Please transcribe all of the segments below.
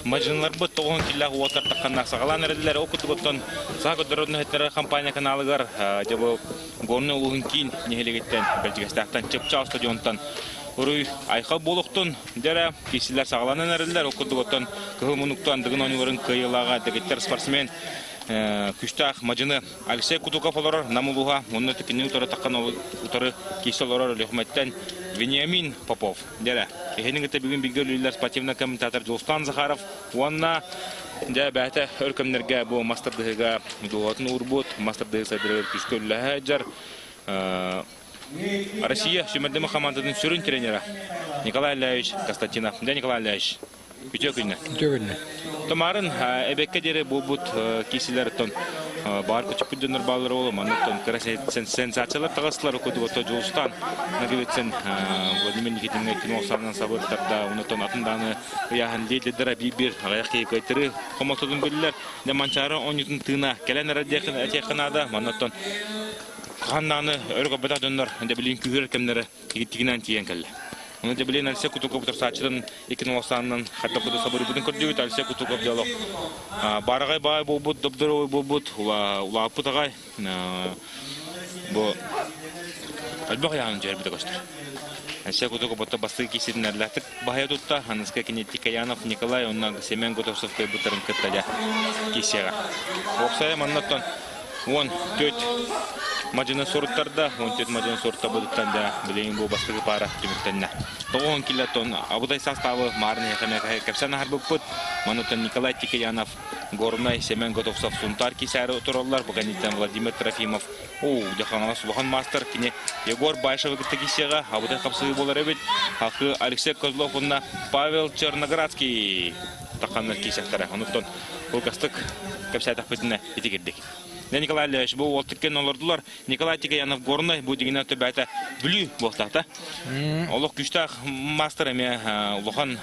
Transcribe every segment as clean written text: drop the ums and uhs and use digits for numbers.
Majınlar bu toğun killah otar takkanna sağalan erdiler okudugotton sağ gödөрөнө хеттер компания каналыгар жабы горны улункин нехелегеттен Белжигастактан чыпча стадионтан Уруй айха болохтон дәре кисилер сağалан эрдилер окудуготton кылмунуктан дыгын ойнолорун кыйлага дегеттер спортсмен күштах мажыны Алексей Кутуков олорор намулуга онны тикини утары таккан утары киселорор лехметтен Вениамин Попов дәре Хенигте бүгүн билгелүүлөр спортивный комментатор Жолстан Захаров уанна да бәте өркөмнәргә бу мастердыгыга дуатын урбут мастердыгы сәдәрер күскөлләһә жар Россия шимәдәме команданың сүрүн тренеры Николай Ильич Константинов. Да Николай Ильич. Күтөкүнне. Күтөкүнне. Томарын эбекке дере бу бут кисилерден бар көчүп дүнөр баллар болу манаттан сенсациялар тагыслар окуду ото Жолстан. Нагыбетсен Владимир Никитинге киносарнан сабыртарда унутан атынданы яһан лидер бибир аяқи көтөрү коматодун билер да манчары 10 тына келен радиякын атяканада манаттан Ханнаны өргө бададыннар инде билин күгөр кемнере тигинен тиен келди. Оны да билен Алексей Кутуков турсачырын 2090-нан хатта куду сабыры бүтүн көрдүбүт Алексей Кутуков диалог. Барагай бай болбут, добдорой болбут, ула апутагай. Бу албак яан жербиде көстөр. Алексей Кутуков бото басты кисидинерлатык бая тутта, Ханыска Кинетикаянов Николай, оннан Семен Готовцов кайбутарын кытталя кисега. Оксая маннаттан вон төт Мажына сорттарда, он тет мажына сортта будуттан да билейин бу бастыгы пара түмүктенне. 9 килотон абудай составы марны хемека кепсана харбыппыт. Манутан Николай Тикаянов, Горнай, Семен Готовцов, Сунтар кисары тураллар, Буганитан Владимир Трофимов. Жаханала Сулхан мастер кине Егор Байшев кисега абудай капсыгы болар эбит. Хакы Алексей Козлов онна Павел Черноградский таканнар кисектер. Онуттан бу кастык кепсата пытына итигирдик. Николай Ильич, бұл олтықкен олардылар. Николай Тикаянов Горнай, бұл дегенен төбәті бүлі болтақта. Олық күштақ мастер әме ұлыған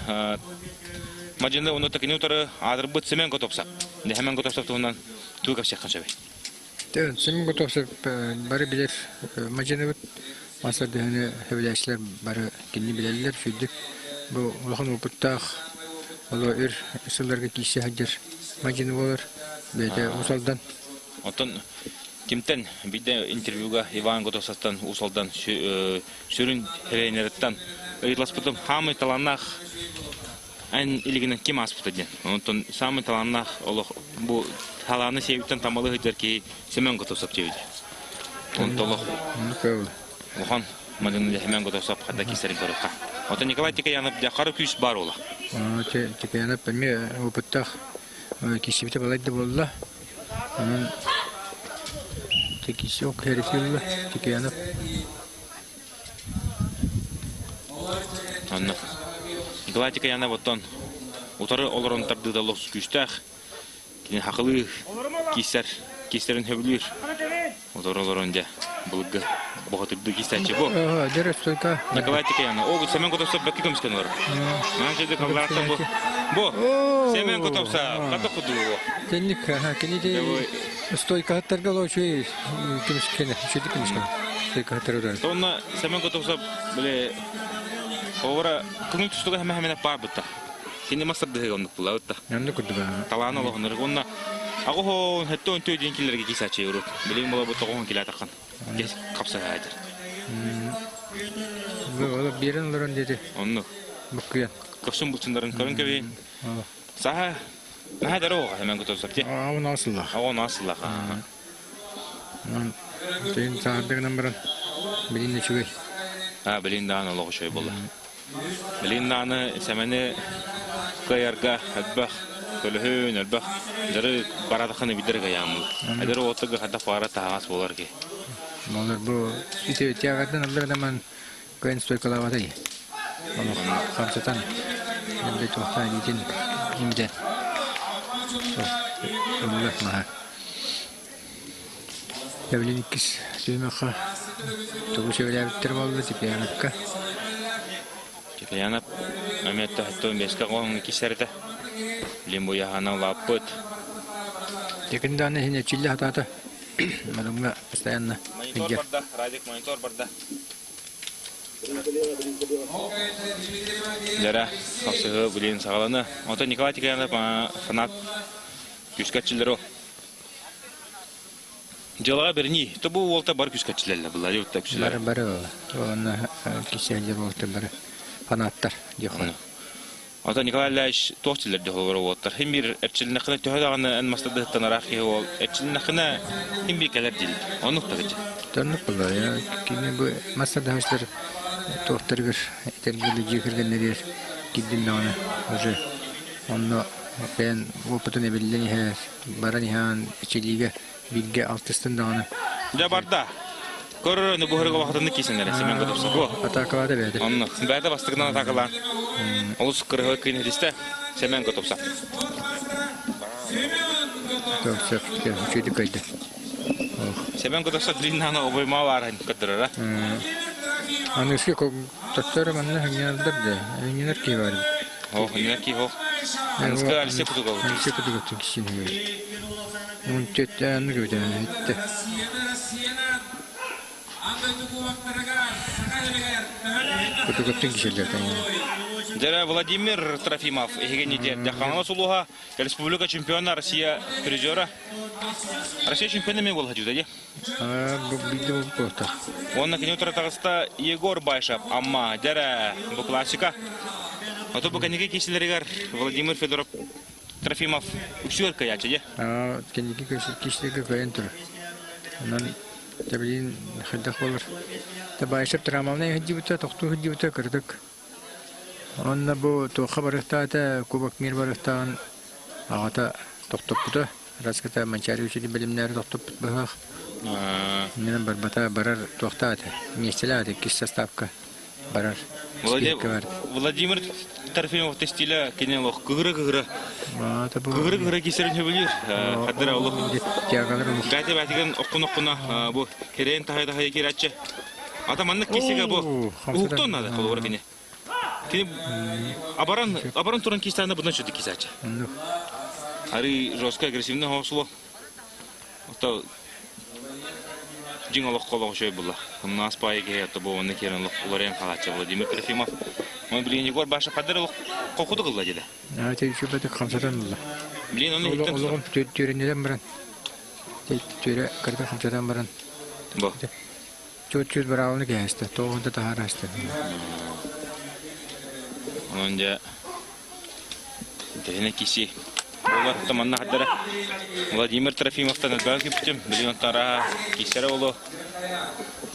мажынды оны тәкені ұтары адыр бұд Семен Готовсап. Семен Готовсап тұғынан туы кәпсек қанша бей? Семен Готовсап бары білер мажыны бұд. Мастер дегені әвеләшілер бары кені білелер сөйдік. Бұл ұлыған ұпыттақ олы өр ұсыларға кейсе хәдер мажыны болар. Бәйті ұсалдан. Отон кимтен биде интервьюга Иван Готовсаттан усалдан сүрүн тренерттан ыйласпытым хамы таланнах ан илигинен ким аспытыден. Отон самы таланнах олох бу таланы себиптен тамалы хыдерки Семен Готовсап жебиде. Онтолох охан мадын Семен Готовсап хада кисерин көрөкка. Отон Николай Тикаянов жакары күс бар ола. Тикаянов билме опыттах кисибите балайды болла. Анан текisi ok herifler Tikayanov. Анна. Николай Тикаянов оттон утары олорон тардыда лос күштах. Кин хакылы кистерин хөбүлүр. Утары олорон да булга богатырды кистачы бу. Дерес только Николай Тикаянов. О, Семен Готовсап баки көмскөн бар. Манчеде калларсан бу. Бу. Семен Готовсап ката куду. Тенник кенеде стойка торгалочу кимскене, чеди кимскене. Стойка торгалочу. Тонна Семен Готовсап биле Ора күнү түстөгө хеме бар бутта. Кини мастер дege ондук булабытта. Нанды кудуга. Таланы логонор гонна. Агоо хеттон төдүн киллерге кисачы юру. Билем бола бутта 10 кило таккан. Кес капса хадыр. Бу берен лорон деди. Онну. Букуя. Көсүн бутундарын көрүн кеби. Саха Нахадаро Семен Готовсап те. Ауна асылла. Ауна асылла. Тен саадык номер. Билин чуй. Билин дааны лого шой болду. Билин дааны Семени каярга адбах көлөһөн адбах жары барадаханы бидерге ямыл. Адыр отуга хада пара тагас болар ки. Малар бу сите тягатын алдардан кайын стойкалаватай. Аны хамсатан. Менде тохта дитин имде. Аллах ма. Явленикис сүймәккә тугы сөйләптер булды Тикаяновка. Тикаянов Мәмәтте хәтта 15 гол кисәрдә. Лимбо яһана лапыт. Текенданы һине чилле хатата. Мәлумга постоянно. Монитор барда, радик монитор барда. Жара, хапсығы білейін сағаланы. Ота Николай Тикаянов фанат күскатчылары. Жалаға берни, то бұл олта бар күскатчылары бұлар, еутта күшілері. Бары ола. Оны кеселер болты бары фанаттар. Ата Николай Ильич тоқтылар дұғылары олаттар. Хем бір әрчілінақына түйедағаны ән мастадықтан арақи ол. Әрчілінақына хем бір кәлер дейілді. Оны ұқтағыды. Тонық бұлар, я. Кені бұл мастадағыштар тоқтырғыр, етергілі жекіргенлер киддім оны уже. Оны ben опытын әбелден баран ихан içeliğe bilge altısında onu. Ja barda. Көрөрөндө бухарга вакытында кисендер, семен көтөпсө. Атакалады бәді. Анны, бәді бастыгынан атакалан. Олус кырыгы кыйнелисте, семен көтөпсө. Көпсөк, чөйдү көйдү. Семен көтөпсө длиннаны обойма бар көтөрөр. Аны үске тоттор манна хаңялдырды. Эңнер ки бар. О, эңнер ки о. Анска алсе кутуга. Алсе кутуга кисин. Мун төттөн көйдү. Жара Владимир Трофимов, Евгений Даханова Сулуха, Республика чемпиона Россия призера. Россия чемпионами был ходил, да? Он на конютра Тагыста Егор Байшап, Амма, Жара, бу классика. А то пока никакие киселеригар Владимир Федоров Трофимов үксүгөр каячы, да? Кенеки киселеригар каян тур. Tabii xiddak olur. Tabii işe travmalarına hediye toktu hediye kırdık. Onunla bu toka barıkta da kubak mir barıktan ağata toktup budu. Raskata mançari uçili bilimleri toktup budu. Benim barbata barar tokta da. Mesela da kişi stavka barar. Владимир Трофимов тестиля кенелох гыгры. Гыгры кисерин хөбүлүр. Хадыра улук. Бәтеген окуна бу керен тахайда хай керачы. Ата маннык кисеге бу. Уктон нада колор кене. Кене абаран туран кистаны будан чөдү кисачы. Ари жестко агрессивный хосло. Ото Джинголок колок шой була. Нас пайге это было на керен лорен халача Владимир Трофимов. Он блин Егор Баша кадыр кокуду кылды деди. А те чөбөтө камсадан була. Блин оны иттен. Улугун төрөнөдөн баран. Төрө кырда камсадан баран. Бо. Чөт баралны кесте. Тоғунда тахарасты. Онда дене киси. Олар таманна хадыра Владимир Трофимовтан адбал киптим. Блин тара кисере оло.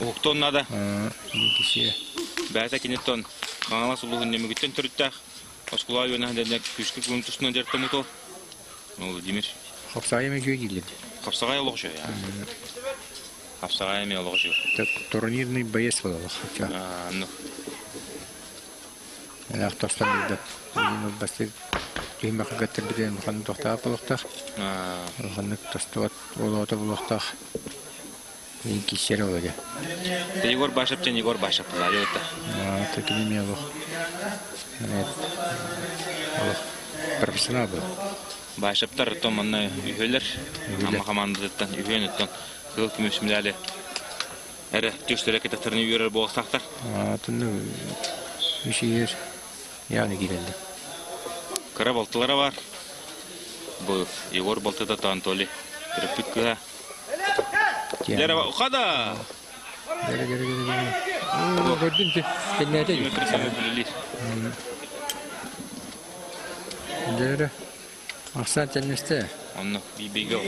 Уктон нада. Киси. Бәта кинеттон ханала сулугун немегиттен төрүттак. Оскула юна дедек күшкү күнтүсүнөн жертемуто. Владимир. Хапсайме жүйдилди. Хапсагай олгошо я. Хапсагай ме олгошо. Турнирный боец был. Ну. Я автостан да. Ну басты кийме кагаттыр биден хан токтап болуктак. Ханны тостот олото болуктак. Ин кисер ологе. Егор Башаптен Егор Башап лаёта. Такими мело. Профессионал был. Башаптар томанна үйөлөр. Ама командадан үйөнөттөн кыл күмүшмүлали. Эре төштөрөк эттерни үйөрөр болсактар. Түнү ишер яны кирелди. Кара болтулары бар. Бу Егор болтуда Антоли. Трепикка. Дерево ухада. Gördün ki kendine Dere. Aksan teniste. Onu bibigo.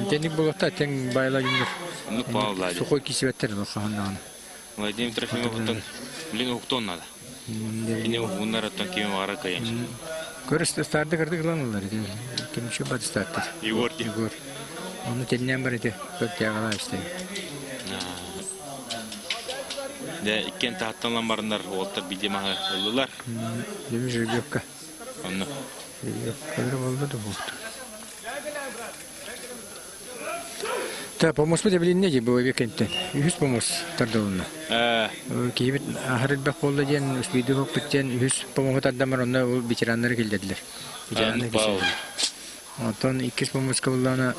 Tenik bulutta ten bayla gündür. Onu pahalı. Su koy kisi vetter bu kahandan. Vladimir Trofimov'tan bilin ukton nada. Yine bunlar attan kimi var kayın. Körüste stardı kırdık lan onları. Kim şu batı starttı. Igor. Onu teninden beri dört yağlar işte. De ikken tahttan barınlar oltar bildiğime oldular. Demiş Rıgıpka. Onu. Öyle oldu da bu. Ta помощь буде блин неде bu викендте. Yüz помощь тардылына. Кибит ахырыт бак болду ден үспүйдү көп биттен yüz помощь тардамар онда ул ветерандар келдилер. Ветерандар киши. Онтон 2 помощь кыллана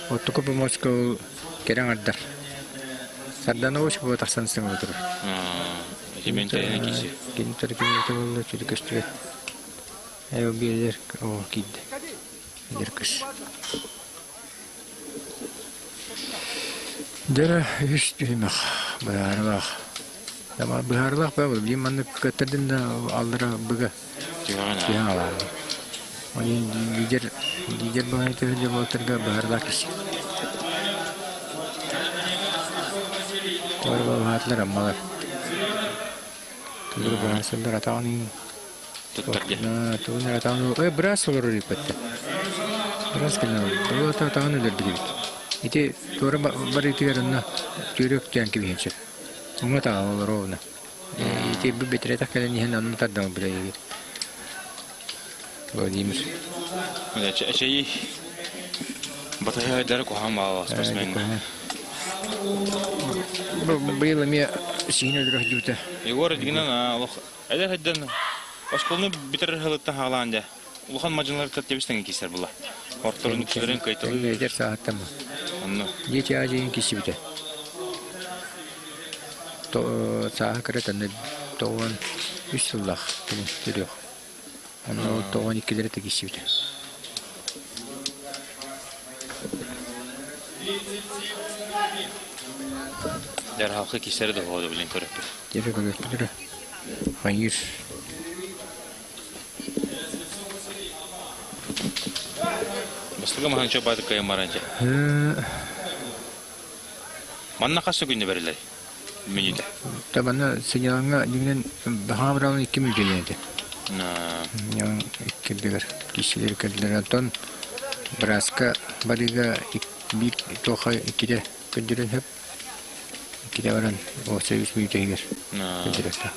оттуку помощь кыл керең ардар. Сардана ош бу таксансың отур. Жементайны киси. Кинтер кинтер болду чүркөстү. Айо бийлер о кидди. Деркис. Дера үстүмөх баарбак. Тама баарбак бабыл бим манны көтөрдүн да алдыра быга. Тигана. Они лидер баайты деп отырга баарбак киши. Барбал хатлар аммалар. Тугур баасындар атааны тугунар атааны брас олор рипетте. Брас кена бул атааны дердигит. Ити тора бары тигерна түрөк тянки бинче. Умата олоровна. Ити бу бетрета калени хен анна тадам билеги. Владимир. Чей батая дарку хама спортсмен. Было мне сильно дрождута. Егор дигнана алох. Айда хаддан. Ашколны битер халытта халанда. Улхан мажынлар таттебистен кисер була. Орторун кишилерин кайтылы. Ветер сааттама. Анна. Дети ажин кисибите. То саа каратаны тоон үсүллах тирөх. Анна тоон икилерте кисибите. Дер халкы кисер де болду билен көрөп. Дери көрөп. Хайыр. Бастыга махан чобады кайы маранча. Манна касы күнү берилер. Менюде. Табана сыгыланга дигнен бахабралын 2 мүлгенеди. Ян иккедер кишилер кедлер тон браска барига бир тоха икиде көдөрөн хеп. Икиде баран о сервис мүйтегер. Кедректа.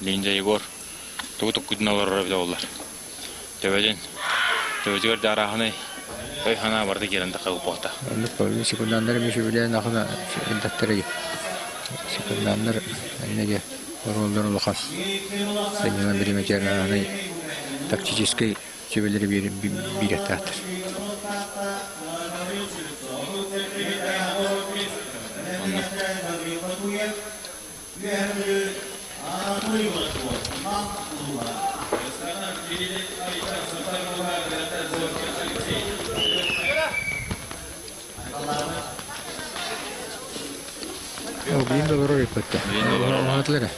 Линда Егор. Тугутук күдүнөлөр рабдалар. Төбөдүр дараханы ой хана барды керенде кылып болта. Аны полис секундандар мешүлен ахына даттыры. Секундандар неге ролдор лохан. Сеньяна береметерна аны тактический чебелери биреттат. Oh, blindo loro ripette. Hatlere.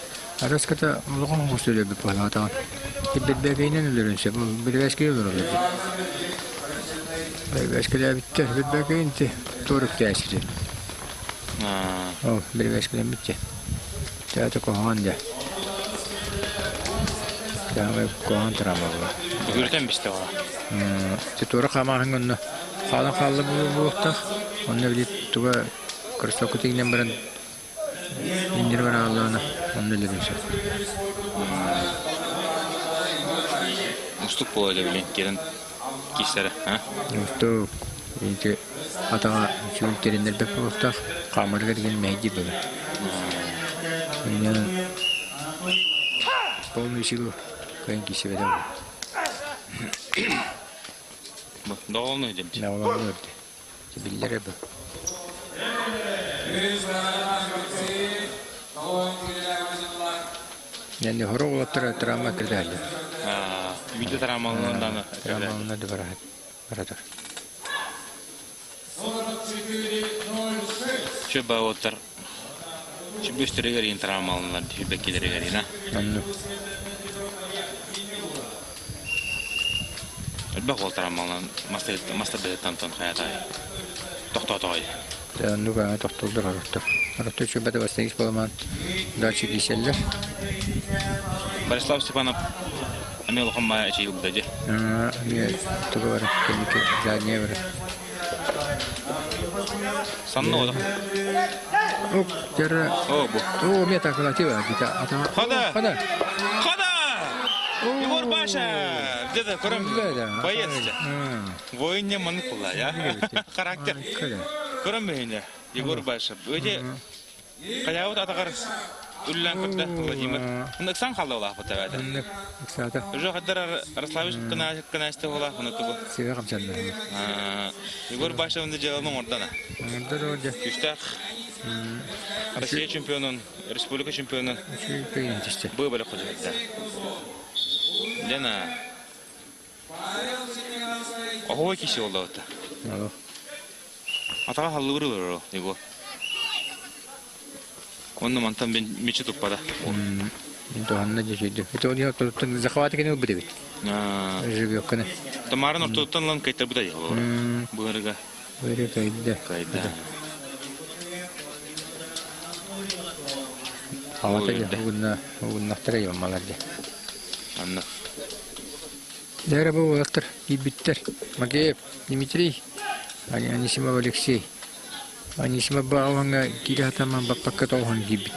Aras kata lokon hostele bir palata. Tibet begeynen ölürünse bu bir eski olur dedi. Eskiler bitti. Bir begeyinti. Toruk teşkil. Oh, bir eskiler bitti. Teatro kohanda. Tamam, kohan trama bu. Görten biste var. Toruk ama hangi kalan kallı bu vakta. Onu bile tuva kırsakutikten beren İndir var Allah'ına. Onu da dedim sen. Musluk bolaydı bilen gelen kişilere. Musluk. İnce atağa çürüklerinden bir vakta kamerler gelmeydi böyle. Yani bol bir şey bu. Kayın kişi veda bu. Bak dağılını edeyim. Ne olan öldü. Billere bu. Yani horo olattıra travma kırdı. Video travmalığından da. Travmalığından da baradır. Çöba otar. Çöba üstüre gelin travmalığından. Feedback'lere gelin ha. Anladım. Bak o travmalığından. Master bedetten ton hayatay. Tohtatoy. Nuga tohtoldur harotta. Harotta çöbede bastayız balaman. Daçı giyseller. Barislav Stepanov. Amel Homma şey yok dedi. Niye tuğu var. Kendi zadniye var. Sanna o da. Ok, jarra. O bu. O meta kalativa kita. Hada. Егор Паша, где-то кроме боец. Воине манипула, я. Характер. Кроме меня, Егор Паша. Öyle kayağı da atar. үллән кырда Владимир. Ны сан халда ола фото бәдә. Анны сата. Уже хаддар Рославич кына исте ола хны тугу. Сега камчанды. Егор башында җавабың ордана. Анда роҗа. Күштәк Россия чемпионы, республика чемпионы. Şu peyin işte. Бу беле кызыкта. Лена. Ого киши олда. Ало. Атага халлырылыр него. Онны мантан мен мече туппада. Это Анна дежиди. Это у него тут захваты кино будет. Живет кene. Тамарын ортотан лан кайтар будай. Буырга. Böyle kaydı. Кайда. Havata ya bugün nahtara yapmalar diye. Anna. Değerli bu olaktır. İyi bitter. Makeyev, Dimitri, Anisimov Alexey. Anisimov bağlanga kira tamam bakpak olhan gibi.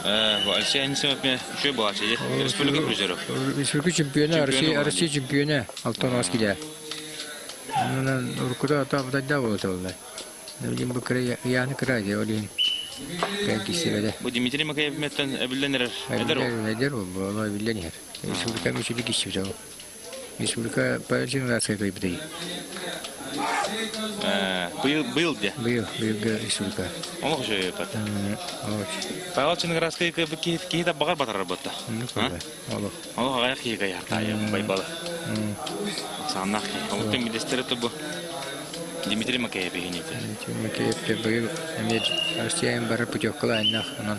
Bu Alsey Anisimov me şu bu açı. Respublika Kruzero. Respublika şampiyonu, Rusya şampiyonu. Altın askide. Ondan Urkuda da oldu vallahi. Ne bileyim bu kere yani kira diye oluyor. Bu Dimitri Makayev metten ebillenir. Eder o. Vallahi billahi her. Respublika meşhur kişi o. Respublika parçanın arasında kayıp değil. Был де. Был Respublika. Он уже это. Павел Чинграской какие-то багар батар работа. Он гаяк кига яртая байбала. Санахи. Он тем медистеры то бу. Дмитрий Макеев генит. Макеев был имеет Россия бара путёвкала нах он.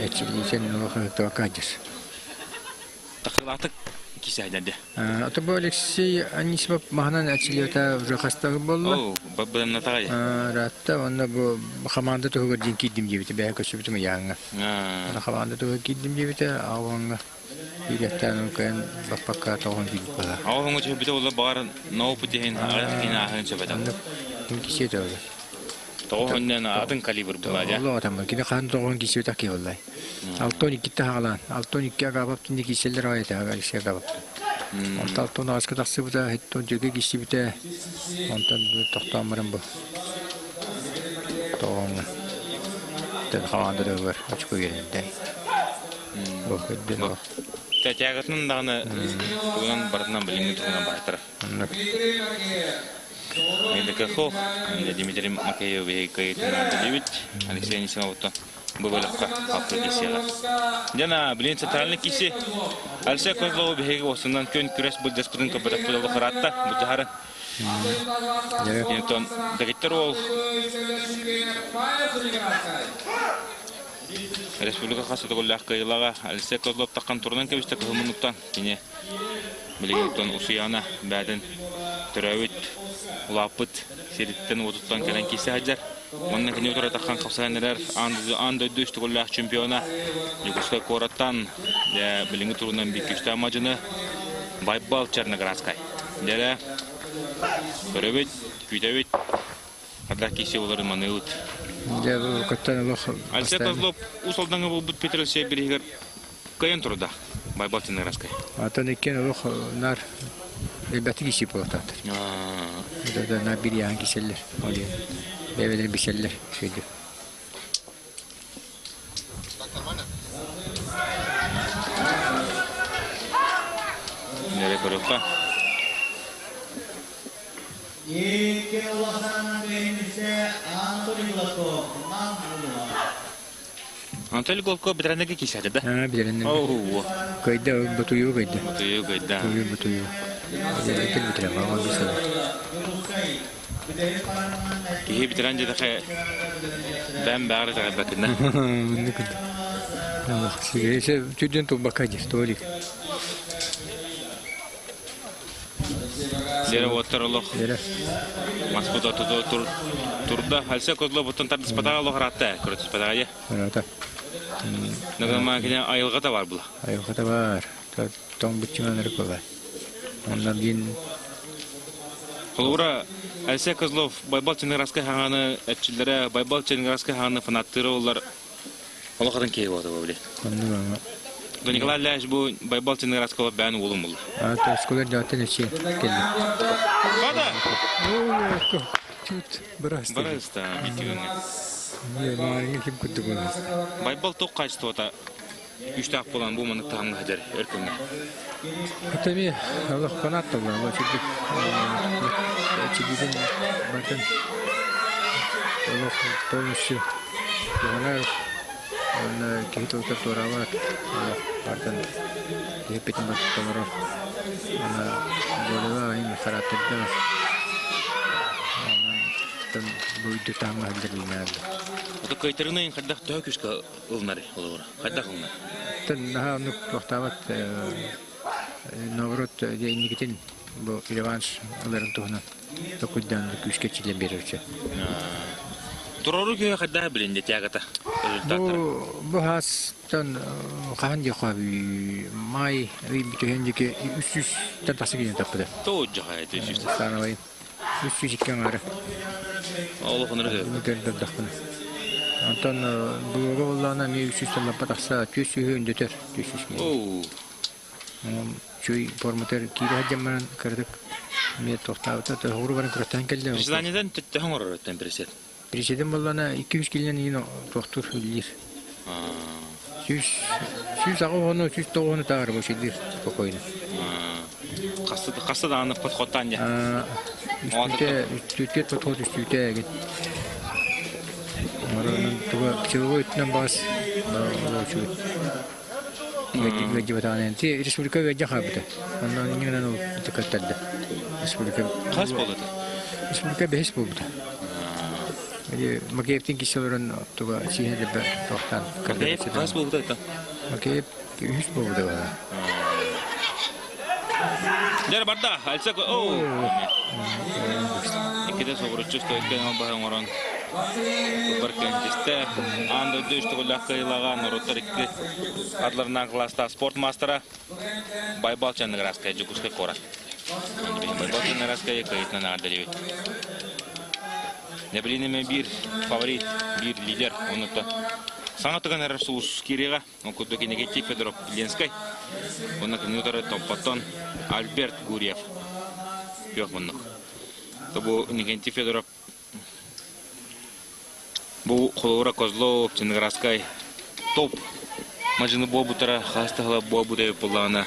Эти ну то кадис. Тахлатык кисәдәде. Ата бу Алексей Анисимов махнан ачылыта уже хастагы болду. О, бабдан натагай. Ратта онда бу команда тогы дин кидим дебите бәя көчүбүтүм яңа. Ана команда тогы кидим дебите аванга. Билеттен кайын баппакка тогын кидип бала. Аванга чөбүтө ола бар ноопу деген аяктына ахын чөбөтө. Ким кисете ол. Тогоннан атын калибр була да. Алла атам киде хан тогын кисете ки боллай. Алтон икките хагалан. Алтон икке агабап тинди киселер айта Алексей агабап. Алтон аскы таксы бута хеттон жеге кисибите. Онтан токтомырым бу. Тогон. Тен хаванда да бар. Ачкы келинде. Бу кедден. Тәтягатын дагы буган бардынан билиңи турган бартыр. Енді кахо, Дмитрий Макеев кайтынан дебит, Алексей Анисимовтан bu bölükte hafta kesiyorlar. Jana bilen центральный киси Алсек Козлов беги осындан көн күрес бу деспотын көбөтөк болду каратта бу жахары. Ентон дагыттар ол Республика хасы тогуллак кыйлага Алсек Козлов таккан турунан кебисте кылмынуктан кене билегентон усуяна бәден төрөбүт улапыт сериттен отуттан келен киси хаджар. Onun kini otura takkan kapsayanlar anda düştü goller şampiyona. Yugoslav koratan ya bilingi turundan bir küçük amacını Baybal Çernograskay. Dere Köröbet, Kütebet kadar kişi olur manevut. Ya bu kattan Allah. Alsek Kozlov usuldan bu Petrol Şebirger kayan turda Baybal Çernograskay. Atan iken Allah nar elbette kişi potadır. Da nar bir yan kişiler oluyor. Devlet bir şeyler şeydi. Nereye koyuyorlar? Anatoly Golko bitirendeki kişiydi de. Ha bitirenden. Oo. Kayda batuyu kayda. Batuyu kayda. Batuyu. Bitirenden bitiremem ama bir şey. Ki bitirince de ben bağırdı bakın. Ne kadar. Allah size tüdün to bakacağız tolik. Dere oturuluk. Dere. Masbuda turda Alsek Kozlov butun tartı spatağa Allah rahatta. Kurtu spatağa ya. Rahatta. Ne zaman ki ayılga da var bula. Ayılga da var. Tam bütçeleri kolay. Ondan bin Kolura Alsek Kozlov Baybal Çernograskay hağını etçilere Baybal Çernograskay hağını fanatları onlar Allah'tan keyif oldu bu bile. Anladım. Nikolay Laş bu Baybal Çernograskay ben oğlum oldu. Ata skolar zaten için geldi. Hadi. Oo, tut. Brasta. Brasta bitiyor. Ya, mağaraya kim kutu bunu? Baybal tok kaçtı ota. Güçtaq bolan bu manık tahamga hajar örkünge. Tabii Allah kanat Allah Allah çünkü çizgiden bakın Allah polisi bunlar ona kita utar torawat pardon hepetin bak torawat ona boleh ini karakternya dan bu itu tamu hadirnya Oto kaytarına kadar töküska ulnari olur. Kadar ulnar. dan nah untuk waktavat navrot dia indikitin bu revans alırın tuhna takuddan küçük çile verirse. Tororu köye kadar bilinde tiyagata. Bu hastan kahan diye kabi may bir tühendeki 300 tantası giden tapıda. Toğuca hayatı işte. Sana vay 300 ikken ara. Allah onları gör. Mükerrem dakın. Antan bu oğlana mi 300 tane pataksa 300 hündüter 300 mi. Oo. Çöy formatör kiri hacamman kırdık. Mi tohtavta da huru varın kırtan geldi. Prezidaniden tüttühün orarıtten presid. President bollana 200 kilden yine doktor bilir. 100 ağı onu 100 doğunu tağır bu şeydir kokoyunu. Kasta da anı pot ya. Üstüte pot üstüte git. Oranın tuba çubuğu itnen bas. Vecih batanen ti Respublika vecih habita. Ondan yine o dikkatli. Respublika. Kas boladı. Respublika behis buldu. Jadi makeptin kişilerin tuba sihne de tohtan. Makep kas boladı da. Makep hiç buldu var. Jar barda alsak o. İkide soğurucu stoyken bahar oran. Barkentiste anda düştü kulakaylagan rotarikli adlarından klasta sport mastera Baybalçan Raskaya Jukuska Kora. Baybalçan Raskaya kayıtına ardelevi. Ne bileyim bir favorit, bir lider onu da. Sanatkan Rasus Kiriga, okuduğu negatif Fedorov Lenskay. Onun kanıtları Tompaton Albert Guriev. Yok bunun. Bu negatif Fedorov bu Холора Козлов, Ценграскай топ. Мажины бобутара хастахла бобудай полана.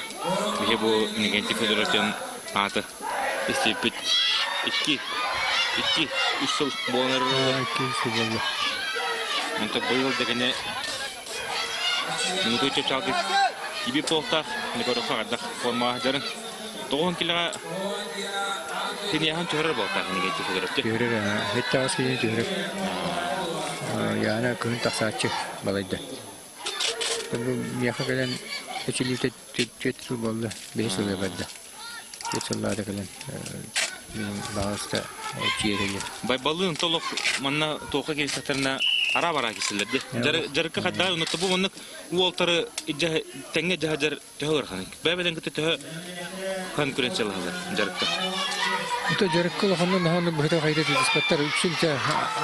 Бу негатив федерацион аты. Истепит iki usul boner. İki usul boldu. Untuk bayıl degene Minutu çöp çalgı gibi polta ne kadar farklı forma jarın. Doğan kila Tiniyahan çörer bolta negatif federasyon. Çörer ha. Hatta aslında çörer. Yani köyün taksatçı balaydı. Bu yakın gelen eçilite tütü boldu. 5 yıl evvelde. 5 yıllarda gelen bağısta çiğreli. Bay balığın toluk manna toka geliştirene ara bara kesildi. Jarıkı kadar unutup bu manık uoltarı tenge jahajar tehur hanik. Bebeden kete teh konkurensiyel hazır jarıkı. Bu da jarıkı hanım hanım bu heda kayda dispatlar üçüncü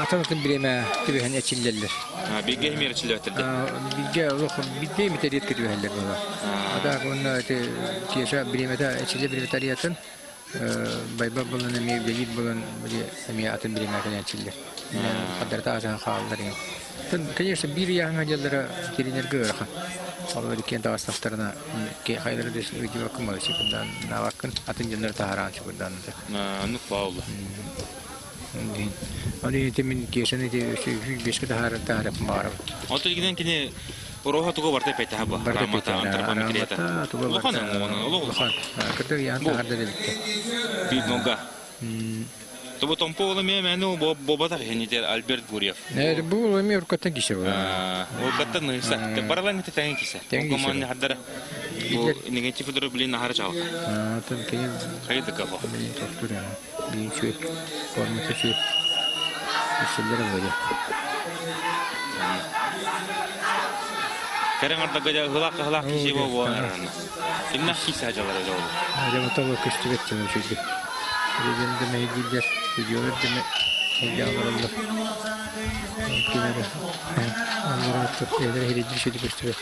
atanatın bireme gibi hani eçilleller. Bir gehmi eçildi ötürde. Bilge Allah bilge mi teriyet kediyor haller bana. Ada konu tiyasa biremede eçille bireme teriyatın. Baybab bulan emi belid bulan emi atın bireme kene eçille. Kadar da ajan xallar yani. Конечно, bir yang ajallara kiriner görkan. Allah diken dağıstaklarına ki hayırlı desin ödü bakımalı şekilden navakın atın canları taharan şekilden. Nuk bağlı. Onu temin kesene de beşke taharan bağır. Oto giden kini roha tuko barte pete haba. Ramata antara pamikriyata. Lohan onu lohan. Kadar yan tahar delikte. Bir noga. Tobo tompo ola menu bobata heniter Albert Guriev. Ne bu olmuyor katan kişi var. O katan neyse. Te paralan te tangin kişi. O man hadara. Bu negatif federo bilin nahar çal. Tam kayın. Kayıt kafa. Doktor ya. Bir şey formatı şey. Şeyler böyle. Karang arda gaja hılak kişi bu bu. Kimna kişi ajalar aja oldu. Acaba tabii kıştık ettim çünkü. Rejimde meygiler, videolar deme heyecanlandı. Kenara. Onlara atıp evlere hileci bir şey gösteriyor.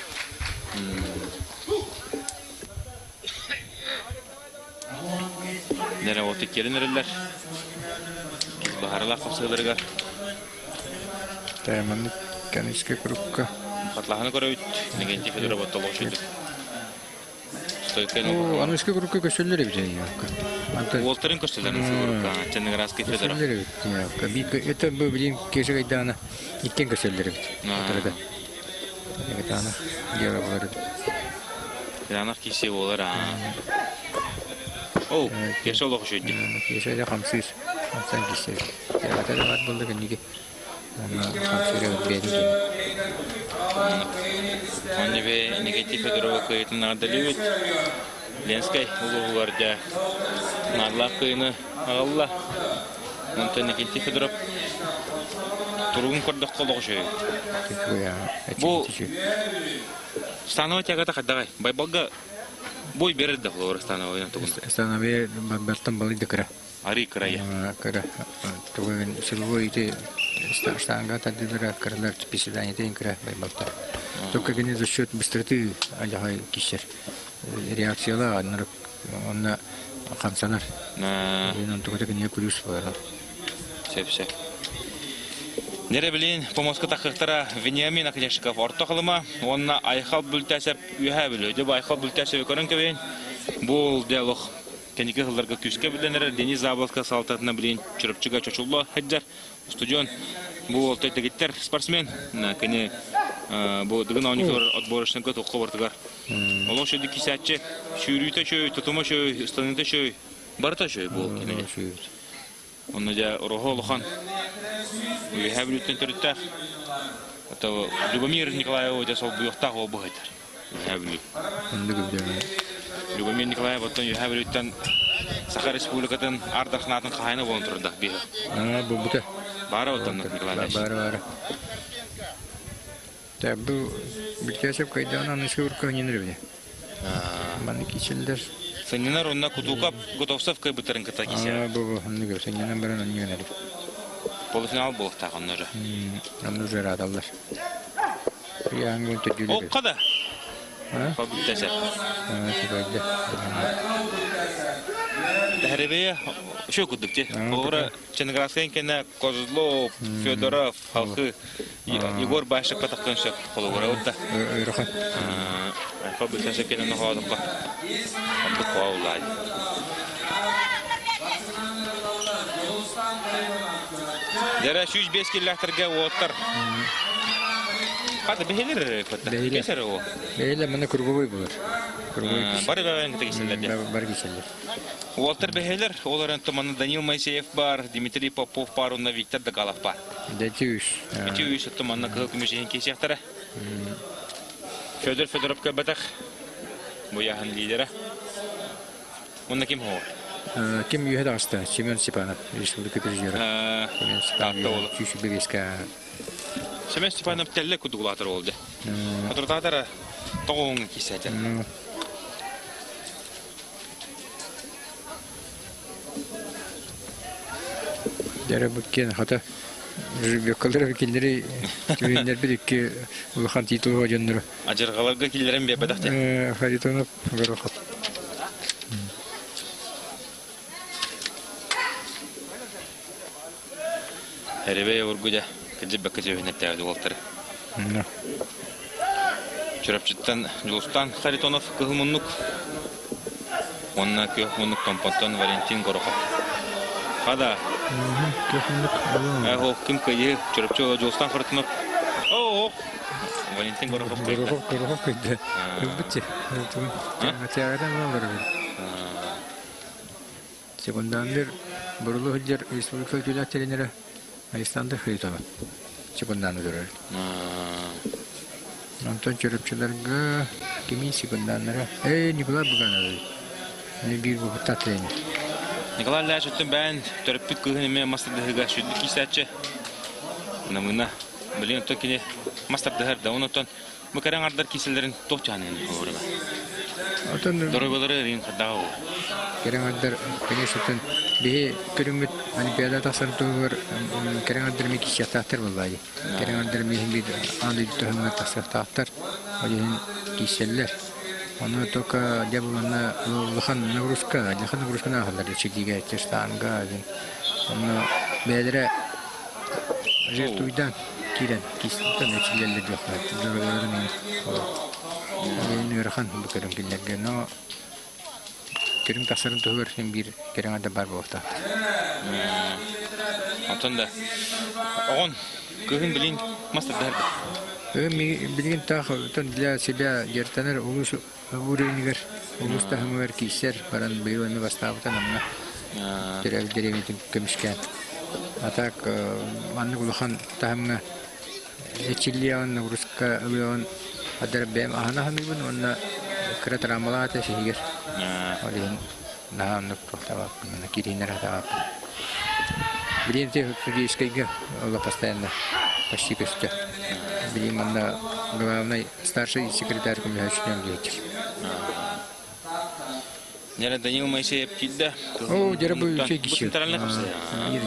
Nere o tekeri nereler? Baharla kapsaları gar. Dayamanlık kanıska kurukka. Katlahını koru üt. Негатив Федоров толошуйдук. Стойка О, аны эске группка көсөллөр бит я. Уолтерин көстөлөрүн фигурка, Ченнеграский Федоров. Это был блин кеше гайдана. Иккен көсөллөр бит. Оторда. Это аны дело булар. Янах кисе болар. О, кеше олошуйдук. Кеше да хамсыз. Хамсан кисе. Я да бат булды генеге. Аны хамсыз бедин. Он не негатив Федоров кайты надалывает. Ленской улугвардия. Надлах кайны алла. Он то негатив Федоров. Турун кордох колошуй. Бу становать ягата хадагай. Байбалга бой берет да флора становой на тугун. Станове бартан балы декра. Ари края. Кара. Тугун силвой те штанга таддыра карлар специально тен кра байбалта. Только гене за счет быстроты аягай кишер. Реакциялар анна хамсанар. Мен только гене курус бар. Все. Неребелин помоска тахтара Вениамин Акняшков ортохлыма онна айхал бүлтәсеп үһә биле. Дип айхал бүлтәсеп көрән кебен. Бул диалог кенеке хылларга күскә биленер Денис Заболска салтатына билен чырыпчыга чочулла хаҗар студион бу тәтегиттер спортсмен кене бу дигән аникор отборышны көтү кобыртыгар. Оло шуды кисәтче шүрүтә шөй тутума шөй станында шөй барта шөй бу кене. Онна да Рохолхан Вихабилютен төрөттәр. Ата Любомир Николаев да сол буйыктагы обыгытыр. Вихабилют. Любомир Николаев оттан Вихабилюттен Саха Республикатын Ардахнатын кайны болон турда бир. Бу бута. Бара оттан Николаев. Бара. Та бу битәсеп кайдан аны шурка нинербе. Маны кичелдер. Сеннер онна кутукап готовсовка битәрен ката кисә. Бу ниге сеннен берен нинер. Полуфинал булып тагыннар. Аны жара адалар. Яңгы төҗүле. О када. Фабитәсә. Тибәдә. Дәребе шо кудыкте. Ора Ченнеградский кене Козлов, Федоров, халкы Егор Башев патаккан шак холовра утта. Рахат. Фабитәсә кене нахадыкка. Абды каулай. Дәрә 305 килләхтергә оттар. Хәтта беһелер фатта. Кесер о. Бейле менә кургубый булыр. Бары бәгән китәгәнләр. Бар киселер. Уолтер беһелер, оларын томаны Данил Моисеев бар, Дмитрий Попов бар, онна Виктор Дагалов бар. Дәтүш. Дәтүш томаны кылкымышын кесәхтәре. Федоров кабатах. Бу яһан лидеры. Онна ким хо? Ким юһәдә аста? Семен Степанов, республика президенты. Семен Степанов. Чүчү бегеска. Семен Степанов тәлле кудулатыр oldu. Атыртатара тоң кисәтә. Дәрә бөткән хата. Жибекалар килдере кемнәр биреккә улхан титул җаннар. Аҗыргаларга килдерәм бе бадакта. Харитонов горохат. Әребе ургуда кәҗиб кәҗибне тәгъди Уолтер. Чурапчыттан Жулстан Харитонов кылмыннык. Онна көхмыннык компонтон Валентин Горохов. Хада. Көхмыннык. Ким кайы Чурапчы Жулстан Харитонов. О! Валентин Горохов. Горохов кайда. Битте. Театрдан бар. Секундандыр бурулу хәҗәр республика җүләтләренә Айстанда Харитонов. Секунданны görür. Антон Чурапчыларга кими секунданнара. Николай Буганов. Не бир бу татлен. Николай Лашуттан бән төрөппүк кыгыны мастerdыга шүдү кисәтче. Намына билен токине мастerdыгар да онотон мукаран ардар киселерин тохчанын орга. Антон дороголары рин кадагы. Кереңдер конечно бе көрүмөт олимпиада тасыртылар кереңдер ми кисәтәтер буллай. Кереңдер ми бит аны төхмәт тасыртатар. Олин киселләр. Аны тока дебулна лхан нагрузка на халдар чигиге честанга. Аны бедре жертуйдан кирен кистен эчилелер жок. Дөрөлөрүн мен гөрхан бу керем килерге, но керем тасырын төгөрсен бир керем ада бар болта. Антонда. Он көһүн билин мастер дәрде. Билген тах для себя гертанер улус уровнигер улус тахмер кисер баран быйылны бастабытан амна. Деревдеревитин көмүшкән. Атак манны улахан тахмна эчиллиан руска уян адар бем ахана ханыбын онна кратрамалата шигер. Алин наанны тохтава мына киринер атап. Билен те физическийге ола постоянно почти көстө. Билен мында главный старший секретарь коммуникацион деятель. Нера Данил Моисеев килде. О, дербу чекиши.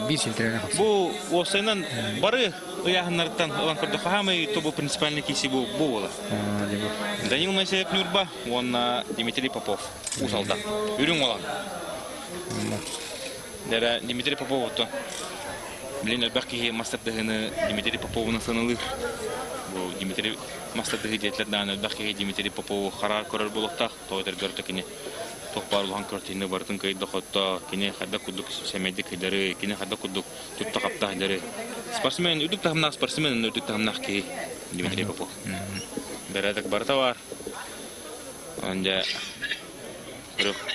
Бир центральный. Бу осайнан бары уяхнардан алан көрдө хамы тобу принципиальный киси бу бола. Данил Моисеев Нюрба, он Дмитрий Попов. Усалда. Үрүң ола. Нера Дмитрий Попов то. Билен баки мастердыгыны Дмитрий Поповның сынылыр. Бу Дмитрий мастердыгы детлерден баки Дмитрий Попов карар көрөр болуктак, тойтер көртөкүнө. Топарлан картины бартын кайда хотта, кине хадда кудук семедик хидары, кине хадда кудук тутта капта хидары. Спортсмен үдүк тахмна спортсмен үдүк тахмнах ки Дмитрий Попов. Берадак бартавар. Анжа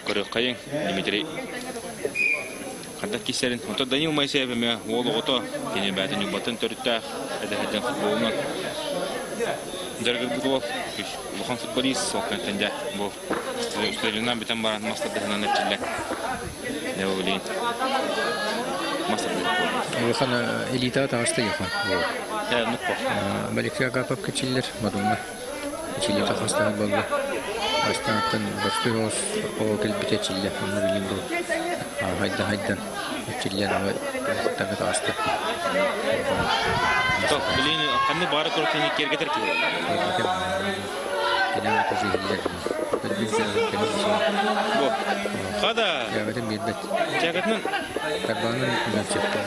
көрөк кайын Дмитрий хадда кисерин. Ото Данил Моисеев ме олугото кине батын юбатын төрүттө эден футболун. Дергер Будулов, лохан футболист, сокантенде бу стадиондан битен баран мастerdыгынан нечилек. Неулин. Мастerdыгы. Лохан элита тагышты яхан. Я нукпо. Баликка капап кечилер, мадуна. Кечилер тагышты болду. Астантан баштырос о келбитечилер, аны билим бу. Хайдан кечилер тагы тагышты. То, билин канны бары көртөне кергетер ки. Кенен көзөйлөр. Бу. Када? Я бетем бедбет. Жагатнын Тарбанын күнөчөктөн.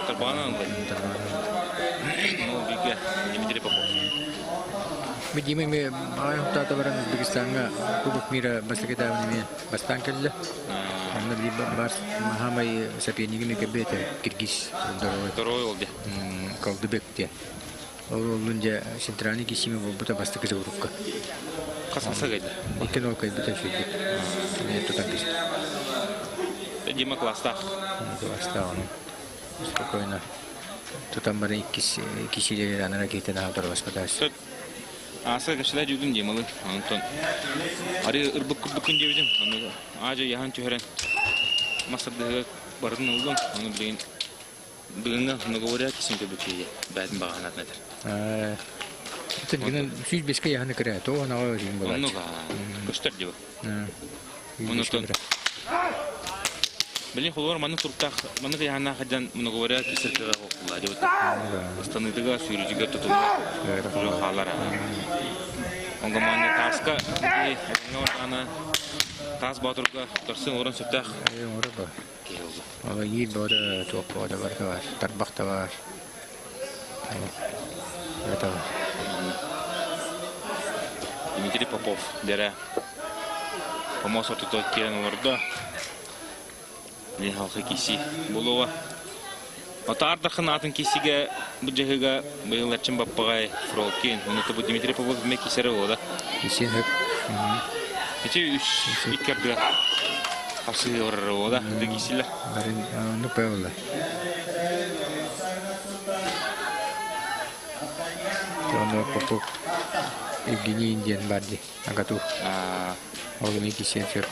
тарбанын. Ну, биге Дмитрий Попов. Мы Димами тата баран Өзбекстанга Кубок мира баскетболны бастан келди. Аны либо бар Махамай сопернигине кебете Киргиз Второй олды. Калдыбекте. Олунда центральный кисими болбута басты кызырукка. Касаса гайда. Икено кайбыта шүйдүк. Это так есть. Дима класстах. Класстагы. Спокойно. Тутам бары кисилер анара кетен алдыр баспатас. Аса кешелер жүгүн демалы. Антон. Ари ырбык-кырбыкын дебидим. Аны ажа яхан чөһөрен. Мастердыгы барын улдум. Аны билген. Бүгүнгө аны говорят кисинде бүчү. Бәдин баганат нетер. Это гынан сүйүз беске яханы кирет. То ана өзүн болот. Аны көстөр деп. Аны Блин, холор маны туртах, маны яхана хадан маны говорят кисиркага окула деп. Станытыга сүйрүжүгө тутулган. Бул халара. Онго маны таска, ана тас батырга торсын орун сөптах. Ораба. Ала йид бода топо да бар. Тарбакта бар. Это Дмитрий Попов, дере. Помосо тутот керен ордо. Лин халкы киси болуға. Отардақын атын кисиге бұл жығыға бұйыларчын баппағай фролкен. Оны бұ Дмитрий Попов бімек кисері ода. Кисен хөп. Ече үш иккерді қасы орыры ода. Ді кисілі. Ну, пәуілі. Оны Попов Евгений Индиен барды. Агату. Олыны кисен сөп.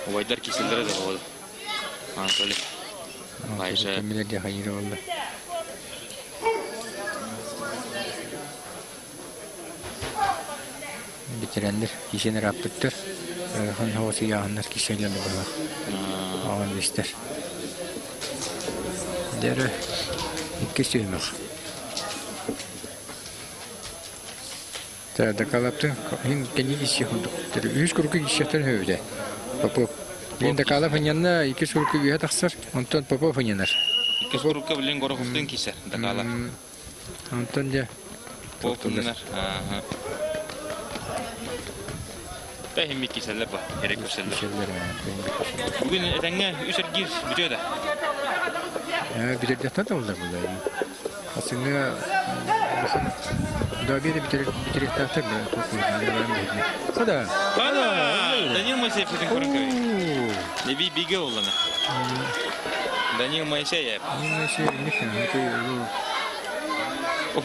Вайдар киселдері де болды. Антолі. Байша. Кемелер де қайыры болды. Ветерандер кисенер аптыптыр. Хан хавасы яғындар киселерді бұлақ. Ағын бестер. Дәрі итке сөймек. Дакалаптың кәне кисе құндық. Үз күркі кисеттен өйді. Попов. Енді қалап әненна 2 сұрқы үйе тақсыр, онтан Попов әненер. Икки скурукка билен горохтун кисер дагала. Антон же Попуннар. Бәһим кисерлер ба, керек күрселер. şeyler Бүгүн этеңе үсергир бүтөдө. bir de tadı oldu burada. Aslında daha bir bitirik tahtır mı? Kada. Данил Моисеев этен көрүнкөй. Неби биге олана. Данил Моисеев. Ne şey ne kan?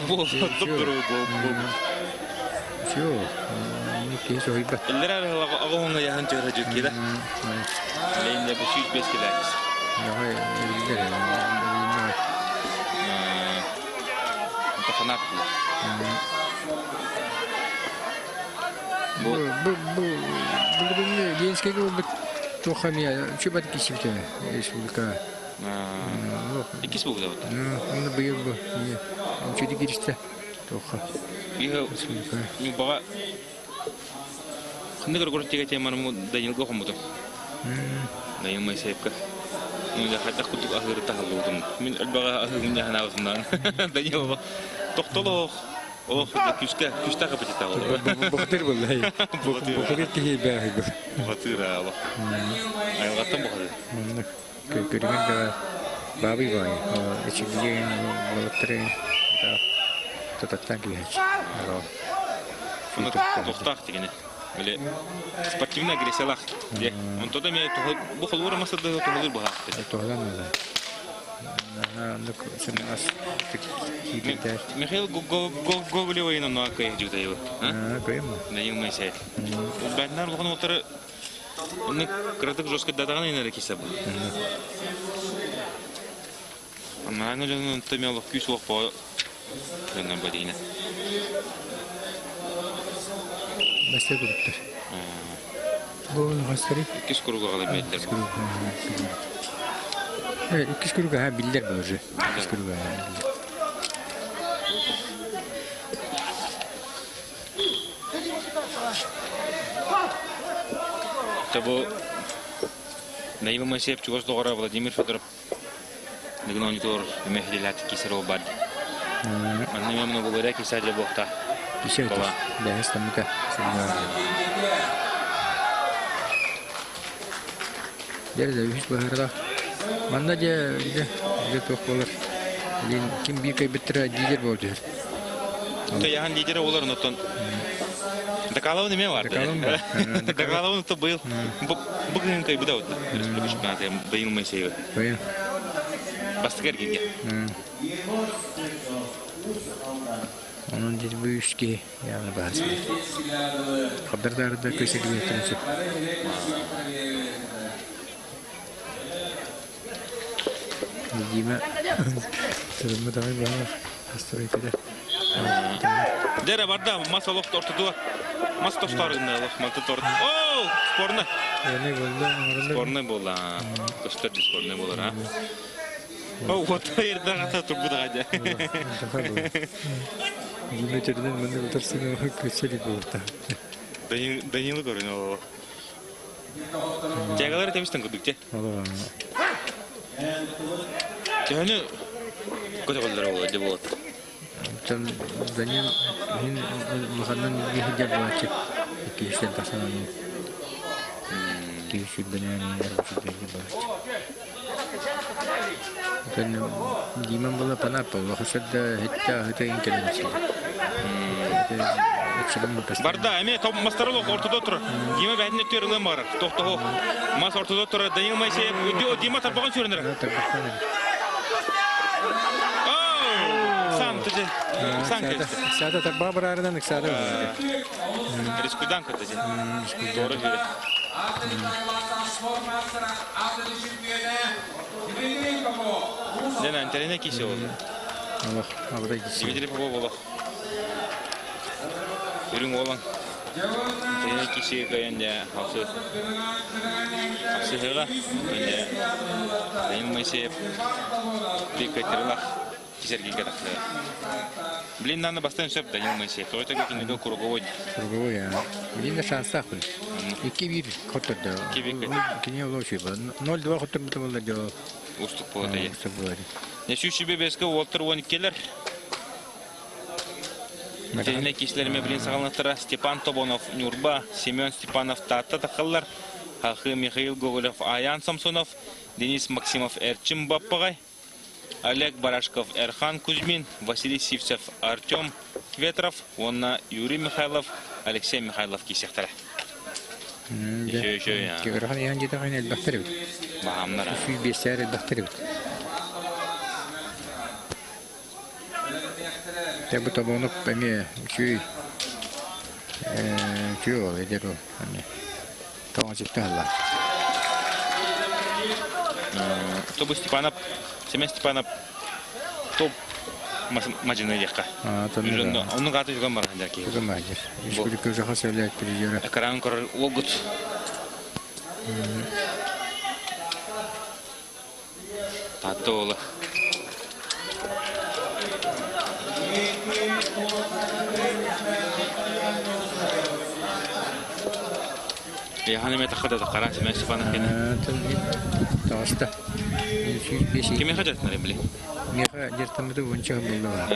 Бул доктор бул. Şu. Ne ki sohibet. Элдер агоңга яхан жора жукида. Лейнде бу 105 килограмм. Ya hayır. Таханак. Bu gençlik bu tuhamiya. Şu bat kişiydi. Respublika. Икис бул да. Onu bıyıl bu. Çünkü girişte. Tuha. Биге Respublika. бага Хынды көргөртеге теманы Данил гохмуду. Данил Моисеевка. Ну я хатта кутук ахыр тахалудум. Мен албага ахыр мен яхана усундан. Данил токтолох. Ох, күшта капыта тагы. Бохтер булай. Бохтер тиги бәһи бу. Батыра ала. Айгаттан бохады. Көргөн да бабый бай. Эчиген болоттыры. Тататтан кияч. Фуна токтак дегене. Биле спортивный агрессиялах. Он тода ме бу холура масада толур бага. Тоглан да. Михаил Гоголевой на нокай жутаю. Коема. Данил Моисеев. Бәннәр булган утыры. Уны кратык жестко дадаган инде кисә бу. Аны җанын тәмәлек күз вак ба. Яннан бадина. Баста дуруптар. Бу хастари. Кис куруга гала бәйләр. Evet, iki kuruga ha biller böyle. İki kuruga. Tabu Naim Moiseев чугас догора Владимир Федоров. Нигна онитор мехлилат кисеро бад. Анна мемно говоря кисаде бохта. Кисеро. Да, стамка. Дерде үч бахарда. Манда же тох болар. Ким бир кайбеттер лидер болды. То яхан лидер олар нотон. Дакалау неме бар. Дакалау то был. Бүгүн кай буда вот. Республика чемпионаты Данил Моисеев. Понял. Бастыгерге. Onun dedi bu üçki yani bahsi. Haberdarda köşe gibi oturmuş. Dime. Terima kasih banyak. Astroy keda. Dere barda masalok tortudu. Mas tostarında Allah mantı tort. Oh, sporna. Yani bolda. Sporna bola. Tostar sporna bola ha. Oh, what yerde gata turbu da gaja. Yine terden bende otursun köşe gibi orta. Danilo görünüyor. Jagaları temizten kudukça. Allah. Yani kötü kolları oldu bu. Sen Daniel hin makanan bir hijab wajib. Kisen pasangan. Kisen Daniel harus hijab wajib. Dan Diman bola panapa? Wakasad hita inkelensi. Barda эме топ мастарлык ортодо тур. Дима бәдине төрүлгөн бар. Токтого. Мас ортодо тур. Данил Моисеев Дима тарбаган сүрүнөр. Сам тиже. Сам келди. Сада тарба барарынан сада. Рискудан катыже. Doğru жери. Дена интернет кисе ол. Allah, абдай кисе. Димитрий Попов бол. Үрүң олан. Интернет кисе каянда хасы. Хасыга. Каянда. Данил Моисеев. Бекетерлах. Кисерге кадакты. Блин, надо бастан шеп да не мысли. То это как иногда круговой. Круговой, блин, шанс ахуй. Iki bir kotordu. İki bir. Kine ulaşıyor. 0-2 kotordu vallahi diyor. Уступ болады. Уступ болады. Ne şu şibe beske Walter 12'ler. Тезіне кешілеріме білен сағалынықтыра Степан Тобонов, Нюрба, Семен Степанов, Тата Тақылар, Хақы Михаил Гоголев, Аян Самсонов, Денис Максимов, Эрчим Баппағай, Олег Барашков, Эрхан Кузьмин, Василий Сивцев, Артем Ветров, онна Юрий Михайлов, Алексей Михайлов кесектірі. Еще, я. Кеверхан ян жете қайын әлбақтар өт. Бағамнар. Сүй бесер әлбақтар өт. Тәбі Тобонов әме сүй ол едер ол. Тоған жетті алла. Тобы Степанов, Семен Степанов, топ мажины декка. Оның қаты жүрген бар хандар кейі. Жүрген мажыр. Республика жақа сөйлі әттірі Экран көрір логут. Татты олы. Яханы мета қадады қара Семен Степанов кені. Тағыста. Кеме қажатынар емілі? Меха жертамыды ончағы болды бар.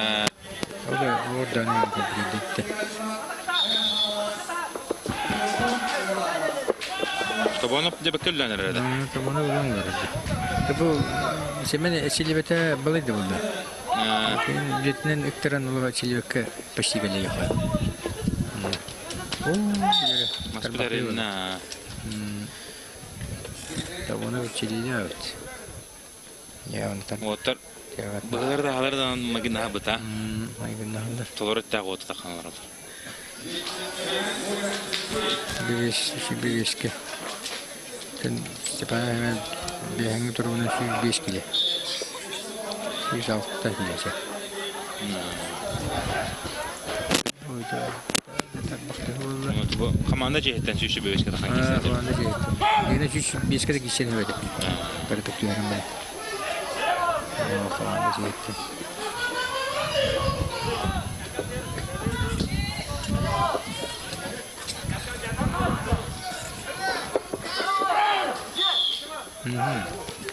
Ода орданың көпірдетті. Тобонов деп көлләнер әді? Тобонов олың бар әді. Бұл Семен әселебеті балайды болды. Жетінен үктеран олыға әселебекке почти бәлі еқі. Маспидарина. Тобонов әселебеті әуіт. Я он там. Оттар. Бұғыларды алардан магина бұта. Магина алар. Толор өттәғі оты таққанлар олар. Бегеске. Степан hemen bir durumuna 105 kilo. 106 kilosu. Bu komanda cihetten şu bebeşke takan kesin. Komanda cihetten. Yine şu beşke de kişinin öyle. Böyle tutuyorum ben. Komanda cihetten.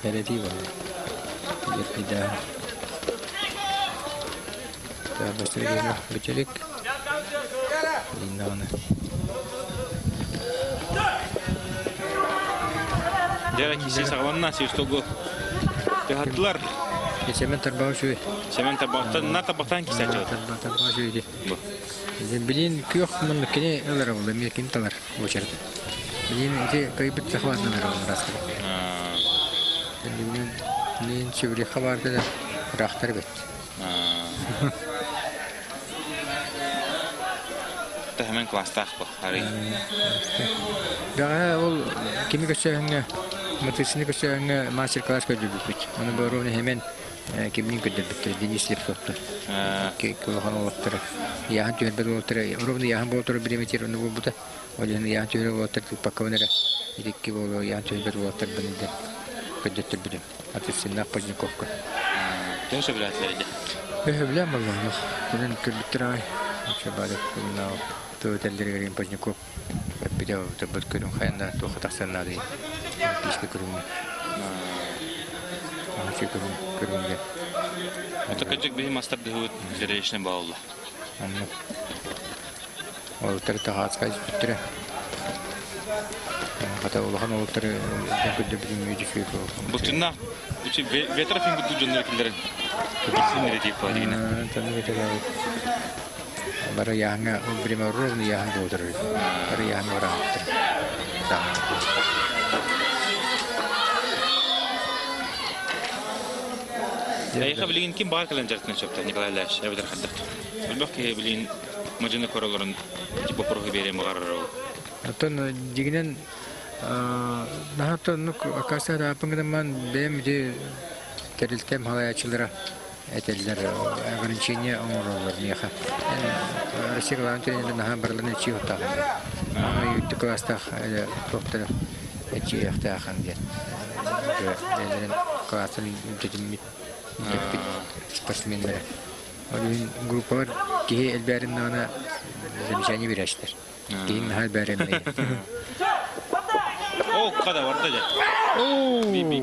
Belediye var. Bir daha. Daha başta geliyor. Böcelik. Lindanı. Dere kişi sağlamına sürtüğü. Behatlar. Semen tarbağı şu. Semen tabaktan, na tabaktan kişi açıyor. Tarbağı şuydu. Bu. Bilin kıyok mınlıkini alır oldu. Mekin talar. Bu şarkı. Bilin iti kaybet sahvatlar oldu rastgele. Neyin çeviri haberdi de rahatlar bet. Da hemen klasta bu. Hari. Daha ol kimi gösterenge motosiklet gösterenge master class gördük. Onu böyle hemen kimin gördük. Deniz Lipsot'ta. Ki kulağına oturdu. Yahan tüyler oturdu. Orada yahan oturdu bir metre onu buldu. Öyle yahan tüyler oturdu. Pakavnera. İlk bolu yahan tüyler oturdu bende. Gördük bilim. Ateşin Napojnikovka. Dönüşe biletleri de. Bilmem vallahi. Bunun kültürü şöyle bunlar tuğteleri göreyim Pojnikov. Bir de tabut görün hayanda tuğ taksana değil. Pişki görün. Şey görün de. Otakacık bir master dehut zireyişine bağlı. Anladım. Oltar tahat kaç bitti. Hatta Allah'ın oltarı gündü bizim yüce şey oldu. Bu tünna içi vetrafin güdü cöndürkillerin. Sinirli deyip var yine. Tabii ki de. Bara yahanga birim ruhunu yahanga oturur. Bara yahanga orang oturur. Tamam. Ayıqa bilgin kim bağır kalan jartına çöptü Nikolay Laş evdir haddak. Bilbak ki bilgin macını korolların tipe prohu berem bağırır ol. Atın diginen daha tonluk akasa da pengalaman benim de teriltem halayatçılara eteller ограничения умролар меха. Россия главный на барланы чиота. Ают класста доктор чиохта ханде. Классын үтедим спортсменлер. Onun gruplar ki elberin ana zamişani birleştir. Kimin hal berenmeyi. О, kada var da ya.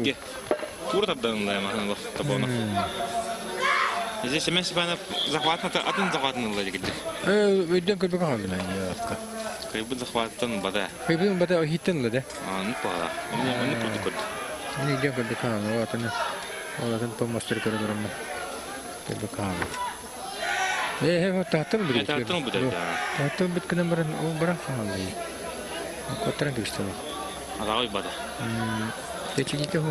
Bir tur tabanında ama bak tabana. Здесь место бана захватно атын захватно ла дигди. Ödden köpek kaldı lan ya. Кайбы захваттан бада. Köpeğin bada hitten la de. Ну па. Onu kurdu. Ne ödden köpek kaldı. O atını. O atını pomastır kadar durma. Köpek kaldı. He tahtım bir. Tahtım bir de. Tahtım bit kadar o bırak kaldı. O kotaran geçti. Adayı bada. Geçti o.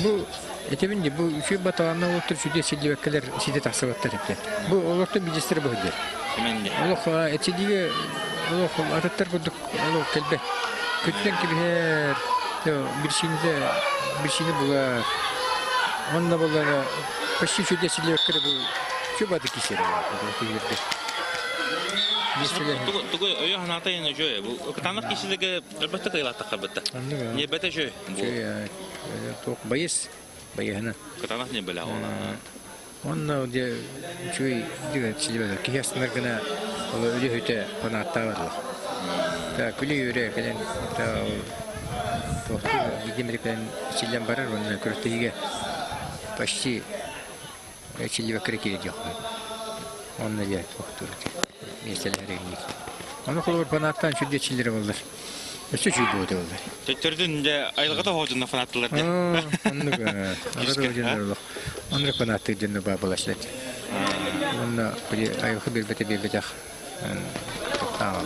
Bu etebince bu şu batağına otur şu desili vekiller side tahsilatlar etti. Bu olurdu bilgisayar bu hücre. Hemen de. Allah etediği Allah atatlar kurduk Allah kelbe. Kötüden gibi her bir şeyini bular. Onunla bular. Paşi şu desili vekiller bu şu batı kişileri var. Tugu öyle hanata yine şöyle bu katanlık kişilige elbette kıyılatta kabette. Niye bete şöyle bu. Tok bayis bayana. Katanlık ne bela ona. Onunla diye şöyle diye çizilmedi. Kıyaslar gına öyle öte kanatta var. Ta külü yöre gelen ta tohtu gidemedikten çilen barar onunla kürtüge. Paşi çili bakır kiri yok. Onunla diye tohtu. Mesela rengi. Onu kullanıp banattan şu geçilleri olurlar. Şu bu da olurlar. Tekterden de aylığa da hocundan falan attılar da. Anlık. Arada hocunlar olur. Onları banattı dünü babalaşlar. Onunla bir ayıkı bir bete. Tamam.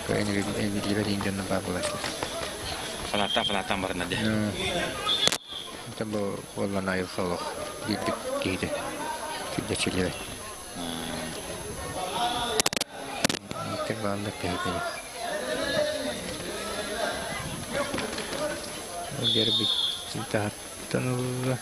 Böyle bir vereyim dünü babalaşlar. Fanattan barına de. Tabi olan ayıkı olur. Giydik giydi. Şu geçilleri. Bandı peyde. Diğer bir tahttan oldu.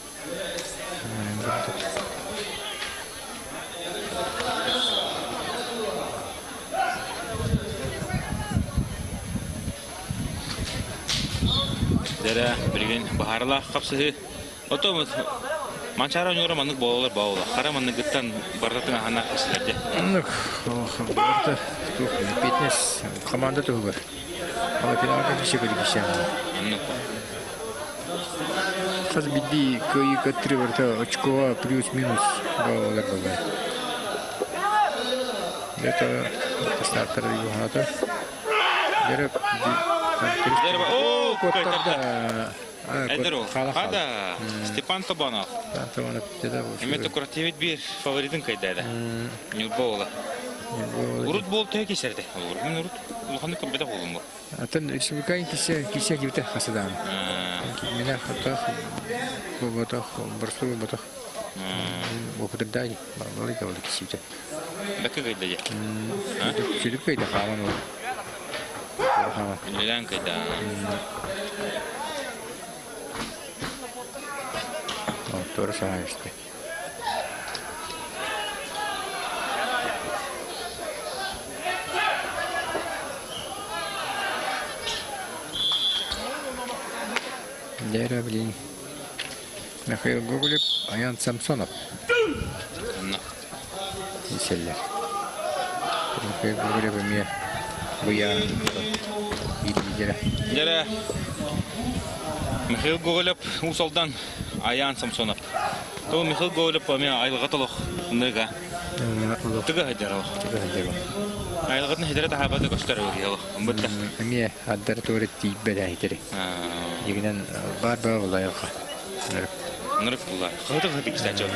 Dere bilgin baharla kapsığı. Otomot mançara nyora manık bağlar. Kara manık gittan bardatın hana kısılırdı. Anlık. Barda fitness komanda da var. Ama finalde bir şey böyle bir şey. Anlık. Kaz bildi koyu katırı var da açıkova plus minus bağlar. Это стартеры его надо. О, Котарда. Эдеров. Хада. Степан Табанов. Табанов деда. Эметі күрәтевет бір фаворитін кайдады. Нюлбаула. Урут бол тәе кесерді. Мен урут улханы көббеді болым бұл. Атын республикайын кесе кебіті қасыдан. Мені хаттақ, бұбатақ, бұрсу бұбатақ. Оқыдырдай. Бағалы кәуілі кесебді. Бәкі кайда же? Сөйліп кайда қаман ол. Лилан кайда. Doğru saha işte. Dera bilin. Mikhail Gogolev, Ayan Samsonov. İseller. Mikhail Gogolev mi? Bu ya. Dera. Mikhail Gogolev usaldan Аян Самсонов. То Михаил Гоголев мен айлгатылык нэга. Тыга хадярал. Айлгатны хадярда хабада gösteriyor ya. Бутта. Мне аддар турет тибелайтери. Егенен бар булайга. Нырык була. Хатык хатык кистачы.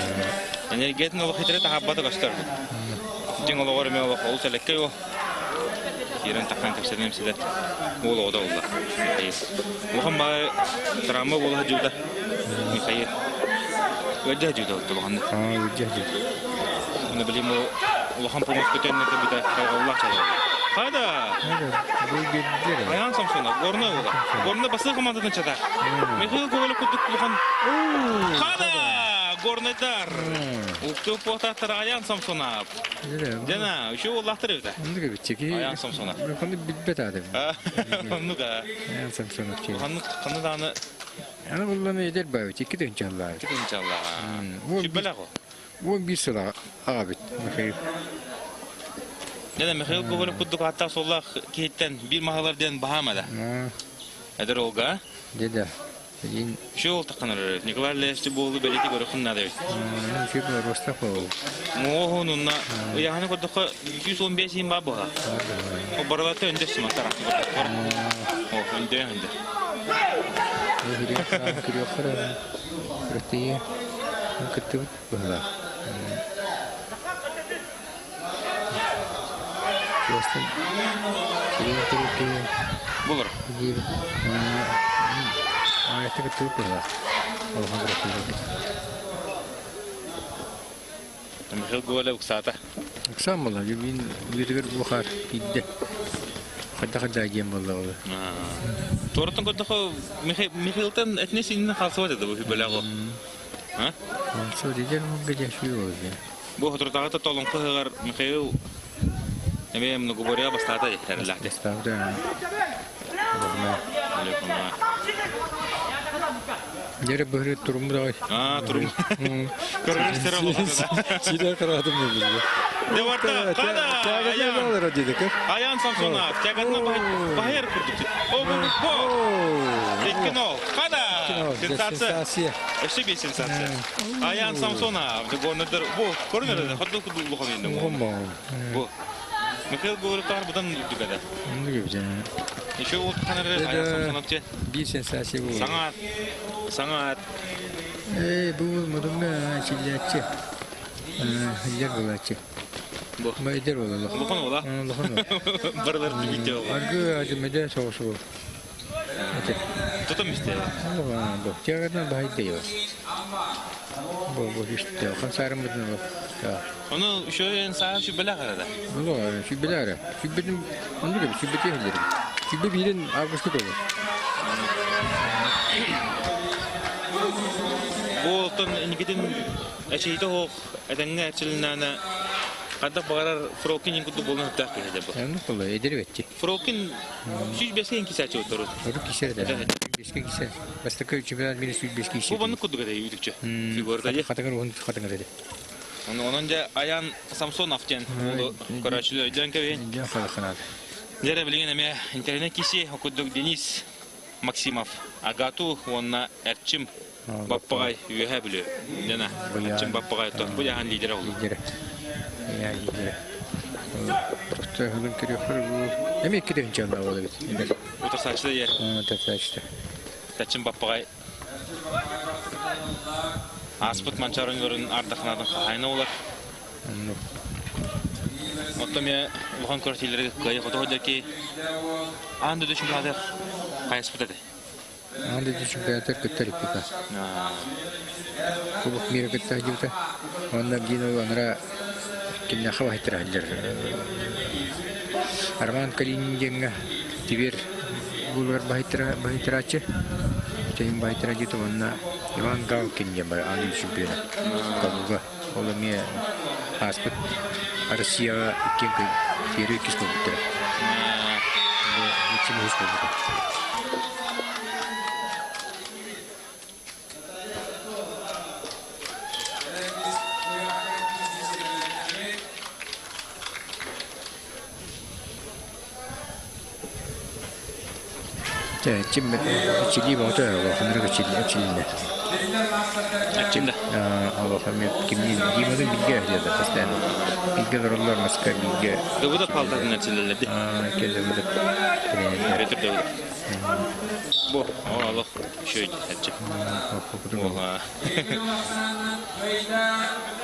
Yani getин ол хадярда хабада gösteriyor. Дин ол орме ол ол селекке о. Иран такан кепсенем сидет. Ол ода улла. Мухам ба драма була жуда. Михаил. وجه جودة طبعاً. وجه جودة. أنا بليمو وهم بومس كتير نتبي الله تعالى. هذا. بيجي. أيان سامسونج. غورنا بس كمان تنشطه. ميخيل قولك كنت بخن. هذا. غورنا دار. وكتب بوتا ترى أيان سامسونج. جنا وشو الله تريده. عندك بتشكي. أيان سامسونج. خلنا بيت هذا. نوكا. أيان سامسونج. خلنا دانا Аны булланы эдер бай, тики ден чаллар. иншалла. Шиббеле го. Он bir sıra abi. Mihayil. Нена Михаил Говоров куддук аттак соллах кейттен бир махалардан бахамада. Эдер олга. Деда. Ин Шол таканыр. Николай Лешти болду белети көрөкүн надыр. шип Ростахов. Моонунна яханы куддук 215 ин бабага. О баралаты өндөсүм атарак. О өндө. Охире кирёхара. Ротие. Кыттып бала. Просто кирёхара. Булыр. Это кыттып бала. Михаил Говоров ксата. Саммала, бин биргер бухар кидде. Хадда гем болла. Тортон куддук Михаилтан этнесинин халсып атады бу белего. А? Сол дидер мугга шуй. Бу хатыртагы толон кыгар Михаил эме много говоря бастата херлахте. Ставда. Алейкум. Дере бөхрет турумда. Турум. Көрөстөр болду. Сидер карадым мен. Деварта, када. Тагазалар дедик. Аян Самсонов, тягатна бахер курдук. О. Экино, када. Сенсация. Эшби сенсация. Аян Самсонов, дегонедер. Бу, көрүнөр, хатдык кудулук менен. Бу. Михаил Говоров тар будан дүгәдә. Еще вот ханары Аян Самсоновче. Bir sensasiya bu. Sangat. Bu mudumda çilliyatçı. Hiller bulatçı. Bu. Mayder olalım. Bu konu ola. Barlar video. Argı acımede soğusu. Tutum işte. Bu. Çağırdan bahit diyor. Bu işte. Kansarım mıdın bu. Onu şöyle sağ şu bela karada. Bu şu belara. Şu benim onu da şu beti hillerim. Şu bebirin Ağustos olur. Bu oltan inikidin eşeyde hoq edenge açılınana kadda bağırar Frokin inkudu bolun hatta kıyada bu. Yani kolay eder vetti. Frokin 105 inki saçı oturur. Onu kişer de. Beşke kişer. Bastaka çiftler beni 105 kişer. Bu bana kudu kadar yürüdükçe. Figurda ye. Katakar onu katakar dedi. Onunca Ayan Samsonov diyen bu Karaçlı öden keveyin. Ya falan. Jere bilgen eme internet kişi okuduk Deniz Maksimov. Agatu ona Erçim Bappagay üye biliyor. Nena Erçim Bappagay to bu yahan lider oldu. Lider. Ya lider. Просто хылын кирехар bu. Emek kiden canlı oldu. Otur saçlı yer. Tasaçta. Erçim Bappagay. Aspıt mançarın görün ardakınadan kayna olar. Otom ya Luhan körtileri gayı fotoğrafı ki andı düşün kadar kayıspıt dedi. Andı düşün kadar kıtırık bir kas. Kubuk mira kıtır gibi. Ondan gino onlara kimne hava hitirahlar. Arman Kaliningenga tibir bulgar bahitiraçı. Teyim bahitiraçı to onna Ivan Galkinge bar andı düşün bir. Kabuga olamiye aspıt Россия кенка тире киско бутера. Ничего не скажу. Чем чили вот это, много чили. Erçimde. Allah'ım kimin yemeğini bilge ediyordu pastanı. Bilge zorlar maska bilge. Bu da paltarın açılırdı. Kendime de. Getir de bu. Allah şöyle Erçim. Oha.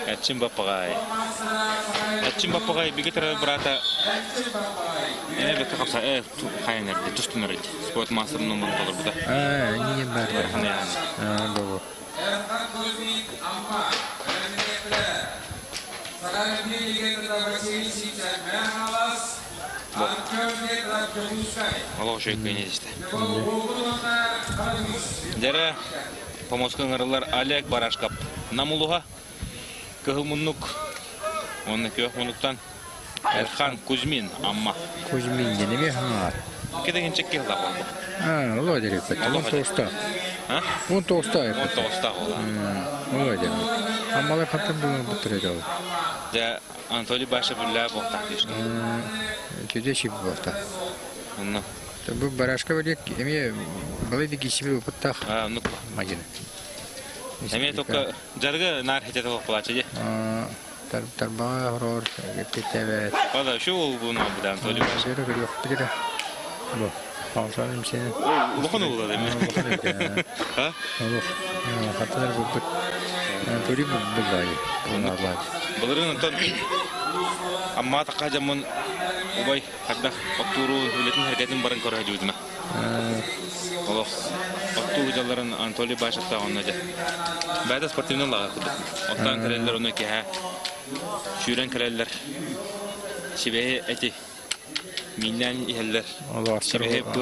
Erçim Bappagay. Erçim Bappagay bir getir brata. Ne bir kapsa kaynar di tustunar idi. Sport master'ın numara olur bu da. Niye var? Doğru. Allah şöyle kaynar işte. Dere Pomoskın arılar Oleg Barashkap. Namuluha Kıhılmunluk. Onun köhmunluktan Erhan Kuzmin amma. Kuzmin ne mi? Kede gençek kehla oldu. Allah direkt. Tamam tosta. Ha? 19'da ayıp. 19'da ola. Ola canım. Ammalar katın bunu bitirecek olur. Ja Anatoly Başa Bulla boqta işte. Köde şipi borta. Onu. Bu barашка böyle emi balaydı kişi bir oputta Ha, onu. macine. Hemen tokka jarga nar hete toqlaçı je. Tarbağa horor gepetebe. Valla şu bunu bu da Anatoly Başa. Şöyle yok bir de. Bu. Kalsanım seni. Bu konu ola değil mi? Ha? Allah. Hatta bu Anatoly bu balayı. Onlar var. Bulurun Anton. Amma taqa jamon ubay hadda otturu biletin hareketin barın kora juduna. Allah. Ottu jaların Anatoly Başa ta onnaja. Bada sportivno laga kudu. Ottan kareller onu ki ha. Şüren kareller. Şibehe eti. Minnan iheller. Allah Şibehe bu.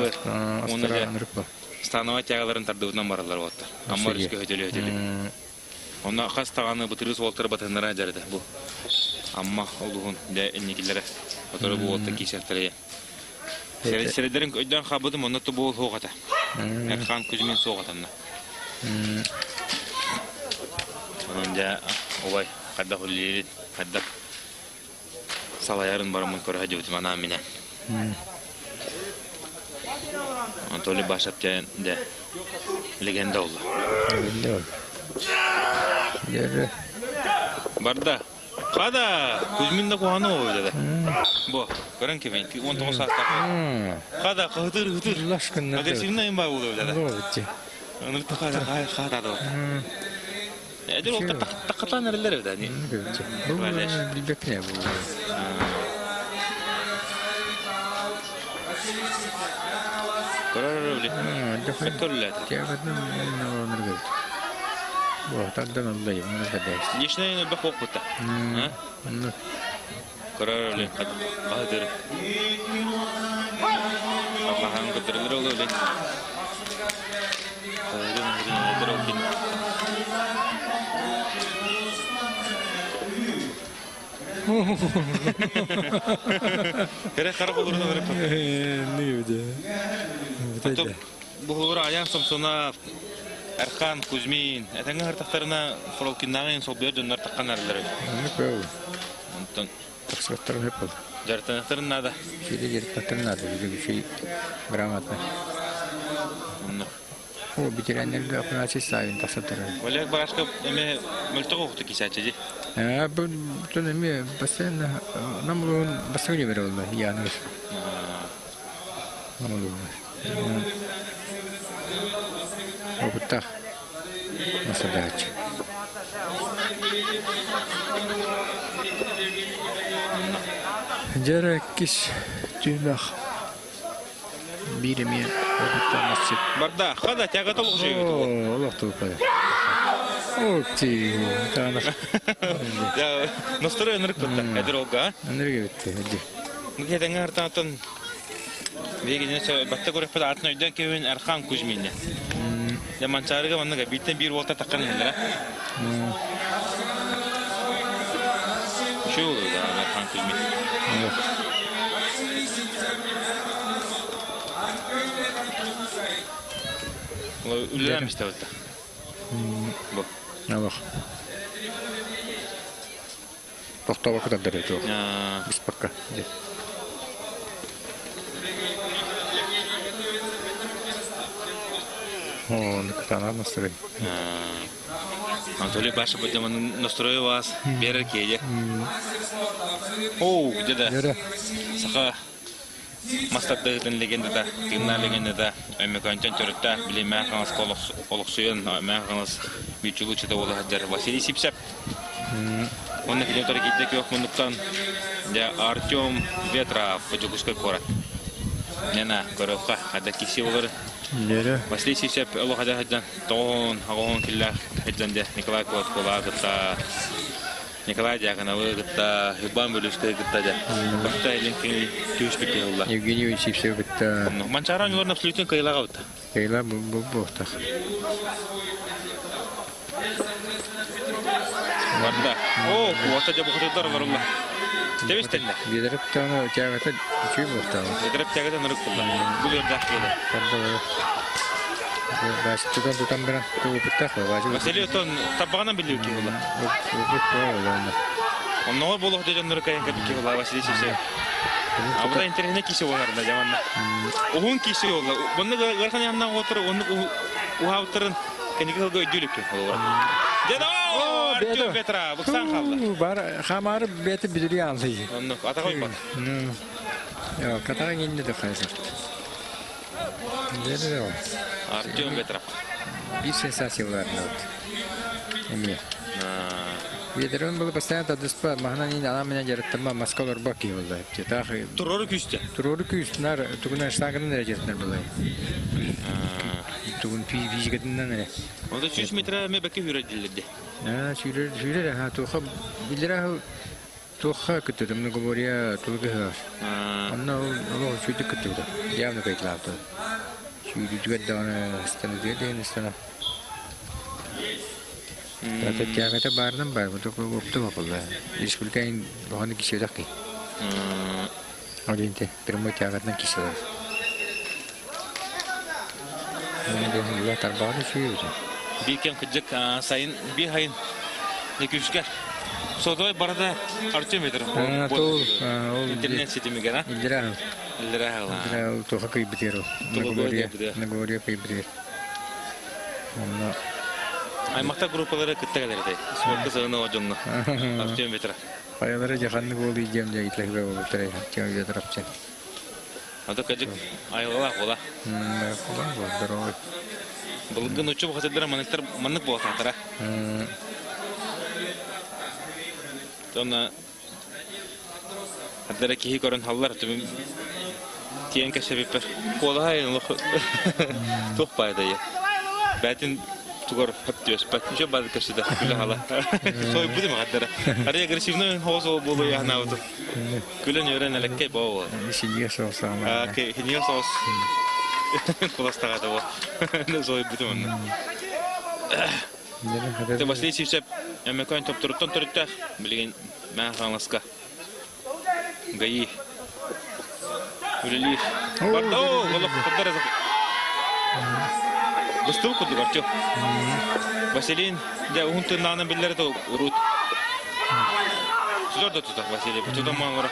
Onnaja. Onnaja. Станова тягаларын тардыгынан баралар вот. Amma riske hötөлü. Ona kas tağanı bıtırız oltara batınlara jardı bu. Amma oluğun da ennikilere. Otora bu olta kişertlere. Serelerin öden xabadım onu da bu hoğata. Erkan Kuzmin soğatanna. Onca obay kadda hulli kadda salayarın baramın kora hacıvdım anamine. Anatoly Başa de legenda oldu. Yere. Barda. Kada Kuzmin de kuhanı o dedi. Bu. Görün ki ben 19 saat. Kada hıdır. Allah aşkına. Agresifin en bağı oldu dedi. Allah bitti. Onu da kada da. Edir o takatan nereler evde hani. Bu bilbek ne bu? Karar öyle. Faktörler. Kıyafetin ne olanları gördü. Bu tatlıdan olayım. Onu da değişti. Yeşne ne bak okutta. Ha? Karar öyle. Kadir. Allah'ın kadirleri oluyor öyle. Kadir oldu. Kere karak olur da böyle. Ne gibi? Top bu olur ayağın somsona Erkan Kuzmin. Etenge hartaklarına Frolkin'den sol bir döner takkan erleri. Ne bu? Ondan Taksatlarım hep oldu. jartanakların nada. Şeyde gelip patırnadı. Bir şey gramatla. Ondan. O bitirenler de apına açı sahibin taksatları. Öyle başka eme mültük oktu ki saçıcı. Bu dönemi basen namlun basın gibi oldu yani. Namlun. O kutak. Nasıl dağıç? Jarak kis tünak. Birimi o kutak masjid. Barda, kada tiaga toluk şey gitu. Allah tuğpaya. Okey, tanah. Ya, nostro enerik kutta. Edir oga. Nereye gitti? Hadi. Mungkin dengar tonton. Begini so batta gore pada atno idan kevin Erkan Kuzmin'e. Zaman çağrıga mannaga bitten bir volta takkan indira. Şu olur da Erkan Kuzmin. O ülülen işte orada. Bu. Ne bak. Doktor vakit ada itu. Ya, Bis peka. Oh, ne kadar nasıl? Anatoly Başa bu zaman nostroyu vas berer keye. Oh, jadi. Yere. Saka Mastat dağıtın legenda da, gimna legenda da, Amerikan çörükte bilime kanıs koluksuyan, Amerikanız bir çuluçta ola hacer. Vasiliy Sipsep. Onun filmleri gittik yok munduktan. Ya Artyom Vetrov Pajuguskai korat. Nena korovka ada kisi olur. Yere. Vasiliy Sipsep Allah hada hadan. Ton hagon killah hadan de Nikolay Kotkola gıtta. Nikolay Jakanova gıtta. Hibban Bölüskay gıtta da. Bakta elinkin tüyüspeki Allah. Evgeniy Sipsev bitti. Mançaran yorun absolutun kayıla gavta. Kayla bu tak. Varda. Oh, kuota jabu kututar var Allah. Tebistende. Giderip tane kıyafete çüy bu tak. Yedirip tagada nırık kullan. Bu yolda kıyla. Kadda. Başlıktan tutan bir an kopukta var. Василий тон табагынан билүү ки була. Онноо болох дежаннар кайын кабики була Василий Севсев. Абда интернет киши оларда жаманна. Огун киши ола. Бунны гархан яннан отур, онны ухауттырын кенеге көйдүлүк ки була. Деда! Артем Петра, буксан халда. Бар хамары бети билири алды. Онны ата койбат. Yo, kataran indi de kayser. Dedi o. Артем Петра. Bir sensasyon var oldu. Eminim. Videoların bunu постоянно дыспа, махнан ин анамена жараттырма маскалар баки oldu. Тахы. Турору күстө. Турору күстүнөр, тугунан штангын дәрежесинде булай. Тугун физикатынан эле. Онда 300 метр ме баки хүрөдүлдү. Шүрер, туха билера туха күтөдүм, но говоря, туга. Анна ол чүйдү күтөдү. Явно кайтлапты. Чүйдү жигадана стандарт стана. Тата тягата бардан бар, бу току опту болду. Республиканын боганы кишедак ки. Оленте, прямо тягатна киседак. Мен де тарбаны чүйдү. Бикен кыжык сайын би хайын некүшкер. Содой барда Артем Петра. Интернет сетими гана. Илдира. Илдира. Тоха кай битеро. Наговория кай битер. Аймакта группалары кыттагалерде. Спортка сыгына ожонно. Артем Петра. Паялары жаһанны болду идем же итлеге болду тре. Артем Петрапча. Ада кыжык айгала бола. Здорово. Булгын учуп хатыдыра маннык болса тара. Тона аддара кихи корон халлар түбүн тиен кешебипер. Колай лох. Тох пайда я. Бәтин тугар хаттыш бат же бад кешеде күле хала. Сой будем аддара. Ари агрессивный хозо болу я наут. Күле нөрен элекке боо. Синья соса. Ке хинья сос. Куластага да бо. Не сой будем. Те Василий Севсев эмекан топтуруттан турутта билген мен ханласка. Гаи. Үрели. Бардо, голоп кыдыр. Бустул куду гарчо. Василий де унтунаны билерде урут. Зорда тута Василий, туда мамора.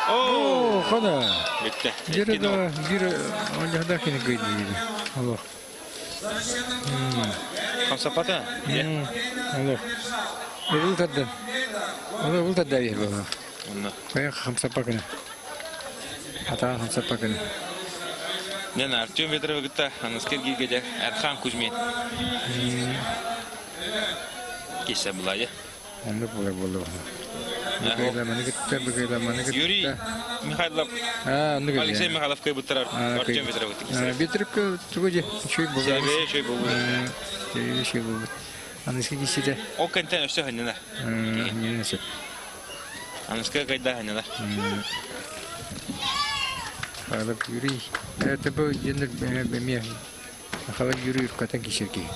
О, хана. Битте. Бир ондагда кини гыйды. Алло. Хамсапата? Алло. Был тогда я был. Поехал хамсапакана. Ата хамсапакана. Не на Артем Петров гыта, анаскерги геде Архан Кузьмин. Киса была я. Он был. Юрий Михайлов. Алексей Михайлов кай бутар Артем Петров гыта. Петров тугоди чуй был. Чуй был. Анаски кисиде. О контент что ханена. Не sé. Анаска кайда ханена. Халак Юрий. Это был гендер бемия. Халак Юрий в катан кисерки.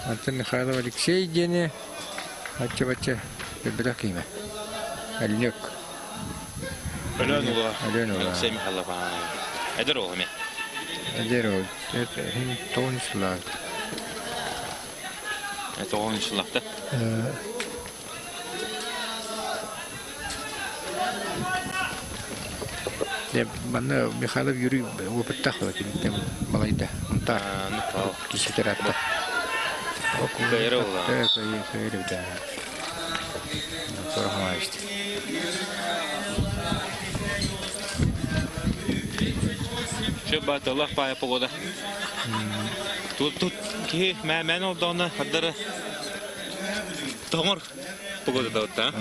Антон Михайлов Алексей Дене. Бача бебракима. Альнёк. Аленова. Алексей Михайлов. Эдеро ме. Эдеро. Это тонслаг. Это он еще лапта. Я бана Михайлов Юрий опыттахла тем малайда. Унта. Кисетератта. Кайрова. Кайрова. Формаист. Шебат Аллах пая погода. Тут ки мен олдона хаддара томор погода да отта.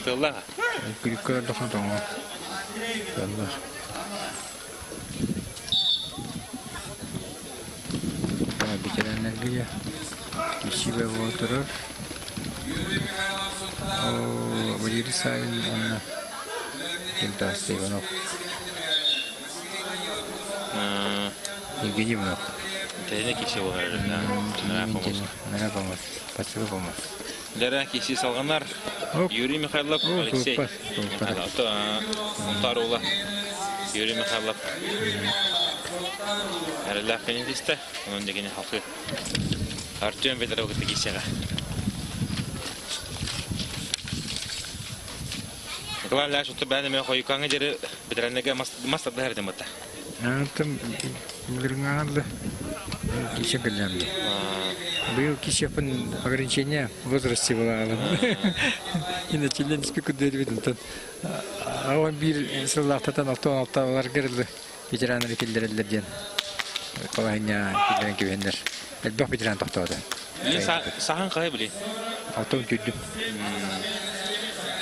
Тылла. Кирикка дахан томор. Аллах. Bitirənlərə kişi və oturur. O, bir sayın ona kimtası Ivanov. Евгений Иванов. Тәне киши var. Нәгә булмас. Пасыгы булмас. Дәрә киши салганнар. Юрий Михайлов, Алексей. Тарула. Юрий Михайлов. Әрелләр кенетисте, onun degene halkı. Артем Федоров gitti kişiye. Николай Ляш отты бәді мен қойықаңы жері бітірәндегі мастарды әрден бұтта. Антым билиргаанлы кише кэллямды. Быйыл кишепин ограничения в возрасте была. Ина член спику дервиден. Аван бир сыллахтатан алталар кирилди. Ветерандар келдерелдерден. Колайня килдерен кебендер. Элбах ветеран тоқтады. Сахан қай біле? Алтын түдді.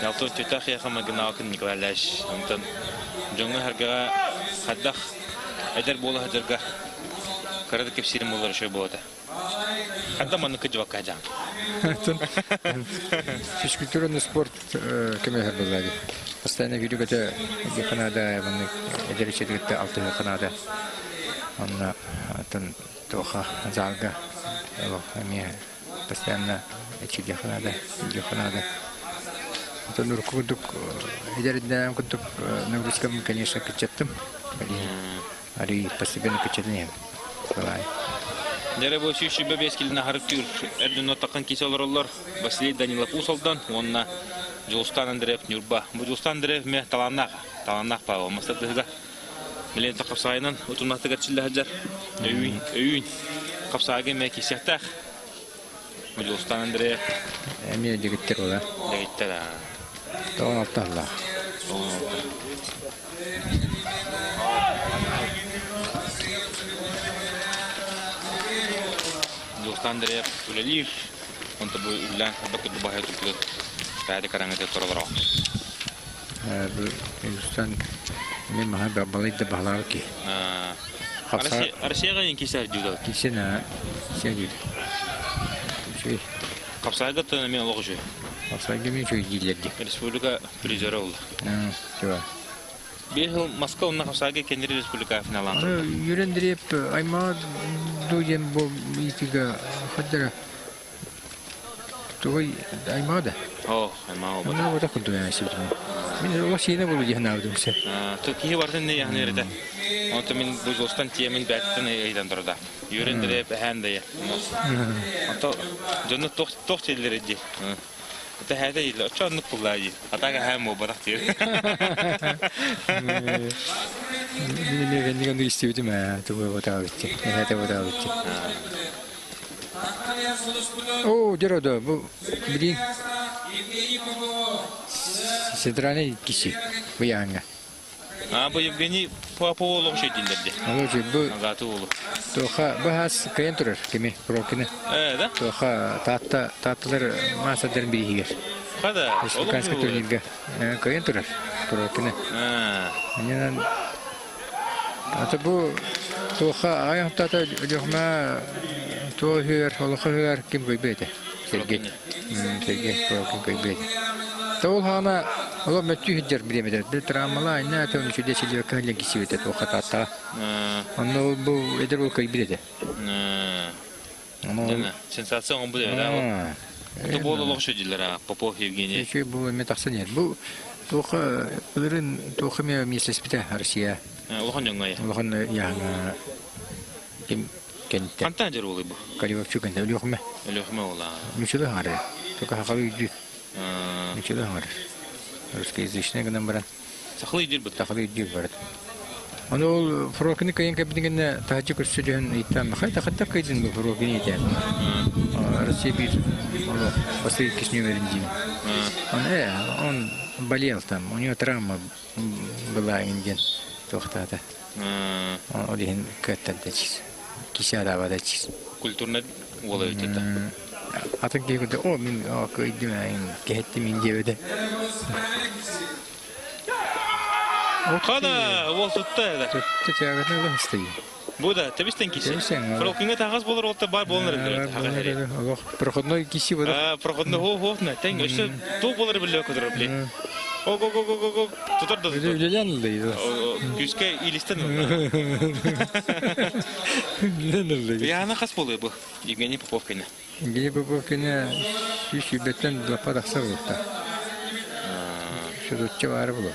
Алтын түтті қияқама гынаақын Николай Ляш. Онтан жоңы әргіға қаддақ әдер болы әдерға қарады кепсерім олар үші болады. Қадда маны күджі баққа жан. Физкультурный спорт кемехер болады. Постоянно видео это Канада, это речет это алтын Канада. Он там тоха залга. Они постоянно эти Канада. Это нуркудук. Идеально кудук нагрузкам, конечно, качеттым. Ари постепенно качетнем. Дәрі бұл сүйші бәбес келіне харып түр. Әрден отаққан кесе олар Василий Данилов ұсалдан, онына Жылыстан Андреев Нюрба. Бұл Жылыстан Андреев ме таланнақ па. Олмастар дұғыға милен тақып сайынан ұтырнақты кәтшілі әджар. Өйін қапсаға ме кесектақ. Бұл Жылыстан Андреев. Әміне дегіттер ола. Дегіттер. Тоғын алтағыла. Андреев үлелер, онда бұл үллән бақыт бағай тұпылы бәді қараңызды тұралар ау. Үндістан мен маған балайды бағлағы ке. Арасияға ең кесе әрдеуді? Кесені әрдеуді. Қапсайға тұны мен олығы жөй? Қапсайға мен жөй дейлерді. Республика призері олды. Жөй. Бейхіл Москва онына қапсайға кендері республика финаланды. Юрендреп айма дуем бұл итігі қаддара. Туғай аймада. Айма ол. Оны ода құлды өйін әсібдім. Мен ола сені болу дегін аудым сәр. Төкігі бардың не яғын ерді? Онты мен бұл жолстан тиемін бәттін әйдан тұрда. Юрендреп әхәнді е. Онты жоны тоқ телдер еді. Это هذا اللي أشون نقول أتاك هم وبرختير. Ini kan istimewa mah, tu buat apa sih? Ini tu buat apa sih? Oh, jero dah, begini. Sederhana kisi, bayangnya. Bu Evgeni apa olong şey dinlerdi. Lalu je bu. Agatu olu. Toha bahas kayan turur, kami prokine. Da? Toha tatlar masa derin biri higer. Kada. Kan sekitar nilga. Kayan turur, prokine. Ini nan. Atau bu toha ayam tata johma toh higer, kalau higer kim kau bete. Sergi prokine kau bete. Tahu hana. Allah mesti hijar beri macam tu. Teramala ini atau mesti dia sendiri kerja kisi betul. Tu kata ta. Anu bu itu bu kau beri je. Sensasi orang boleh lah. Tu boleh loh sejujurnya. Popov Evgeni. Itu bu metaksannya. Bu tu beren tu kami misal seperti Rusia. Allah kan yang mana? Allah kan yang kenta. Kantan je boleh bu. Kali waktu kenta. Lihat kami. Lihat kami olah. Mesti lah ada. Tu kah kali itu. Mesti lah ada. Русскоязычный гынан баран. Сахлы идер бит. Сахлы идер барат. Аны фрокны кайын кабинегенде тахаҗы күрсәтүен әйтәм. Хәтта кайдын бу фрокны әйтәм. Россия бит. Аны после кишнең верендин. Он болел там. У него травма была инген. Тохтата. Он один каттадачис. Кисяда вадачис. Культурный олай итте. Атын кейгенде о мен кайдым айн кетти мен жебеде. Кана, ол tuttu да. Tuttu çağırdı lan işte. Bu da tebisten kişi. Фрокинге тагыз болар олта бар болар инде. Allah проходной киши bu da. Проходной хо на тең өшө ту болар биле көтөрөп биле. Го. Тутарда. Öyle Күскә илистен. Яна хас болы бу. Евгений Поповкина. Евгений Поповкина шүшүбеттен лапа такса болду. Шүрөтчө бар болду.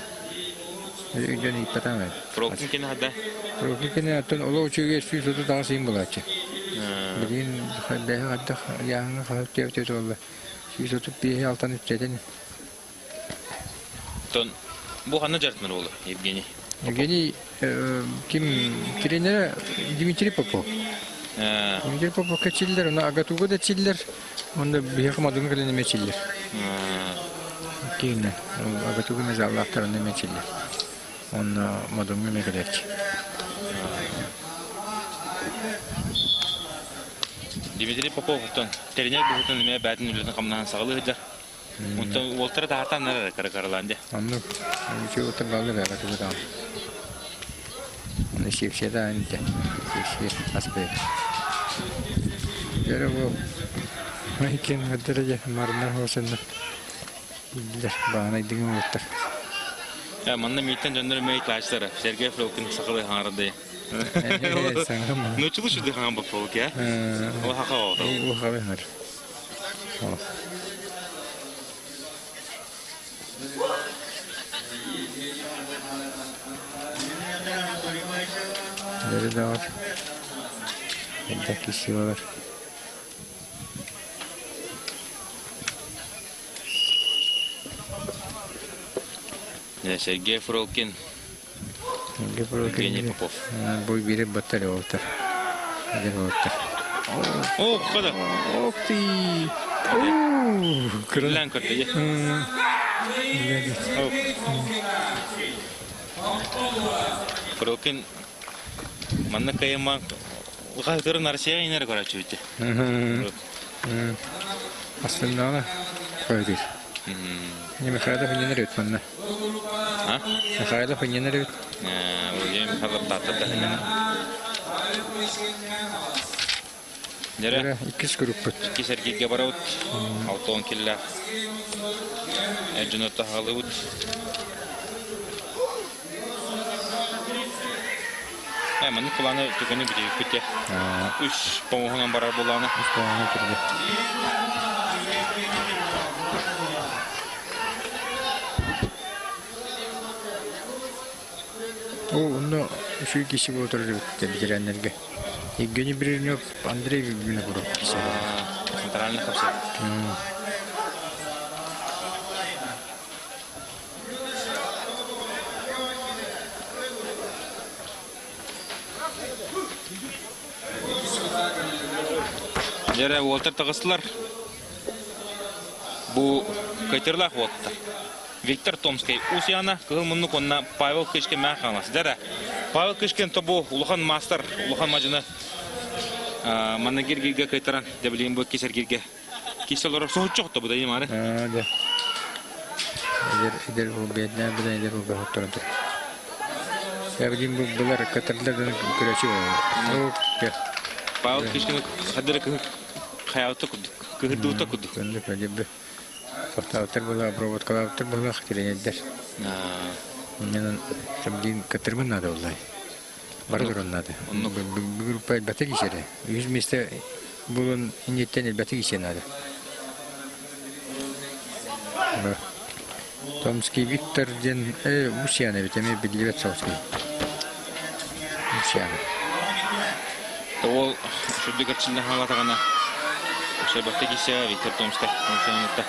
Үйден иппатам еді. Фролкин кені хада? Рокикене аттан оло учуге сүй соты тағы сейін болачы. Білген бәйі қаддық яғыңа қалып тәуте олы. Сүй соты бейі алтан үттеден. Тон, бұл қаны жартыныр олы, Евгений? Евгений, ким тренері Дмитрий Попов. Дмитрий Попов кәчелдер, оны агатуға да челдер, онда бейі қымадың кілін еме челдер. Кейінне, агатуға мезаллақтарын еме челдер. Оны мадың еме кілерчі. Дмитрий Попов, тренер бұғытын еме бәтін үлетін қамнаған сағылы ғыдар. Онтан олтары тағатан нәрі қараланды. Анны, үші отыр қалды бәға түгі дағым. Оны шексе да әнді, шексе аспай. Жәрі бұл, майкен ғыдыры жа, марына осынды. Білдер, бағанай дыңым өттір. Манна мейттен жандары мейт лачтары. Сергей Фролкин сақылы қаңырды. Нөчілі шүді қаңыр бұл Фролк, я? Ол хақа олды. Ол хақа қаңыр. Дәрі да var. Әлді кесі var. Сергей Фролкин. Евгений Попов. Бой беріп баттар олтыр. О, қада. Ох ты! Күрілән көрді, Фролкин манна кайма ғалдырын Арсия инер көрәчі өте. Астындағы қойдыр. Не Михайлов инер өт манна. Михайлов инер өт. Ой, Михайлов татырды. Нері? Иккіз көріп бұд. Иккіз әркеге бара өт. 6-10 келі. Әджін өтті ғалы өт. Мәнің құланы түгіні бітегі көте. 3 помоғынан барар боланы. 3 помоғынан түрді. Оны үші кеші отырды бітірәнерге. Евгений Брежнев, Андрей Виногуров. Центральный хапсы. Жәрі олтыр тағыстылар. Бұл көтерлақ олтыр. Виктор Томский Усяна, кылмынны конна Павел Кышкин мәханасы. Дәрі, Павел Кышкин тобу улахан мастер, улахан мажыны мана кергерге көтеран, дәбілейін бұл кесер керге. Кеселері соғыт жоқты бұда ем ары? Да. Едер бұл бедіне, бұда едер бұл бұғыт тұрады. Дәбілейін бұлар көтерлерден көрәші бар. Павел Кышкин қадыры қаяуты күдік, күхірді күдік. Күндік өдебі. Факталтар была, обработкалаптар была, хтеренеддер. Менен тамдин катырмын надо олай. Бардырон надо. Группа элбаты кишері. 100 месте булын инеттен элбаты кишері надо. Томский Виктор ден Мусияна, ведь я бедлевет Сауский. Мусияна. Ол шүрді кірчінде қаңғатағана. Шайбақты кишері Виктор Томский. Мусиянытта.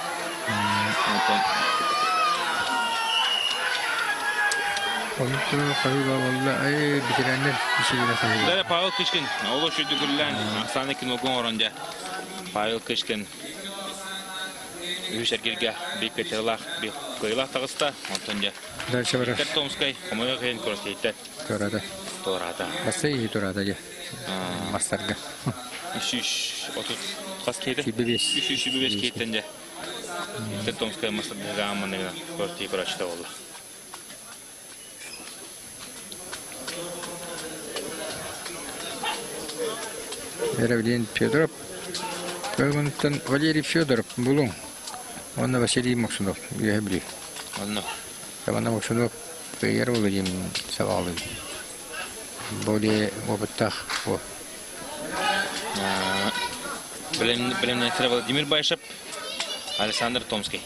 Онту қайба болла, бітірәндер кішігіне қайба. Дәрі Павел Кышкин, олы шүрді күрлән, Ақсаны киногон оранды. Павел Кышкин үйшәргерге бейк көтерлақ, бейк көйлақ тағыста, онтонде. Дальше бараш. Виктор Томский, қомайы қиын көрістейді. Торада. Бастай ей торада же. Мастарға. 330 қас кейді? 325 кейттенде. Виктор Томский мастырдығы аманығына көрістей көрәшті олы. Яровлен Федоров, Валерий Федоров, Булун, он Василий Максунов, я люблю. Он Максунов, я Владимир Савалович. Более в опытах. Блин, Владимир Байшеп, Александр Томский.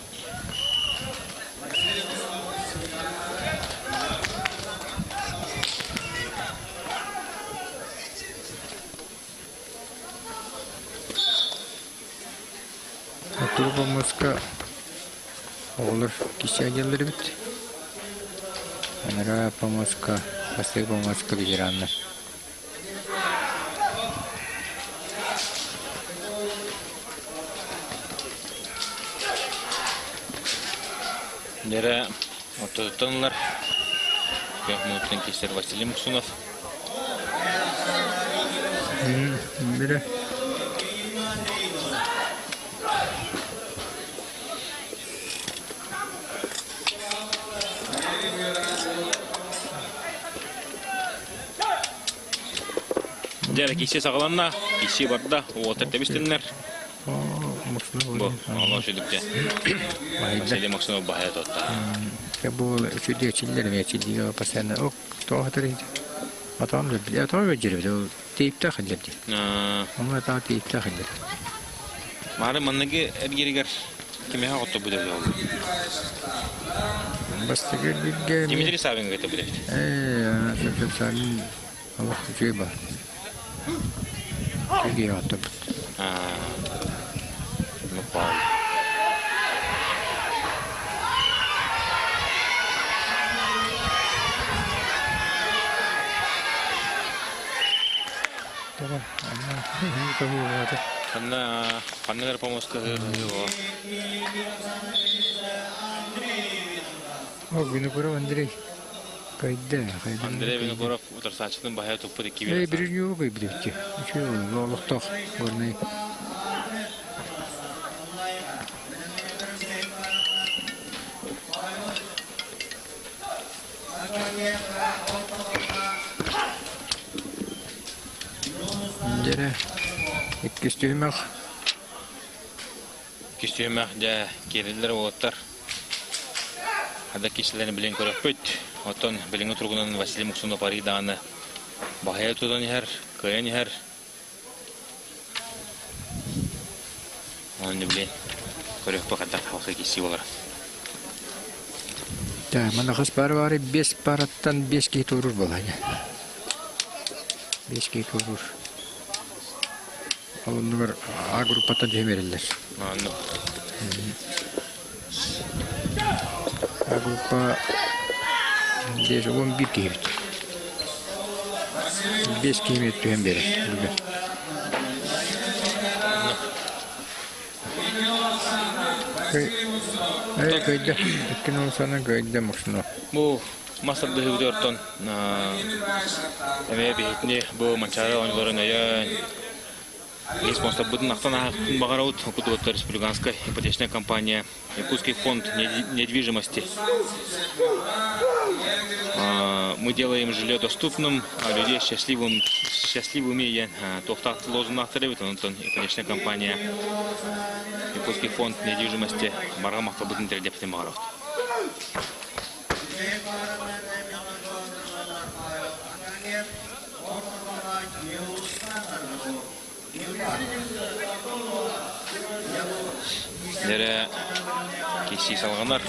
кişi ayarları bit. Onlara pomoska, pastayı pomoska bilir anlar. Дәрі отыттанылар. Минуттан кесер Василий Муксунов. Biri. Дәрі кесе сағаланна, кесе барда, отыр тәбістенлер. Муксунов. Бұл, Allah шүдікте. Василий Муксунов бағая тұтта. Bu üçüncü çiller mi çilliği pasen ok tohatırı. Atam da bile atam beceri o teyip takıldı. Ama ta teyip takıldı. Mağara manlığı ergeriger kime ha otto bude oldu. Bastı gel. Dimitri Savin gete bude. Sen Allah gücü var. Gücü attı. Ну пал. Tamam. Ama Kanna panneler pomoska hırıyor. o günü kuru Andrei. Kaydı. Andrei beni korap otur saçtın bahaya topu dikki bir. Bir yok bir iki. Şu Allah tak. Örneğin. Dere. İkistümek. Kiştümek de geriler olatlar. Hada kişilerini bilen korap büt. Oton bilen oturgunan Vasily Muksunov paridağını bahaya tutan her, kayan her. Onu bilen korap bakadar halka kişi olur. Da, mana kız var 5 parattan 5 kit olur balaya. 5 kit olur. Onlar A gruptan verirler. Anladım. A grupa 11 kit. 5 kit hem verir. Kayda. İkin olsana kayda Muksunov. Bu Masarda hüvdörtön emeğe bihitini bu mançara oyuncuların ayağın Responsa будут нахтана Багараут, Кудовата республиканская ипотечная компания, Якутский фонд недвижимости. Мы делаем жилье доступным, а людей счастливыми. Тохтат лозун нахтаревит, ипотечная компания, Якутский фонд недвижимости, Барамахта будем тердепти Багараут. Дәрі кеші салғанар.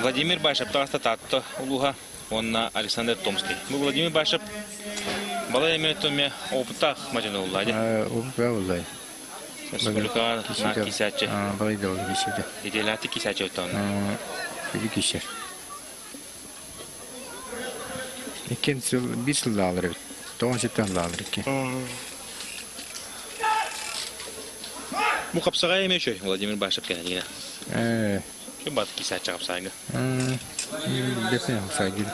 Владимир Байшап тағаста татты ұлуға, онына Александр Томский. Бұл Владимир Байшап бала еметіме опытақ мәжені ұллайды. Опытақ ұллайды. Республика на кисячы. Балайды олы кисячы. Еделяты кисячы өттіғаны. Күлі кисячы. Екен bir сылда алыр. 97 алыр екен. Bu kapsağa yemeği şöyle Vladimir Başap kendine. Şu batı kisatçı kapsağı. Defne kapsağı gibi.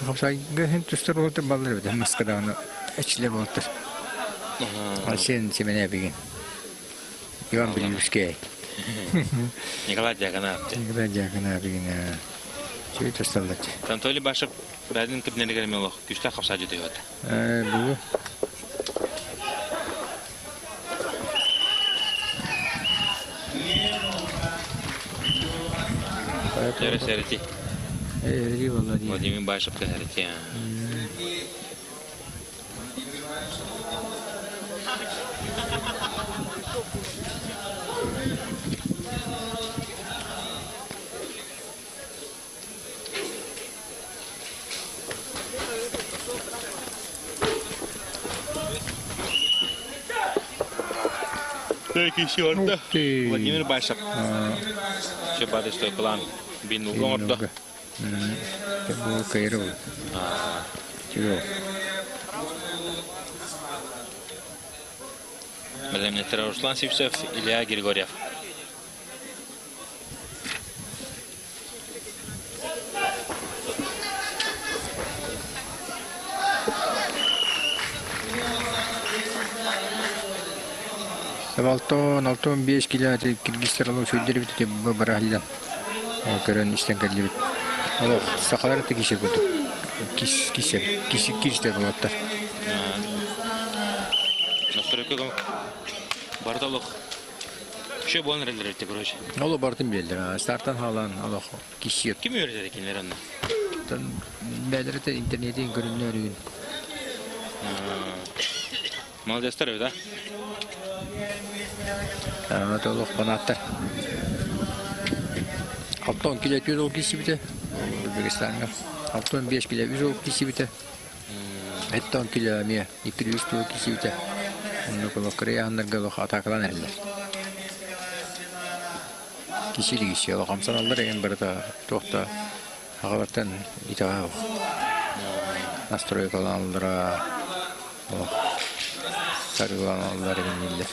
Kapsağı hem tüstür oldu balları bir de maskada onu içle oldu. Alşen semene yapayım. Yuvan biliyoruz ki. Nikolay Cagan yaptı. Nikolay Cagan yapayım. Şöyle tüstürlüğü. Anatoly Başap Radin kıbneli gelmiyor. Güçler kapsağcı diyor. Bu. Dere seriti. İyi vallahi. Vladimir Başap da seriti ya. kişi orada. Ух ты. Vladimir Başap. Şebade stoy kılan bin ulun orada. Bu kayırı bu. Çürü. Мелемнетер Руслан Сивцев, Илья Григорьев. Алтон 5 километр Киргизстанның сөйдері бітті бұл барахилдан. Көрін іштен кәділі біт. Ол сақалары да кешер бұлды. Кешер болаттар. Настройка бардалық. Şu bu anırlar ete proje. Ол бардым белдер. Стартан халан алақ кешер. Kim öğretir ekinler onunla? Бәлері де интернеттен көрінне өрігін. Молодецтер öyle. Evet, olaq banatlar. 6 kilo 100 ol kişi bite. Özbekistan'da. 5 kilo 100 ol kişi bite. 10 kilo 200 ol kişi bite. Onu kola kreyanlar galo ataklan eller. Kişilik işi. O kamsanallar egen barda tohta ağalardan itağa. Nastroy kalanlara. Sarılan allar egen eller.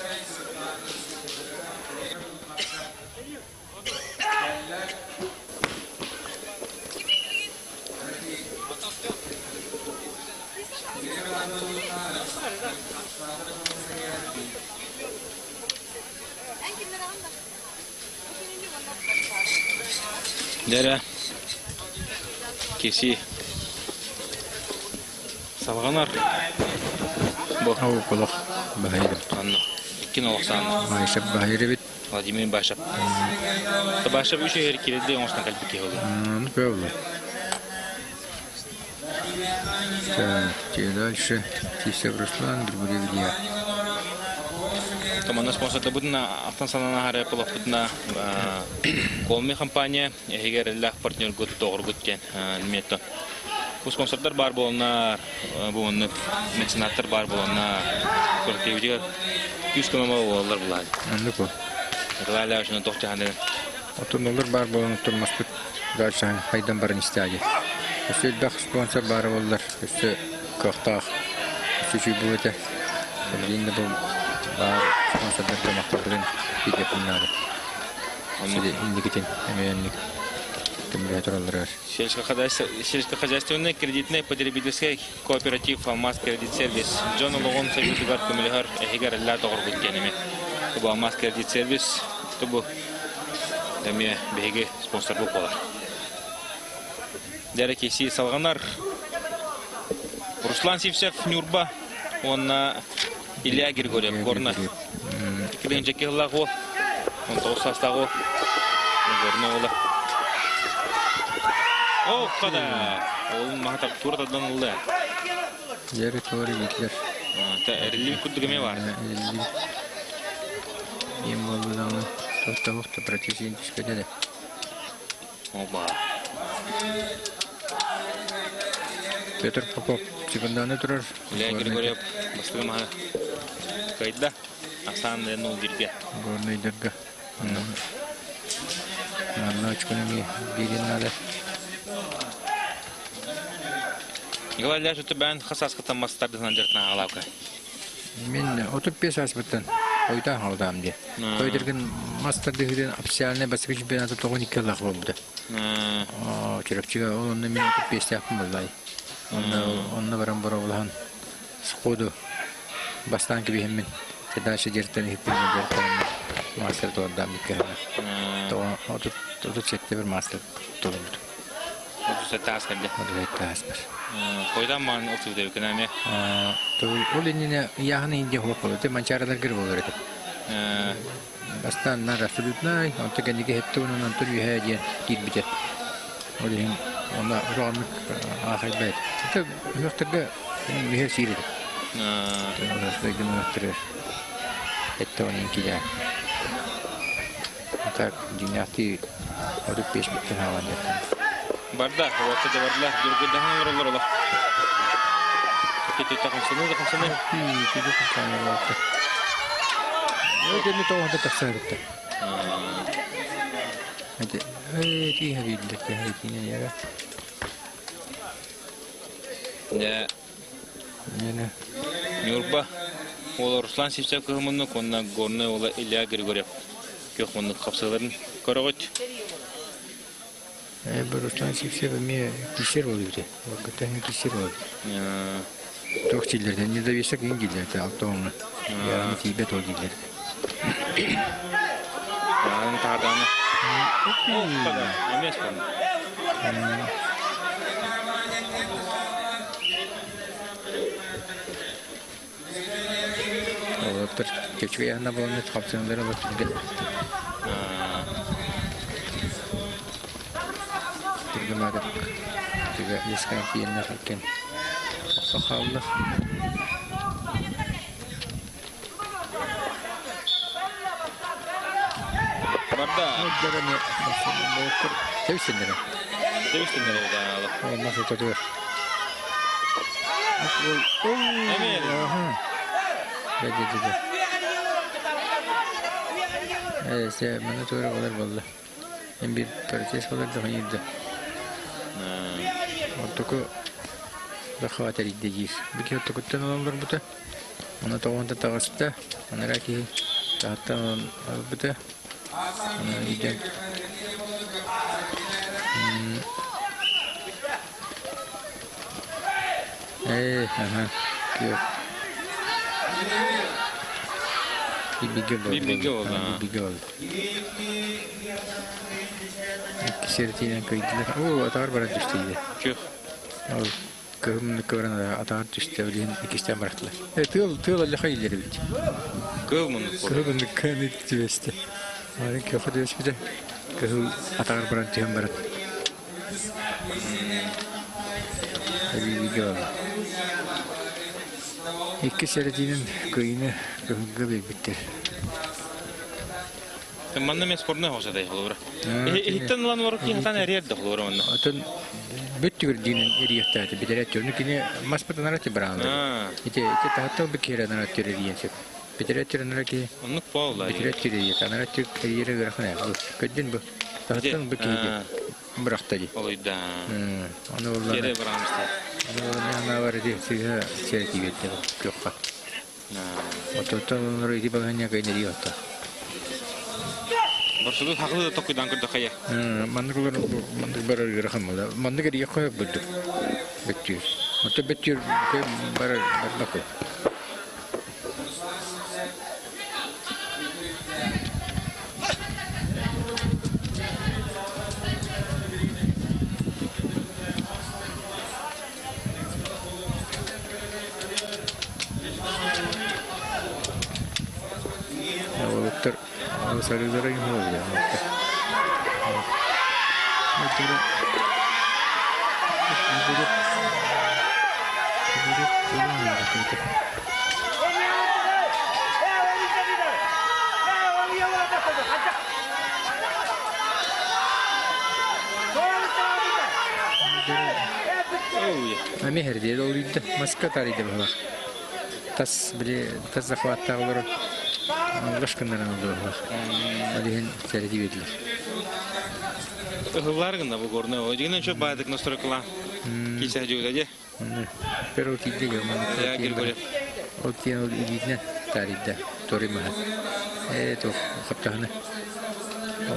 Dere kesi salğanar bu Avu kolaq bahayırım. anno ikin olsan Ayşap bahayırı bit. Vladimir Başap. Başap üç şehir kilidi ondan kalbi ki oldu. Ну, правда. Так, теперь дальше. Кисев Руслан, Григорий Илья. Команда спонсоры будна автон санана хары yapılıp budna kolmi kampanya egerler partner gut doğru gutken nimetto. Bu sponsorlar bar bolnar, bu onun mecenatlar bar bolnar. Kolektivde 100 km olurlar bular. Anlık o. Hala şunu tohçahandı. Oturmalar bar bolan oturmaz tut. Dальше haydan barın istedi. Üstelik sponsor bar bollar. Üstü kahta. Üstü bu ete. Yine bu bar sponsorlar da maktabın bir yapımları. Şimdi indiketin emeğinlik. Температуралар. Сельскохозяйственный кредитный потребительский кооператив «Алмаз кредит сервис». Джон Логон Союзгар Кумилихар Эхигар Ля Тогоргут Кенеми. Bu «Алмаз кредит сервис» bu эме беге спонсор bu болар. Дәрекеси салганар Руслан Сивцев Нюрба, онна Илья Григорьев Горна. Ikidinci kıllar o. On tosasta o. Горна ola. O kadar. Oğlum mahtap turdadan oldu. Yeri doğru gittiler. Ta erli kudugame var. Yem oldu ama tohta pratisyen çıkacak. Oba. Petr Popov секунданı durur. Илья Григорьев бастыгы маha kayıtda. Asan da nol girdi. Горный дырга. Allah açkınımı bilin adı. Говорят, что ben hassaslıktan mastardı sanacaktan ağlavka. Мен 35 asbıttan oydan aldam diye. Koydurgun master dehiden ofisyalne basık çempionatı 92 Allah oldu. O çırpçıga onunla men 35 yaptım vallahi. Onunla varan bara olan skodu bastan gibi hemen tedaşa jerten hepini jerten master doğrudan mükemmel. O çekti bir master doldu. Bu da tasardı. O da tasar. Koydan man oturdu ekonomi. O linine yağını ince hopalı. Te mançaralar gir olur edi. Bastan nara sülütnay. Anta kendiki hette onun antır yuhaya gir biter. O lihin ona uğranlık ahir bayt. Te yuhtırga yuhaya siridi. Orası gümü yuhtırır. Hette onun inkilya. Anta dünyatı 45 bitten havan yakın. Barda, waktu da barda, jurgudahan rollar olah. Kita takam sini. Itu kan waktu. Ödemi toğunda tasarrufta. Hadi. İyi bildik ya. İyi yere. Ya Yani. Nurba ola Ruslan Sivchev kıhımını konna gorna ola Ilya Grigoryev köhmünün kapsaların karagot. Bu Ruslan Sivchev mi kişer oluyor. Hakikaten kişer oluyor. Çok çillerden ne de bilsek İngilizce altta onu. Yani Tibet oluyor. Yani tadanı. O kadar. Emes konu. Olabilir. Keçi yanında bulunan kapsınları olabilir. Durmadık. Juga eskiden kiyinler hakken. Sakallı. Barda. Burada ne? Sevsinler. Demiştin nereye daha alıp. Nasıl tutuyor? Emin. Dedi. Evet, saya mana tu orang boleh. Yang bir purchase boleh dah hanya. Untuk berkhawatir idejis. Begitu untuk kita nomor betul. Mana tahu anda tahu sudah. Mana lagi datang betul. Mana idej. Yok. Bibiga oldu. Sertiğine kaydılar. Atar bana düştüydü. Köh. Kıvrına atar düştü. Öyle ikisinden bıraktılar. Tığıl Allah hayırları bitti. Kıvrını kanı düştü. Hani kafa düştü de. Kıvrı atar bana tüyen bıraktı. Bibiga oldu. İki sertiğinin kıyını kıvrı bitti. Manna mes korna hosa da olur. Hittan lan var ki hatan eriyer de olur manna. Atan bütür dinin eriyette bir dere törnü kine maspata narati branda. İte tahta bir kere narati eriyecek. Bir dere törnü ki Onluk paula. bir dere törnü narati eriyere grakana. Kadın bu. Tahtan bir kere bıraktı. Oyda. Onu vallahi. Kere bırakmıştı. Onu ne var diye size serti gitti. Yok. Ototan onları idi baganya kayın eriyotta. Barsudu haklı da tokudan kırdı kaya. Mandık barar rakamada. Mandık eriye koyup bulduk. Bekliyor. Hatta bekliyor ki barar bakıyor. Doktor, sarılara gibi oluyor. Ами herdiye doluydu. Maska tarihde var. Tas zafatta olur. Başkanlar oldu. Alihin seridi verdiler. Ihlargında bu gorna. O jignen şu badık nostra kılan. Kisah juga aja. Pero tidak ya. Ya Grigoryev. O tiyan ol ilgine tarihde. Tori mahal. Tuh kaptanı.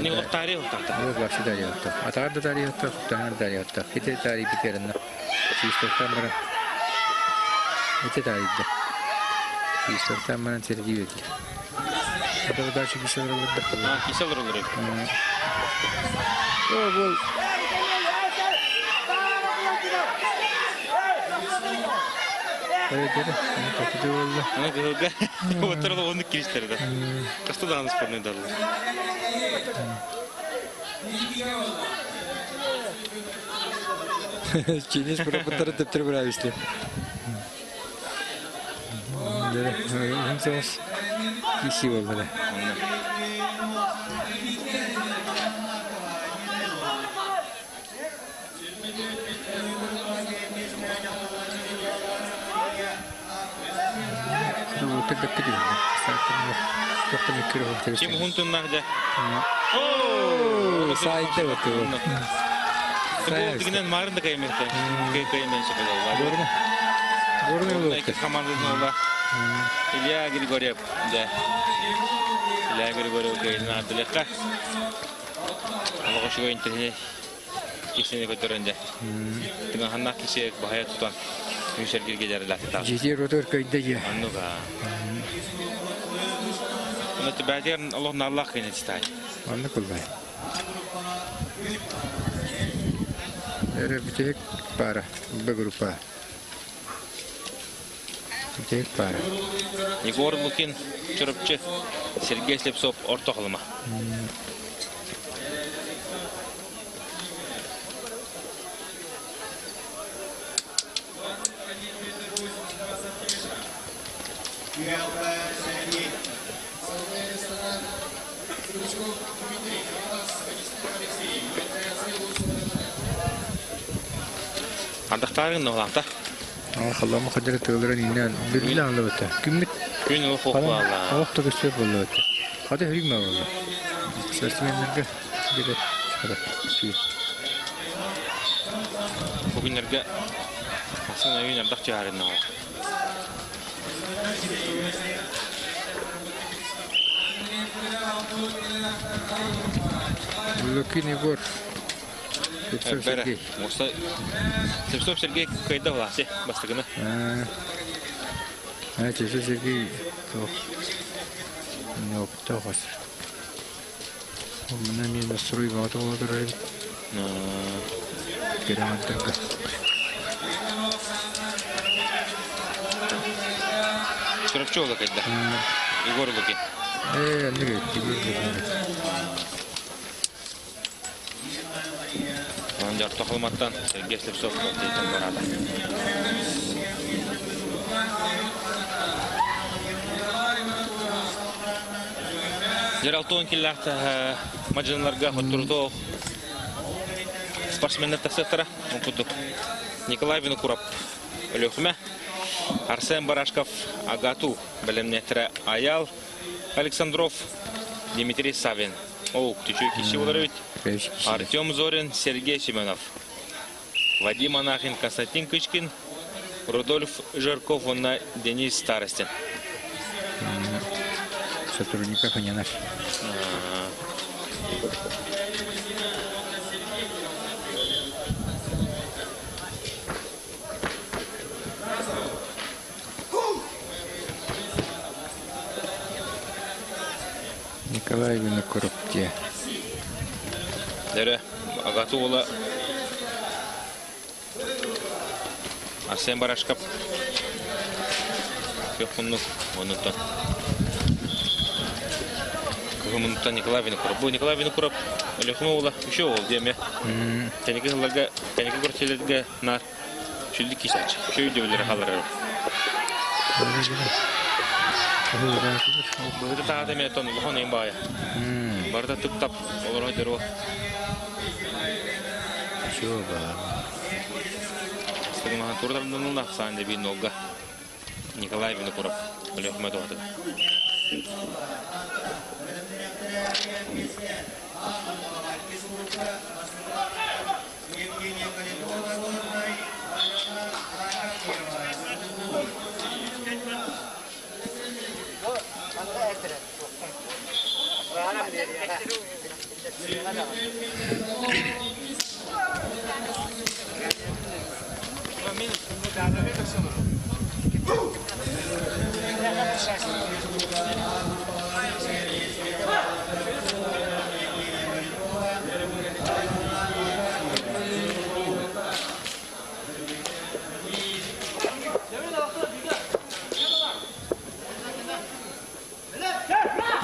Ini tarih tahta. O başta tarih hatta. Atar da tarih hatta. Kaptanı tarih hatta. Kita tarih bitiranna. Sistem mara. Kita tarihde. Sistem mara seridi verdiler. Ada daha çok işler olur da. Kisah olur. Gol. Evet, kapıda oldu. Ana gölge. Oturdu onu kiriştirdi. Kastı da anız pornu dalı. Çiniz proputları teptir bırakmıştı. Hınsız kişi oldu. Tebekki diyor. Çok da mikro Kim oldu. huntun nahda? Oo, sahilde bakıyor. Bu diginen marın da kaymakta. Kaymen şakalar. Görme. Görme Onun oldu. iki komandasının ola. İlya Grigoryev de. İlya Grigoryev kayın atılaka. Ama koşu intihne kisini götürünce. Dengan hannak kişi bahaya tutan. Yuşer girgeler latı. Ciddi rotor kaydı ya. Annuga. Bunu tibadiyen Allah nallah kayın istay. Anlık olay. Bir tek para. Bir grupa. Bir tek para. Igor Lukin çırpçı. Sergey Slepsov orta kılıma. Ardaktarın ne olanta? Allah mukadder tığlıran inan. Birli anlattı. Kümmit. Gün ol kokku Allah. Allah da göster vallahi. Hadi hürme vallahi. Sesmenlerge gibi. Hadi. Bugünlerge aslında evin ardak çağırın o. Lukin Igor. Бәрі, осы Сепсов Сергей қайда оласы бастығыны? Сепсов Сергей не опыта қосыр. Мұна мен настрой бағыты олатыр әйбіт. Кераматтарға. Шырапчы олы қайда? Игор Лукин. Әнді қайд, Игор Лукин. Жар тоқылматтан Сергей Слепцов дейтін барады. Жералтуын келлақты мажынларға құттырды спортсмендер тақсықтыра ұқыдық. Николай Винокуров өліқсіме, Арсен Барашков Агату білімнеттірі Аял, Александров Дмитрий Савин. О, ктичу киши олар өт. Артем Зорин, Сергей Семенов. Вадим Анахин, Константин Кычкин, Рудольф Жирков, Денис Старостин. Сотрудников они наши. Николай Винокуров где? Дәрі, Агату олы Арсен Барашков. Көп мұнық, онықтан. Көп мұнықтан Николай Винокуров. Бұл Николай Винокуров өліқіме олы үші ол дейме. Тәнекі көрселерге нар шүлді кесәч. Үші үйде білері қалар әрі. Бұғыды тағады мен әттен ұлған ең бағы. Барда тұптап олар өйдер ол. Чуба. Стығын маған тұрдарымдан ұлда сағында бейін олға. Николай Винокуров. Өлі өкімет оғады.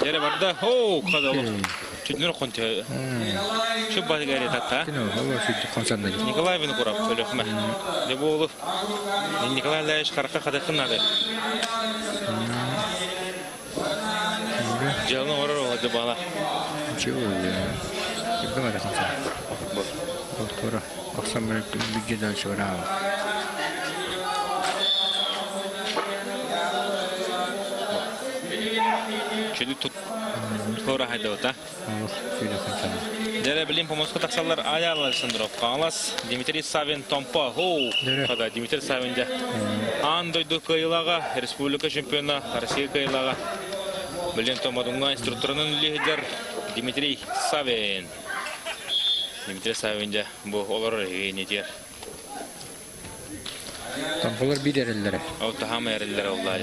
Yere barda, ooo, kada olur. Tütünür konti. Şu bazı gayret hatta. Nikolay Vinokurov, ölüqme. Ne bu olur? Nikolay Layiş qarqa qadaqın adı. Jalını orar oğadı bağla. Чего я? Когда надо конца? Вот скоро. Оксам бюджет дальше врал. Çölü tut. Sonra hayda ota. Ох, филя ханчан. Дере билим помоска таксалар Аял Александров. Калас Дмитрий Савин Томпо. Хоу. Дере. Када Дмитрий Савин де. Андойду кыйлага республика чемпионы Россия кыйлага. Билим томадунга инструкторунун лидер Дмитрий Савин. Дмитрий Савин де бу олар нетер. Тамполар бидерелләре. Аута хама эреллер оллар.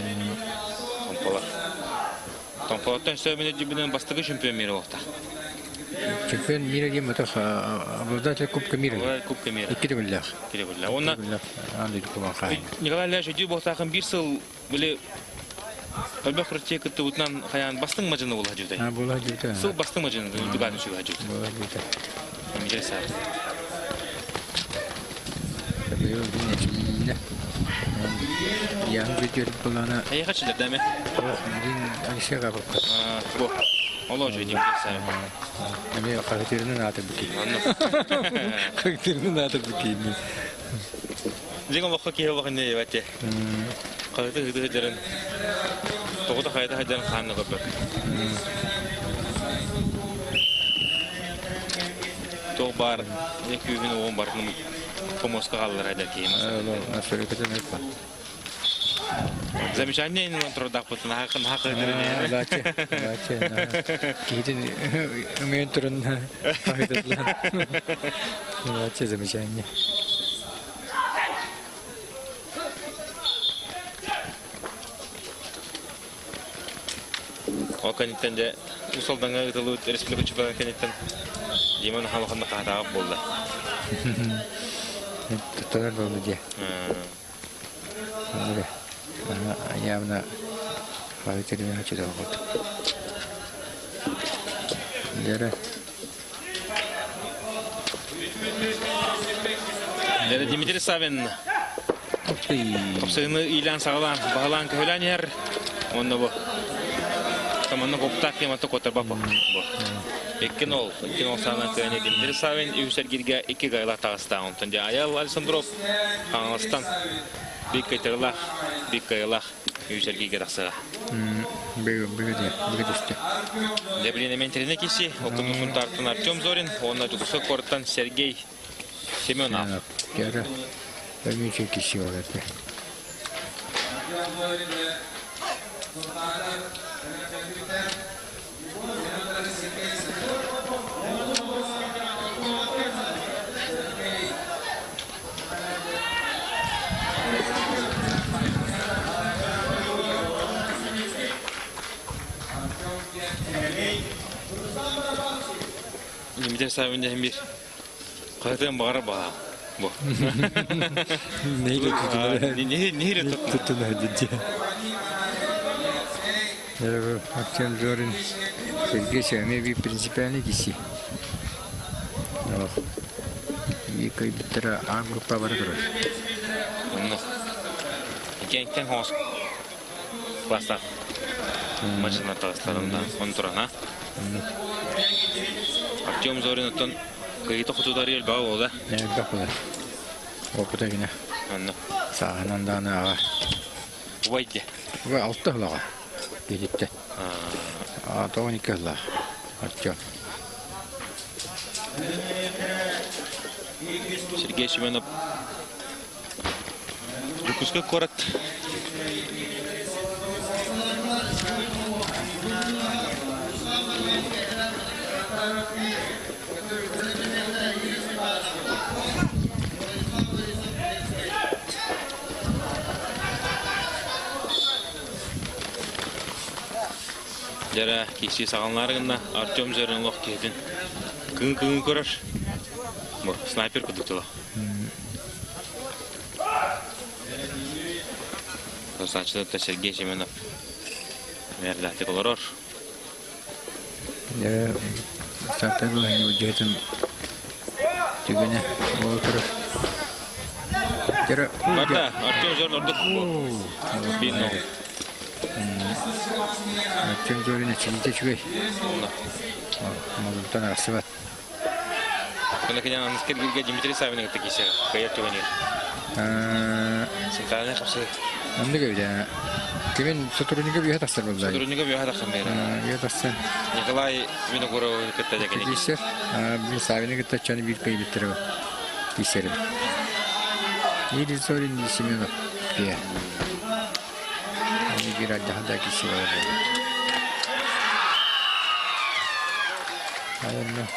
Томполар. Томполаттан сөймене дибинен бастыгы чемпион мира окта. Чемпион мира ге матах обладатель Кубка мира. Олар Кубка мира. Икки билlah. Кире билла. Онна Андый кубан хай. Николай Ляшев дибо тахын бир сыл биле Өлбек Ротчекті ұтынан қаян бастың мажыны ол хажудай. Була жүлді. Сыл бастың мажыны дүганы шуға хажудай. Була жүлді. Мемлекет сар. Табиғы дүнне чимейіне. Яғын жүдеріп болана. Ай қачылар дәме? Дин Алишер қабыққа. Бұ. Олау жөй Мемлекет сар. Әме қағытерінің аты бүкейін. Анны. Қағытерінің аты бүкейін. Зеңі уаққа кейі уақын не бәтте. Қағыты ғыды ғыдырын. Тоғыда қайда ғыдырын қанны көпік. Тоқ бар. Не күйгіні оғын бардың помосқа қалылар айдар кейіміз. Насырекетін өтпа. Замечание не трудах потом хакан хакан. Лаче. Кейтін үмейін тұрын қағыдырлар. Лаче замечание. О канеттен де усалданға ұтылу республика чемпионы канеттен Еман халқында қағытағып болды. Тұтталар болды де. Явно қағытеріне қачыдағы болды. Дәрі. Дәрі Дмитрий Савин. Топсығыны илан сағылан, бағылан көхілан ер. Онны бұл. Таманны қоптақ кематты қотыр бапы. Еккен ол сағынан көйіне Дмитрий Савин үйсергерге 2 ғайлақ тағыста. Онтан де Аял Александров қаңылыстан бек ғайлақ үйсергерге тақсыға. Бүгедесті. Дәбіліне ментеріне кесі, оқыдың сұнтартын Артем Зорин, онына жүгісі қорттан Сергей Семенов. Кәрі бәлмейше кесі оларды. Дмитрий Савин дәхін бір қағытын бағары баға. Нейлі тұтынады? Нейлі Тұтынады де. Артем Зорин Сергей Семенович принципиальный киси. Екі біттірі А группа бары тұрыр. Кен хоңыз бастақ машина тағыстарында оны тұрана. Артем Зорин ұттан кайыты құтудар ел баға олда. Әлбәқ бұлар. Опыта гіне. Сағынан даны аға. Уайды. Бұл 6 ғылаға. Келетті. 12 ғылаға. Артем. Сергей Семенов жүкізгі көрат. Жара кеші сағанларығында Артем Зорин лоқ кейтін күн көрір. Бұл снайпер күдіктілі. Сачылықта Сергей Семенов мәрләті қолырыр. Сәтті бұлайны өджетін түгіне ол тұрыр. Бата, Артем Зорин ұрдық. Бейін ол. Артем Зорин әчілді чүгей. Мұлымтан асы бат. Көнекенен аңызкер бірге Дмитрий Савинің өтті кейсері. Қайыр түгінер. Сентаріне қапсы. Анды көйді. Kimin soturuniga bir hatasar vallahi. Duruniga bir hada xamera. Ya tassan. Nikolay Vinogorov kıtta jekeni. Giyser. Bir sabine gittiğini bir kayı bitir o. Giyserim. İyi sorin Simonov. Diye. Bir daha da kişi var. Aynen.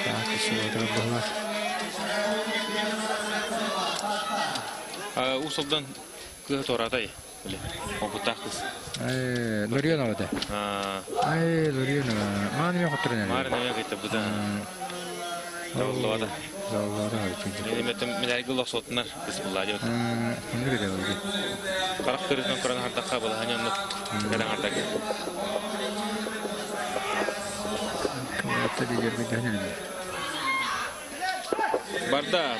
Daha kişi var. Usuldan kıh toratay. Öyle. O bu takız. Lorionova da. Lorionova. Mani mi hatırına? Mar ne gitti bu da. Davullarda. Davullarda var. Yani metem milergi losotlar bismillah diyor. Onu da oldu. Karakterinden Kur'an harda kabul hani onu neden harda ki? Hatta diğer bir tane. Barda.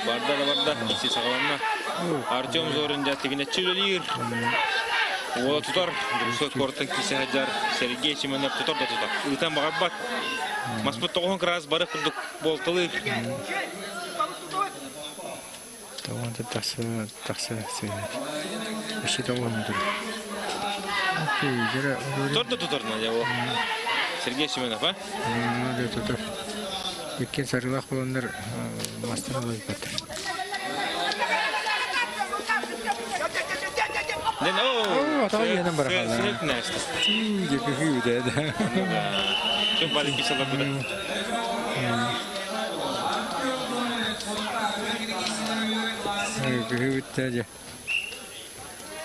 İkisi sağlamla. Artyom Zorin jatigine çilelir. Ola tutar. Söz kortun kişi hacar. Sergey Simonov tutar da tutar. Utan bağırbat. Masmut toğun kras barı kurduk boltalı. Tamam da taksa şey. Bir şey tamam mıdır? Okey, jara. Tutar ne o? Sergey Simonov ha? Ne tutar? İlkin sarılaq olanlar master olacak. Ne o? Tamam yeniden bırakalım. Sınıf ne işte? Yapıyor da. Tüm balik bir sabah burada. Yapıyor da.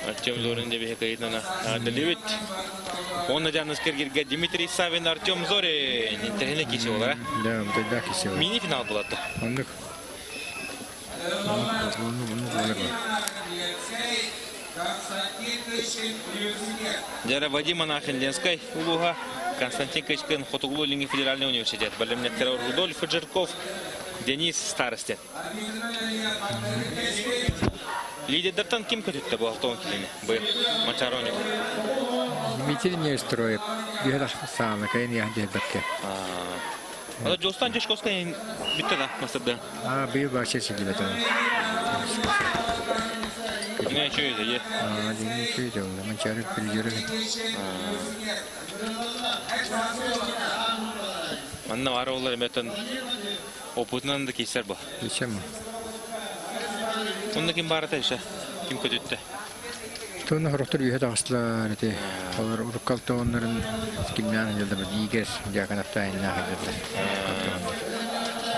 Artyom Zorin de bir hikayet nana. David. Onun canınız kirgirge Dimitri Savin Artyom Zorin. İnternet kişi olarak. Da, bu da kişi var. Mini final buladı. Anlık. Onu olur. Jara Vadim Anakhinlenskay Uluha Konstantin Kachkin Khotuglу Ленин федеральный университет. Балемнеттер Рудольф Жирков Денис Старостин. Лидерден ким көтүттү бул автоун килени? Бу Мачароник. Дмитрий не строит. Бирах сам, кайын яхде бакке. Ала Жостан Жешковскай битте да масырда. Быйыл башчы сидибет аны. Не чөйдө, е. Дени чөйдө, Мачаров билгөрүн. Анна бар олар метен опытынан да кейсер бу. Ишем. Онда ким бар атайша? Ким көтүттү? Тоны хорохтор үйе дагыслар эти. Алар уруккалты онларын кимнан жылда бир ийгер жаканапта айна хадырлар.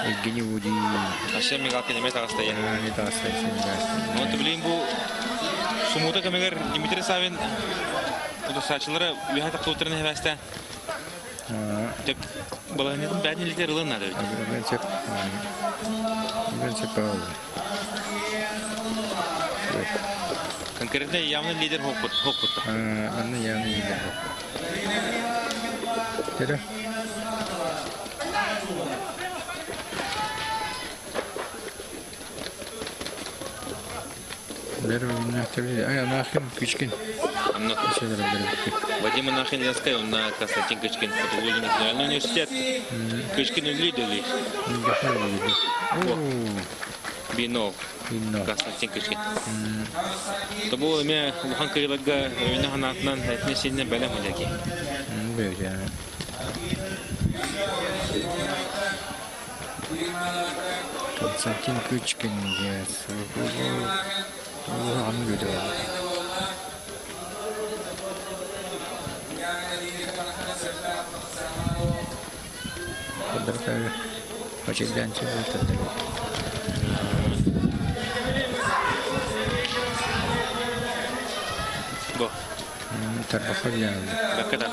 Евгений Вуди. Ашем мигалкин эмес агастай. Не дагыслар сен. Монты билейин бу сумута кемегер Дмитрий Савин бу сачылары үйе тактуутерин хевасте. Деп баланын бәдин литер ылын надо. Ben sepal. Конкретно явный лидер Хокут. Anne yani iyidir. Gel. Берем tabii. Ay anahın küçükün. Анно. Şeyler böyle. Вадим Анахинленская, он на Константин Кычкин, Фотоглу национальный университет. Кычкин лидер. Бинов. Константин Кычкин. То было имя Лухан Кырилага, Равина Ханатнан, это сильно бәлем оляки. Böyle yani. Konstantin Kıçkın diye bu hangi ödü var? Kadar kadar açıktan çıktı. Bu. Tarafı yani. Bakada.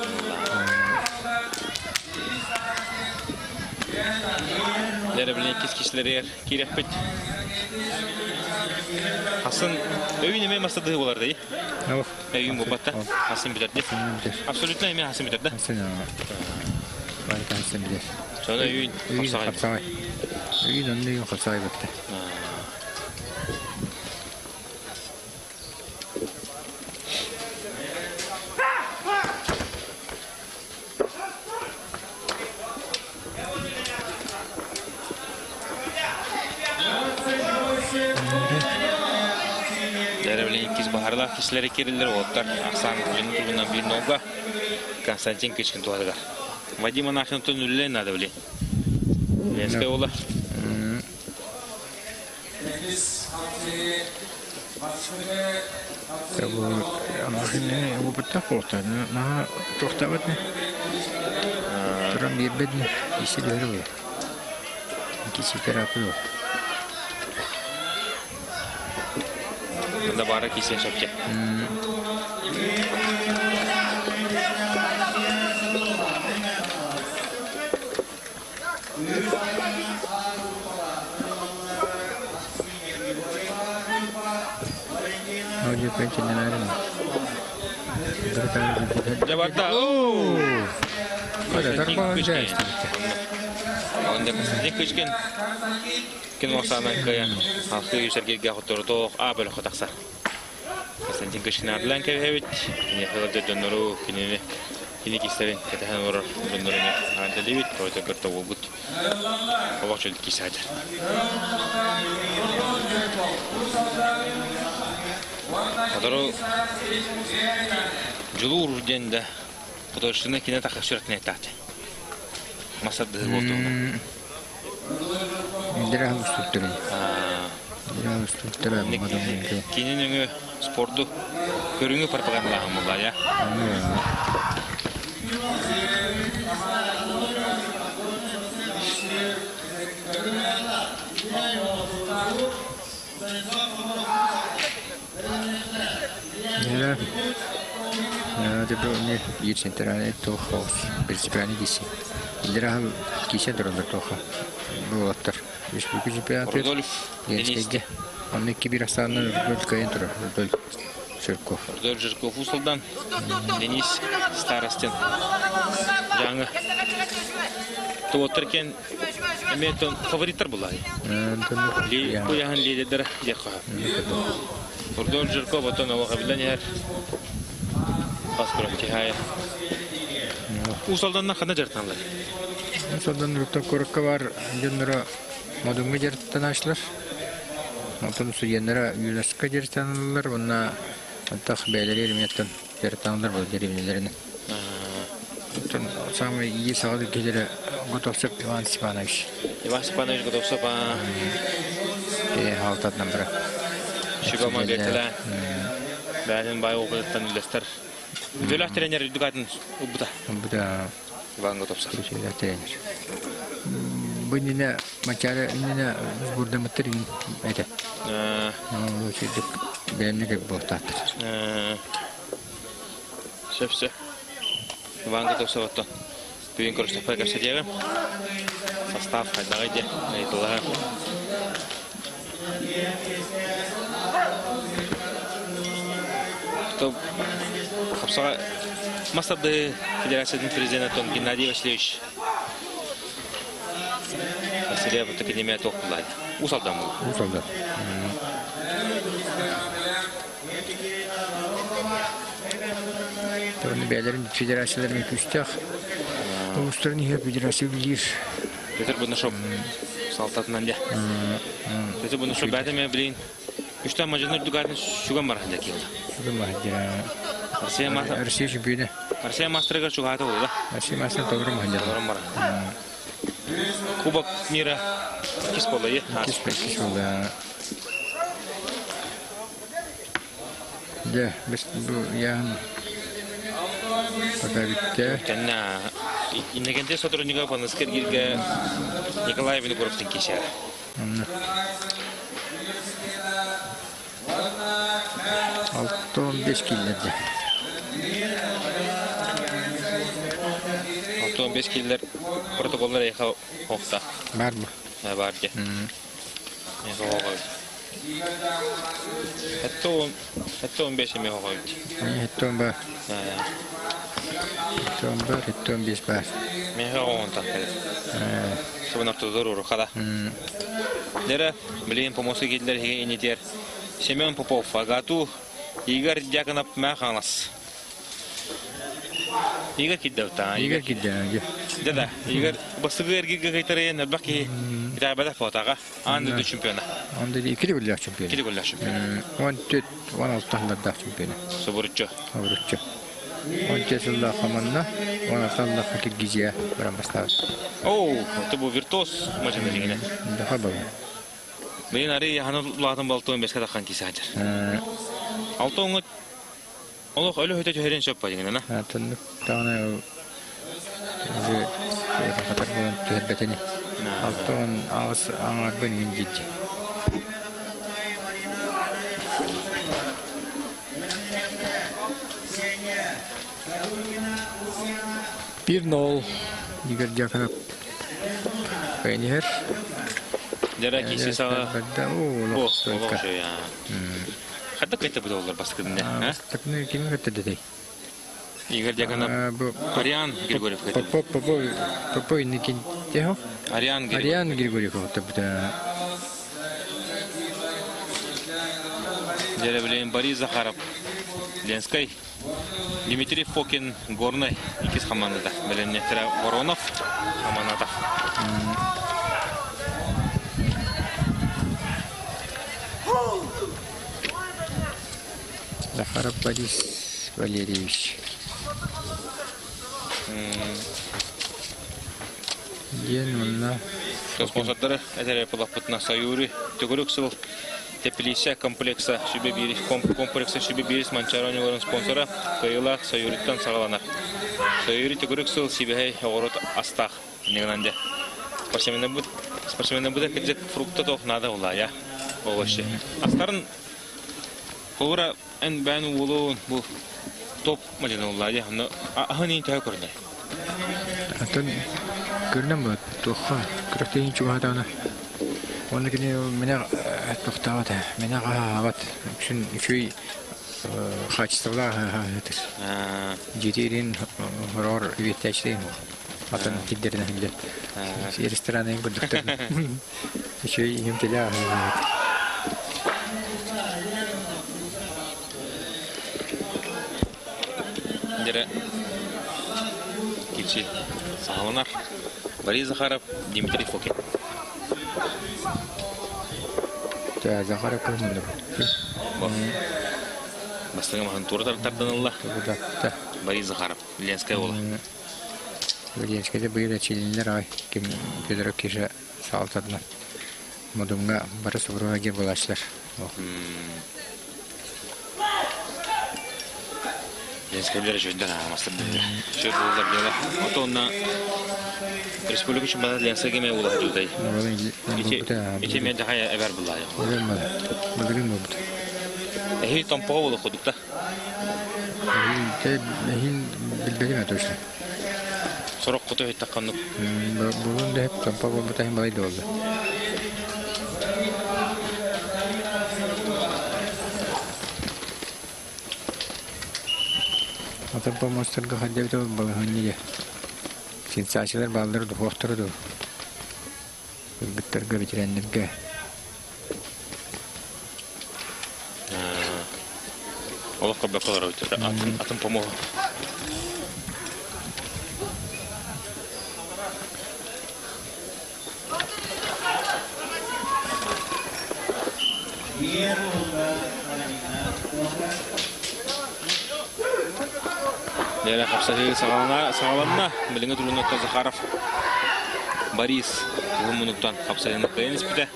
Lere bilen ikis kişileri yer. Kirepet. Hasan övün eme masadı olar değil. Yok. Övün bu batta. Hasan bilir. Absolutно eme Hasan bilir de. Hasan ya. Harika Hasan bilir. Sonra övün. Kapsay. Övün önünde yok kapsay baktı. Harla kişilere kirilir oldular. Aksan günün turundan bir nolga Konstantin Kışkın tuğadıgar. Vadim Anakşan'ın ülülerin adı bile. Lenskay ola. Bu amacını bu bıtak oldu. Naha toxtabat ne? Turan bir bedni işi de öyle. Kişi terapi yok. Bunda bara kişiye şapke. Hoca pençeden ayrılma. Jabarda. Ada tarpa önce işte. Onda Konstantin Kışkın. Kin vaksanan kaya. Halkı yüzerge oturdu toğ abel xotaksa. Konstantin Kışkın ardılan kevhevit. Kini xılada dönürü kini kisterin ketahan uğrar dönürüne. Anda devit koyta gırta olgut. Ovak çöldü kisadır. Adaro жылуу урденде художественный кино такашыртны этат. Масады болду. Дирам структура. Дирам структура мадамынды. Киненеңе спорту көрүңү пропагандалаган болду я. Это был не центральный тохос, принципиальный диси. Дирам кисе дорога тоха. Был оттар. Республика чемпионаты. Рудольф Дениске. Он не киберстанный Рудольф Каентро. Рудольф Жирков. Рудольф Жирков усалдан. Денис Старостин. Жаңы. Туотыркен эметон фавориттер булай. Буяхан лидер декха. Рудольф Жирков отон ава кабиланер. Паспорт тихая. Усалданнан кана жартанлар. Усалдан Рутта Коракка бар жөннөрө модунга жартанашлар. Антон суеннера ЮНЕСКО жартаналар, бунна тах бәйләре элеметтен жартаналар бул деревнелерин. Антон самый iyi сагыды келере Готовцев Иван Степанович. Иван Степанович Готовцев Алтатнан бирі. Шибама бертеле. Бәлін бай оқыдыттан үлестер. Бөләк тренер үдігатын ұбыда. Бұда Иван Готовцев. Бөләк тренер. Бұнына мачары үніне бұрда мұттырын әді. Өшедік бәлімні кәк бұқтатыр. Шепсе. Иван Готовцев оттон. Бүгін көріштіқпай көрсетегі. Состав қайдағайды. Айтылығы. Хапсаға Масады Федерацияның президенті Геннадий Васильевич Василия бұт академия тоқылайды. Усалдан бұл. Усалдан. Тұрын бәлерін федерациялармен күстіғ. Ұлыстарын ехе федерация білер. Петр Буднашов салтатынан де. Петр Буднашов бәтіме білейін. Үштен мажының үрдігардың шуған барахында келді. Шуған барахында. Россия чемпионы. Россия мастерыға шуғаты болды. Россия мастер тоғырым барахында. Кубок мира кис болды. Кис болды. Да, біз бұл яғын пока бітті. Иннегенде сотрудника Панаскергирге Николай Виногоровтың кешері. 6-15 killerde. 6-15 killer protokollar eka okta. Var mı? Var ki. Eka okta. Hatta 15 mi okta. Hatta 15 var. Hatta 15 var. Meha okta. Sonra tutulur kada. Nere bileyim pomosu killer hege initer. Семен Попов, Агату, Игорь Дьяконов, Маханас. Игорь Киддевта. Игорь Киддев. Да, Игорь Басыгыр Гигайтарен, Баки, Рабада Фотага, Анду чемпиона. Onda ikili goller çempiyonu. Kili goller şampiyon. 14 16 yıllarda çempiyonu. Soburutçu. Avrupa. 14 yılda kamanna 16 yılda Kirgiziya beraber. Oo, bu virtuos maçında yine. Daha baba. Мен ари ханал лаатын балтон бескә таккан кисе хәҗер. Алтоңы Олох өлө хөтө һәрен шоп падыгына на. Тынны тана үзе хатар булган төһәбәтене. Алтон ağız аңар бен инҗит. Bir nol Игорь Дьяконов. Пенер. Дәре кисе сага. О, Олох шо я. Хәтта кайтып булалар баскында, һә? Такны ким көтте дей. Игорь Дьяконов. Ариан Григорьев кайтты. Попой никин тех. Ариан Григорьев кайтты. Дәре белән Борис Захаров. Ленской. Дмитрий Фокин Горный икис командада. Белән Нефтра Воронов командада. Захаров Борис Валерьевич. Генуна. Спонсордары әдәре платпытна Саюри, Төгөрөксел, Теплисе комплекса Шибебирис комплекса Шибебирис Манчарониларын спонсоры Кыйла Саюриттан сагаланар. Саюри Төгөрөксел Сибехей огорот астах негенде. Спортсменнар буде кеҗек фрукты тох нада була я. Олошы. Астарын Ора эн бән улу бу топ мәдәне була я. Ахыны тә күрде. Атын көрнәм бу тоха. Крәтен чугадана. Оны генә менә тоқтават. Менә гават. Шун шуй хачтыла хәтер. Җитәрин рор ветәчле. Атын кидерне хилде. Ресторанның булдыктыр. Шуй имтила. Дәре кичи сагаланар. Борис Захаров, Дмитрий Фокин. Та Захаров көлмәде. Бастыгы махан турдар тарданылла. Та Борис Захаров, Ленская ола. Ленская быйда чилинлер ай ким Федоров кеше салтадна. Модумга барыс бурага булашлар. Ленская Ленская жөндән мастер булды. Шөт булды била. Атонна республика чемпионаты Ленская геме була җудай. Ите мен дәхая әбәр була. Мадырын булды. Эһи тампага була ходукта. Эһин билбәгән точно. Сорок кото һәттәккән. Булын да һәп тампага булды һәм байды булды. Ата по мастерга ходят в балаханье. Сенсациялар балдыр доктор. Биттер ветеринарга. Олох кабакалар өтә. Атын помог. Дәре хапсаһи сагаланна. Билеңе турында Захаров. Борис Гумунуктан хапсаһи кайныс бите.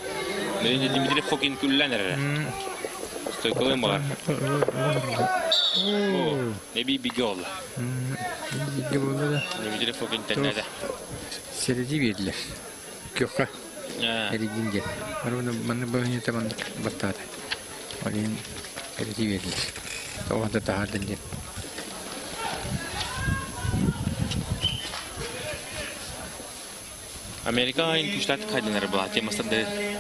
Билеңе Дмитрий Фокин күлләнер. Стойкалым бар. Неби бигол. Бигол. Дмитрий Фокин тәнәдә. Середи бидләр. Көккә. Серединге. Арбаны маны бәһне таман баттады. Олин середи бидләр. Тауында тахардан дип. Американың күчләт кайдыннар була. Темасында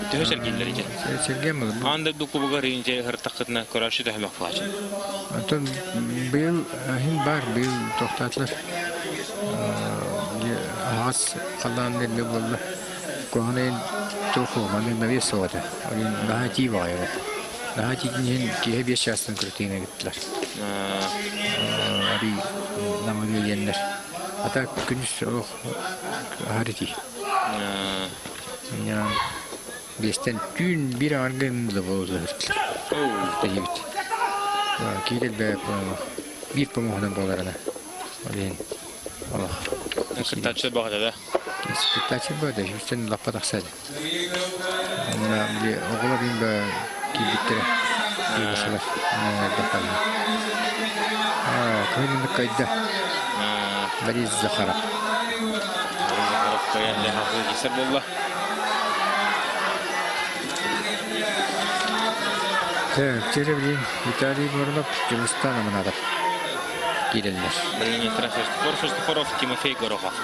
төһәсәр килдер икән. Сергем бу. Анда дукубыга ринҗе хыртакытна карашы тәһлек кылачын. Антон бил һин бар бил тохтатлар. Аз калган дә булды. Коһанын тоху маны наве сода. Олин нахати вайы. Нахатиген кие беш ястан күртеңе гитләр. Ари намагы яннар. Ата күнүс харити. Бестен тün bir аргын да болду. Тегибит. Кидел бе bir помогдан боларына. Олен. Аллах. Кытачы багда да. Спектакль болды, жүстен лапа тақсады. Онда бе оғыла дейін бе кейбеттері. Кейбесілер. Көңілінді қайда. Борис Захаров. Борис Захаров қоянды хақы кесір болды. Тері білейін, Виталий Воронов, Жұмыстан амынадыр. Кейделілер. Бірінен Христофоров, Тимофей Горохов.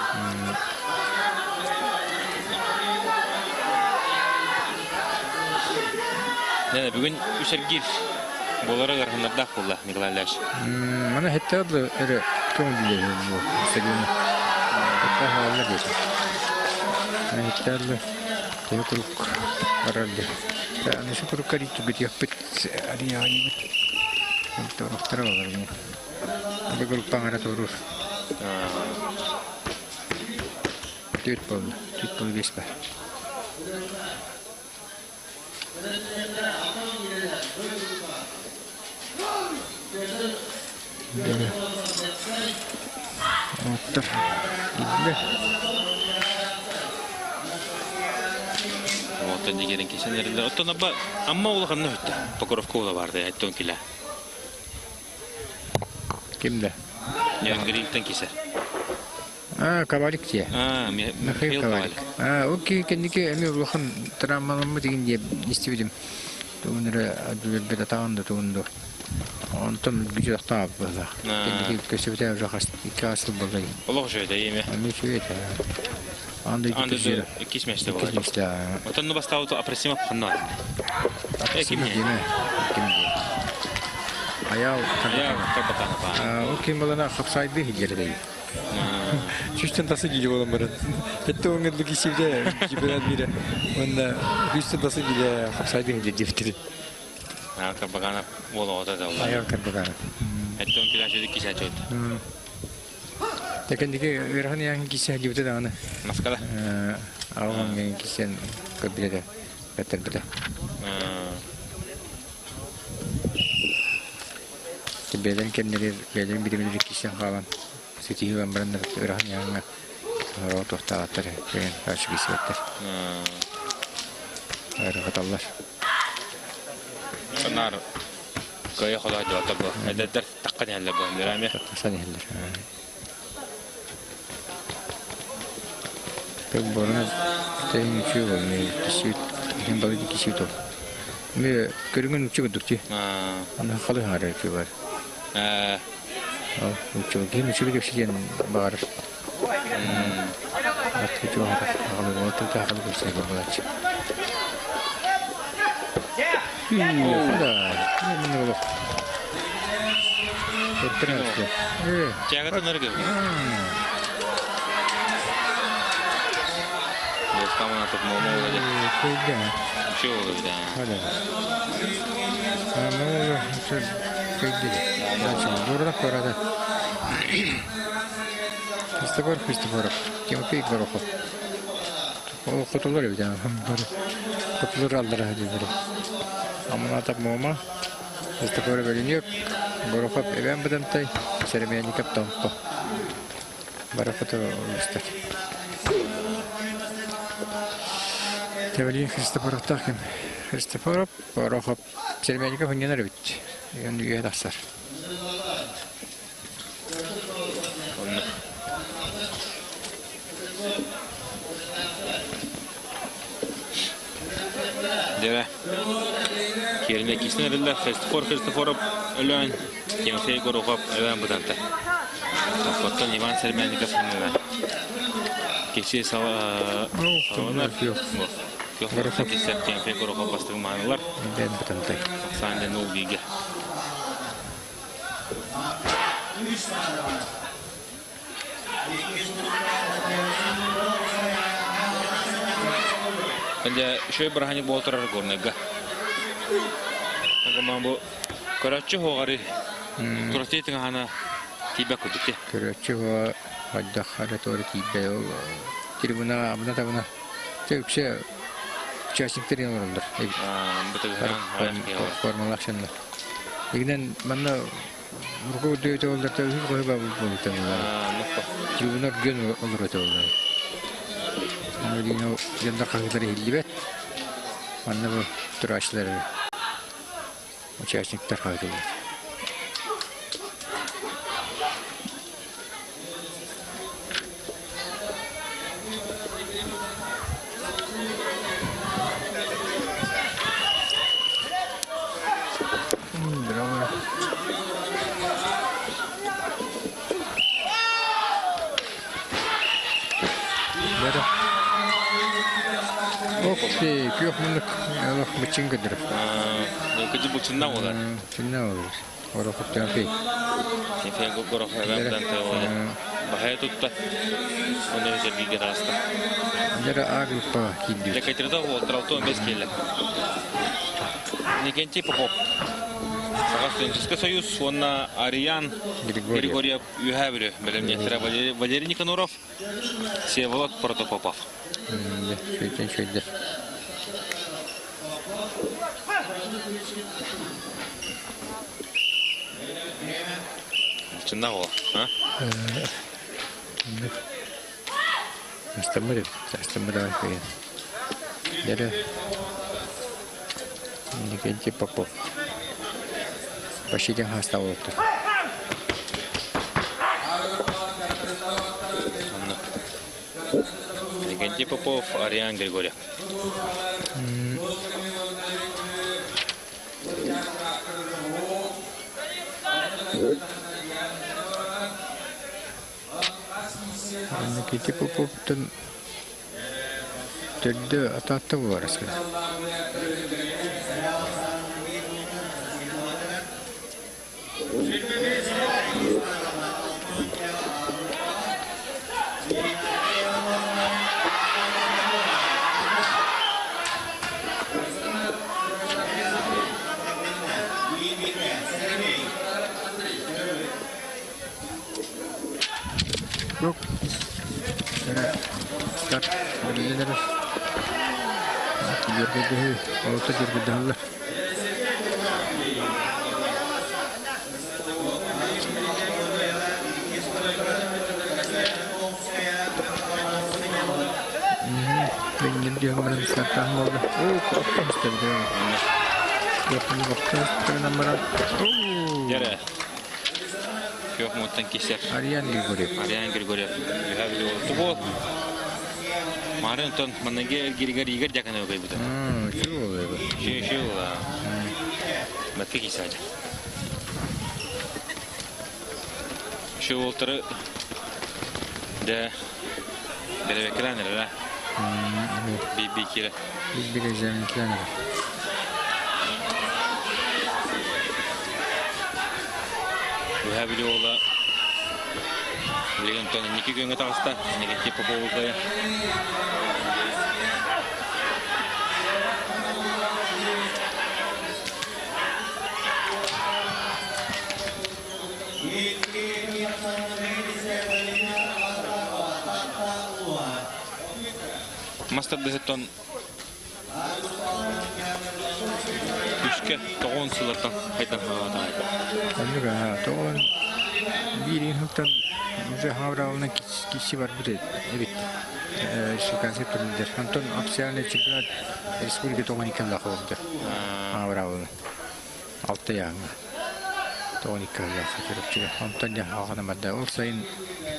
Бүгін үшергер болары ғарғынларда қолда, Николай Ильич. Мана хетті адлы әрі көңілділер бұл. Хетті ғалалар дейсің. Хетті адлы тегі күрік барарды. Анышы күрік қариту бүт яқпыт әрі ағайымыт. Хетті ұрықтары олар. Бұл күрік баңара тұрыр. Төт болды. Төт болды бес бар. Оттыр. Гидле. Оттан дегерін кесенерінде. Оттан абба, амма олғанны өтті. Покоровка ола барды, әттен келі. Кімді? Янгриевтен кесер. Кавалик тие. Михаил Кавалик. Окей, кәндеке әме ұлықын травмаланма деген де естебедім. Туғындыры әділбет атағанды туғынды. Онтан gücü ақтап болды. Кәндеке көсібіте екі асыл болды. Олық жөйді, еме? Аны жөйді. Аңды жөйді. Кесмешті болады. Отанны бастауды Апрасимов қанна. Апрасимов деме. Аял Карбатанов. Окей, малана қапсайды хегердей. Чүштен тасы келі болам барады. Кетті оңғырлы кесебде жіберен бері. Онда чүштен тасы келі қапсайды хегердей. Карбаганов болу ота да олар. Аял Карбаганов. Әттен келі әшеді кесе әчөйді. Тәкендеке өрхан яғын кесе әдебіті дағаны. Маскала? Алған ген кесен көбіледі. Бәттер біді. Бәлен кәмдері, бәлен біремелері кесен қалан. Сетигі бамбарындар өрхан яғына. Орау тоқтағаттар. Бәген қаршы кесе бәттер. Әріғаталар. Сонар көйе қолай деп ата бұл. Әдеттер таққан әлі бұл. Берәме? Таққан әлі. Көп борына тәйін үші бол. Мен балайды кесет ол. Мен көріңген үші бұдық те. Ана қалы ғары үші бар. Үші бол. Кейін үші бұдық шеден бағарыр. Атты үші бағарыр. Ағалы бол. Тәті ағалы көрсеге болады. Мені болу. Көрттірін өсті. Тягатын өргі. Достамын атып мұлма олады. Көйді. Үші олы біді. Hadi. Ne olur? Köydü. Durak var hadi. Христофоров. Тимофей Горохов. O kutular bir tane. Kutular aldılar hadi böyle. Ama atap mama. Христофоров bölünüyor. Горохов ben buradan tay. Sermeyeni kaptan. Barakatı olmuşlar. Тевелин Христофоров таким. Христофоров, Горохов, Сермяников не нарвить. И он ее дастар. Дера. Керіне кесін әрілді. Христофоров өлен. Тимофей Горохов өлен бұданты. Тоқтан Иван Сермяников кесе саланар. Горохов кесер Тимофей Горохов бастығы маңылар. Ben бұтантай. Санден ол гейге. Бәлде шөй бірғаны болтырар көрнеге. Ағыман бұл көратшы хоғары тұрастейтін ғана тейбе көдікте. Көрөтчі о айдақ ары торы тейбе ол. Трибуна, абына табына. Тәукше участниктер олар. Формалакшанна. Игнен манна ургу дөйт олар та үл кой бабы болтан. Жубунар ген олар өтөлөр. Модино янда кагыдыр хилбет. Манна бу турашлар участниктер кайдылар. Окей, күйөкмүндүк алак бычынгыдыр. Кыжы бучунна олар. Чынна олар. Орохуттан пей. Нефего горох эвамдан теолар. Бахая тутта. Онда жерге раста. Жара агруппа кийди. Лекайтерда олтралтон без келе. Никентий Попов. Студенческий союз, он Ариан Григорьев Юхаврю, Валерий Никоноров, Всеволод Протопопов. Шойдер. Чинного, а? Астамыры. Жара Никентий Попов. Почти хаста болду. Никентий Попов, Ариан Григорьев. Никентий Поповтун төрдө ататты бар аскада. Yok. Start. Beriler. Yerge orta yerge dağlar. Ben diyor bana starttan oldu. Korktum istedim. Korktum numara. Yere. Yok muhtemelen keser. Ариан Григорьев. Юхаврю Тубол. Марентон манеге Григорий Яканов гайбута. Чего? Матки кисаja. Şu oltara de belevekler la. Bir kere. Bir gezenlikler. Юхаврю ола. Легентон Ники гönge tağısta. Никентий Попов'da. Master deseton Üske toğun sılardan haytan havadan. Anladım. Toğun birin huktan уже хавраална киши бар бит. Şu konseptler. Anton официальный чемпионат республика тоғаникалда қойды. Хавраална. 6 яңа. Тоғаникалда жүріп жүр. Антон я хағана мадда. Ол сайын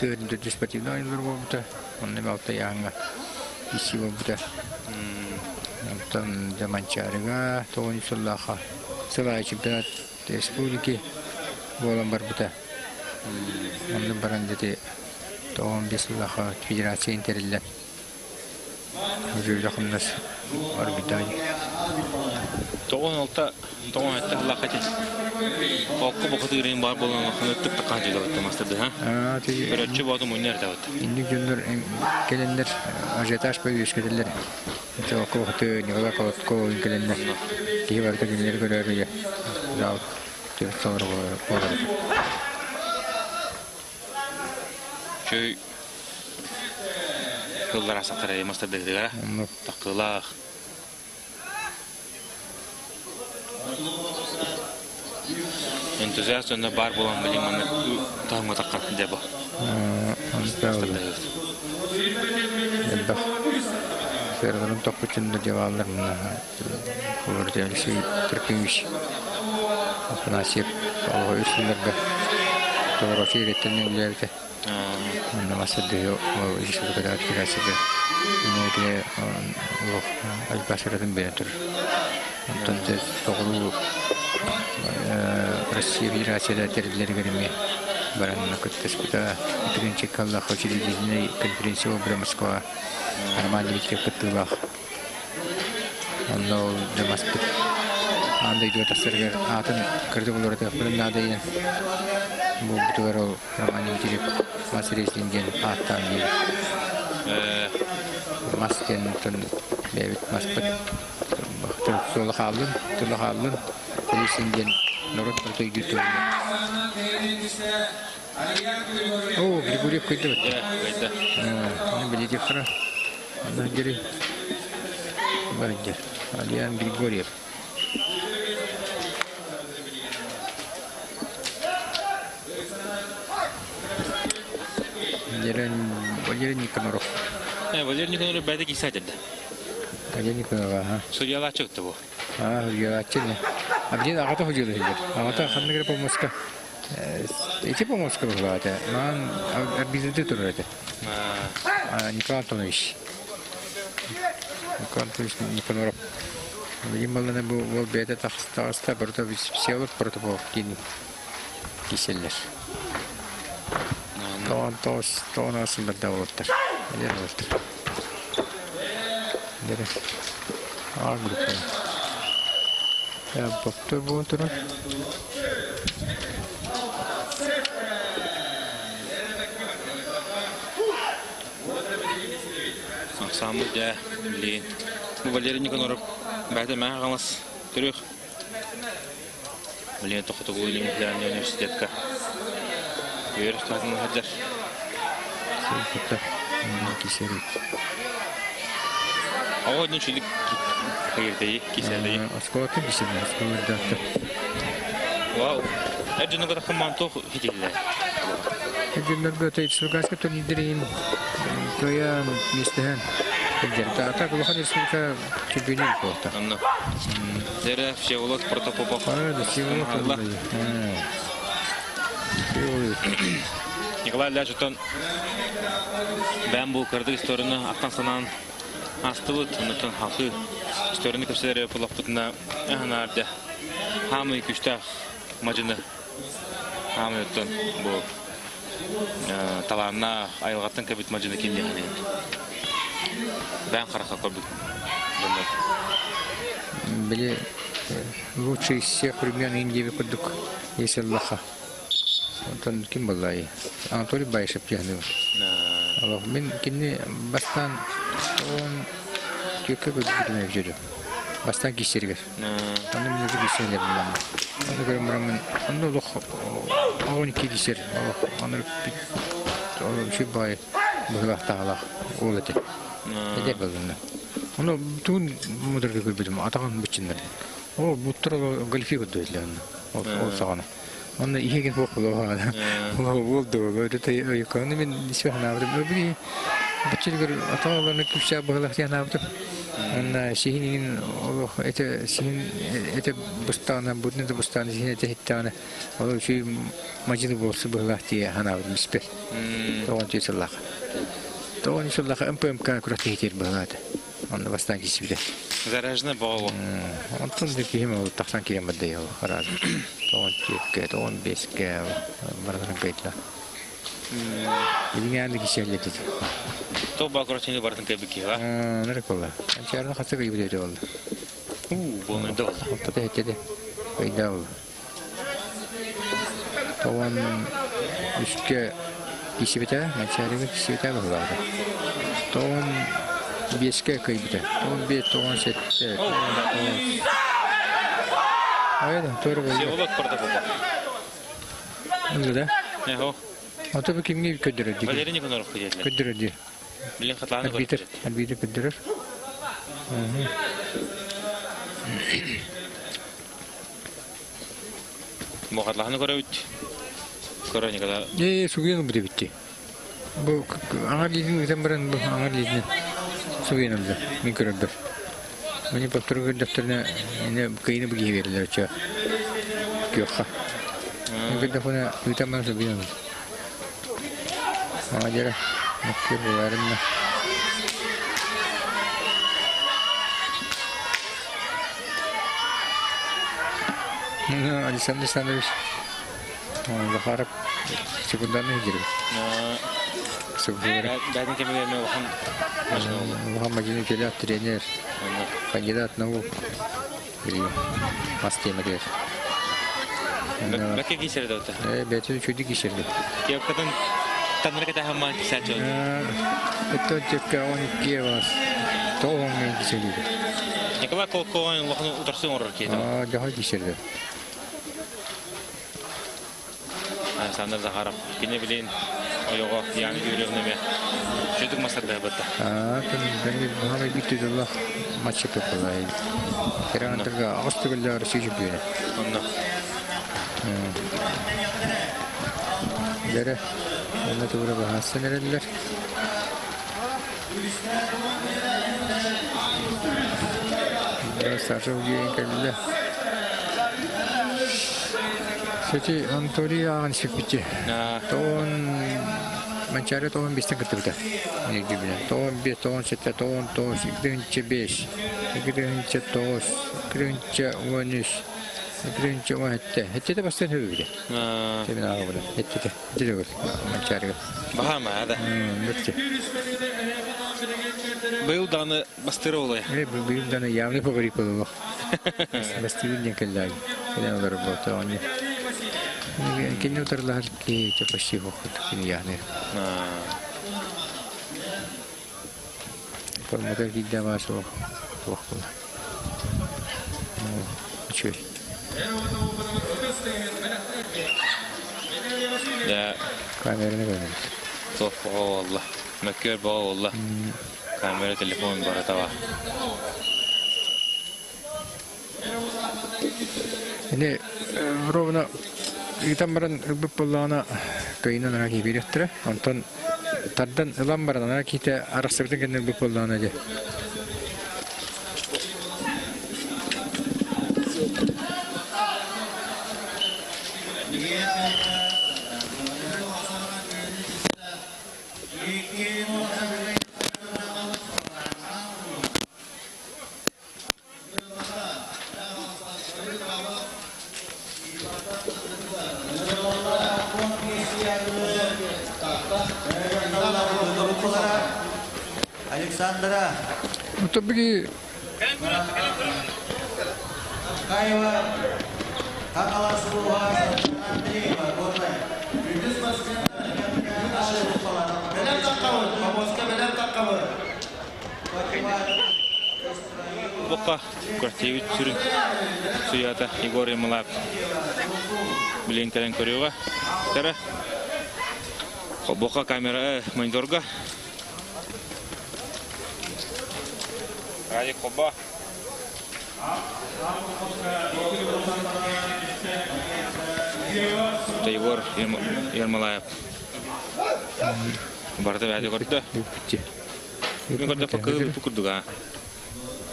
төрінде диспортивный ойындар болды. Оның 6 яңа киши болды. Антон Заманчарыга тоғаникалда сылай чемпионат республики болан бар бұта. Onun barandaki doğum beslulaha federasyon interiller. Huzur yakınlar var bir daha. Doğum olta doğum hatta lakati. Okku bakıtı girin var bolan lakını tık tık kancı da masterdı ha. Öğretçi bu adam oynar da var. İndi günler gelenler ajetaj böyle işgederler. Okku bakıtı Nikolay Kolotko gelenler. Diye vardı günleri görüyor ya. Daha sonra olur. Köy yıllar asaklara master dedi gara. Takılar. Энтузиаст бар болан билим аны таңга таккан деп. Эббах. Сердерин топчунда жаваллар мына. Булар şey Türkmüş. Nasip Allah'a üstünlerge. Doğru şehretten ileride. Namazı diyor. O işi kadar kirası da. Ne diye Allah al-Basra'dan beğendir. Ondan da doğru Rusya Federasyonu terörleri görmeye. Baranın kıtasıda birinci kalla hoşçakalın konferansı var Moskva. Armağan bir kıtlığa. Allah demastik. Anda itu tasargar atın kırdı bulur da fırın adayın. Bu tuvar o Armağan bir masresinden attan bir. Masken tun bebek maspat. Tolu kalın. Telisinden Norot Porto YouTube. Oh, Grigoriev koydu. Koydu. Ne bileydi fara. Allah geri. Barıncı. Aliyan Grigoriev. Валерий Никоноров. Валерий Никоноров бәді кейсі айтырды. Валерий Никоноров, ага. Судьяла чықты бұл. Судьяла чықты. А где ағата худжилы хилдер? Ағата қанныгері помоска. Эти помоска была, это. Ман арбитрды тұрыр еді. Николай Антонович. Николай Антонович Никоноров. Білім балына бұл бәді тағыста бұрыта психолог бұрыта бұл кейселер. Тоğun asıllarda olurlar. Neler olurlar? Neler? A grubu. Ya baktor bu turun. Aksamı da bilin. Bu Valeri Nikonorov. Bәді мәң қалас. Түрек. Білin тоқыты көйлің Федеральный университетка. Yürüyüş tadını hacer. Sırpıta. Kiseri. Ağa dönüşülük kıyırdeyi, kiserdeyi. Askolata kiseri. Askolata. Wow. Ercan'ın kadar kımman toğ hidille. Ercan'ın kadar Respublikaska turnidirin. Toya mistehan. Ercan. Ata kuluhan Respublika çempiyonu oldu. Anladım. Zeref, Şevolot, Protopopov. Evet, Şevolot oldu. Николай Ляжутон ben bu kırdık istorini aktan sanan astıvıt unutun halkı istorini köşeleri pulapıtına nerede hamı küçte macını hamı yutun bu talarına ayılgatın kabit macını kendi hani ben karaka korbuk Били лучший из всех времен Индии курдук, если Аллаха. Ondan kim vallahi? Anatoly Bayşev yani. Allah ben kendi bastan on köke götürmeye gidiyorum. Bastan kişiler. Onun müzik kişiler bilen. Onu görmem. Onu da 12 kişiler. Onu bir şey bay bu vakta Allah oldu. Ne böyle? Onu bütün müdürlüğü gördüm. Atakan bütçünler. O bu tür golfi götürdüler. O sana. Onda iyi ki bokulu var. O oldu. Öyle de yukarıda ben ismini aldım. Öbürü bütçeler atalarını küçük bağlar diye aldım. Onda şehrin o ete bustana, budun da bustana şehrin ete hittana. O şey macide bolsu bağlar diye aldım. İsper. Doğan inşallah. Doğan inşallah empem kurat hitir bağlar. Onda bastan kişi Заряженная bağlı. Ondan da ki hem o taksan kilometre değil herhalde. Doğan çiftke, doğan beşke, baradan kayıtla. İlginç bir şey dedi. To bakıraçını baradan kayıp var. Nerede kolla? Ançarda hasta kayıp dedi oldu. Bu ne de oldu? Ortada hecede kayıda oldu. Doğan üstte kişi biter, ançarda kişi biter oldu. Doğan beşke kayıp biter. Doğan beş, doğan sette. Hayır, doğru böyle. Şevolot Protopopov. Öyle de. Ne o? Tabii kimliği kötürdü. Valeri Nikonorov kıyırdı. Kötürdü. Bilin katlarını Arbitr, arbitr kötürür. Muqatlahını görüyüt. Görüyün kadar. Сугиен bu bitti. Bu analitin üzerinden bu analitin sugiен oldu. Mikrodur. Beni patron defterine ne kayını bu gibi verirler çağ. Yok. Bir defa utamam sugiен oldu. Acele. Mikro varım. Alexander Sanders. Harap sekundarnya jadi. Sebenarnya. Badan kemilerine bakın. Muhammad'ın kela trener. Kandidat navu. Biri pasti mereka. Belki kisir de oldu. Betul çocuk kisirdi. Kiyap kadın tanrı kadar hemen kisir oldu. Itu juga orang kiawas. Tolong yang kisirdi. Ne kadar kokoğun bakın otursun oraya kiydi. Jahat kisirdi. Sandar Zaharov. Yine bilin o yoga yani yüreğine mi? Çocuk masada yaptı. Ben Muhammed bitti Allah maç yapıyorlar. Kira antara Avustralya Rusya yapıyor. Ondan. Dere. Onlar da burada bahseder neredeler? Biraz sarı ucuya geldiler. Jadi Antori akan seperti tahun mencari tahun bisa ketujuh. Ini juga tahun bis tahun setiap tahun kerja bis, kerja tos, kerja wanis, kerja wahette. Hette itu pasti lebih. Tapi nak apa? Hette juga mencari. Bahama ada. Betul. Bu yıldan bastırı oluyor. Bu yıldan yağmur pagari puluh. Bastırı yang kelai. Kita orang berbuat ini. Kini utarlah ki capasi waktu kini ya nih. Permudah kita masuk waktu. Cuy. Ya. Kameranya kan. Sof Allah. Mekkör Allah. Kamera telefon bara tawa. Ini Rovna itambaran bupulana kayınan lagi biriktir. Ondan tardan lambaran lagi kita araştırdık kendini bupulana aja. Alexandra. Tabii ki Kaywa. Kakala Suruha. Beler takkavar. Baboska beler takkavar. Boka kurtiyut sürün. Suyata Igor Yamalav. Bilin kalen koruyorga. Tara. Boka kamera monitorga. Hadi koba. Igor Yamalav. Barda hadi korktu. Bugün korktu pakı pukurdu ga.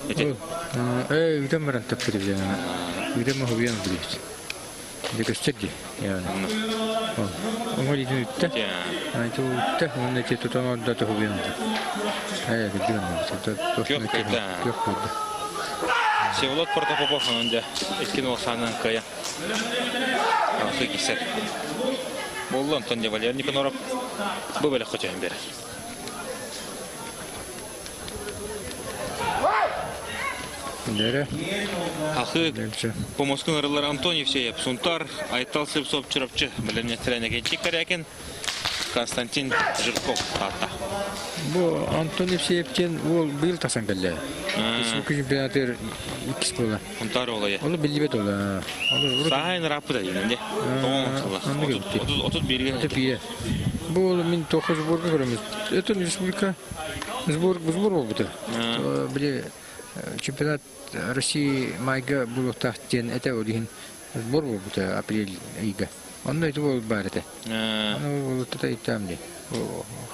udah merantau kerja. Udah mau hobi yang beli. Dia kerja ya. Orang itu teh. Itu teh mana itu tuh ada tuh hobi yang. Kerja tuh. Yok. Sevolod Protopopov önce etkin olsanın kaya. Ağzı giser. Bollu Antonio Valernik Norop bu böyle koçayım beri. Nere? Halkı bu Moskva araları Antoniyev şey yap. Suntar Aytal Sırpsop Çırapçı. Bilen trene geçecek karyaken Konstantin Жирков hatta. Bu Antoniy Sevcen o bir tasan geldi. Şu çempionatır ikisi bola. Suntar olayı. Onu belli bet ola. Sahayın rapı da yine. 31'e. Tabii. Bu min 9 burga göremiz. Это республика. Сбор oldu. Bile çempionat России майга булуктахтен это олин Бор bu апрель айга. Онда это был барыта. Оно было тут и там ли.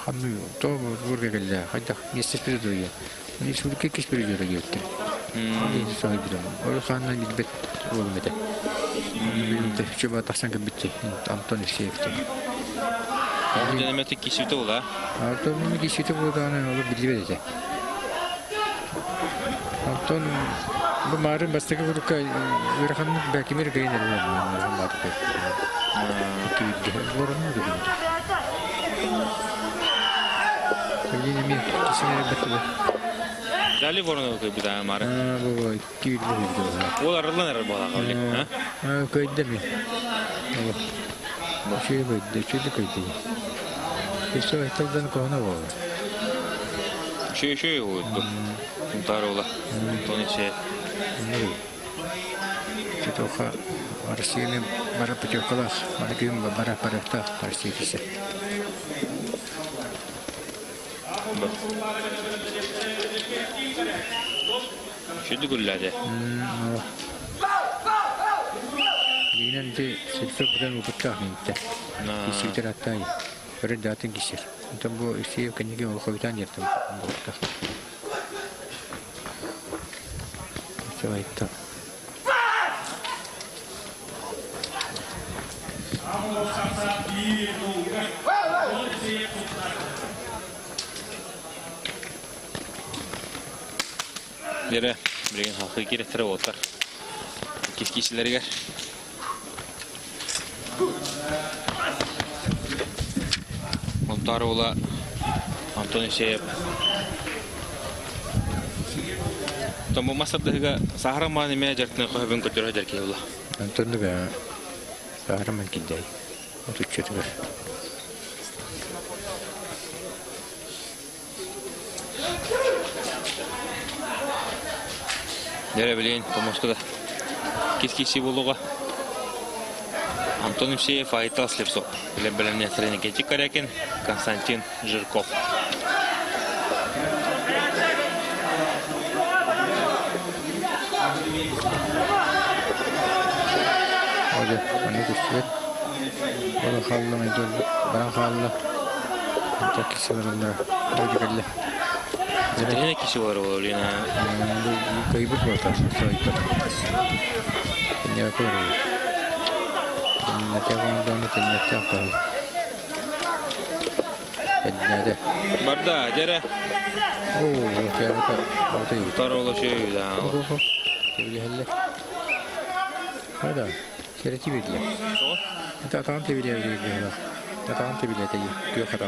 Хамну то бурга гелла. Хотя месяц перейду я. Не шутки киш перейду я. Не сой бирем. Ол ханна гидбет болмады. Билде чуба таксан гибти. Антон Исеевти. Ол денеметик кишите була. Антон кишите була аны ол билбеде. Антон bu marın bastaki vuruk verhanın belki bir gayın eder marı pek. Ki vorun mu dedi. Tabii mi kisine bekle. Dali vorun ko bir daha mara. Bu ki bir dedi. O aradan erer bola kavli. Ha kaydı mı? Bu şey böyle çözdü kaydı. İşte ektaldan kona var. Şey oldu. Tarola. Tony şey. Toha Россияны бара путевкалах, марким бара парахта Россиясы. Şöyle gülladı. Yine de sektörden ukutah neydi? İşte rahatay. Böyle dağıtın kişiler. Tam bu işi kendi o kavitan yaptım. Şöyle Yere bir halkı giretere otar. Kişileri gel. Montarola Antoni şey. Tam bu masada Sahara mani mecertne koyun kötü eder ki Allah. Antoni be Sahara man gidey. O tutuştu. Yere bilin pomostu da. Kişi buluğa. Антон Евсеев, Айтал Слепцов. Лебелемне тренинги Корякин, Константин Жирков. Hadi, onu göster. Onu hallı mı dur? Bana hallı. Çok kişi var onlara. Hadi gel. Yine kişi var o Lina. Bu kaybet var tabii. Ne yapıyor? Ne yapıyor? Nerede? Barda, jere. Oo, kıyafet. Tarola şey ya. Tebili helle. Hadi. Sereti bildi. Tamam tebili bildi. Tamam tebili de yok hata.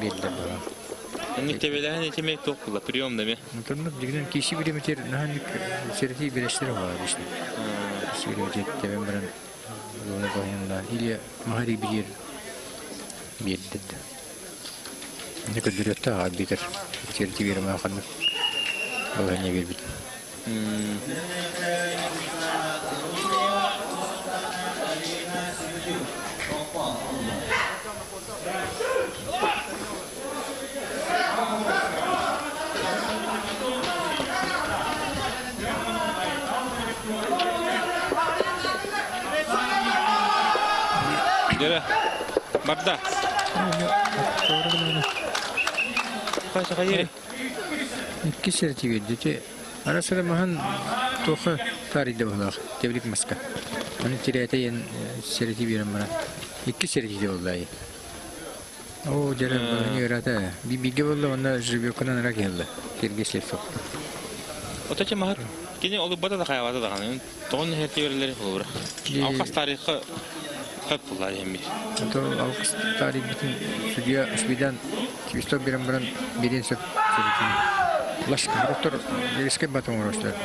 Bildi bana. Ni tebeler ne demek topla priyom da mı? Mutlaka dignen kişi bile meter nahanlık sereti birleştirir var işte. Söyleyecek tebem bana bunu koyanlar. İlya mahari bilir. Bildi. Ne kadar hatta abidir. Sereti vermeye kanık. Allah ne bildi. Jere. Barda. Kaç hayır. İki sereti verdi. Ara sıra mahan toka tarihde olacak. Tebrik maska. Onu tirayete yen sereti veren bana. İki sereti de oldu. O canım bana yarata. Bir bilgi oldu onda jübi okunarak geldi. Kirgisle sok. O taçı mahar. Kini olup bada da kayavada da kanı. Doğun her teorileri olur. Alkas tarihi hep bunlar yemiş. Atau alkas tarihi bütün stüdyo üstüden işte bir birin sereti. Laşk doktor riske batım uğraştı.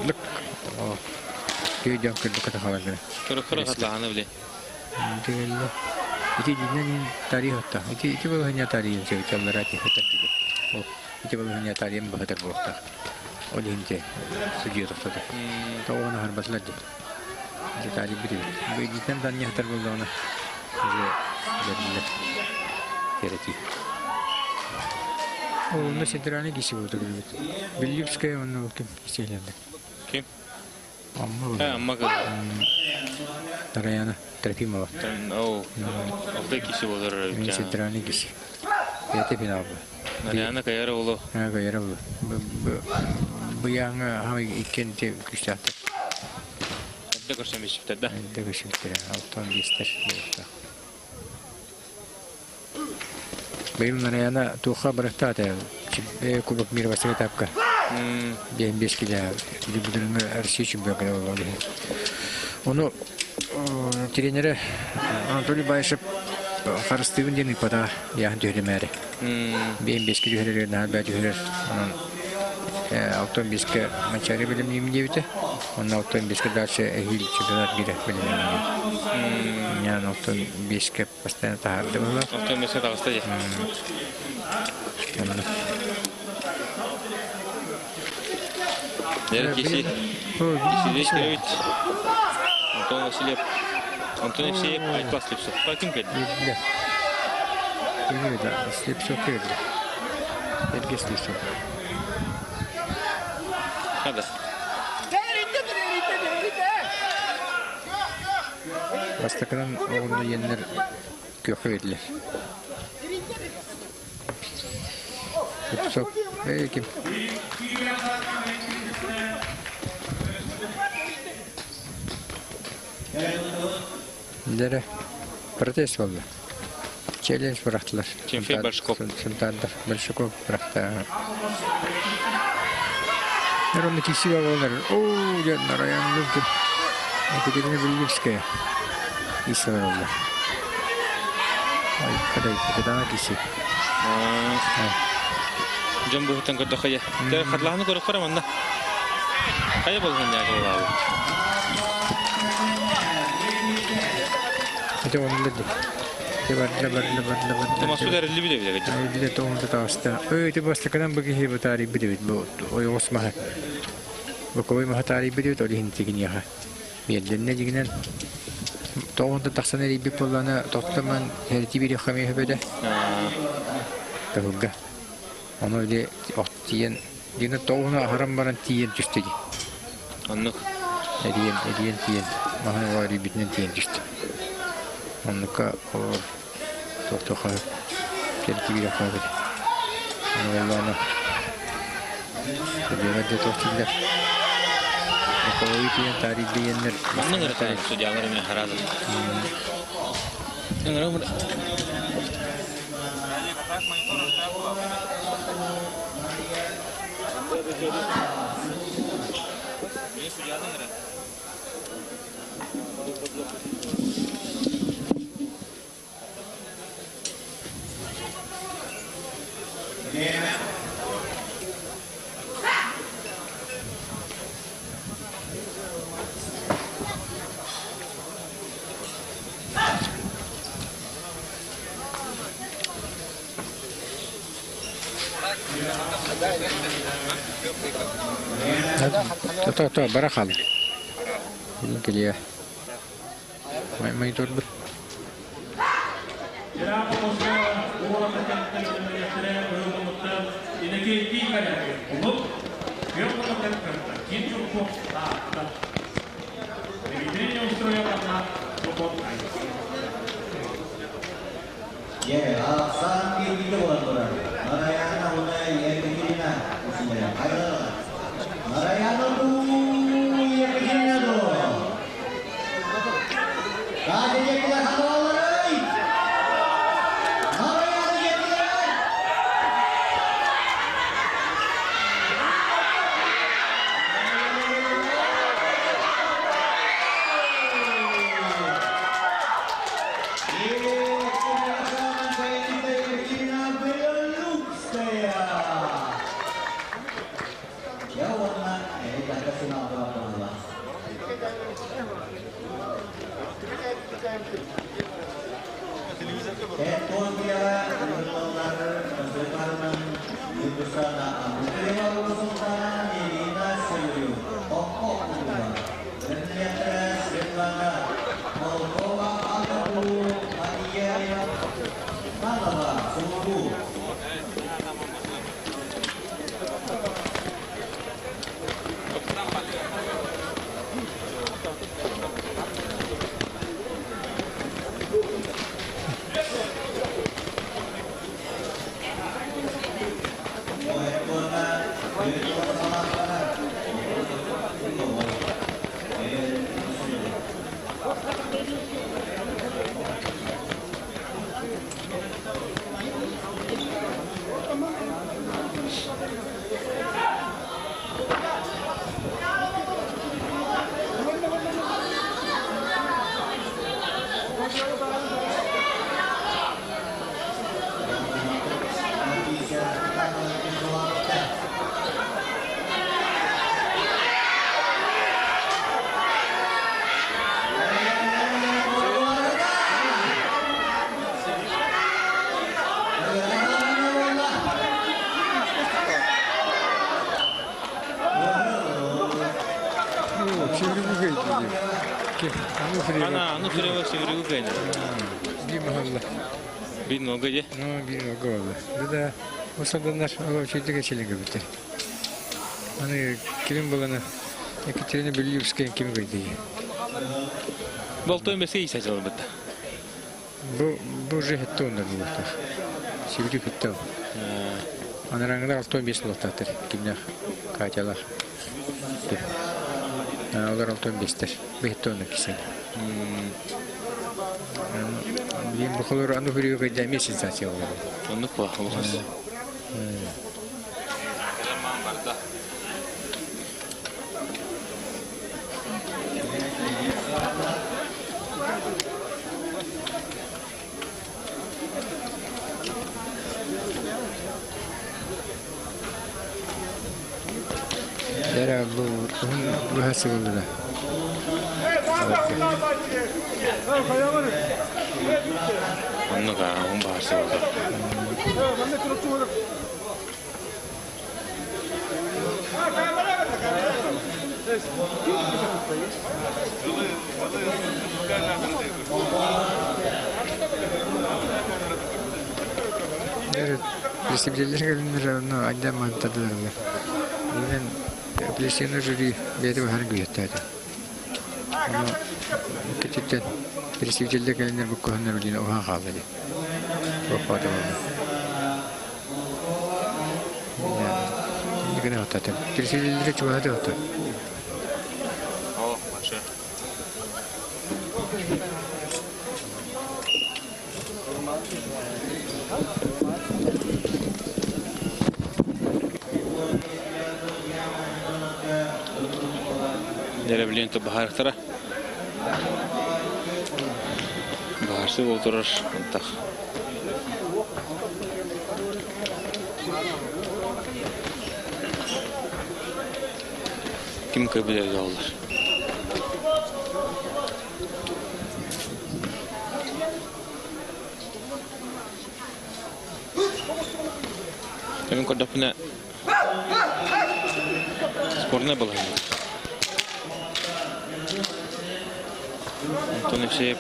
Lık. Köy can kırdı kata havaları. Kırı katlahanı bile. Değil. İki dinlenin tarihi hatta. İki balı hanya tarihi şey çallara ki hatta dedi. O iki balı hanya tarihi bahadır bu hatta. O dinle stüdyo doktorda. Tawana harbaslar di. Di tarihi biri. Bu dinlen tanya hatar buldu ona. Jadi tereti. Onun da sentralne kişi oldu gibi. Bilyupskaya onun bakayım şeylerden. Kim? Amma kız. Narayana Trofimova. O. Orada kişi olur. Sedrani kişi. Yete final bu. Narayana kayar oğlu. Ha gayra bu. Bu yana ha ikinci güçlüktü. Hadi görüşemiş işte de. De güçlüktü. Alttan lister. Benim Narayana tuha bıraktı da. Kubak bir basket tapka. Ben 5 kilo. Bir budurun her şey için böyle oldu. Onu treneri Anatoly Bayşep Karıstığın yerini pada yani söylemeli. Ben 5 kilo hörer, daha belki hörer. Onun alttan 5 kilo maçarı bilimliyim diyeydi. Onun alttan 5 kilo daha ehil çıktılar bile bilimliyim. Yani alttan 5 kilo pastanı tahardı bunlar. Alttan 5 kilo tağısta ya. Nerede kişi? Kişi değil. Антон Васильев. Антон Евсеев айтпас Слепцов. Кім келді? Да, Слепцов келді. Ерге Слепцов. Hadi. Бастакынан оғында енлер көқі еділер. Слепцов. Кім? Дәрі протест болды. Челлендж бұрақтылар. Тимофей Большаков. Сымтандар. Большаков бұрақты. Оны кесі бар олар. Оу, жадынар аяңды деп. Екатерина Бельгерская. Кесі бар олар. Ай, қадай, қадана кесі. Жон бұғыттан көрді қая. Қарлағаны көріп қараманда. Қая болған яғы олауы? Это он леді. Масудар ілі біле біле гәді. Біле тоғында тағыста. Өйті бастакынан бұғы хебі тарih білевет. Ой оғысмаға. Бұқы оймаға тарih білевет. Олихін тегін яға. Белдеріне дегінен. Тоғында тақсан әрейбек болғаны тоқтаман әрті бері қамай хөбеді. Тағылға. Оны өйде оқты тиен. Дегінен тоғына ағарам баран тиен жүстеді. Анық. Әдиен тиен. Мағына ғарі бітінен тиен жүсті. Onunla o doktora geldi bir defa dedi. Allah'ına diyorlar da doktorlar. O yüzden tarihi yenler. Anne kadar sucuğları ne haradı. Ne kadar Tuh, barakal. Ini ke dia. Main turut. Севрюгу гайди. Аны фревак севрюгу гайна. Bir mahalla. Bir noga je. No, bir noga oldu. Bu da o sadanlar o şeyde geçelim gibi. Hani kimin balana Екатерина Белиевская kim gaydi. Болтой меске ise çalbıtta. Bu уже хетто onlar bu vakta. Севрюг хетто. Анараңда 6-15 лотатыр. Kimler kaçalar. Onlar 6-15'ter. Бехетто onlar kişi. Benim bu kadar anı veriyor ki camiye sensasyon olur. Onu kula olmaz. Dera bu hası oldu da. Onu ka on bahsi oldu. Evet, presidenler gelinler onu acayip mantıklılar. Bunun presidenler jüri beri bahar güyetteydi. Ama küçükten presidenler gelinler bu konular ucuna oha kaldı. Bu kadar oldu. Ne kadar hatta. Presidenler çoğaldı hatta. Oh, maşa. Dere bilen to bahar tara. Baharsı oturur antak. Kim kabile yollar? Kami kau dah punya sportnya bola. Untuk nasi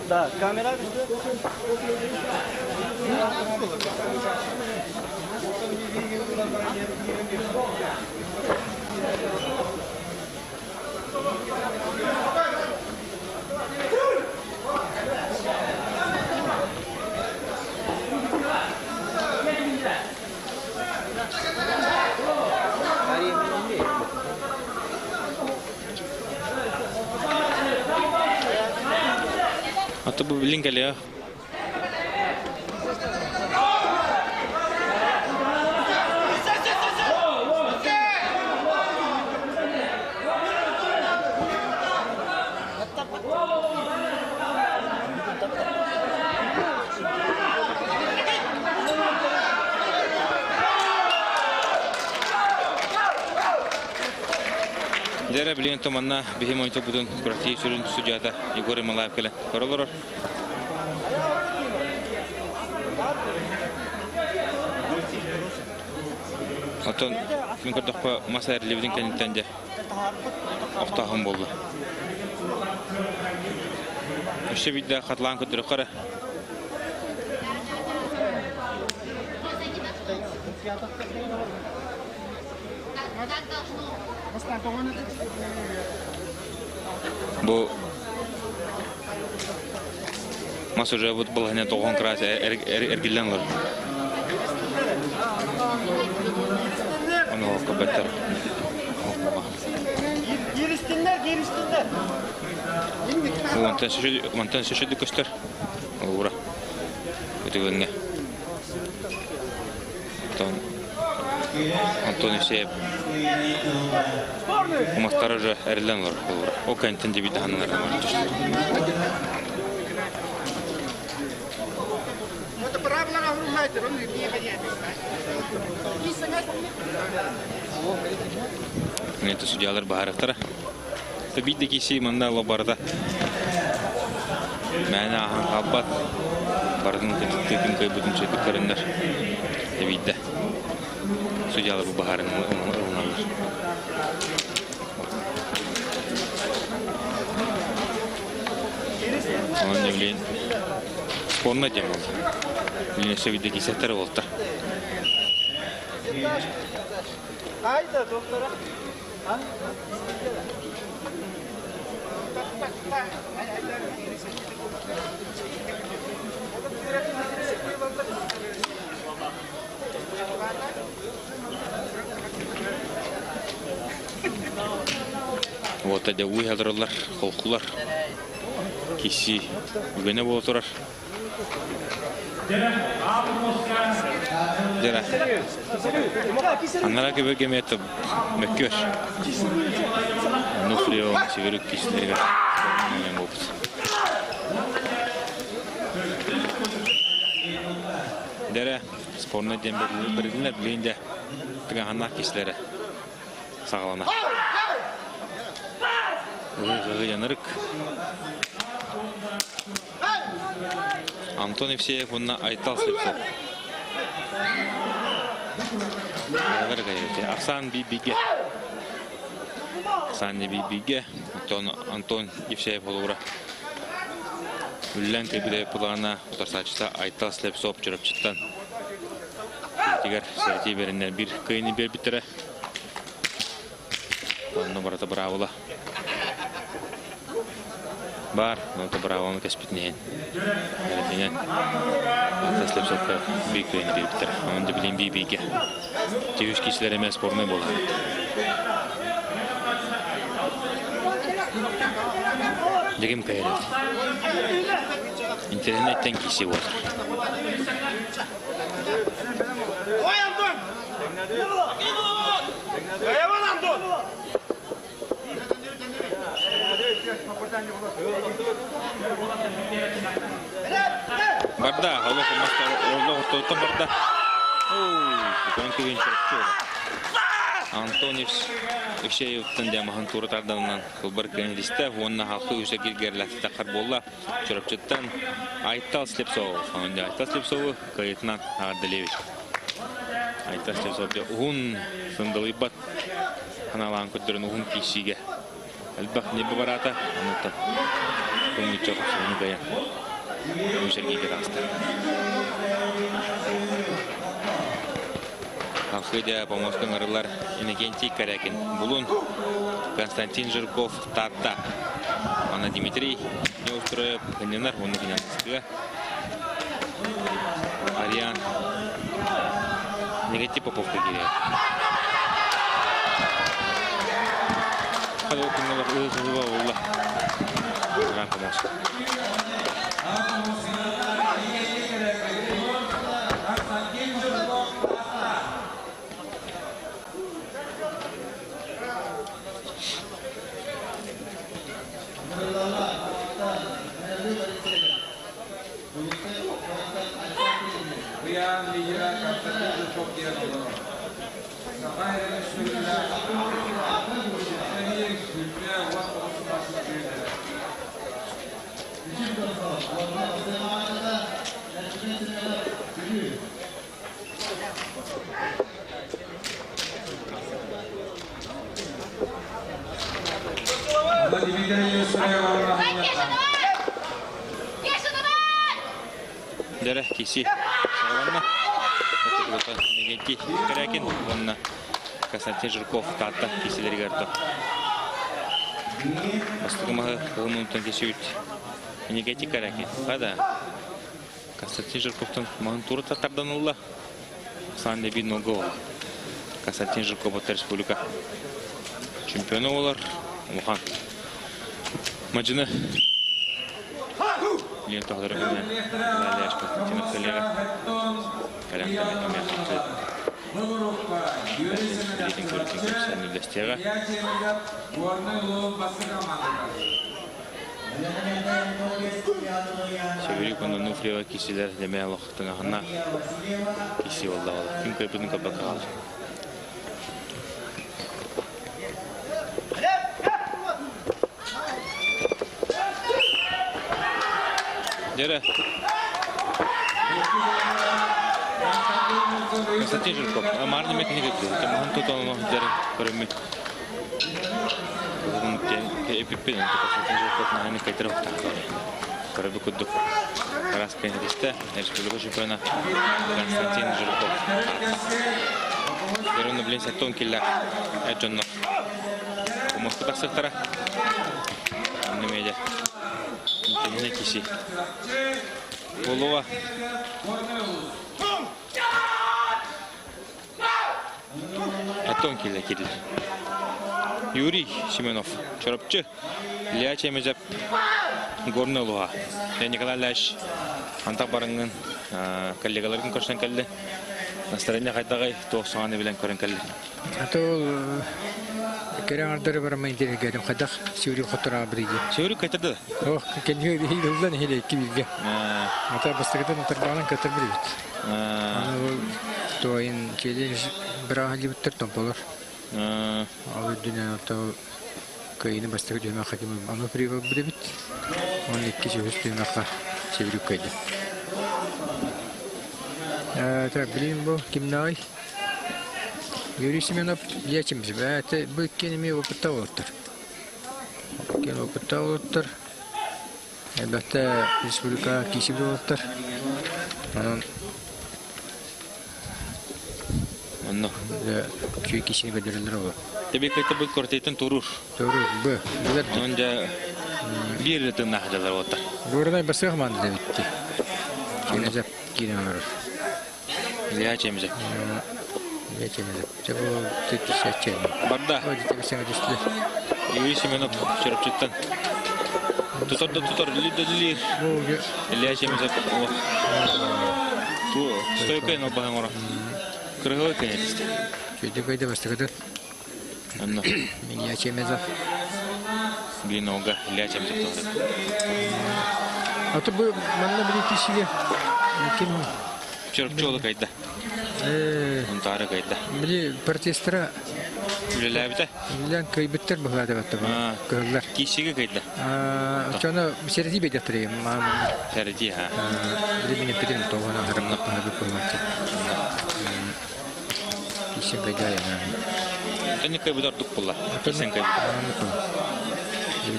Da kamera düştü. atau beling kali ya. Jere bilen tomanna bihi moyto budun kurati sürün sujata Igor Malayev kele. Korolor. Aton min kodakpa masar livdin kanitanja. Oftahım boldu. Şu bidda katlan kudur qara. Bu Mas уже вот было не толгон крас эргилленлер. Onu o kadar. Giriştinler Монтан шешеді көстер. Ура. Өтігінге. Антон Евсеев. Умастары уже әрілен олар. О кәнтін дебейді ханылар. Это судьялар бахарықтары. Табиді кесі манда лобарда. Мәні ағын қаббат. Бардың текін көй бұдын сөйті көріндер. Табиді. Судьялар бұл бахарын ұлыналар. Оның не спорна дем ол. Біліне сөйді кесеттері олды. Haydi doktora. Вот эти уйхалдырылар, холкулар. Киси үгене болотурар. Дера. Аннара көбөк эметип мөккөр. Нуфрио сибирик кишилерге менен болупт. Дера спорна демберлер билинде тыган анак кишилери сагалана. Гыгы янырык. Антон Евсеев онна айтал сөпсі. Ақсан бейбейге. Ақсан бейбейге. Антон Евсеев олуыра. Үллән көбіде пұлағына ұтарсачыса айтал сөп соп жүріп жыттан. Тегер сәйте берінден бір көйіні бер біттірі. Онны барата бравыла. Бар, но это браво, каспитнее. Меня отослали все бигвейн биптер, он деблин бибиге. Тюшки слереме спорный был. Дегим кайрет. Интернет тенки сегодня. Ой, Антон! Антон! Барда, Аллах мастер, Аллах тоттан барда. Ой, көңкеген чөпчө. Антон Евсеевтен де махан туртардан кылбар кенлисте, онна халкы үсө киргерләтте карболла, чөпчөттөн айтал слепсов. Онда айтал слепсов кайтнан Арделевич. Айтал слепсов ун сындылыбат аналан көтөрүн ун кишиге. Әлбәқ не барата, анытта. Көңіл чоқысыны бәйін. Өшергейге тағысты. Алхыдя помоскан арылар Иннокентий Корякин. Булун Константин Жирков Татта. Ана Дмитрий не устроив. Гененар, он на Ариан. Негатив Поповка Гирия. Халокинова ызылыва олла. Рахамос. Дәрі кесі шағанна. Негенти Корякин, онна Константин Жирков Татта кеселерге арты. Бастығымағы ғылымынтан кесі өт. Негенти Корякин. Қада Константин Жирковтан мағын туры татардан ұлла. Санде бин олғы. Константин Жирков от республика. Чемпионы олар. Мұхан. Maçını Liyan tağları günden Lale Aşkı Timur Kallega Kalan Kamen Hakkı Liyan Körük'ün Körük'ün Üllestiyega Şeviri konuda Nufriya kişiler demeye Allah'tan ahına kişi oldu Allah. Kim köpüdün kapı kaldı. Dere. Konstantin Жирков. Марни мекник etdi. Tamam tutalım dere. Körümme. Bunun epipin Konstantin Жирков'un aynı kayıtırıp takıyor. Körübe kudduk. Raspin işte. Республика чемпиона Konstantin Жирков. Деревно блин сатон килля. Эджонно. Умоста таксактара. Немеде. Не киси. Голова. Атон килля кирил. Юрий Семенов. Чорапчы. Илья Чемезеп. Горнолуа. Николай Ляш. Антак барыңын коллегаларын көрсен келді. Настроение қайтағай 90-ны білен көрен келді. Атол керен ардары барамай дерегерим қадақ сеури қотыра бірейді. Сеури қайтарды? Ох, кенде hildan hele кибилге. Ата бастырдан тарбанан катыр бірейді. Аны тойын келе бір ағали біттір томполар. Алы дүнен атау кайыны бастыры дүнен қадимы аны бірейді бірейді. Оны екі жөз дүнен ақа сеури қайды. Так, блин, был кимнай. Юрий Семенов, я чем же? Это был кем его опытоватор. Кем опытоватор. Это республика Кисибоватор. Он. Да, чуть Кисиби дерелдерова. Тебе какой-то был квартетен туруш. Туруш, Б. Он же бирли нахдалар отыр. Гордай басых манда битти. Кинезеп киналар. Илья Чемезеп. Я Чемезеп. Это был 37. Барда. Вот это все дистли. Юрий Семенов Чорапчыттан. Тутар лидер. Илья Чемезеп. Ту стойкой на багамора. Крылой конечно. Чуть кайда бастырды. Анна. Я Чемезеп. Блинога Илья Чемезеп. А то бы манна были кисиге. Ким Чорапчолы кайда. Он тары кайда. Били протестера Билебите. билен кайбеттер багада баттыга. Кыллар. Кисиге кайда. Чона серди бедетри. Серди ха. Били меня пидем то она харамна пахаби поймати. Кисиге кайда я. Тани кайбудар тукпула. Кисен кайда.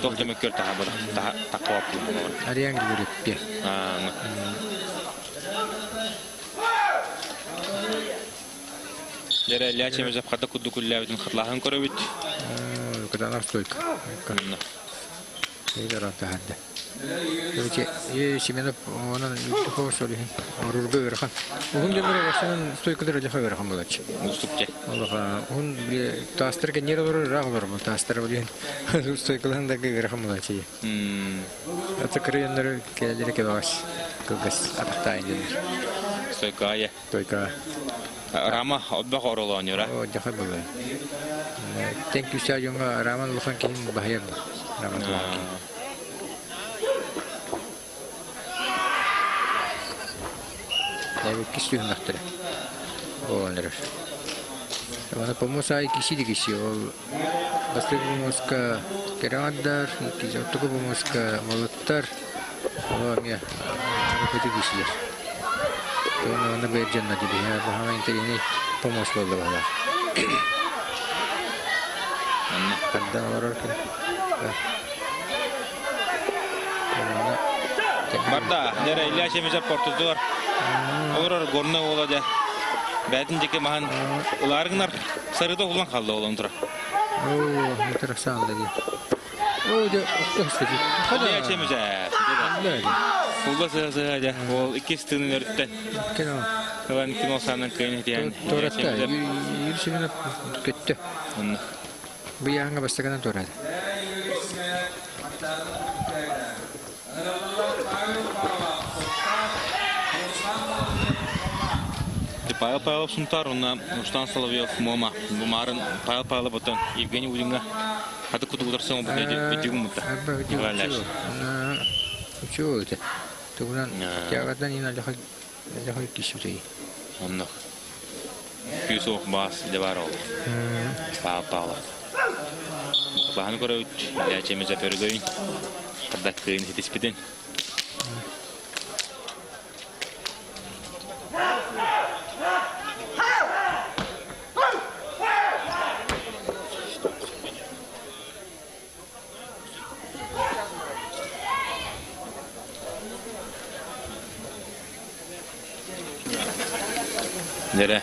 Токтеме көртө хабар. Такоп. Ариан говорит пе. Дера Илья Чемезеп хата кудду куллабитин хатлахан көрөбүт. Когда она стойка. Канна. Эйдер ата хадда. Өче Семенов онан тупо соли. Орурга берхан. Угун демере башынан стойкалар эле берхан болачы. Уступче. Аллаха, он тастырга нерелер рагылар бу тастыр билен. Стойкаланда берхан болачы. Ата кырыяндар келелер кебас. Кылгас атактайын. Стойкая. Стойка. Рама отбак оролоньора. О, жаха боло. Thank you сажонга Раман лухан кин бахаяр. Раман лухан. Я кисию нахтер. О, нереш. Ана помосай кисиди кисио. Бастыгымоска керадар, кизотугымоска молоттар. О, мия. Көтү кисилер. Ona berjen na jadi ya bahwa ini pemos boleh bahwa. Kadang orang kan. Barda, dera Илья Чемезеп портуздар. Олар горна олады. Бәтин жеке махан уларыңнар сырыда улан қалды олан тұра. О, интересно dedi. О, де, кстати. Илья Чемезеп. Улда сыға ол икестігінің өрттен. Кино. Олан кино санын көйін етейін. Торатта, Юрсемена кетті. Онны. Бұл яғыңа бастағанан торады. Павел Павлов Сунтар, он Руслан Соловьев, Мома, Бумарын, Павел Павлов, потом Евгений Удинга. А ты куда ударился, он будет бедюмута. Чего это? Ты уже я когда не надо хоть кисюты. Он нах. Юсуф Бас Леваров. Павел Павлов. Бахан короче, я чем за перегой. Когда ты не хитишь пиден. Nere?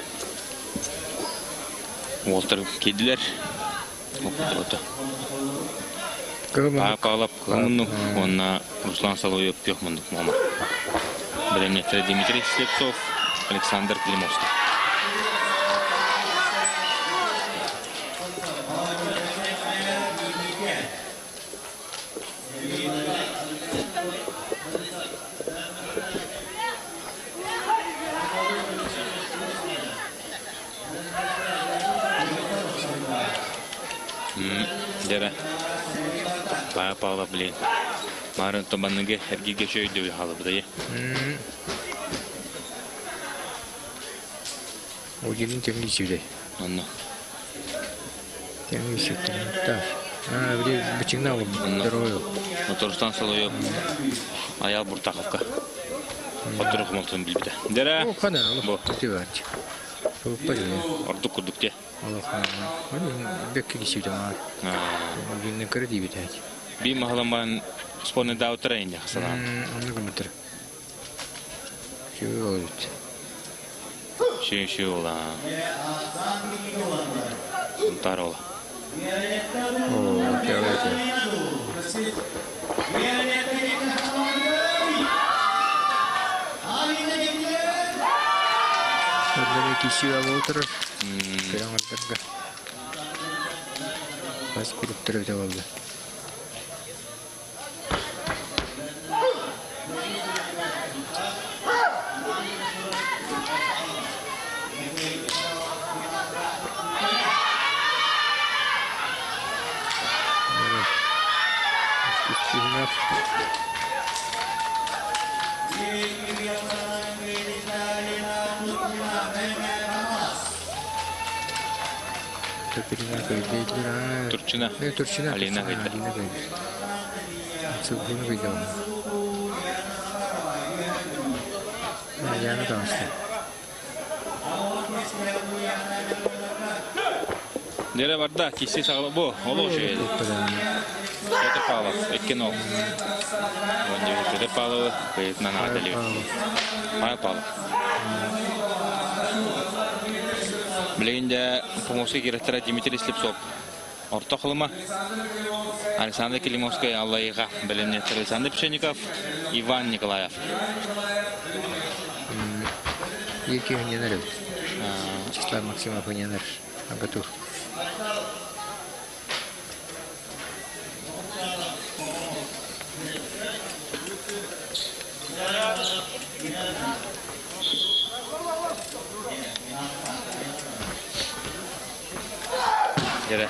Walter kediler. Okulda. Paqalap qamunu ona Ruslan Saloyev yo'qmunduk mama. Bilen Dmitriy Sleptsov, Alexander Klimovskiy. Dere. Paqalap bilen. Marın tobanıge ergiga şöydü bir halı budayı. O gelin temizliği de. Anla. Temizliği de. Bir bıçakla duruyor. Ruslan Saloyev. Ayal Burtakovka. Oturup multun bilbide. Dere. O kadar. Bu. Diyor. Çok pahalı. Orduk kurduk diye. Allah. Hani bekle kişiydi ama. Günün kredi bitecek. Bir mahallaman sponu da oturayın ya sana. Onu komutur. Şu oldu. Şey ola. Suntar ola. Oo, evet. Orada kişi var oturur. Kıyametlerge. Bas kurup duruyor da oldu. Turçina. Turçina. Alina kaydı. Subhunu kaydı. Yana da aslında. Nere var da kişi sağlam bu. Olur şey. Peter Pavlov, Ekin ol. Önce Peter Pavlov, kayıtına nadeli. Pavel Pavlov. Bilginde pomosu girettere Dmitriy Sleptsov. Orta kılıma. Alexander Klimovskiy, Allah'a bilinir. Alexander Pshenikov, Ivan Nikolayev. Iki oyuncular. Числа Максимов oyuncular. Готов. Yere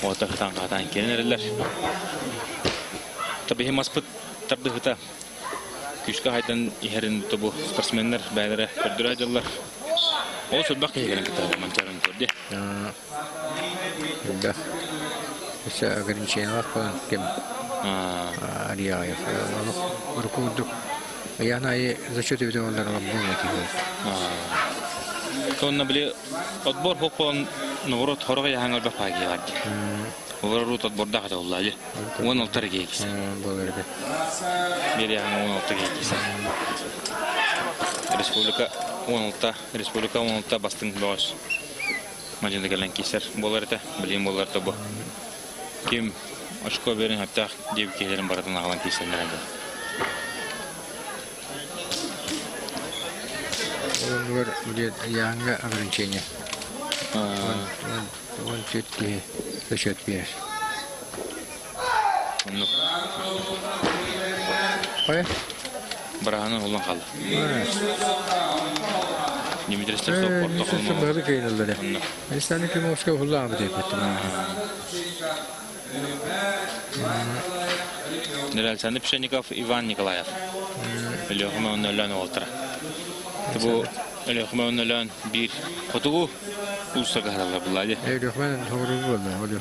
ortadan katan kendiler. Tabii hem aspıt tabii hıta. Küçük haydan iherin bu sportsmenler beyleri öldürüyorlar. O sabah gelen kitabı mançarın gördü. Да. Все ограничения falan kim? Арияев. Руководитель. Я на за счет этого ударила бомбу. Sonra bile отбор hokon nurut horaya hangar bapagi var. Nurut отборда hada olayı. Onun altı geyikse. Böyledi. Bir yana onun altı geyikse. Respublika onun altı bastın boş. Macında gelen kişiler bolardı. Bilim bolardı bu. Kim aşkı verin hatta devkelerin baratın alan kişiler nerede? Он говорит, янга ограничения. Он все-таки за счет пьешь. Ну, Ой. бараны улан қалды. Немедрестер соқ порта Сол қолма. бары кейнелдер. Онна. Эстаны кемошка хуллаам деп аттым. Александр Пшенников, Иван Николаев. Лехма оннолан олтыра. Бұл Лехма оннолан бір қотуғу ұлыста қағалар бұлады. Рөхман хогру болды.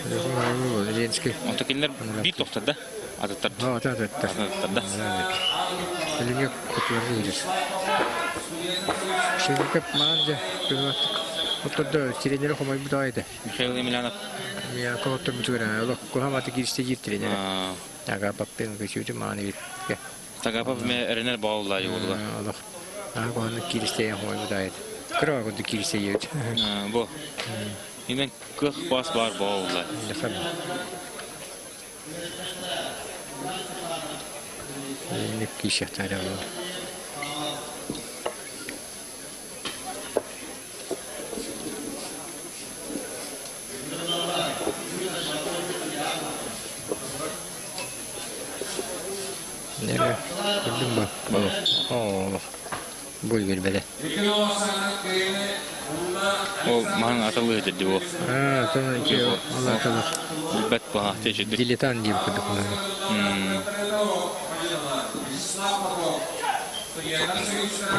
Рөхман болды. Ленский. Онта келінер бір тоқтады, ататтар. Ататтарда. Элине кутуларды ерес. Шегіркеп маңынды көматтық. Оттарды теренері қомай бұдайды. Михаил Емельянов. Я колоттар бұтығыран. Олық қоғаматы кирісте жер теренері. Ага паппен көшеуді маңы бетке. Тагапов мен әрінер бағылады олығы. Олық. Ага қоғамды кирісте қомай бұдайды. Кырава күнді кирісте еді. Бұл. Енен көк бас бар бағылады. Ник кишехтар авыл. Нере, күрдүм ба? О, бой бербеде. Ол маған атылы өтеді бұл. Тонан ке Алла талар. Бәт баға тежеді. Дилетан дейм күрдік мұны.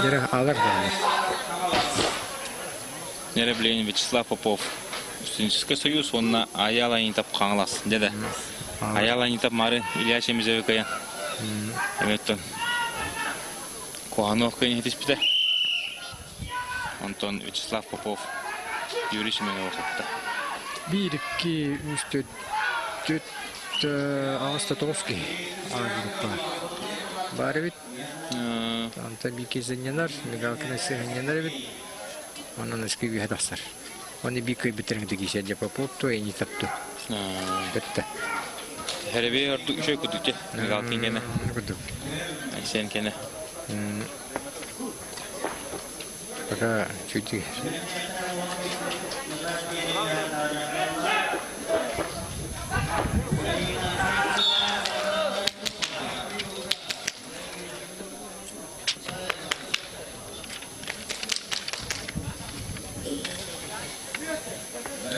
Нере алар да. Нере білейін Вячеслав Попов. Студенческий союз, онына аял айнитап қаңылас. Деді. Аял айнитап мары Илья Шемизове каян. Әметтен. Куаны оққайын етеспіді. Антон Вячеслав Попов. Юрий Шеменов оқыпты. 1, 2, 3, 4, 5 Ağustos Toski группа. Бары бит. Анта бике зеннер, мигалкына сеннер бит. Онан эскеге хадастар. Оны бике битереңде кисе деп попто и не тапту. Бетте. Хәребе орду үшөй күдікте. Мигалкин кені. Күдүк. Сен кені. Пока чуть.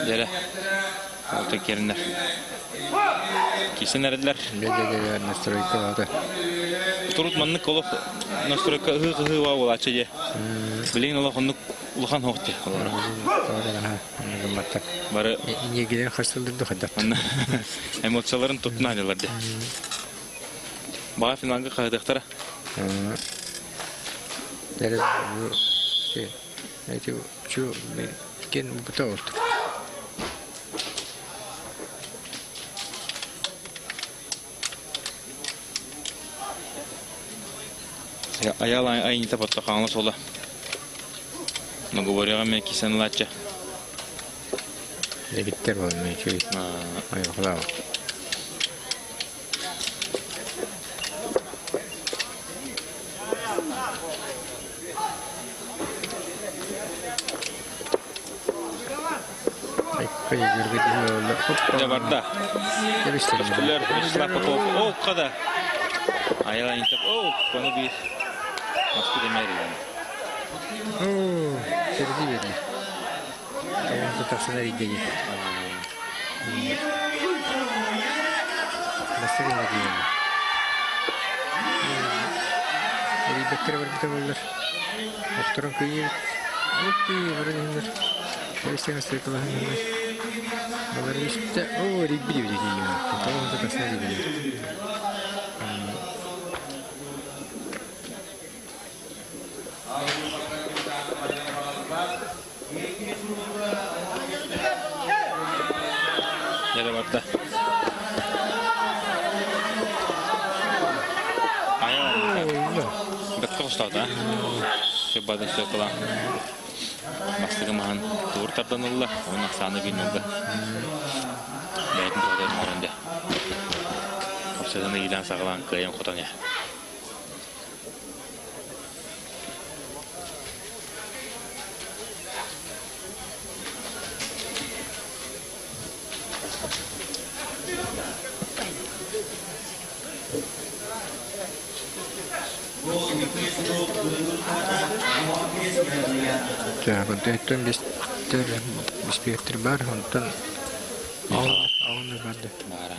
Дәрі. Олты керіндер. Кейсен әрділер. Беде настройка алды. Тұрут маннық олық настройка ұғы ва олачы де. Білейін олық онық ұлған оқты. Бары Негелен қасылдырды қадап. Эмоцияларын тұтын алылар де. Баға финалға қағыдықтара. Дәрі әйтеу чу кен бұта орды. Аял айнитап отта қаңылы солы. Но говоряға мен кесен лача. Дебиттер бол мен чуй. Айықлау. Да барда. Көстілер, Вячеслав Попов. О, қада. Аял айнитап. О, қоны бір. Маску демері. О, серди верно. Он тут остановить. Настроение делаем. Ребята вырабатывали. Во втором круге. Вот ты, вроде. Если настроили. О, ребята, видите ее. Он тут остановили. Yere battı. Ayağım. Bekle ustadı ha. Şebada söküla. Bastığı mahan doğru taraftan oldu. Onun aksanı bilmedi. Beytin doğru önünde. Kapsadığında ilan sağlan kıyım kutan ya. Ya, konten bispektir var, ondan alınır vardı. Бара.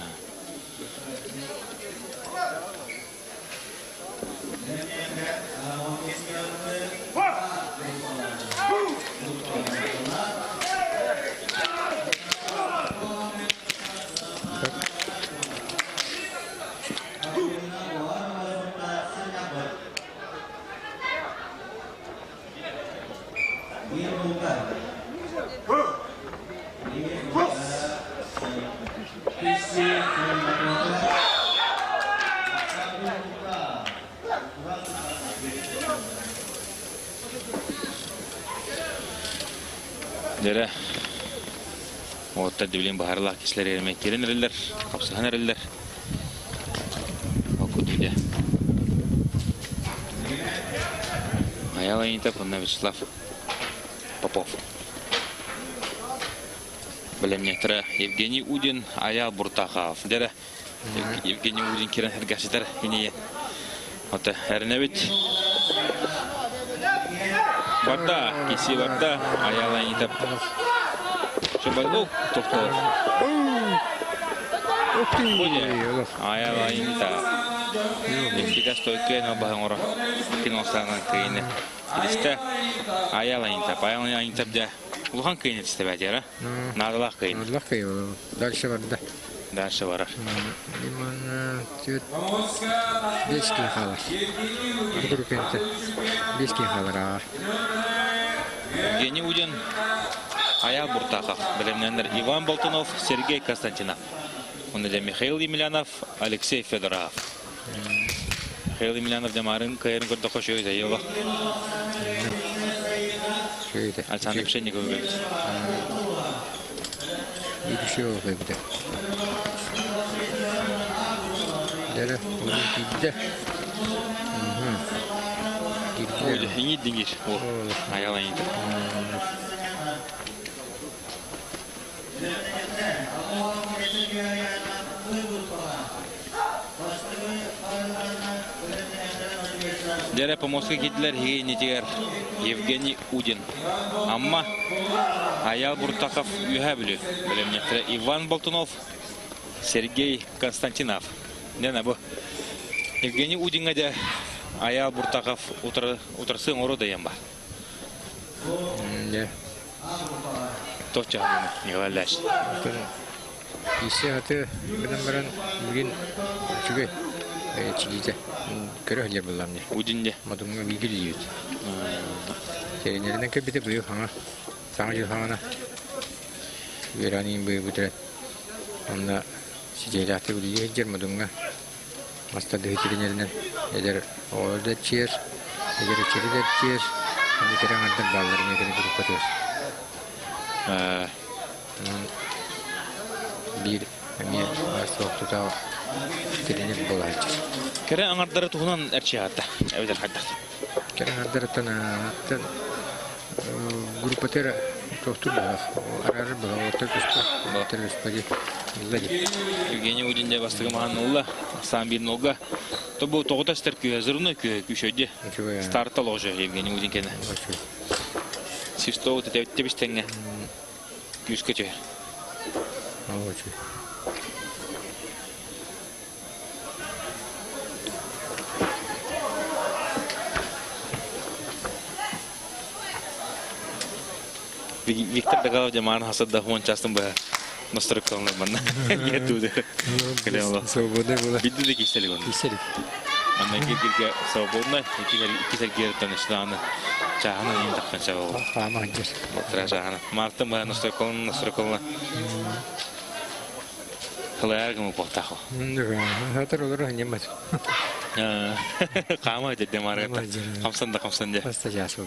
Dere Otta dibilin baharlak kisler yerime kirin eriller, kapsahan eriller. Oku dide. Ayala Intap, Vyacheslav Popov. Белемнетра Евгений Удин, Аял Буртахов. Дere Евгений Удин кирен хергашитер ине. Ота эрнебит. Барда, киси барда, Аяла Intap. Шабалу, тоқтор. Аяла Intap. Ефтига стойке на багора. Киносана кейне. Кристе Аяла Intap. Аяла Intap де Улхан кейне тестебәдер, надалах кейне. Надалах кейне. Дальше барда. Дальше барар. Лимон тет 5 кило халар. Анкуркенте 5 кило халар. Евгений Удин, Аял Буртахов, Белемнендер Иван Болтунов, Сергей Константинов. Он де Михаил Емельянов, Алексей Федоров. Михаил Емельянов де Марын Каерин Гордохо Шойда Ева. Александр Пшенников говорит. И еще говорит. Дера, гидде. Ой, инит дингиш. О, Аяла Intap. Дера помощник гидлер хигенетигер Евгений Удин. Амма Аял Буртахов юхаблю. Белемнетре Иван Болтунов, Сергей Константинов. Дена бу. Евгений Удин гадя Аял Буртахов утрсын орода ямба. Да. Точно не валяш. Исе аты бидан-баран бүгін чүгей чигизе көрөхлер булам не. Удинде. Мадыңга билгил ийет. Теренерден көбүтө быйыл хаңа. Саңа жыл хаңана. Веранин быйыл бүтөрөт. Онда сижелаты булие жер мадыңга. Маста дыйтеренерден эдер олда чер, эдер черде чер. Аны керен андыр балларын экени группа төр. Bir emir asoktu da trenir bolacak. Kere anardara tuğunan erçihatta. Evder hadda. Kere hadda tana grupa tera toktu da arar bala orta kıspa orta kıspagi izledi. Евгений Удинде бастыгы маханнулла сам бир нога. То бу тогда стеркү hazırını күшөдө. Стартал уже Евгений Удинкене. Систоу тетебистеңе. Күскөчө. Очень. Виктор Дагалов Деман Хасадда Хуан частым ба настройкалны манна. Гетуде. Свобода была. Бидде киселик он. Киселик. Анна гетилге свободна, икисер гертен штаны. Чахана ин таккан чагы. Хама жер. Трашахана. Мартым ба настройкалны. Халаягым упактахо. Да, хатар олар немат. Кама дедде маргата. Камсанда. Просто ясыл.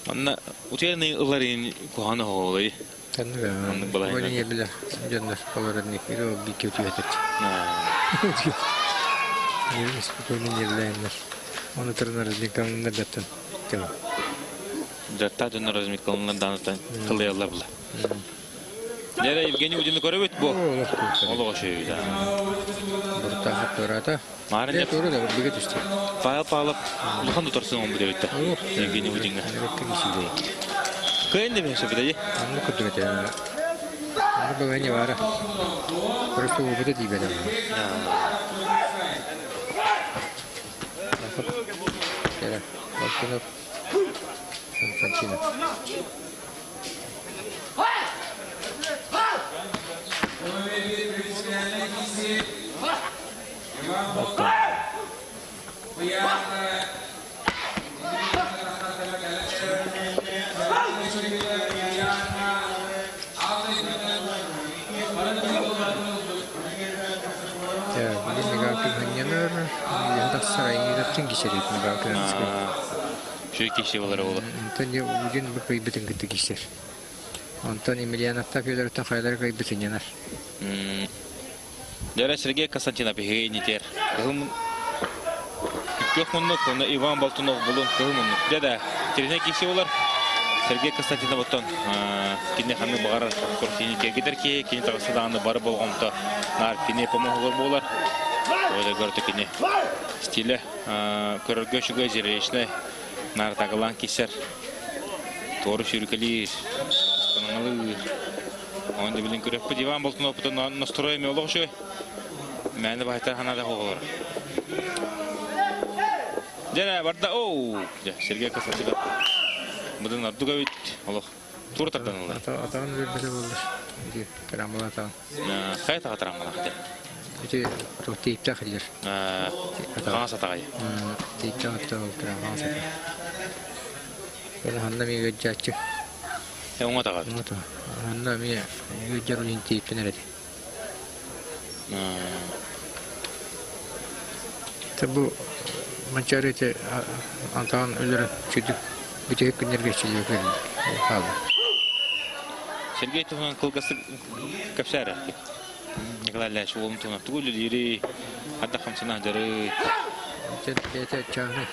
Анна утяны ыларын кухана холой. Танга. Вони не биле. Жандар оларны иро бикөтү этет. Не спокойно не лайнер. Он тренер никам не даттан. Тем. Датта дөнөр размикалны данатан кылыялар була. Nere Evgeniy Udin'i görübüt bu. Oluğa şey da. Burada hatırata. Maren Ne yap. doğru da bir git işte. Bağıp uluğan tutarsın onu bu devette. Evgeniy Udin'i. Kıyın da bir şey bir de. Anlı kutu da. Anlı baganya var. Просто bu da değil benim. Gel. Bak bunu. Konstantin. Ya, ini negakkan hanyalar, ya da sarayı da tüm kişiler negakkan. Şu iki şey olur oğlum. Ondan ya bugün bu kaybetin gitti kişiler. Ondan Emiliano tapıyorlar, ondan hayalleri kaybetin yanar. Nere Sergey Konstantinov heynitir. Kıhım Kökmunluk, onu Ivan Baltunov bulun kıhımınlık. Dede, terine kişi olur. Sergey Konstantinov'tan kine hanı bağır kortini tergidir ki, kine tağısı dağını barı bolğamda nar kine pomoğulur bolar. Öyle gördü kine. Stili körürgö şüge jireşne nar tağılan kişiler. Doğru şürükelir. Ispananılır. Onda bilin köröpü Ivan Baltunov'dan настроями олог şu. Мәні байтар ханада olur. Дәре барда оу. Сергей Константинов. Бұдан ардуға бит. Олог. Тур тардан олар. Атağın vermesi olur. Karamala atağın. Қай таға тарамалақ дәр. Öte çok teyipte kalır. Қаңа сатағай. Teyipte atağın karamala atağın. Ben hanım iyi göçecek. Оңа таға. Hanım iyi göçer olun teyipte nerede? Bu maçarete Antalya'nın ölürün çocuk bütün hep günler geçiriyor böyle kaldı. Сергей Тухан кылгасы капшара. Николай Шулун Тухан тугул дири хатта хамсына жары. Бете чağını.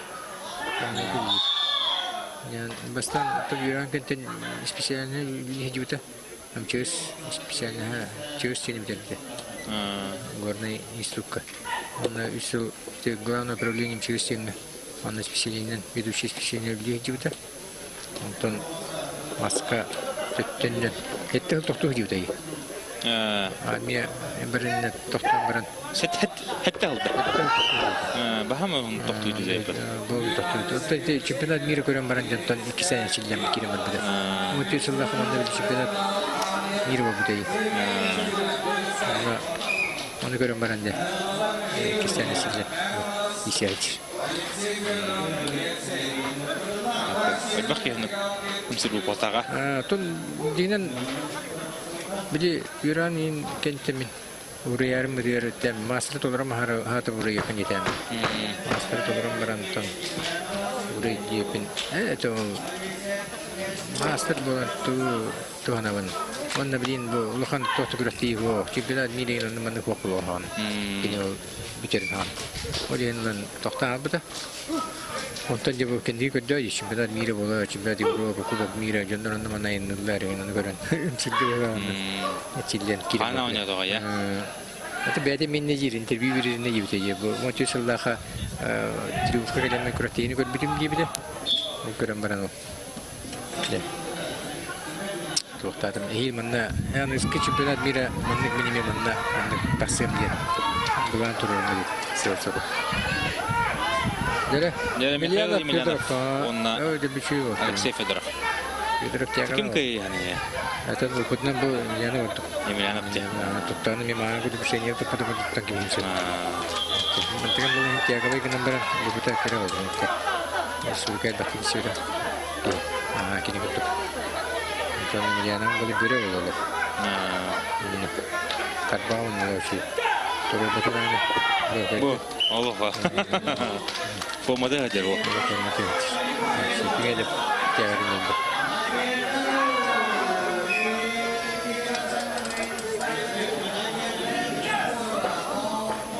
Yani bastan tabii yüren kenten spesialini hicvita. Hem çöz spesialini ha çöz seni bitirdi. Горная инструкция. Она висел главное управлением через стены. Она специализирована, ведущий специальный людей. Антон маска төттеннен. Это тоқту диюда. Армия бірінен тоқтан бірін. Хәтті алды. Бахамы оның тоқту диюда. Бұл тоқту диюда. Чемпионат мира көрен баран жантан 2 сәне чилден керем бар бұда. Өте сыллақы маңда чемпионат мира бар бұда. Onu görün bana de. 2 senesinde işaret. Bak ya kumsir bu potağa. Ton dinen bir Iran'ın kentimin urayarım tem masraf olarak hatı buraya yakın yetem. Masraf olarak barantan urayı yapın. Evet o masraf bulan tu hanavan. Onda bilin bu ulukan tohtugurati bu çiftler mileyin onu manı kokuluhan. Kini o bitirin han. O diyenin tohta abda. Ondan da bu kendi kadar çiftler mire bola çiftler di bro kokulu mire jandan onu manı inler onu gören. Çiftler çillen kiri. Ana oynadı o ya. Hatta bir de menajer interview verir ne gibi diye bu maçı sallaha telefon kalemle kuratini gör bitim gibi de. Gören bana o. Tohtadım. İyi manna. Yani eski çempionat mira manlık minimum manna. Manlık basım diye. Bulan turun dedi. Sırası. Dere. Mikhail Emelianov. Onunla Öyle bir şey var. Alexey Fedorov. Fedorov diye Kim ki yani? Zaten bu kutnan bu yana oldu. Emelianov diye. Tuttanı memang kudu bir şey yaptı kudu tuttan gibi bir şey. Mantıkan bu diye kabay ki numara bu kutu kira oldu. Surkay bakın sürü. Kini kutu. Jadi Emiliano boleh beri oleh. Terbang oleh. Turun betul mana? Bu Allah Allah. Formada aja bu. Siapa ada tiada ni.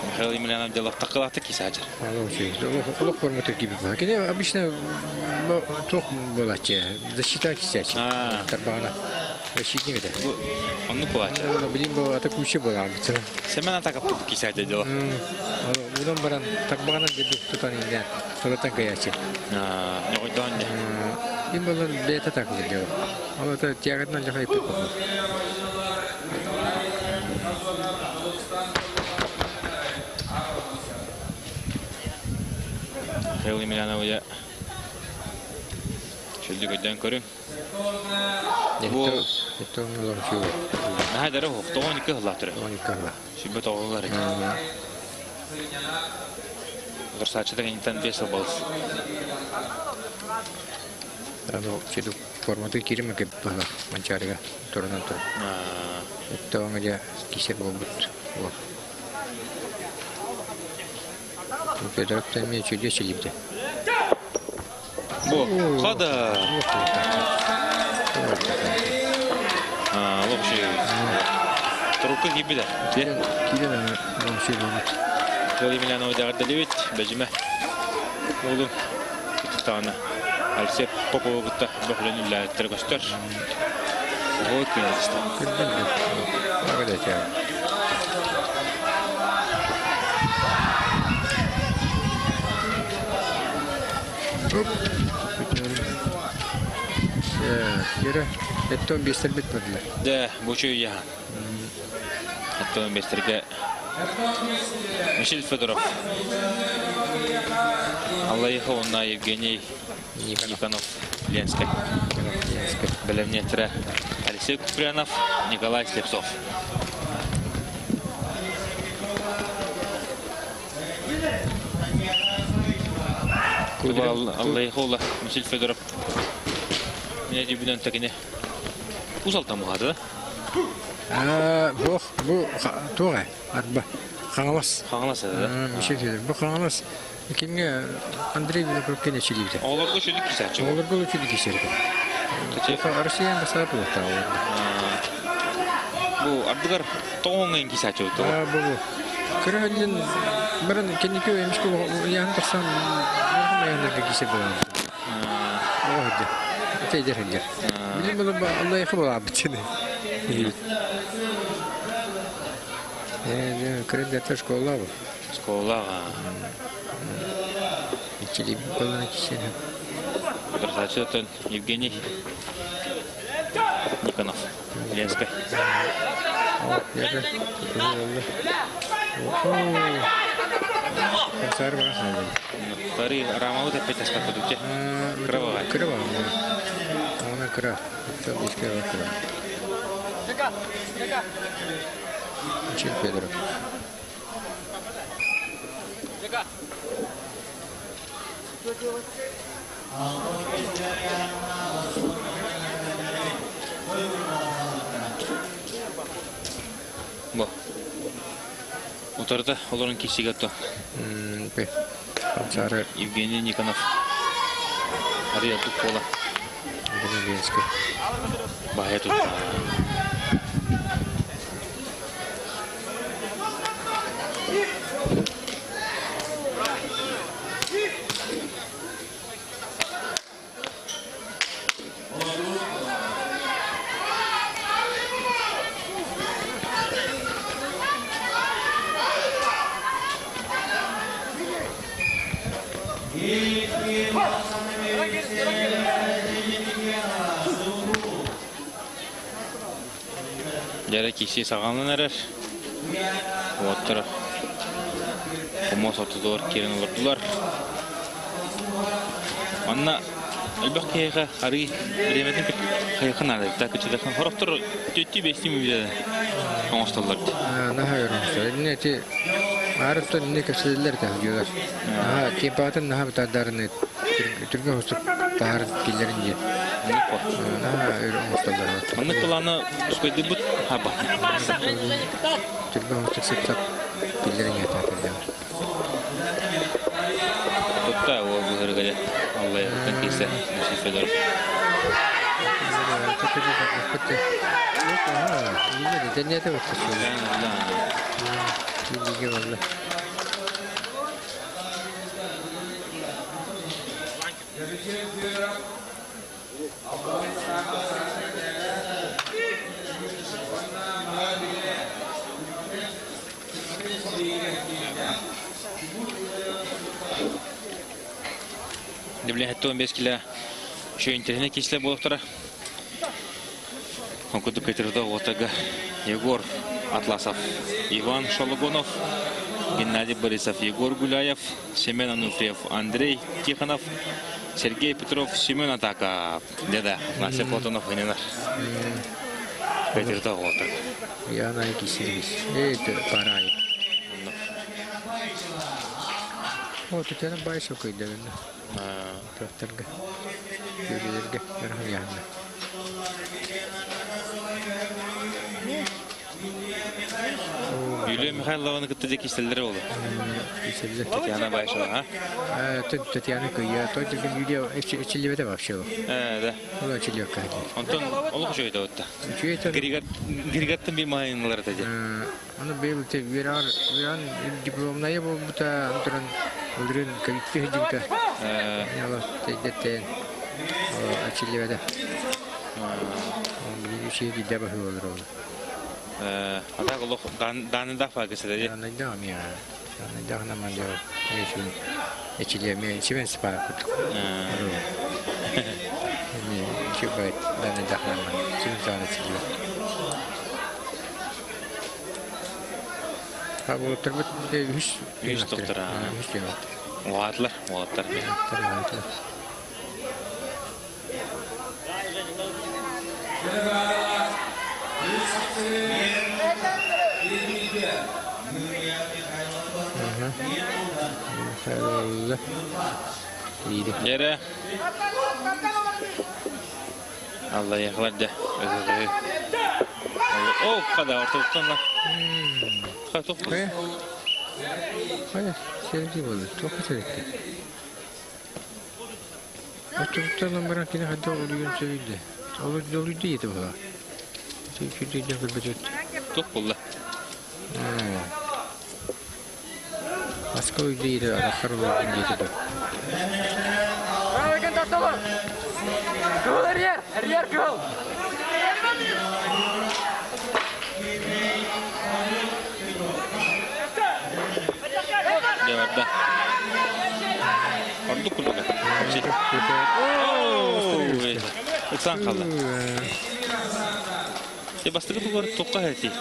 Mikhail Emelianov jalak takılatı ki saja. Allah sih. Allah formatı gibi. Kini обычно çok bolaçı. Защита kişi. Terbangna. Защитник это. Bu onu kuvaçı. Bilin bu атакующий был арбитр. Semen atak yaptı kisaydı diyor. Удан баран такбагана деп тутан инде. Солотан каячы. Ne koydu anne? Бин болар бета так диyor. Ала та тягатнан жахай пеп. Хевли Миланов'ya şöyle gözden görün. Bu Это он лом чу. ne kadar o? Doğan iki hılattır. Он кала. Şimdi doğanlar. Dur saçta inten besel bol. Ано чеду форматы кириме кеп бала манчарга торнан тор. Это он где кисер болбут. Вот. Педрактан мне чудес чилипте. Bu kada. Lok şey. Трубка gibi de. Кирина лом чу болбут. Хевли Миланов'da ardalevet bejime. Oğlum. Bir tane. Alse Popova butta bakılan illetleri göster. O kıyas işte. Кырдын. Агадат я. Оп. Yere. Это он бестер бит подле. De bu şey ya. Hatta 15'lerge Мишель Федоров. Аллаевха онна Евгений Никонов. Ленский. Белевнетре Алексей Куприянов, Николай Слепцов. Аллаевха Мишель Федоров. Меня дебютант такие. Узал там гады. Bu toğa arba Қаңалас. Қаңалас еді. Мишель, бұл Қаңалас. Кемге Андрей Винокровке не чилипті. Оларға шөлік кесәтші. Оларға өтеді кесерді. Россиян басар бұл тағы. Бұл ардығар тоңын кесәтші өтті. Бұл. Күрәлін бірін кенеке өймішкі яғын тұрсан аяғындарға кесер болады. Оғырды. Тейдер хәлдер. Білім бұл Аллайқы бұл абытшыны. Күрәлдерді школа бұл. Школаға. Чилип баланы кесері. Красавчик это Евгений Никонов. Ленский. Второй Рамаут опять аспект подути. Кровавая. Кровавая. Она крав. Это близкая крав. Чил Федоров. Бо. Утарда оларын кисиге то. Панцары Евгений Никонов. Ария Тукола. Ленский. Бахая тут. Jere kişi sağlanan erer. Otur. Kumos otudur, kirin olurdular. Anna elbette arı bilemedim ki hayıkın aldı. Takıcı da horoftur tüttü beşti mi bile. Konuştular. Ne hayır olmuş. Ne ti Arap'ta ne kapsaydılar da diyorlar. Ha tempatın ne tadarını Türkiye hostu tahar killerin Ha öyle olmuşlar. Anlık planı üsküdü bu haba. Türkiye hostu septak killerin yatatırlar. Tutta o bu hergele. Allah'a yakın kese. Mesih Fedorov. Deniyete bakıyorsun. İyi valla. Деблен хәтті 15 кило шөйінтеріне кесілі болықтыра. Конкурды көтерді отаға Егор Атласов, Иван Шологонов, Геннадий Борисов, Егор Гуляев, Семен Ануфриев, Андрей Тихонов, Сергей Петров, Семен Атаков. Деда, Насип Платонов ойненар. Көтерді отаға. Яна кесілгіз. Это парай. Вот это на байсо көйді. Тоқтарға. Көйлерге. Ярғыр яғына. Юлия Михайловна күтті де кеселдері олы. Татьяна Байшова, а? Татьяна көйі. Той жүрген Юлия әчілебеді вообще ол. Да. Ол әчілебі көйді. Онтон олық жойды өтті. Григаттың бір мағайынылар деді. Оны бейл веран дипломная бол бута антуран олдрын калитте хединка. Яла тедеттен. Әчілебеді. Бұл шейді дәбі олыр ол. Атақ олық данындақ фагысы деді. Данындақ мия. Данындақ наман жау. Мешін әчілебі. Чемен спара күттік. Чебайт данындақ наман. Чемен заны әчілебі. Bu terbat Üç doktora. Oğatlar. Yere. Allah yaklar da. Oh kadar ortalıktan lan. Hayır, sevdi bunu. Çok sevdi. Ortalıktan bırak yine hadi oluyor sevdi. Olur değil bu. Çünkü de yapıp becert. Çok bulla. Başka bir değil, araklar olur diye de. Bravo kan tatlı. Gol her yer gol. Devarda. Ordu kullanıyor. Eksan kaldı. Bastığı bu kadar tokka heti.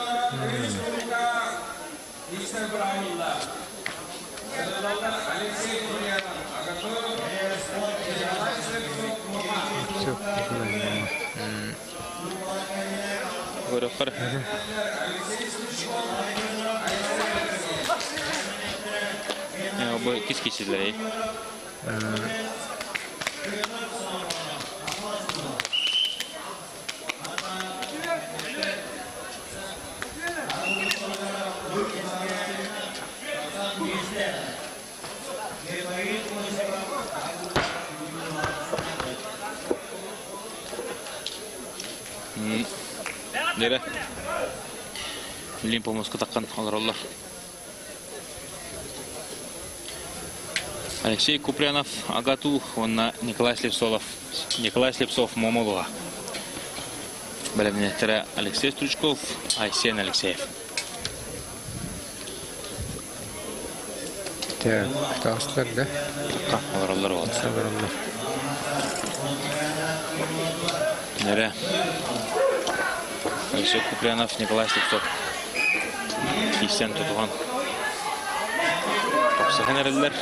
Görüyor. Bu kis kişileri. Nere? Limpo Moskva takkan alır. Алексей Купрянов, Агату, Николай Слепцов, Момолова. Бәлемнеттері Алексей Стручков, Айсен Алексеев. Так, тастар, да? Алар болады. Нере? Алексей Купрянов, Николай Слепцов. Кисен тұтыған. Топсыған әрелер.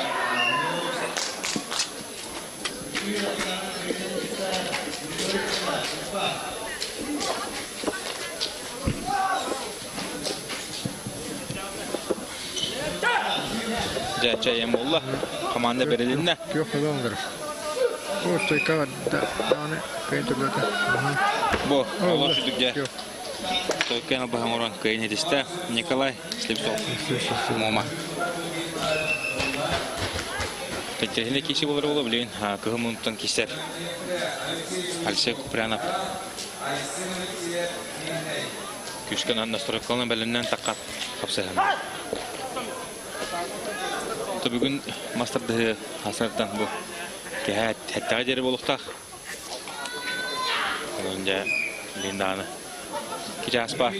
Çayem oldu. Komanda verildiğinde. Yok olandır. O stoyka var. Dağını kayıntırladı. Bu. Allah şutuk ya. Stoyka'na bakın oran kayın ediste. Nikolay Slipsov. Moma. Petrehinde kişi olur olabilir. Kıhım unutan kişiler. Alexey Kupryanov. Küçükten anda Stoykan'ın bölümünden takat kapsayan. Bugün Master'da hasardan bu. Hatta yeri bulukta. Önce Linda'nı. Kici aspa.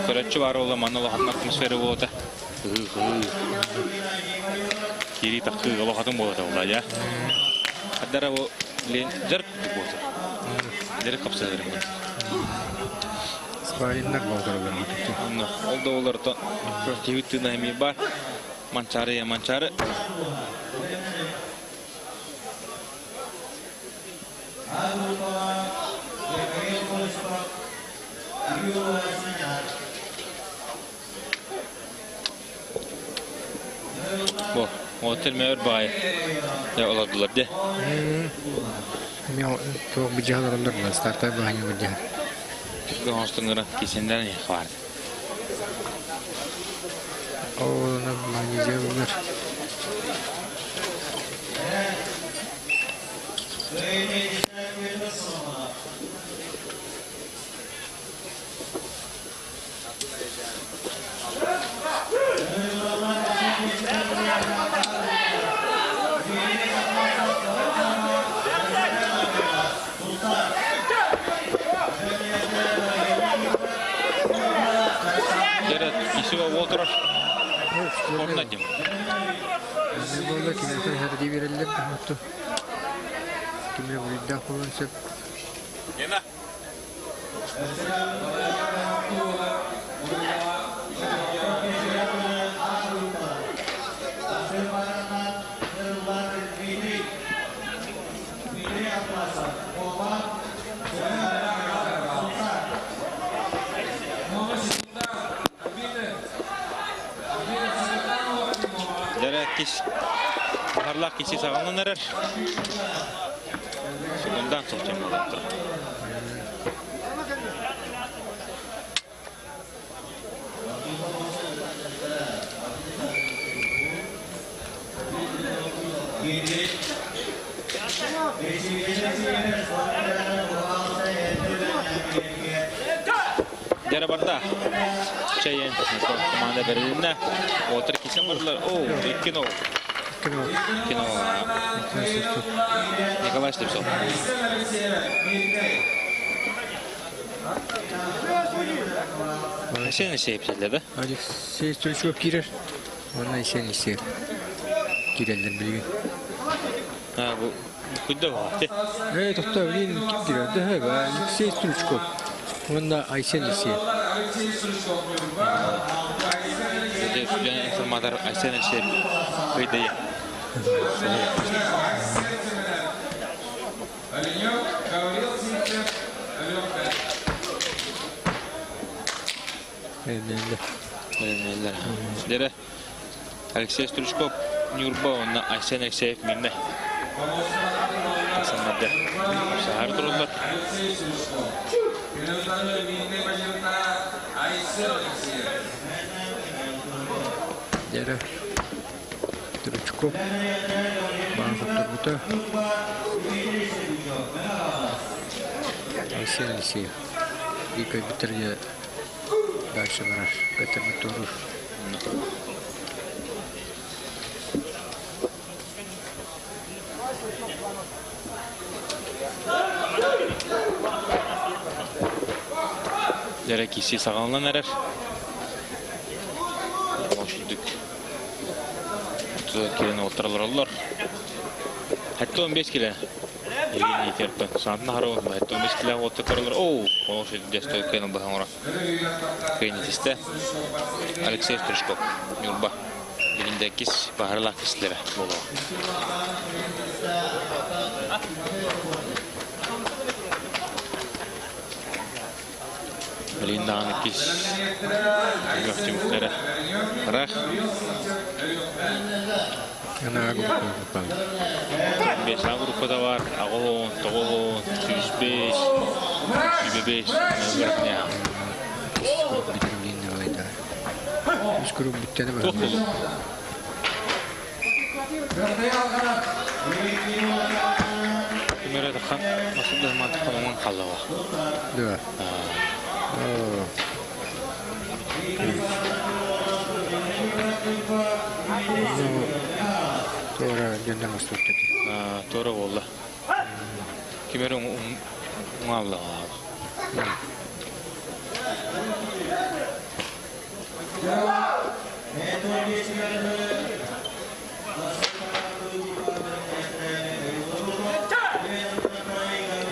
Körətçi var oğlu, mannalı atmosferi oldu. Kiri takı galo hatım bolata ola ya. Adara o len jark bolata. Dere kapsalarım. Sparinler bozdurular. Oldu olar da Twitter'da hemi bar. Mançarı ya mançarı. Bu otel meğer bay ya oladılar de. Men çok bir cihaz alırlar. Start'a bahane bir cihaz. Gönstüngüren kesinden ne var? Ona bahane cihazlar. Gerek kişi ve oturar. Ondan diyeyim. Ne oldu ki? Ne kadar hediye verirler de mutlu. Kimle bu iddia kullanırsa Yana. Gerek kişi. Baharlak kişi sağlanan erer. Bundan sokacağım olacaktır. Dere barda. Çayın komanda verildiğinde otur kesin varlar. Oo, iki no. Kino. Nikolay Stepsov. Sen ne şey yapıyorlar? Alexey Stoichkov girer. Ondan sen ister. Girerler bilgin. Ha bu kudda vakti. Evet, hatta bilgin girer de he. Alexey Stoichkov. Ondan Aysen ister. Yani informatör Aysen'in şey kıydı. Evet. Dere Alexey Stoichkov Nurba ona Aysen Alexeyev minne. Kasanlarda. Sahar dururlar. Dere Stoichkov. Bağırtıklar bu da. Aysen ister. Bir köy bitirge. Дальше бараш. Петер Моторуш. Dere kişi sağlanan erer. Hoşluk. Kirene otururlar onlar. Hatta 15 kilo. Yeni yeterli. Sanatına harı olma. Hatta 15 kilo otururlar. Oo, o şey desto kene bahara. Kene işte. Alexey Stoichkov. Yurba. Birindeki baharlak işleri bolu. Birindeki iş. Göktümlere. Rah. Ana grup. Beş grup da var. Ağolon, Toğolon, 105, 105. Ne ya? Bitirmeyin ne olaydı. Üç grup bitti de var. Çok olur. Kimere takkan nasıl da mantık olman kaldı var. Değil mi? Oo. Sonra cennet masraf dedi. Doğru oldu. Kimere Allah.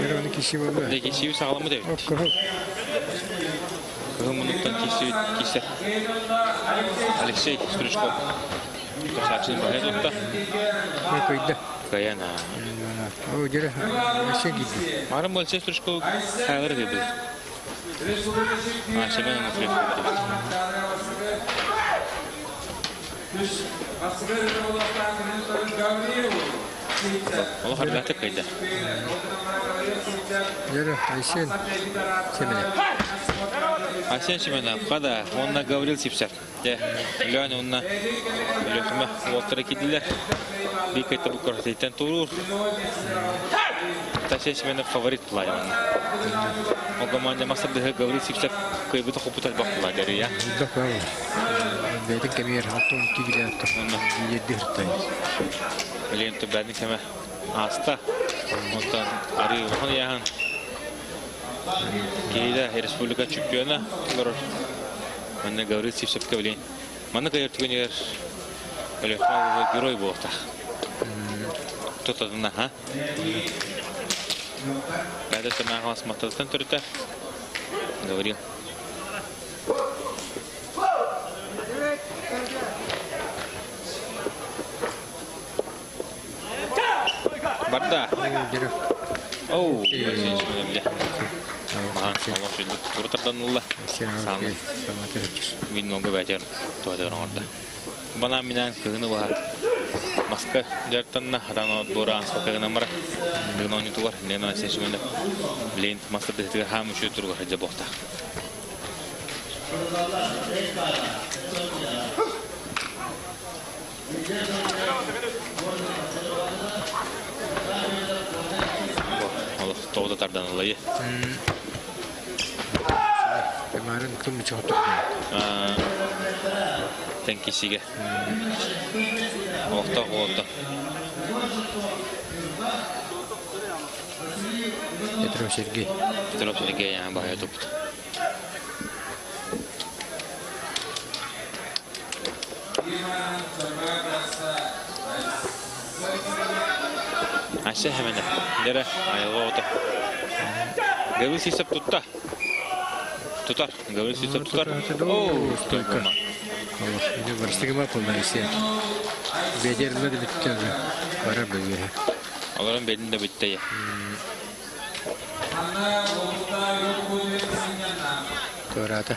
Yarın kişi var mı? De kişiyi sağlamı devlet. Okul. Kıhımınlıktan kişi Alexey Struşkov. Kaçaçın bahaya tuttu. Ne koydu? Kayana. O jere aşağı gitti. Marım Alexey Struşkov sayılır dedi. Aşağıdan mutluluk oldu. Allah harbiyyatı kaydı. Jere Ayşen Semene. Ayşen Semene kada onunla Gavril Sipser. De Leon onunla Lütme Voltara gidiler. Bir kayıtta bu kortaytan turur. Ayşen Semene favorit player. O zaman masal de Gavril Sipser kayıbıda koputal baktılar deri ya. Bakma. Bedik kemiyer hatun kigile attı. Yedi hırtay. Leon to badin keme hasta. Ondan arı onu yahan. Kayda Respublika çempiyonu olur. Mana Gavril Sipser kabilin. Mana kayır tükeniyor. Öyle fazla giroy bu orta. Tutadığında ha. Ben de sana havas matlasın türüte. Gavril. Barda. Jere. Oh, Ayşen Semene bile. Allah şimdi turtardan Allah. San Vinnoga bäjer toda orada. Bana minen kığını var. Maska jartanna hadana dora asfaka namara. Bilmani tuvar nena Ayşen Semene. Bilen maska de ha müşü turga haja bohta. Allah toda tardan alayı. Kemarin kim çok tuttu. Tenkisiga. Orta oldu. Petrov Sergey. Petrov Sergey yani bahaya tuttu. Ayşe hemen de. Dere ayağı oldu. Gavril Sipser tuttu. Tutar. Gavril Sipser tutar. Oh, stойка. Allah, ini barıştığı mı yapıldı ise. Becerli de bitti. Para böyle. Onların belinde bitti ya. Torata.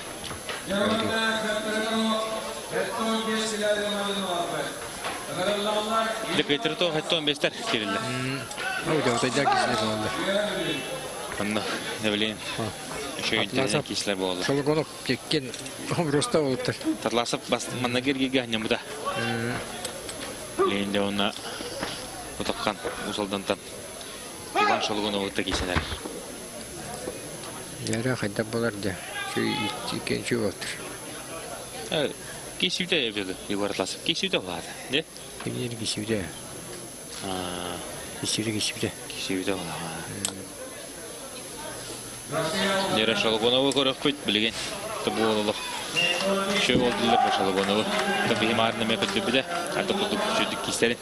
De Peter to hatta 15'ler kirille. O da otacak işler oldu. Anla ne bileyim. Şöyle internet kişiler bu oldu. Çoluk onu çekken Rosta oldu. Tarlasıp bastım bana gergi gahnya bu da. Leyinde ona utakkan usaldan tan. İvan şolgun oldu kişiler. Yara hatta bulardı. Şu ikinci otur. Evet. Kişi de yapıyordu. Yuvarlasıp kişi de vardı. Ne? Bir kişi de. Kişi de. Kişi de vardı. Yara şolgun korak bit bilgen. Tabu oldu. Şu oldular bu şolgun. Tabii himarını mektup bir de. Artık bu çocuk kişilerin.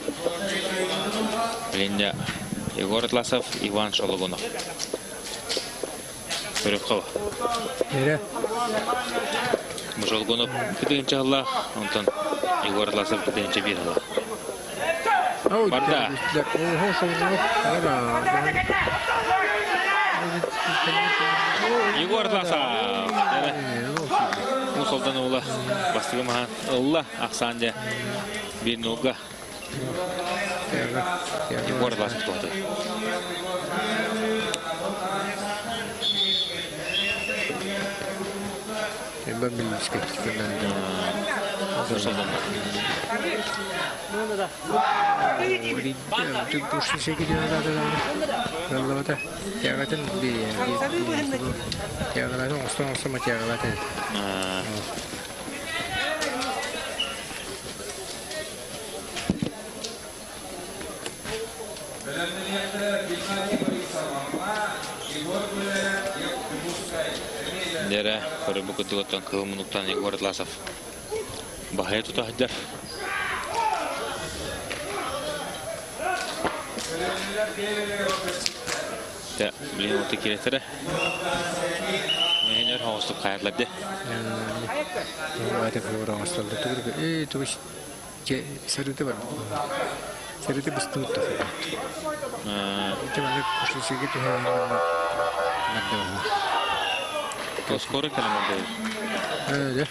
Leyinde Yuvarlasıp İvan şolgun. Көрөп Нere? Мужал гонуп кетенче алла, онтон Егорласып кетенче бир алла. Барда. Ого, солгону. Ара. Егорласып. Мусолдан ула. Бастыгы махан алла аксанде бир нуга. Егорласып тоқты. Ben bilmiştim. Mусолдан. Bu şekilde Vallahi da yağatın bir yağatın olsa maç yağatın. Dere, körü bu kutuğuttan kıvımınlıktan Егор Атласов Bahaya tuta hajar. Da bile o tekiretere. Neler havalı kayarladı. Ada orang asal tu sarıda var. Sarıda bir stunut da. Cuman posisi gitu O skoru kalamadı. öyle.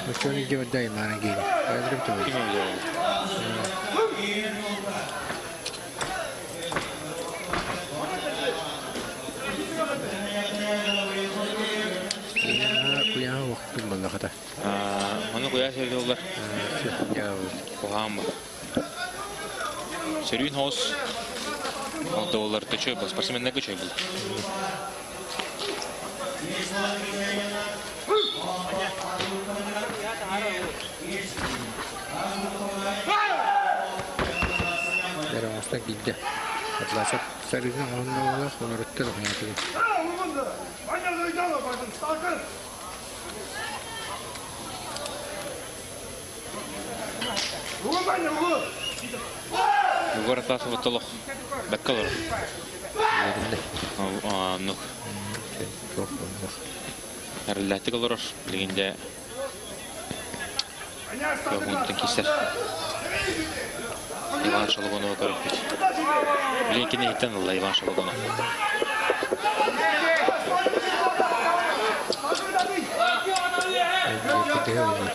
Uçağın gibi daima geliyor. Öyle bir Kim öyle? Kuyaha waktu malah kata. Onu koyar söylüyorlar. Ya Kohan mı? Serüyün hoz. Altta olar kaçıyor. Sportsmen ne kaçıyor bu? Yarın aslında gitti. Atlasak sarıdan onunla ola konurttu da hayatı. Yukarı tarafı batılık. Bakkalır. Yerinde. Nuk. Çok oldu. Herhalde kalır. Liginde. Yok unutun keser. Ivan Şalagon'a bakarım pek. Blinkini hitten Allah Ivan Şalagon'a. Gitti öyle.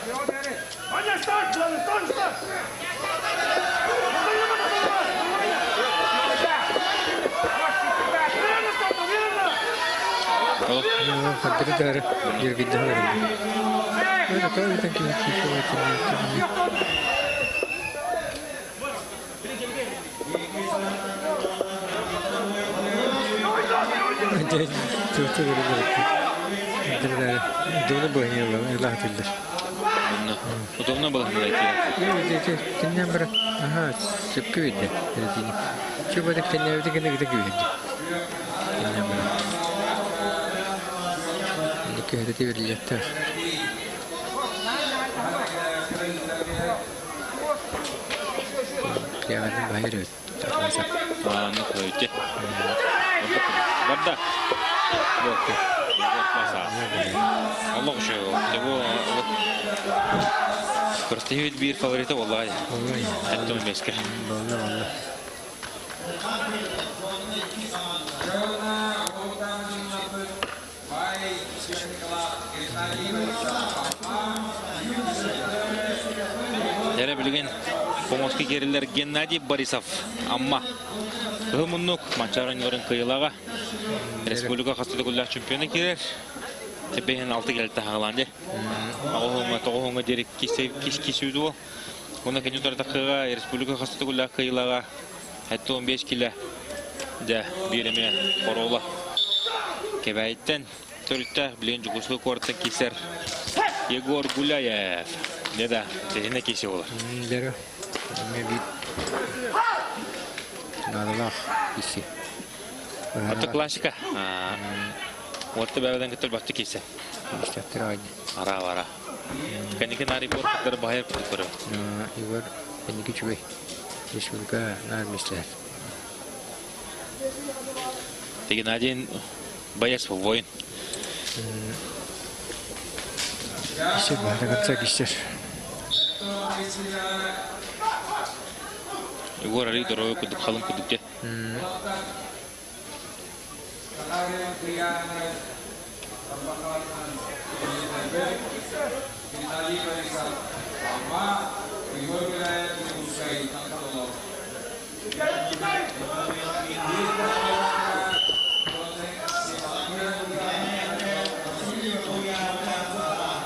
Bakalım. Hatta da yer gitti öyle. Öyle tabii ki kişi var. Çok Donu boyuyorlar, Allah bilir. Udobno было на Evet, kendinden bırak. Aha, sıkı verdi. Şu böyle kendinden verdi, kendinden verdi. Kendinden bırak. Şimdi köhede verilecekler. Kıyametin bayır evet. Nuk öyle. Varda. Bak. Allah kuşuyor. Bu просто bir favorite vallahi. Hatta o meske. Vallahi. Yere bilgen Pomoski geriler Gennadiy Borisov amma Hımınlık maçların kıyılağa Respublika Hastası Güller Çempiyonu girer. Tepehen 6 geldi hağlandı. Ağıma derek kisüydü o. Ona kenyu tarafta Respublika Hastası Güller kıyılağa hatta 15 kilo da birime korola. Kebayitten Türk'te bilen Cuguslu kortta keser Yegor Gulayev. Ne de tehine kesi olur. Dero. Maybe. Nadalah kisi. Artık klasika. Orta beraberden getir baktı kesi. İşte teraj. Ara. Kendi nari portları bahaya portları. Ivar kendi küçüğü. Respublika narmisler. Peki Nadine bayas bu oyun. İşte bana katsak işler. Igor arayı doğru kuduk kalın kuduk ya.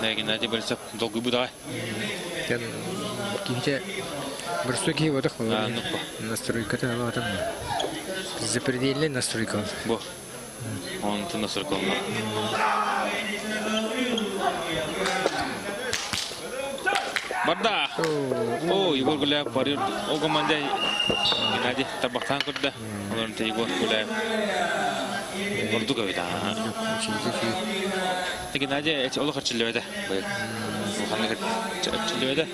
Lakin Nadine Borisov dolgu bu da. Kan kita bersuki wadah kalau Nuk. настройка это надо там запредельная настройка. Bu. Onun tüm nasıl koluna. Barda. Oh, Igor Gulayev parir. O komanda Gennadiy tabaktan kurda. Onun te Igor Gulayev. Vurdu kavita. Şimdi Геннадий олох арчылыбыда. Уханга арчылыбыда.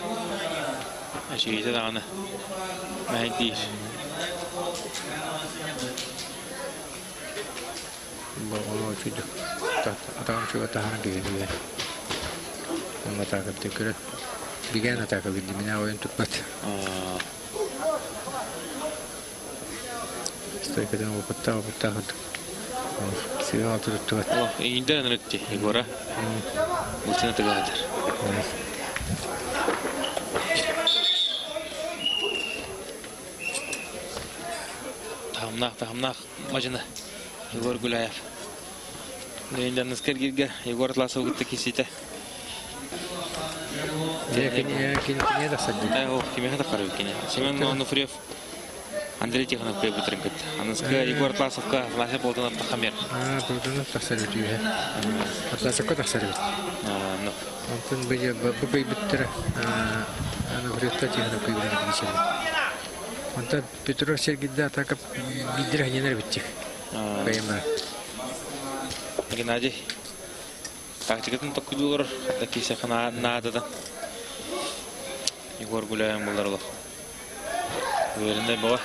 Ашигите даганы. Мәйди. Боо чуйду. Атам чуга тахана геде. Он атака текер. Биген атака геде меня ойын тутмат. Стойкадан опытта. Сига алтырып туат. О, индер нрыкти, Егора. Ултина тагадыр. Тамнах, мажина. Егор Гуляев. Индер наскергирге Егор Тласов гитте кисите. Кине да садди. О, киме хата карып кине. Семен Онуфриев. Андрей Тихонов прибытрин кыт. Аныска Егор Тласовка Власев болтан тахамер. Болтан тахсарып түйе. Атласовка тахсарып. Ну. Антон бие бабай биттер. Аны врета Тихонов кыйбырын дишем. Антон Петров Сергейда атака бидер ханенер биттик. Кайма. Геннадий. Тактикатын токудулар да кисе хана надада. Егор Гуляев буларлык. Вернде бала.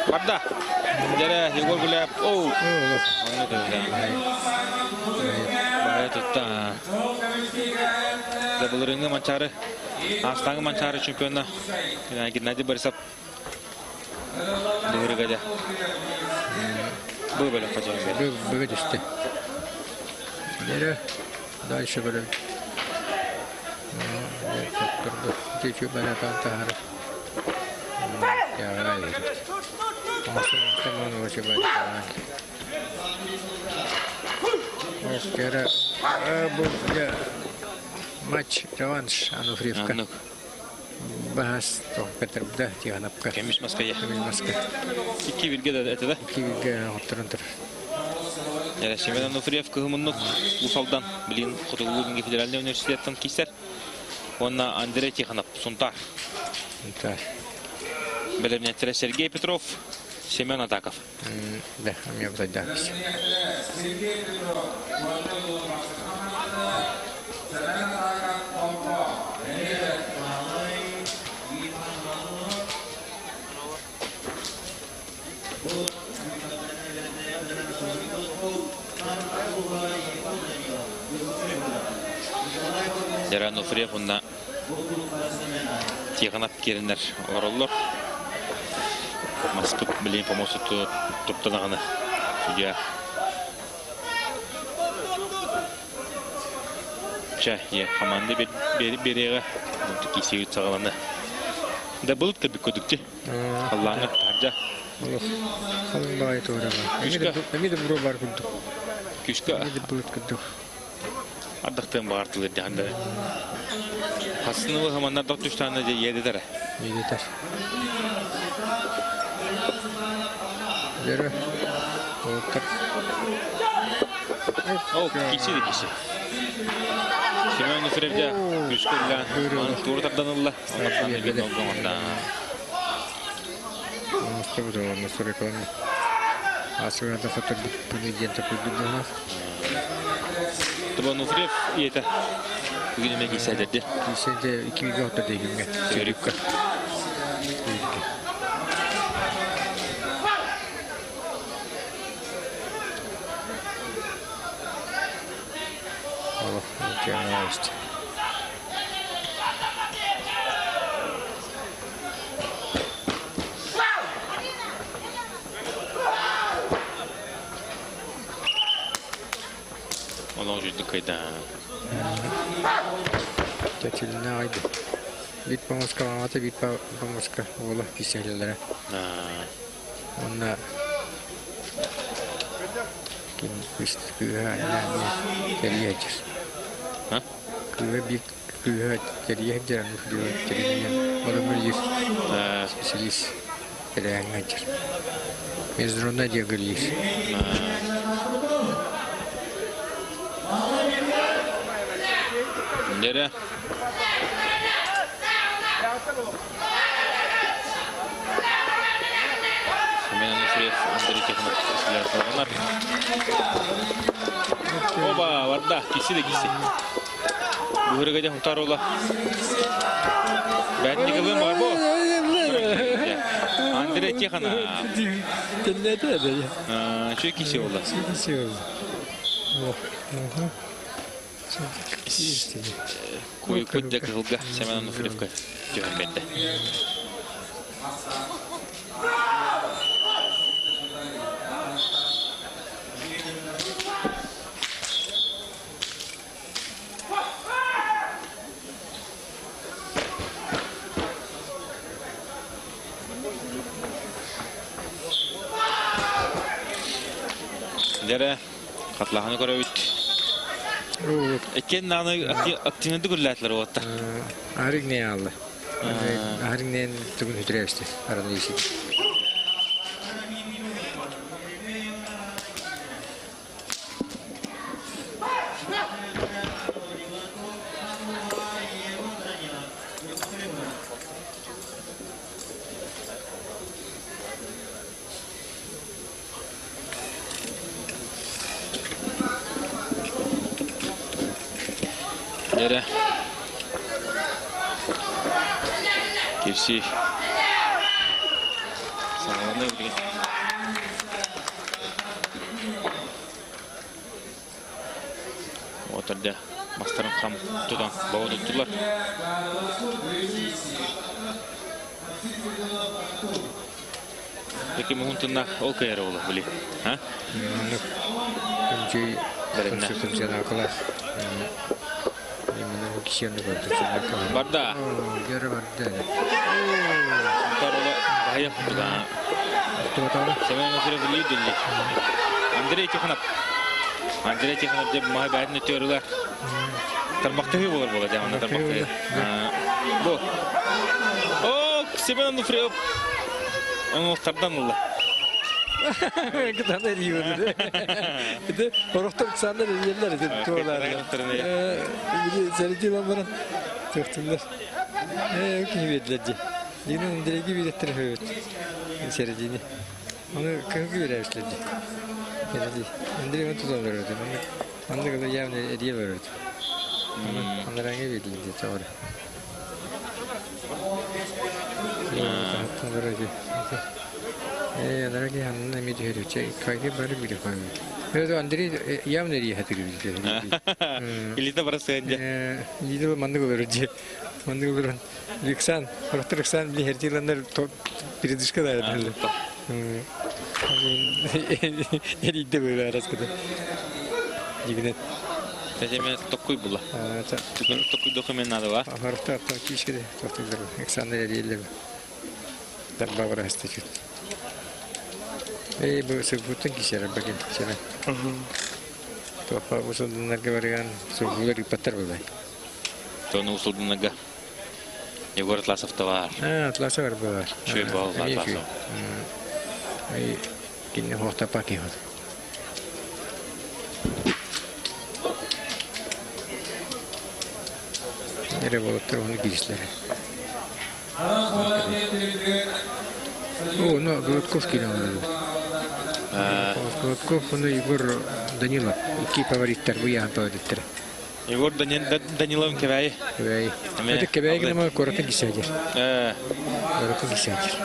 Barda. Jere Егор Гуляев. О. Бая тутта. Дабылырыңы манчары. Астаңы манчары чемпионы. Геннадий Борисов. Дөргәдә. Бу белән качан. Бу düştü. Nere? Дальше böyle. Tutturdu. Geçiyor bana tantar. Ya hayır. Tamam hoca başkan. Kera bu ya maç revanş Ануфриевка. Bahas toh keterbda Тихоновка. Кемиш Москве. Москва. 2-1 дә әтәдә. 2-1 оттырынтыр. Яра Семен Онуфриев кыгымыннык Усалдан билин Кутулугинге федеральный университеттан кисер. Онна Андрей Тихонов Сунтар. Да. Белемнеттер Сергей Петров, Семен Атаков. Да, у меня вот да. Яра Онуфриев онна Тихонов керендер ороллор. Маспыт билин помосу туптанаганы. Судья. Ча, я команда берега. Киси цагаланы. Да булыт кебек көдүкче. Аллаңа таржа. Халын бай тоорага. Эмиде буру бар күндү. Күшкө. Эмиде булыт күндү. Ардактан бартылыр дегенде. Хасынлы хамандар доктуштаны же едедер. Едетер. Дere. Оттар. О, киси де киси. Семен Онуфриевде күшкөллән. Аны туры тарданылла. Ондан бит олгонда. Что было на рекламе? Асырда фото президента кудуна. Тобан Онуфриев ете. Бүгін мен кисәдерде. Кисәдә 2006 дигәнгә. Сөрүккә. Новость. Onun yüzde kayda. Geçilene aydı. Bit pamuska mamata bit pamuska ola pisellere. Onna Kim kıha teriye cer. Ha? Kıha bir kıha teriye cer. Teriye olur bir spesialist teriye cer. Mezrona diye geliyor. Nere? Semen Nufriyev Andrei Tikhonov kişiler salganlar. Oba varda kişi de kişi. Bu hırıgaca hutar ola. Ben de kılım var bu. Andrei Tikhonov. Dinledi ya. Şu kişi ola. Kişi oldu. Koyu kudda kılga Semen Nufriyev'ka cöhemmette. Dere katlahını göre bitti. Ekken nаны активнеди күрләтләр оотта. Арыг не алды. Арыг не түгүн хүтрәбишти. Араны иши. Dere. Kirsi. Sağlamda bilgin. Oturdu. Mastarın kam tutan bağı tuttular. Peki muhuntunna ol kayarı ola bili. Ha? Önce Berenne. konuştum akılar. Benim kişinin de konuştum. Barda. Göre vardı. Tutar ola bahaya tutan. Tutar. Semen Nufriyev biliyor dilli. Andrei Tikhonov. Andrei Tikhonov deb maha bәдін өтөрілер. Тармақтығы болар бола жағында тармақтығы. Bu. O, Semen Nufriyev. Onun tardan oldu. Kadar iyi oldu. Bir de korktum sanlar yerler dedi tuğlar. Bir de sergi lan bana tuğtular. Yok iyi verdiler. Yine direkt bir ettir evet. Sergini. Onu kanka vermişler. Yani indirime tutanlar öyle. Onu da kadar yavne hediye veriyordu. Onlara ne verildi doğru. Onlara öyle. Onlara ki hanımın emidi veriyor. Kaydı bari biri koyuyor. Böyle Andrei yavne diye hatırlıyor. İlite parası önce. İlite mandık olur önce. Mandık olur. Lüksan. Orta lüksan bir her yıllar biri dışkı da yapıyorlar. Eriydi böyle arasında. Yine. Teceme tokkuy bula. Tokkuy dokumen adı var. Harfta kişi de tokkuylar. Eksanlar eriyle. Tabba var hasta çut. Bu sebutun kişiler bakın. Çene. Topa bu sonlar kevaran soğuklar ipatar bulay. Tonu usulun naga. Yegor Atlasov da var. Atlasov var bu var. Şöyle bol Atlasov. Kini hohta pakai hot. Nere bulup onu girişleri. O, no, Golodkov кинул. Golodkov, onu Igor Danilov. İki favoritter, bu yan favoritter. Yegor Danilov'un kevayi. Kevayi. Это kevayi ama koratan kişidir. Koratan kişidir.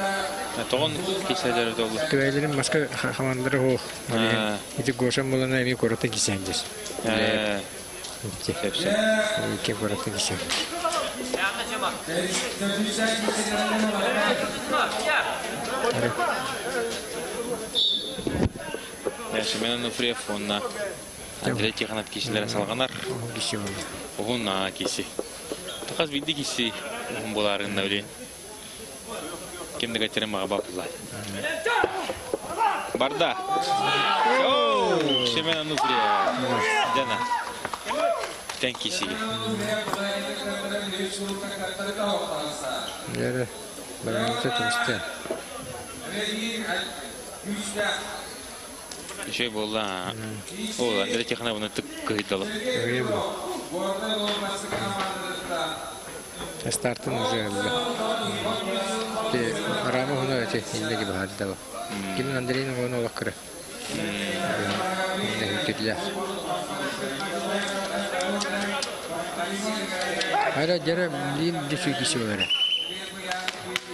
Toğun kişiler de olur. Kevayilerin başka havanları o. İti goşan bulana evi koratan kişidir. Hepsi. İki koratan kişidir. Semen Nufriyev onunla Andrei Tikhonov kişilere salganlar. Kişi oldu. Oğun kişi. Takaz bildi kişi. Oğun bularında öyle. Kimde getirin bağa bakırlar. Барда. Оу, Семен Ануфриева. Дена. Тенкиси. Яры. Барамта тусты. Еще было. О, Андрей Тихонов так кидал. Стартын уже. Те рамы гына эти индеги бахаддал. Ким Андрейн гына олаккыра. Индеги Айра жара блин дешүй киши бар.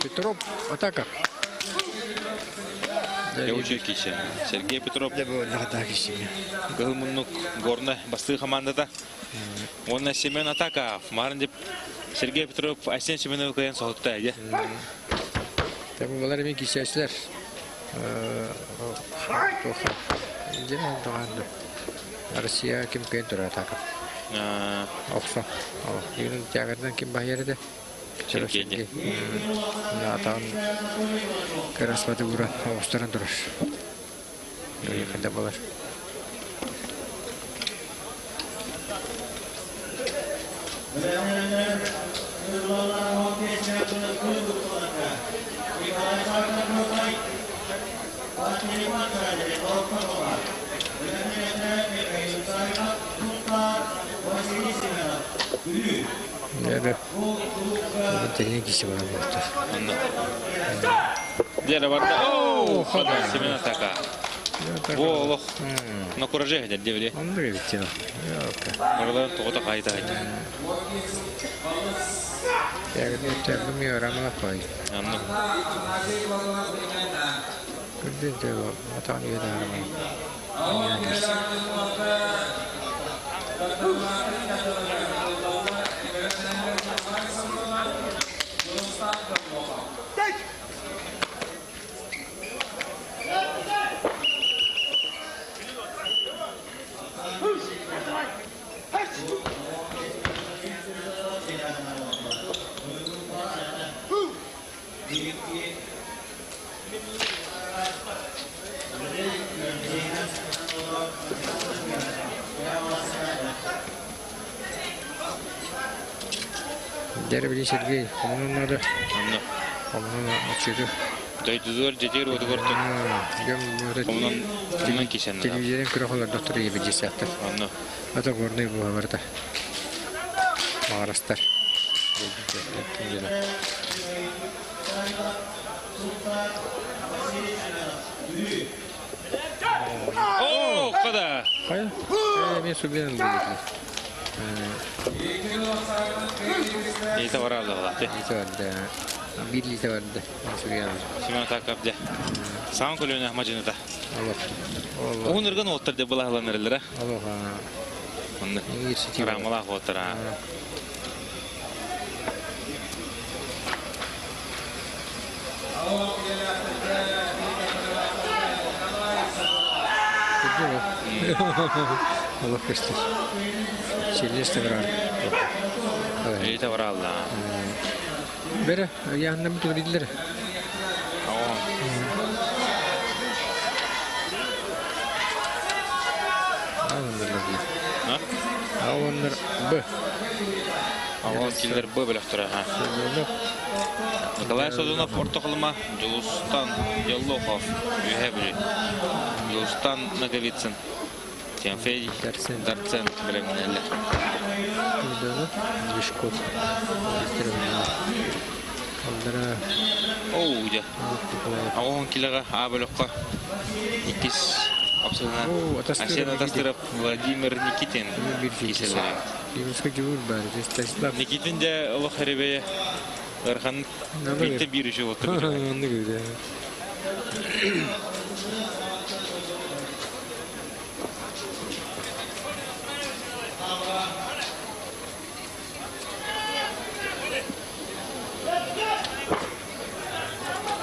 Петров атака. Яучи киши. Сергей Петров. Да был нагада киши. Гылмунук горна басты командада. Он Семен Атаков. Марын деп Сергей Петров Асен Семенов каян соғытта еді. Tabi bunlar bir kişiler. Jena doğandı. Rusya kim kentura takıp. Oksa. Yunun jagardan kim bayardı? Sergey. Natan Karasvati buran Avustralya'dan durur. Yakında bolar. Nerede? Teknik işi var burada. Diğer vardı. Oo, kadar Semena Taka. Volok. Na kuraje hadi devre. Onu bitti. Yok. Oradan toğuta kayıta hadi. Termiyor ama koy. Anladım. Gördün de o atan yedi arabayı. Derbili Sergey, onun adı. Anladım. Onun açıyordu. Daydılar cecir oldu gördüm. Ondan kişen. Televizyonun kırıklar doktoru gibi cesattır. Anladım. Ata görünüyor bu haberde. Mağarastar. Oo, kadar. Hayır. Ben subiyenim bu gibi. İyi de var Allah. Lite vardı. Bir lite vardı. Subiyenim. Semena Taka de. Sağ koluna macını da. Allah. Allah. Onurgan otur de bulahlanırlar. Allah. Anladım. Üniversite. Ramala otur ha. Allah kıstır. Çelişti var. İyi de var Allah. Bere yanında bir durdular. Tamam. Ha? Onlar bu. Avan killer böyle aktıra ha. Nikolay Sodunov Portokalma, Julustan Yallohov, Yuhebri, Julustan Nagovitsin, Timofey Dartsen bilemenler. Burada Vishkov. Onlara Oo ya. Avan killer abelokka. İkiz Абсолютно. Асена Тастыров, Владимир Никитин. Немножко живут бар. Здесь Таслав. Никитин де Аллах Харибея. Архан битте бир еще вот. Он говорит.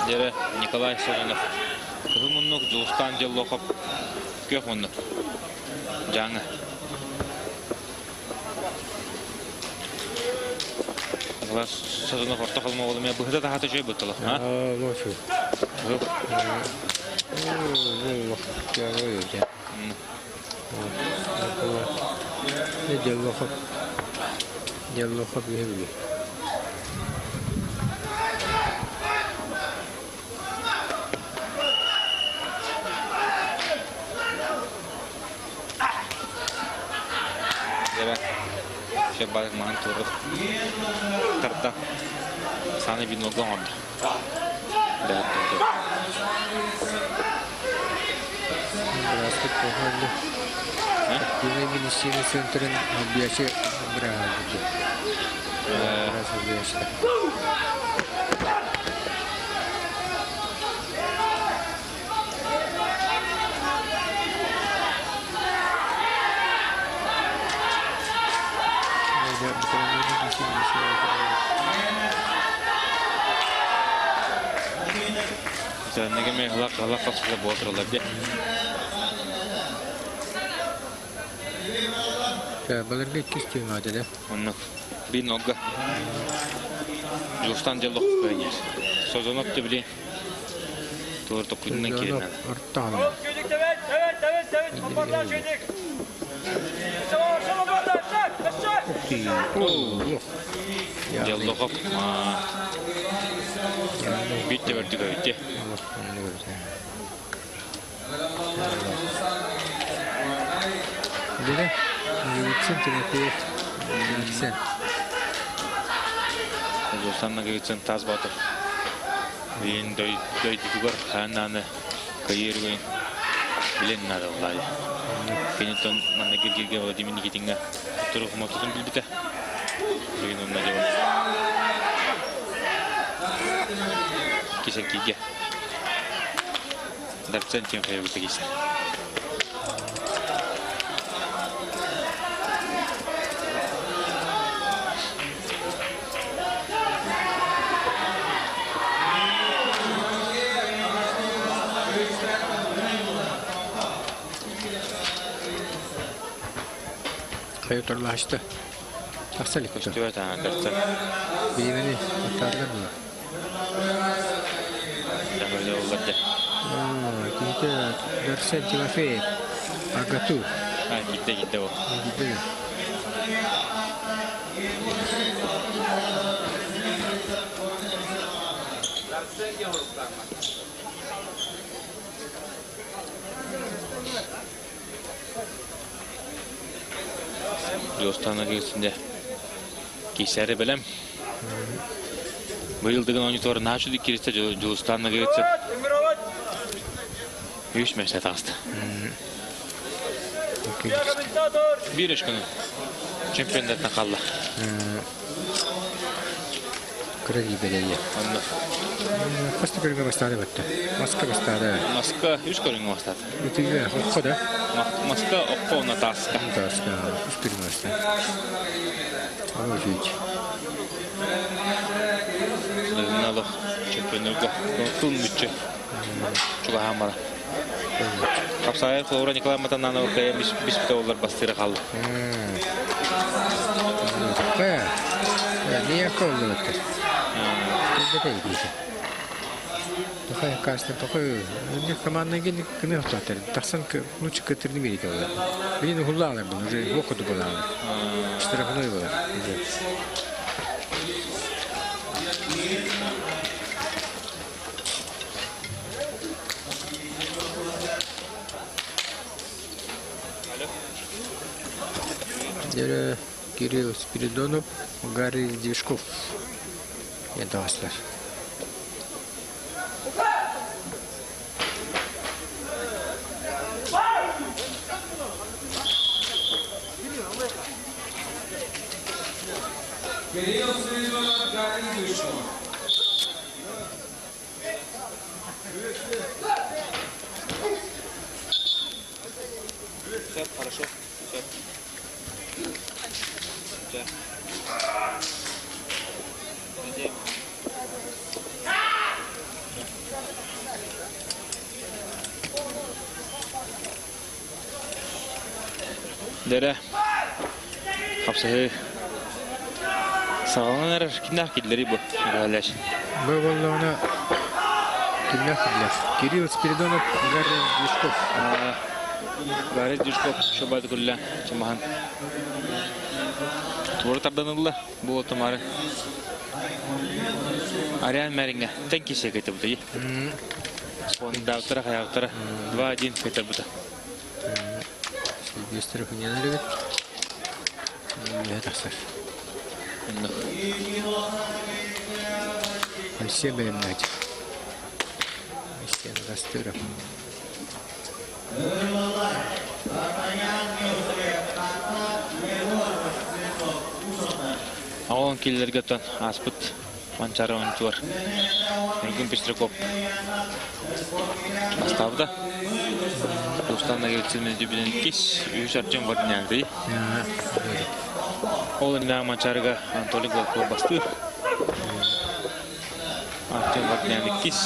Дере Николай Содунов. Кызымыннук Жулстан Жоллохов. Көхмыннук. Жаңы. Николай Содунов орта қалма олым. Бұхыда да хаты жой бұттылы. Лошу. Şey balık mantığı tartta sana bir nokta oldu. Basketbol hali. Yine geliştiğini sentrin bir yaşı bırakıldı. Biraz bir yaşta. Nega me halak qasıda boğdırlar diye. Balarga 200 tüyüm adede. Onu bir nokta. Justan jelok koyuyor. Sozonok da bile. Doğru tokundan kirin. Orta alım. Jelok. Bitti verdi bitti. Dede, yürütsün tünefi. Sen. Justan'a gitsen taz batır. Beyin doy dugar hananı kayır koyun. Bilen nada vallahi. Kenton mana gir o dimin gitinga. Turuk mototun bilbite. Bugün onunla cevap. Kisek giga. Darpsan kim kayıp gitsin. Hayatlarla açtı. Hastalık oldu. Evet ha, darpsan. Bilimini atarlar mı? Böyle olurdu. Kita darsan cimafe. Agatu. Ha gitti o. Gitti. Justan'a gitsin Kiseri bilem. Bu yıldığın oyuncuları naçı dikirse Justan'a gitsin. Üç meşret astı. Bir iş günü. Çempiyonatına kaldı. Kredi belediye. Anladım. Kaçta görünme başladı battı. Maska başladı. Maska üç görünme başladı. Bitirdi. Okko da. Maska okko ona taska. Taska. Üç görünme başladı. Ama hiç. Nalı çempiyonluğu tüm bütçe. Çok hamara. Kapsayar Flora Nikolay Nana ortaya bir olur bastıra kaldı. Kaya. Niye kaldı battı? Ne de değil. Такая кажется, такой, у них командная гель не хватает. Таксан лучше который не видел. Блин, гулала был, уже выходу была. Штрафной был. Кирилл Спиридонов, Гарри Дивишков. Это Аслер. Кирилл Спиридонов, Гарри Дивишков. Все, хорошо. Все. Все. Dere. Kapsayı. Sağlanan kimler killeri bu. Galaş. Bu vallahi Кирилл Спиридонов, Гарри Дишков. Гарри Дишков шобады күллі чымахан. Туыры тарданылы бұл отымары. Ариан Мәринге тән кесе кәйті бұты. Онда ұттыра, қаяқтыра. 2-1 кәйтер бұты. Сильвестров не налегет. Это Саш. Все будем дать. Все Растыров. Ағылын келілерге тұн аспыт манчары ойынчылар. Мүмкін Пестряков бастабыда. Устанна келетсізмен дебілен кеш, үйіш арчын бардың әңді. Ол үнді манчарыға Анатолий Голков басты. Арчын бардың әңді кеш.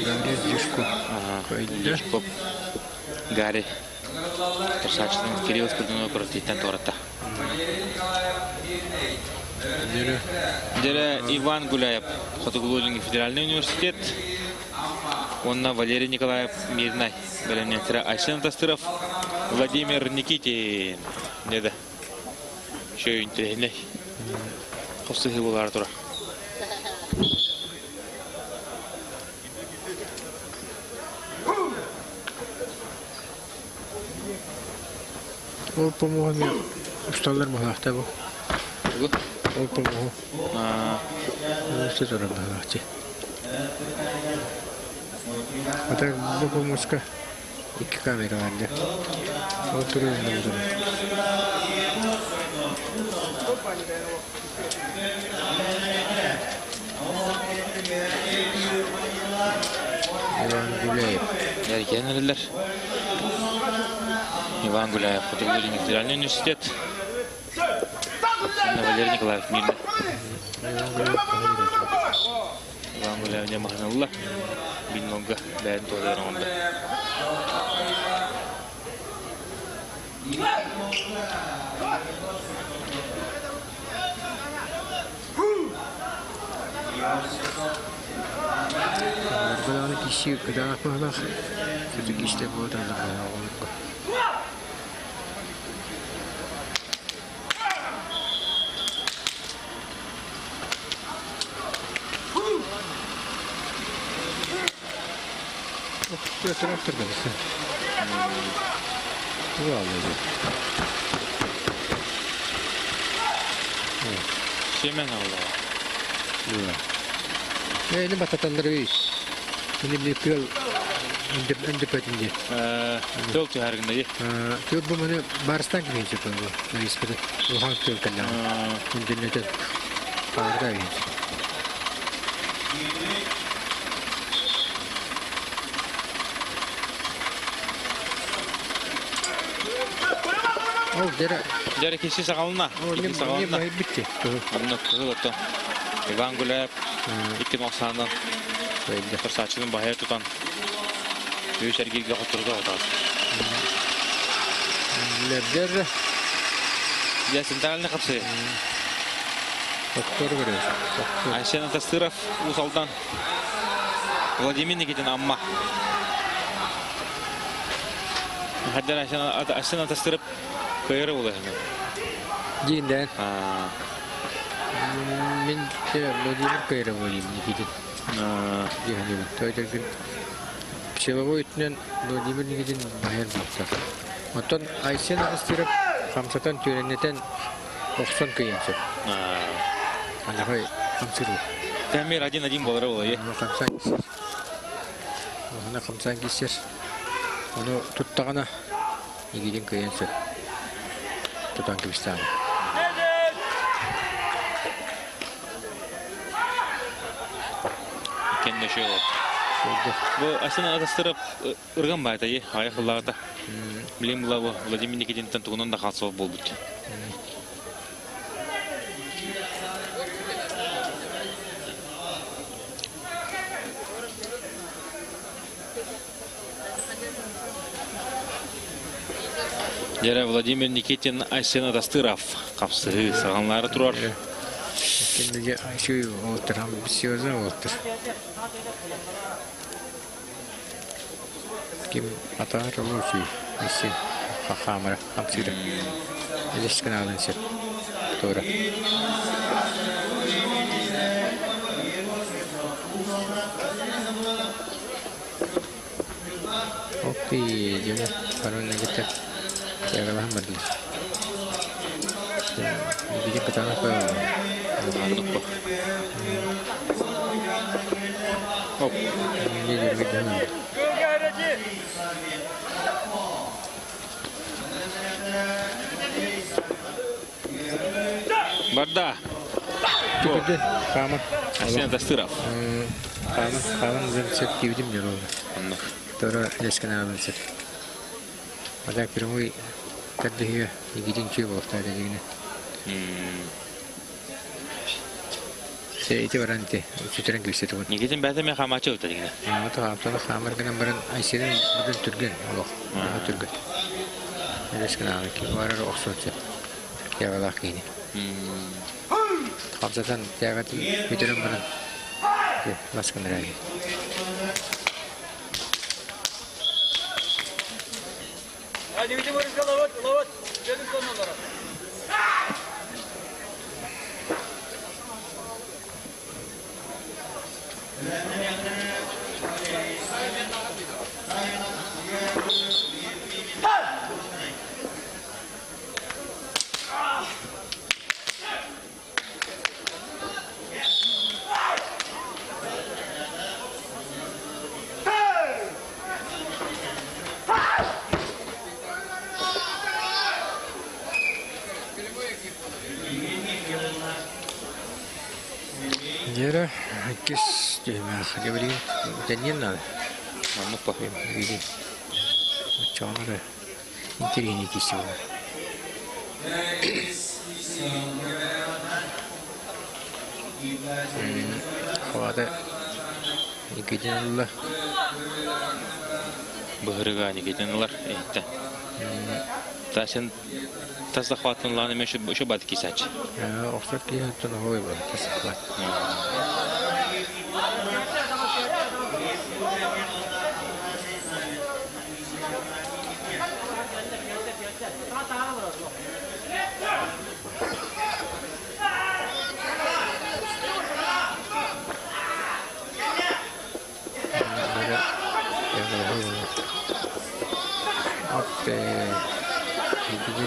Гарри Дишков. Дишков. Гарри. Турсачтың Кирилл Спиридонов көріктейттен тоғыратта. Дері Иван Гуляев, Хотыгулудинский федеральный университет. Онна Валерий Николаев Мирнай, Белемненцера Айсен Тастыров, Владимир Никитин. Деді. Шөйін тірейінлей. Қостығы болар тұра. Ол помогу мне усталар махта бу. Ол помогу. Что это работает? А так бу помощка. Iki kamera vardı. Oturuyorum burada. Иван Гуляев. Еркен әрілер. Иван Гуляев, Хотыгулудинский федеральный университет. Валерий Николаев Мирный. Иван Гуляев не маханалла. Биннонга бәрін тоғдарын онда. Арбаланы киши кыдан атмағлақ. Сөзі киште болады аңдырға оғылыққа. Оқытты тракторда бұсын. Уалды. Семен алла. Ini batatandırı ini bir kral independent. Tol tüherginde ye. Tol bu bana Barstan gibi çıktı bu. İspede. Bu hangi tol kaldı? İnternette. Parda iyi. Oh, Dere kişi sakalına. İki sakalına. Ne bitti. Onunla kızıldı. Иван Гуляев 2.90'dan Турсачының бағайы тұтан өз әргелге құттырды алдады. Лебдер. Центральный қапсы. Доктор көреді. Айсен Тастыров ұсалдан Владимир Никитин амма. Хәддер Айсен Тастыров көйірі олай. Дейінден. Мен Владимир Кайров Никитин. Пчеловой үтінен Владимир Никитин байыр бақтақ. Оттан Айсен Астырып қамсатан төренетен 90 көйенсі. Алағай қамсыру. Тәмер 1-1 болары олай. Оны қамсан кесер. Оны тұттағана Никитин көйенсі. Тұтан көбістағы. Kendi şey oldu. Bu aslında Tastırov ırgan bayta ye, ayaklılarda. Bileyim bu Vladimir Nikitin'den tuğunun da kalsa bol büt. Yere Vladimir Nikitin, Aysen Tastırov kapsı sağanları turar. Kendine şu otur ham bir şey otur. Kim atar olur ki isi kamera hamsıydı. İlişkin alın sen. Doğru. Oke, jadi kalau nak kita jaga lah berdua. Bikin ketara ke Anlık bu. Hop. ini jadi kita. Barda. Jadi kamar. Aslında da sıraf. Kamar zaten kivdim ya loh. Anlık. Doğru ilişkin alın sen. Adak bir muy terdihiye gidin ki bu ortada yine. Şey iti varante. Sütren gülse tu. Nikitin bende mi kamaçı oldu yine. Ama tu haftada kamar kena baran Ayşe'nin bugün Türk'ün. Allah. Türk'ün. İlişkin alın ki var ara oksot sen. Ya Allah yine. Hamzadan yagatın bitirin baran. Baskın rayı. Hadi bizim oraya lavat, lavat. Gelin sonralara. Yere kis cemah gebeli janjian lah. Anlık bu. Ini macam mana? Interi ini kisah. Havada gidiyor Allah. Bıhırıga nikitinler. Ehte. Taşın tasda xalatınlarını men şu badı kisaç. Oxford dia tu nak hoy bah tasawuf. Oke, ini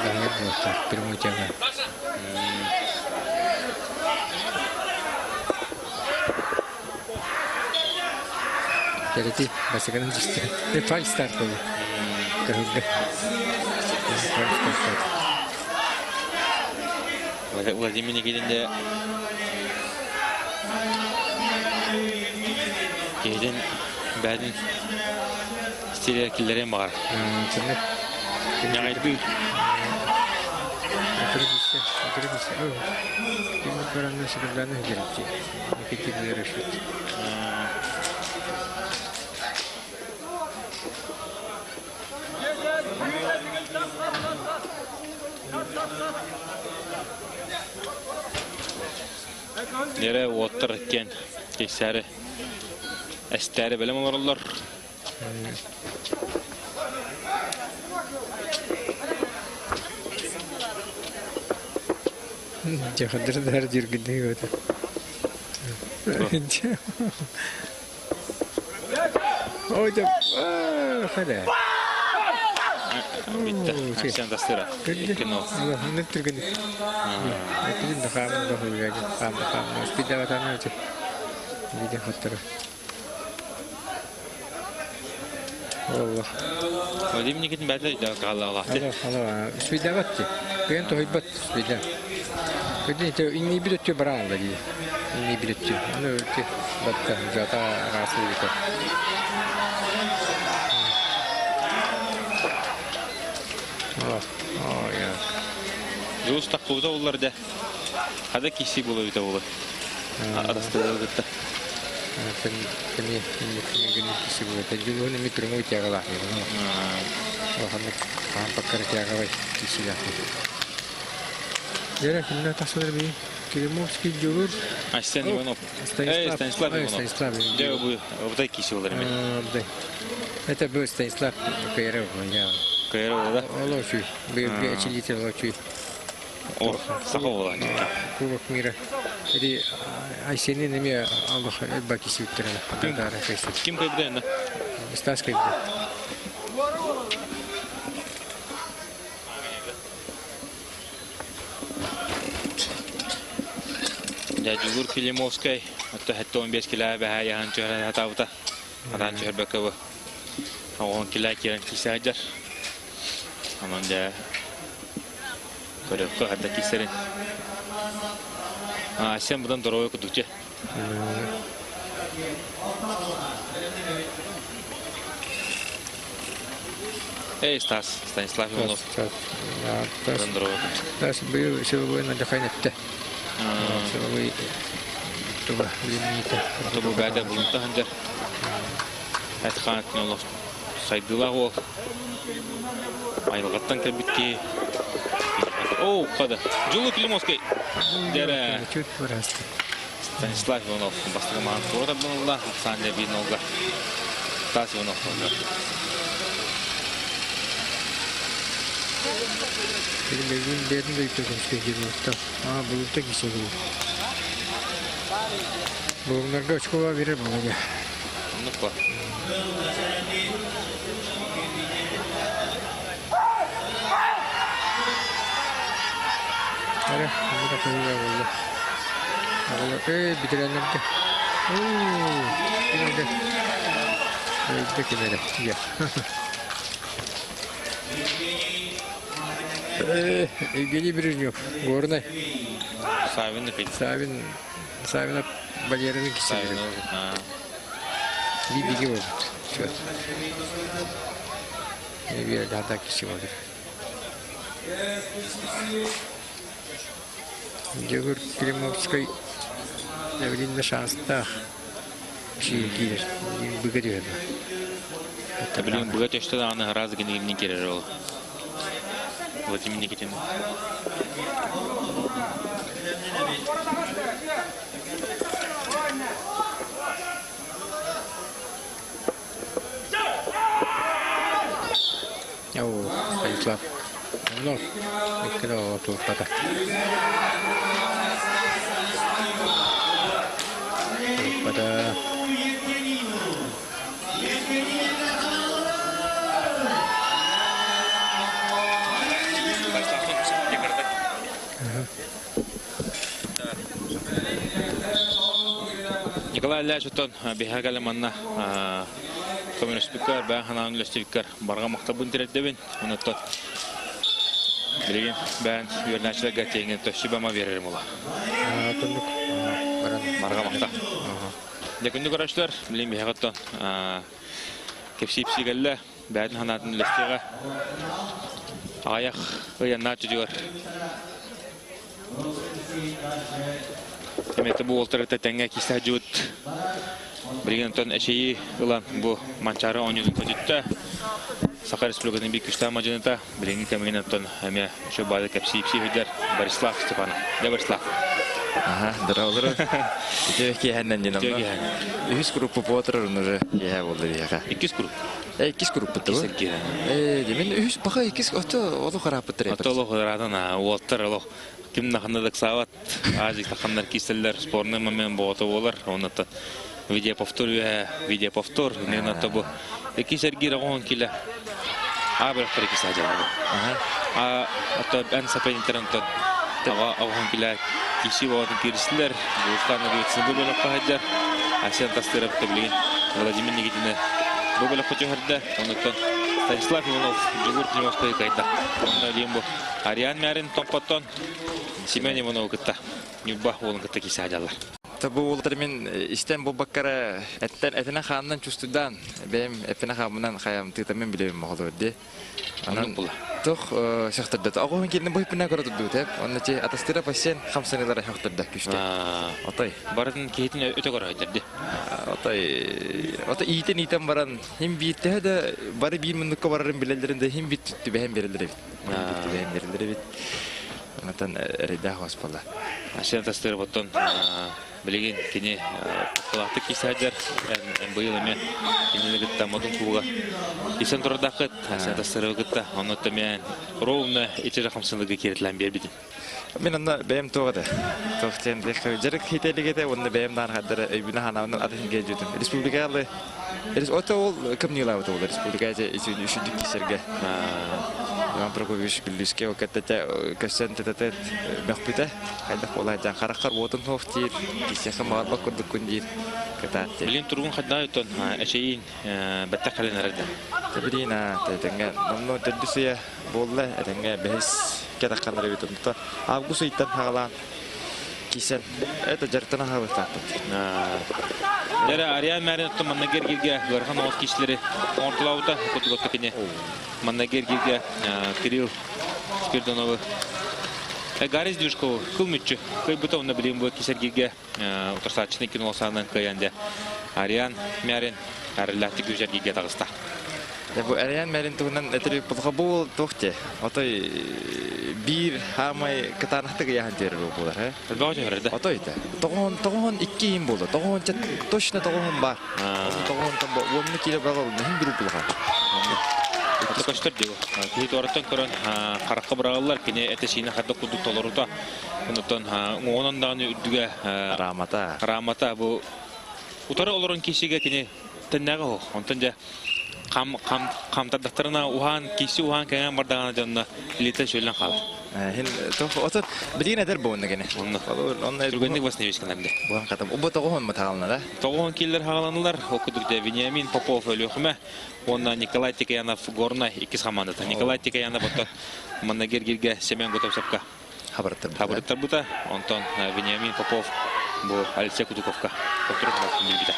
lahir besar terima jangan. Jadi bahasa kan justru ini five star tu. Kerja. Vladimir Nikitin de Giden badin stili killere var. Cennet. Ne ayıp bir Terus. Oh. Ini barangnya sebenarnya jadi. Kita biar shoot. Nere otururken geçeri esteri böyle mi olurlar? Jahadır da her yer gidiyor. Hocam, hadi. Bitti. Akşam da sıra. İlkin o. Ne tür gidiyor? Hepinin de kamera da oluyor. Kamera. Spide vatanı açıp. Bir de hatırı. Allah. Vladimir Nikitin bende de kaldı Allah'tı. Allah. Spide battı. Ben tohibbat spide. Jadi itu ini bilut barang lagi. Ini bilut. Anu tu batta jata rasa itu. Oh ya. Yolus takıldı onlar da. Hadi kişi buluyor da olur. Adası da gitti. Kami gini kisi buat. Jadi lu ni mikro mau cakap lah. Oh kami pakar cakap kisi lah. Яра кинна тасалар би. Килимовский Джурур. Арсен Иванов. Станислав Иванов. Станислав. Да, вы вот такие силы. Да. Это был Станислав Кайров, я. Кайров, да? Лучший. Был учитель лучший. О, Сахова. Кубок мира. Или Айсенин имя Аллах Бакиси Викторовна. Да, Ким кайбден, да? Стас Кайбден. Дядюгур Филимовской. Это хаттон без килабе хаян чора хатаута. Адан чорбекова. Он кила киран кисаджар. Аманда көрөккө хата кисерин. Сен будан дорой кудуче. Станислав Иванов. Стас был силовой на Дахайнетте. Силовой туба лимита. Туба бада булунта ханжар. Атхант нолох сайдылаго. Айлгаттан кабитки. О, қада. Жылы Климовский. Дәрі. Чуть вырасты. Станислав Иванов. Бастығы маған тұрда бұнылда. Ақсан ләбейін олға. Стас Иванов. Benim benim de yükledim işte. Bulutta gitse bu. Bunlarda açıklığa verir bana ya. Nukla. Hadi, bunu da koyuyor oldu. Bitirenler de. Yine de. Bir de kenara. Ya. Geli bir yok. Горный. Савин опять. Савин балерины кисели. Биги вот. Все. Не верю, да так кисели. Джугур Климовской. Явлен на шанс-то. Чьи выгорели. Блин, богатый что-то она раз не керировал. Владимир Никитин. Станислав. Ну, никогда тут пока. Pada Николай Ляшутон бихагали манна коммунист спикер бахана университет барга мактабын тирәдебен онотто билген бән юрначыларга теңен төшибама берерим ула тunduk барга макта Декүндү көрөштөр билген бихагаттан кепсипсигалла бән ханатын лестега аяк ыянна чыгыр Emekli bu oltarıta tenge kisajut. Brigantон эшеи ылан bu манчары ойнудун көзүттө. Саха Республикасынын бик күчтүү мажыныта билген кемегентон эме ошо баада кепсипси хөдөр Борислав Степанов. Да Борислав. Ага, здорово. Тёки ханнан динам. Үз группа потурун уже я болду яга. Икис групп. Икис группа да. Демен үз бага икис ото карапыттыр. Ото харадана олтар оло. Ким нахандык сават азик тахандар киселлер спорный момент бото болар. Онато видеоповтор нена табу. Икисергира он киле. Абер прикисажала. Ага. Ото бен сапен интернет Тава авханкилер киши ватан кирислер, булстаны гейтсен бөлөп кайдар. Асен тастырып таблин. Владимир Никитин бөлөп кайдар. Онотон Станислав Иванов Джугур Климовской кайда. Онда дембо Ариан Мярин топпаттон Семен Иванов кытта. Нюба болон кытта кисажалар. Табу ултырмен истен бу баккара этена ханнан чустудан бем этена хамнан хаям тытамен билем моголор де. Анан тох шахтарда агын келне бой пина көрөдү деп. Онда атастыра пасен 50 жылдар шахтарда күчтө. Атай барын кетин өтө көрөйдүр де. Ата итен баран хим битте да бары 1 мүнөткө барарын билелеринде хим биттү бем берилер бит. Онтан рейда хоспала. Ашен тастыр боттон билеген кини кулакты кисадер быйыл эме кинелегит тамадын куга исен турдакыт ашен тастыр гытта онотмен ровно эти рахамсындыгы керетлен бербидим. Мен анда бәйем тоғады. Тоқтен жарық хителегеде онда бәйемдан хаддары өйбіні ханауының атын келжедім. Республикалы ота ол кім нелау ол республикаға үшіндік кесерге. Иван Прокофьевич Белюске окаттата көсен тетет бақпита. Қайдақ олай жан қараққар отын тоқтир. Кесеқі мағалбақ күрдік күндер. Билин тургун хадда өтөн әшейін бәтті қален әрді. Білейін, тәтіңге. Намно тәддісия болды, әтіңге бәйіс кетаққанлары өтімді. Август иттен хағалан кисен. Это жартына хағылықтақпыд. Дәрі Ариан мәрін өтті маннагер келге ғырған оғыз кешілері ортылауыда көтігітті кене. Маннагер келге Кирилл Спирдоновы. Гарис Дюшков, кылмытчы. Кай бұта оны білейін бұл кесер келге ұтырсатшыны кен олсанын каянде. Ариан мәрін әріләтті көжер келге тағыста. Bu Arian Merin tuhunan eteri pulkabul tuhte. Otoy bir hamay ketanahta gayahan terir bular he. Elbette öyle de. Otoy da. Toğon iki yim buldu. Toğon çat toşna toğon bar. Toğon tam bu omni kile bagal nehin bir bulha. Ata kaçtır diyor. Ki ortadan karan karakka bırakırlar ki ne eteşine hatta kuduk tolorda. Ondan onun da ne üdüge ramata bu utarı olurun kişiye ki ne tennaga o. Ondan da kamtadaktarına uhan kişi uhan kayan bardağına canına ilete şöyle kal. Hin toh oto bilin eder bu gene. Onlar Türkmenlik basını viskanlarında. Bu katam. O bu toğon mu tağalına da? Toğon killer hağlanırlar. Okuduk da Veniamin Popov ölüyüme. Ondan Nikolay Tikayanov Gorna ikisi hamanda. Nikolay Tikayanov oto Mannager Girge Semen Gotovsapka. Habarıttar buta. Ondan Veniamin Popov bu Alexey Kutukovka. Oturup bilbide.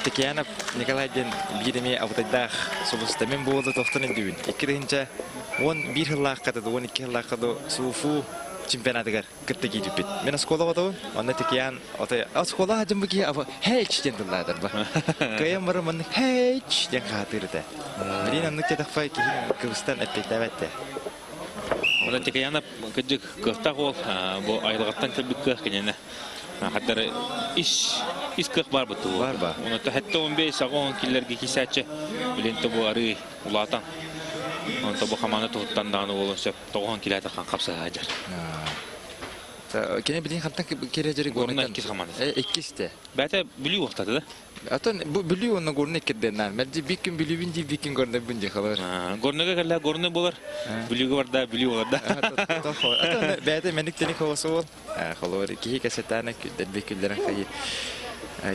Tikayanov Nikolay'den birimi avutayda sobustamen boldu toxtanın düğün. İkirinci 11 yıllık kadı, 12 yıllık kadı sufu çempionatıgar kırtıki düpet. Ben skola vatavu, onda Tikayan otay skola hacım bu ki ama hiç dendilladır ba. Kayam var man hiç den hatırda. Birin anlık tedafay ki Kırgızistan etpekte. Onda Tikayanov kıcık kıhtak ol bu aylıqattan kırbık kıhkene. Hatta iş kırk var bu. Var ba. Onu da hatta 15 sağon killerge kisatçı bilen bu arı ulatan. Onu da bu hamana tuttan dağını olunca toğon kilerde kan kapsa hacer. Kene bilin hatta kerejeri Gorna ikisi hamana. İkisi de. Bete biliyor ortada da. Atan bu biliyor onu gorna kedden. Bence bir gün bilivinci bir gün gorna bunca haber. Gornaga kalla gorna bolar. Biliyor var da biliyor da. Atan bete menik tenik havası ol. Xolor ki kasetane delbekillerin xayir.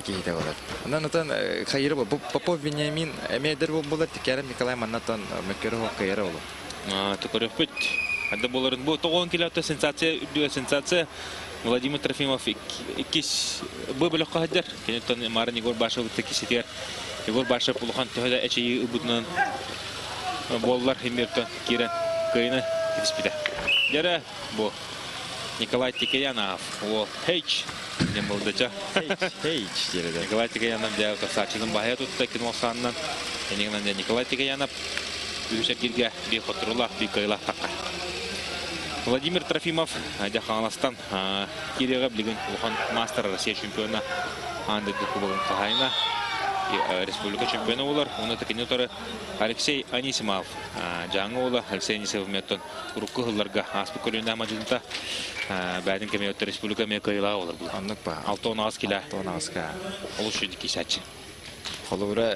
Ki hita olar. Ondan xayir bu Popov Veniamin emeder bu bolar Tikayan Nikolay Mannatan mekero xayir ol. Tukorofet. Hadda boların bu toğon kilata sensasiya Vladimir Trofimov ikis bu blok hajar. Kenetan Maran Igor Bashov tekisiyer. Igor Bashov puluhan tehda eçeyi ubudnan bollar himertan kiren kayna kispide. Jara bu Nikolay Tikayanov o hiç ne boldaca Hiç derede. Nikolay Tikayanov da saçının bahaya tuttu ki olsandan eningden de Nikolay Tikayanov Büyüşekirge bir kontrollah bir kaylah takar. Vladimir Trofimov Jahanastan Kiriga bilgin uhan master Rusya çempionu anda kubogun kahayna Respublika çempionu olar. Onu tekinotları Alexey Anisimov Jango ola Alexey Anisimov meton urukku hıllarga aspıkolunda amacında badin kemiyotları Respublika mekayla olar. Anlık ba. 6-10 kilo. 6 kilo. Oluşuydu kisaçı. Xolora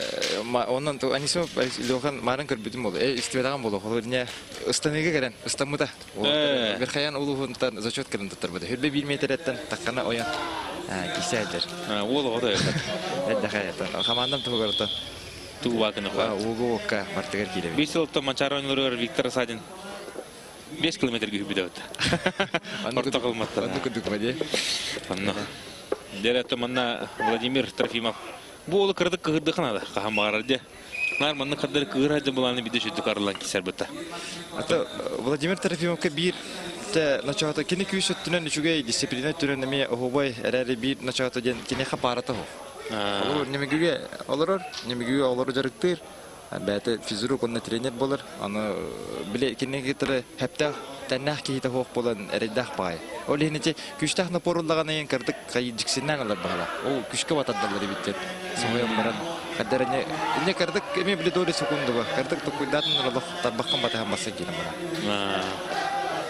ondan to Anisimov Lohan Maran kırbıdım oldu. İstivedagan bolu. Xolornya Istanbul'a gelen İstanbul'da. Bir xayan uluğundan zaçot kırın tutarmadı. Hürbe 1 metretten takkana oyan. Kisaydır. O da öyle. Edde xayatan. Xamandam tuğgaratan. Tu vakını var. Uğu okka martıgar kirevi. 5 yılda Mançar oyunları Viktor Sadin 5 kilometre gibi bir dağıt. Portakal mattan. Andı kuduk mu diye? Anna. Dereto manna Vladimir Trofimov. Bu olu kırdık kırdık kanadı. Kaham bağırdı. Nar manna kadar kırıcı bulanı bir de şu dukarlan kiser bata. Ata Vladimir Trofimov'ka bir te началото kini küsüt tünen üçüge disiplina türenmeye ohobay herhalde bir началото den kini xaparata ho. Olur nemigüye olur jarıktır. Bete fizuru konna trener bolar. Ana bile kini getir hepte тәннәх киһите хоқ болан эрдәх бай. Ол һинече күчтәх напоруллаганын кырдык кай жиксиннән алар бала. Ол күчкә ватадылар биттет. Соян баран кадәрне инде кырдык эме биле дөрес секундага. Кырдык тукуйдатын аллах табаккан батаһам баса килем бара.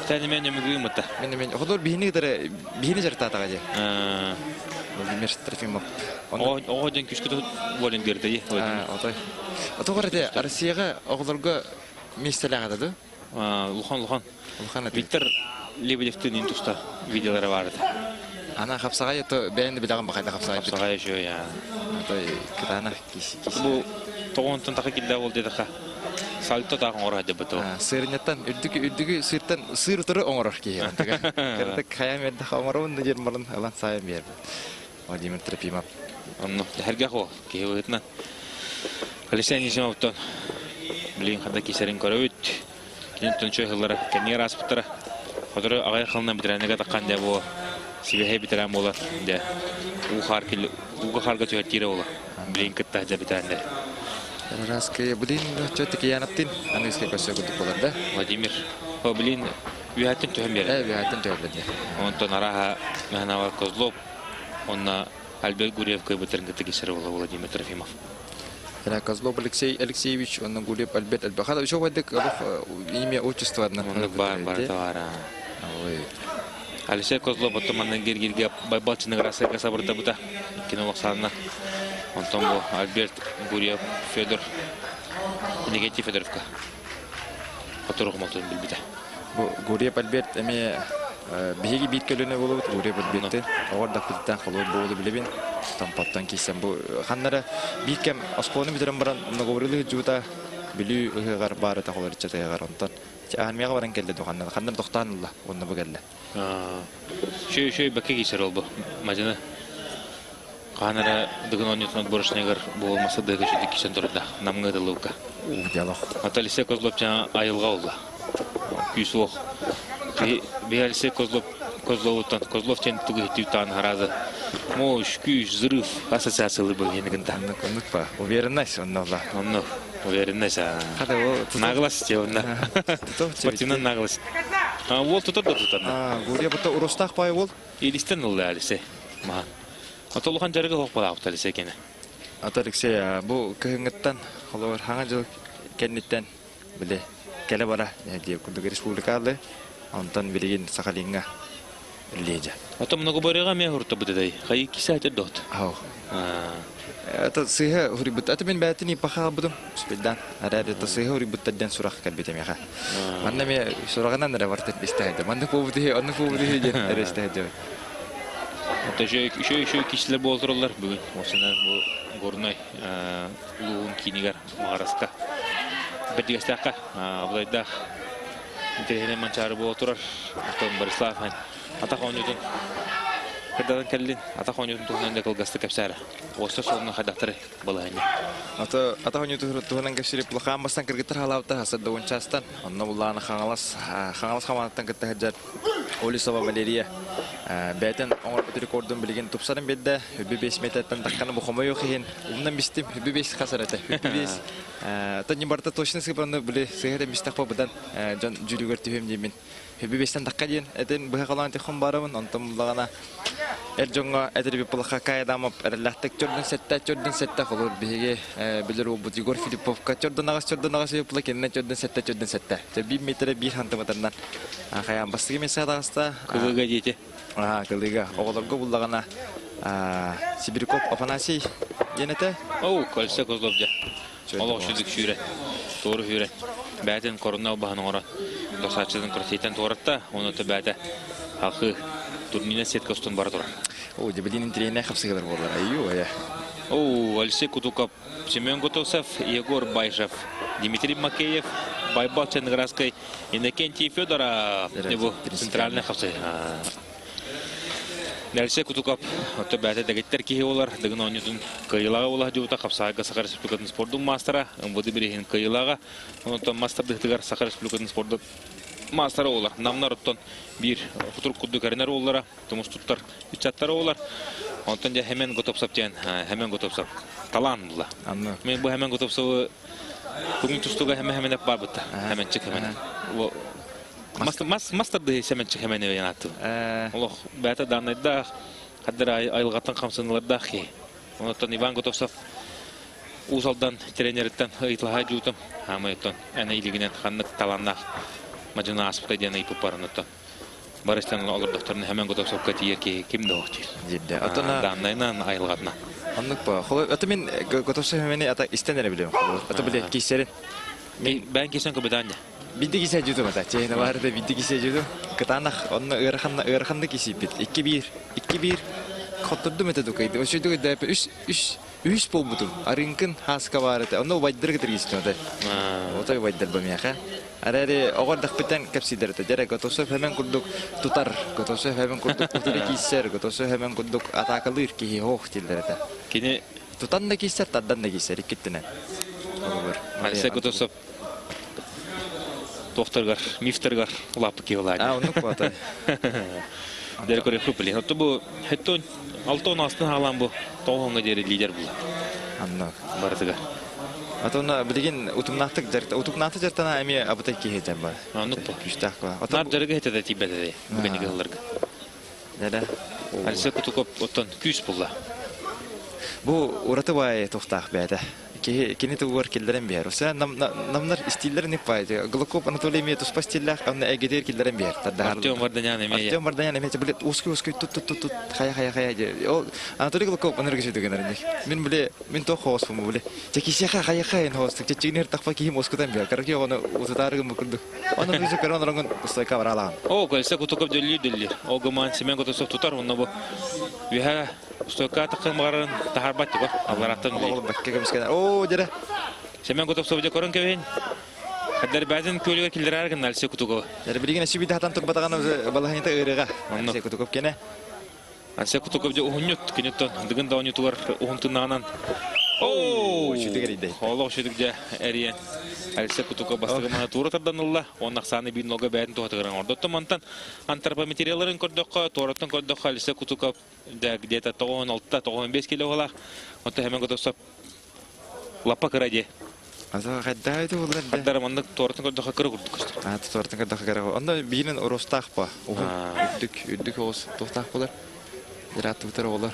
Тәне мен өмгүм мата. Мен ходор бихини дәре бихини жартатага же. Владимир Трофимов. Оғаден күшкі волонтерді. Отой. Отоғарады Россияға оғыларға местеләғады да? Лухан. Виктор Лебедевтің интуста видеолары барды. Ана қапсаға ето бәйінді білаған бақайда қапсаға ето. Қапсаға еші, я. Отой, кітана кесі. Бұл тоғынтын тақы келді ол дедіға. Салты тағын ора деп бұты. Сырынеттан, үрдігі сырттан сыр тұры оңырар кейі. Кірдік қаям ерді қамарауын да жермарын алан сайын берді. Владимир Трофимов. Онны, әрге қо, кейі өтінен. Алексей Низимовтан, білейін қанда кесерін көрі өт. Кенен түнші ғылары, кәнер аспыттары. Қодыры ағай қылынан бітірәнеге таққан де бұл. Себехе бітірән болар. Уға қарға түйеттері олар. Білейін күтті әді бітірәнде. Раская, блин, что-то киянаптин, английский косой гуду поларда. Владимир, блин, вихаттен түйен бері. Вихаттен түйен бері. Онтон араға мәхнава Козлов, онна Альберт Гурьев көйбітерін күтті кесері олар Владимир Трофимов. Козлов Алексей Алексеевич, он Гурьев Альберт Альберт. Хада еще вадик имя отчество одна. Бар товара. Алексей Козлов, потом она гиргирге байбалчының расайға сабырда бұта. Кинолог сарына. Онтон бұл Альберт Гурьев Федор. Негетти Федоровка. Которых молтын білбіді. Гурьев Альберт әме бейгі бейт көліне болып, Гурьев Альбертті. Оғарда күттен қолуы болды білебен. Тампаттан кейсен бұл. Қаннары бейткем асқоны бітірін баран, мұнағырылығы жуыта білу ұғығар бары тақылар чатайығар онтан. Ағанмеға баран келді қаннары. Қаннары тоқтанылы, онны бұл келді. Шөй бәке кейсер ол бұл, мәдені. Қанары дұғын онетінат бұрышынығыр бұл олмаса дұғы жөді кешен тұрында, намғы дылуға. Алексей Козлов жаңа айылға олды. Күйсі оқ. Алексей Козловтан, Козлов тен тұғы хеттеуттан ғаразы. Мош, күйш, зырыв, ассоциациялы бұл енігінді. Оннық па, уверенность онны ола. Онны, уверенность. Нағылас те онны. Спортивнан нағылас. Ол тұтыр да тұтарны. Гурьев бұта ұрыстақ бай ол? Елістен олды Алексей. Маған. Атолуған жарығы хоқ бала ауыпты Алексей кені. Ата Алексей, бұл күйіңіттен, қолуыр хаңа жыл кәнеттен біле кәлі бара. Күндігі республикалы, онтан білеген Сақалинға үлейді. Ата мұнығы барыға мен ұрты бұдыдай. Қайы кесі әтер доғыт? Ау. Ата сыйға ұрибыт. Ата мен бәтіні пақаға бұдым. Үспілден. Әрәді сыйға ұрибыттаден сұрақ кәлбетем яға. Манна мен сұрағынан әрі вартет бестәйді. Манны повыды ден әрі істәйді. Ата шөй кешілер болдырылар бүгін. Осына бұл ғорнай ұлуын кейінігер мағарасқа. Бірдігістіққа бұлайдақ интерхенен манчары болдырар. Ақтан Борислав Атақ оңютын қырдадан кәлін Атақ оңютын тұғынан да қылғасты кәпсәрі. Осы солының қадақтары бұл әне. Атақ оңютын тұғынан кәпсәрі бұлыққан бастан кіргіттір халауты асырды ончастан. Онына бұлағаны қаңалас қаманаттан кітті хаджар Олисова Валерия. Бәйтін оңыр бұты рекордын білген тұпсарын беді. Үбі 5 метраттан таққаны бұқымай оқиын. Ұмынан бістім үбі 5 қасар әті. Үбі 5. Тән барта точны сыпыраны білі сығыры мистақпа бұдан жан жүрігер түйем деймін. Үбі 5-тен таққа дейін. Әтін бұға қалан текон барымын. Онтан бұлағана әр жоңға әтірі бұлыққа қайдамып әріләқтік чөрдін сәтті қолыр бейге білір ол бұд Егор Филипповқа чөрдін ағас өпілі кеніне чөрдін сәтті. 1 метрі 1 хантыматарынан қаян бастығы мен сағдағыста. Кылыға дейті. Кылыға. Оғыларға бұлағана Сибирков Афанасий денеті. Көлсе Козлов жа. Олық шүдік шүйрет. Торы шүйрет. Бәтін қорынау бағының оран. Досатшыдың құрсейтен торытта. Оны ты бәті ақы турнина сетка ұстын бар тұра. Дебеден интернет қапсығылар болар. Алексей Кутуков, Семен Гутовцев, Егор Байшев, Дмитрий Макеев, Байбал Ченградской, Иннокентий Федора, центральный хавцы. Алексей Кутуков, это бәті дәгеттер кейі олар, дәгін оңютын қайылаға олар жауыта қапсайға Сақар Республикатын спорттың мастера, ұмбыды бірейін қайылаға, онытын мастер дықтығар Сақар Республикатын спорттың мастера олар. Намнар ұттан бір құтыр құдды кәрінер олара, тұмыс тұттар үтчаттары олар. Онтан жа Хемен Готовсап ден, Хемен Готовсап талан бұла. Мен бұл Хемен Готовсапы бүгін тұстуға Хемен әп бар бұтта. Хемен чық Хемен. Мастарды семенчик hemen eve yanattı. Allah bata danayda hadir ayılgatın kamsınlarda ki. Ondan Ivan Gotovsov uzaldan treneritten ıйтlaha jutum. Hamayton ana iliginen hanlık talannak. Majına aspıta diye ipu paranıtan. Barıştan olur doktorun hemen Gotovsov katiyer ki kim de oğutur. Ciddi. Atana Danaydan ayılgatna. anlık ba. Ata men Gotovsov hemen ata istenere biliyorum. Ata bile kişilerin Ben kesin kubedanya. Bildi kişi jutu mata. Çeyne vardı bildi kişi jutu. Katanak onu ırxanda kişi bit. 2-1 Kotturdum ete dokaydı. O şeyde de 3 bol butum. Arinkın haska vardı. Onu vaydır getirgisi de. O tabi vaydır bamya ha. Arare oğur dakpeten kapsiderdi. Jere Gotovsov hemen kurduk tutar. Gotovsov hemen kurduk tutar kisser. Gotovsov hemen kurduk atakalır ki hoh dillerdi. Kini Tutan da kisser, taddan da kisser ikitine. Olur. Alise Gotovsov Doktorgar, miftergar lapı ki olay. Onu kuata. Derek oraya kupeli. Hatta bu hetton altın astın halan bu. Toğunga deri lider bu. Anlık. Barıtıga. Atona bilgin utumnaktık jartana emi abutay ki hecem var. Anlık bu. Güçtak var. Nar derege hete de tibede de. Bugün yıllarga. Nere? Alise kutukop otan küs bulla. Bu uratı vay toxtaq bəydə. Kini tuğur kilderen bir. Osa namlar istillerin hep vaydı. Glukop Anatoliy Miyet uspas stiller kanı egedir kilderen bir. Artyom Vardanyan emeye. Artyom Vardanyan emeye. Böyle usku tut. Haya. O Anatoliy Glukop anırgışı dögenerinde. Min to host mu böyle. Çekişe haya host. Çeçinir takfa ki uskudan bir. Karaki onu usatarı mıkıldı. Onu bizi karan oranın ustay kavralan. O kalise kutukop deli. O gaman semen Gotovsov tutar onu bu. Viha Stoka takım varın taharbat yok. Allah'tan bile. Oğlum bakka kemiskeden. Oo jere. Semen Gotovsov koran kevein. Hadir bazen köylüge kildirer kan Alise kutukop. Jere bilgin aşı bir daha tan turbatagan balahnya ta ırıga. Şey kutukup kene. Alise kutukop jo uhunyut kinetton. Digin da uhunyut var uhuntunağından. Oo, şu tigeri değil. Allah şutuk ja eriyen. Alise kutukop bastığı mana tuğra tardan Allah. Onun sani bir noga bädin toğatıgıran orada. Tomantan antarpa materyalların kordokka, toğratan kordokka Alise kutukop da где-то 16-15 kilo ola. Onta hemen Gotovsov lapa kıraje. Asa kaddaydı bunlar. Haddar mandık toğratan kordokka kıra kurduk. Tortun kadar gara. Onda birinin orostak pa. Üddük os tohtak bular. Jirat tutar olar.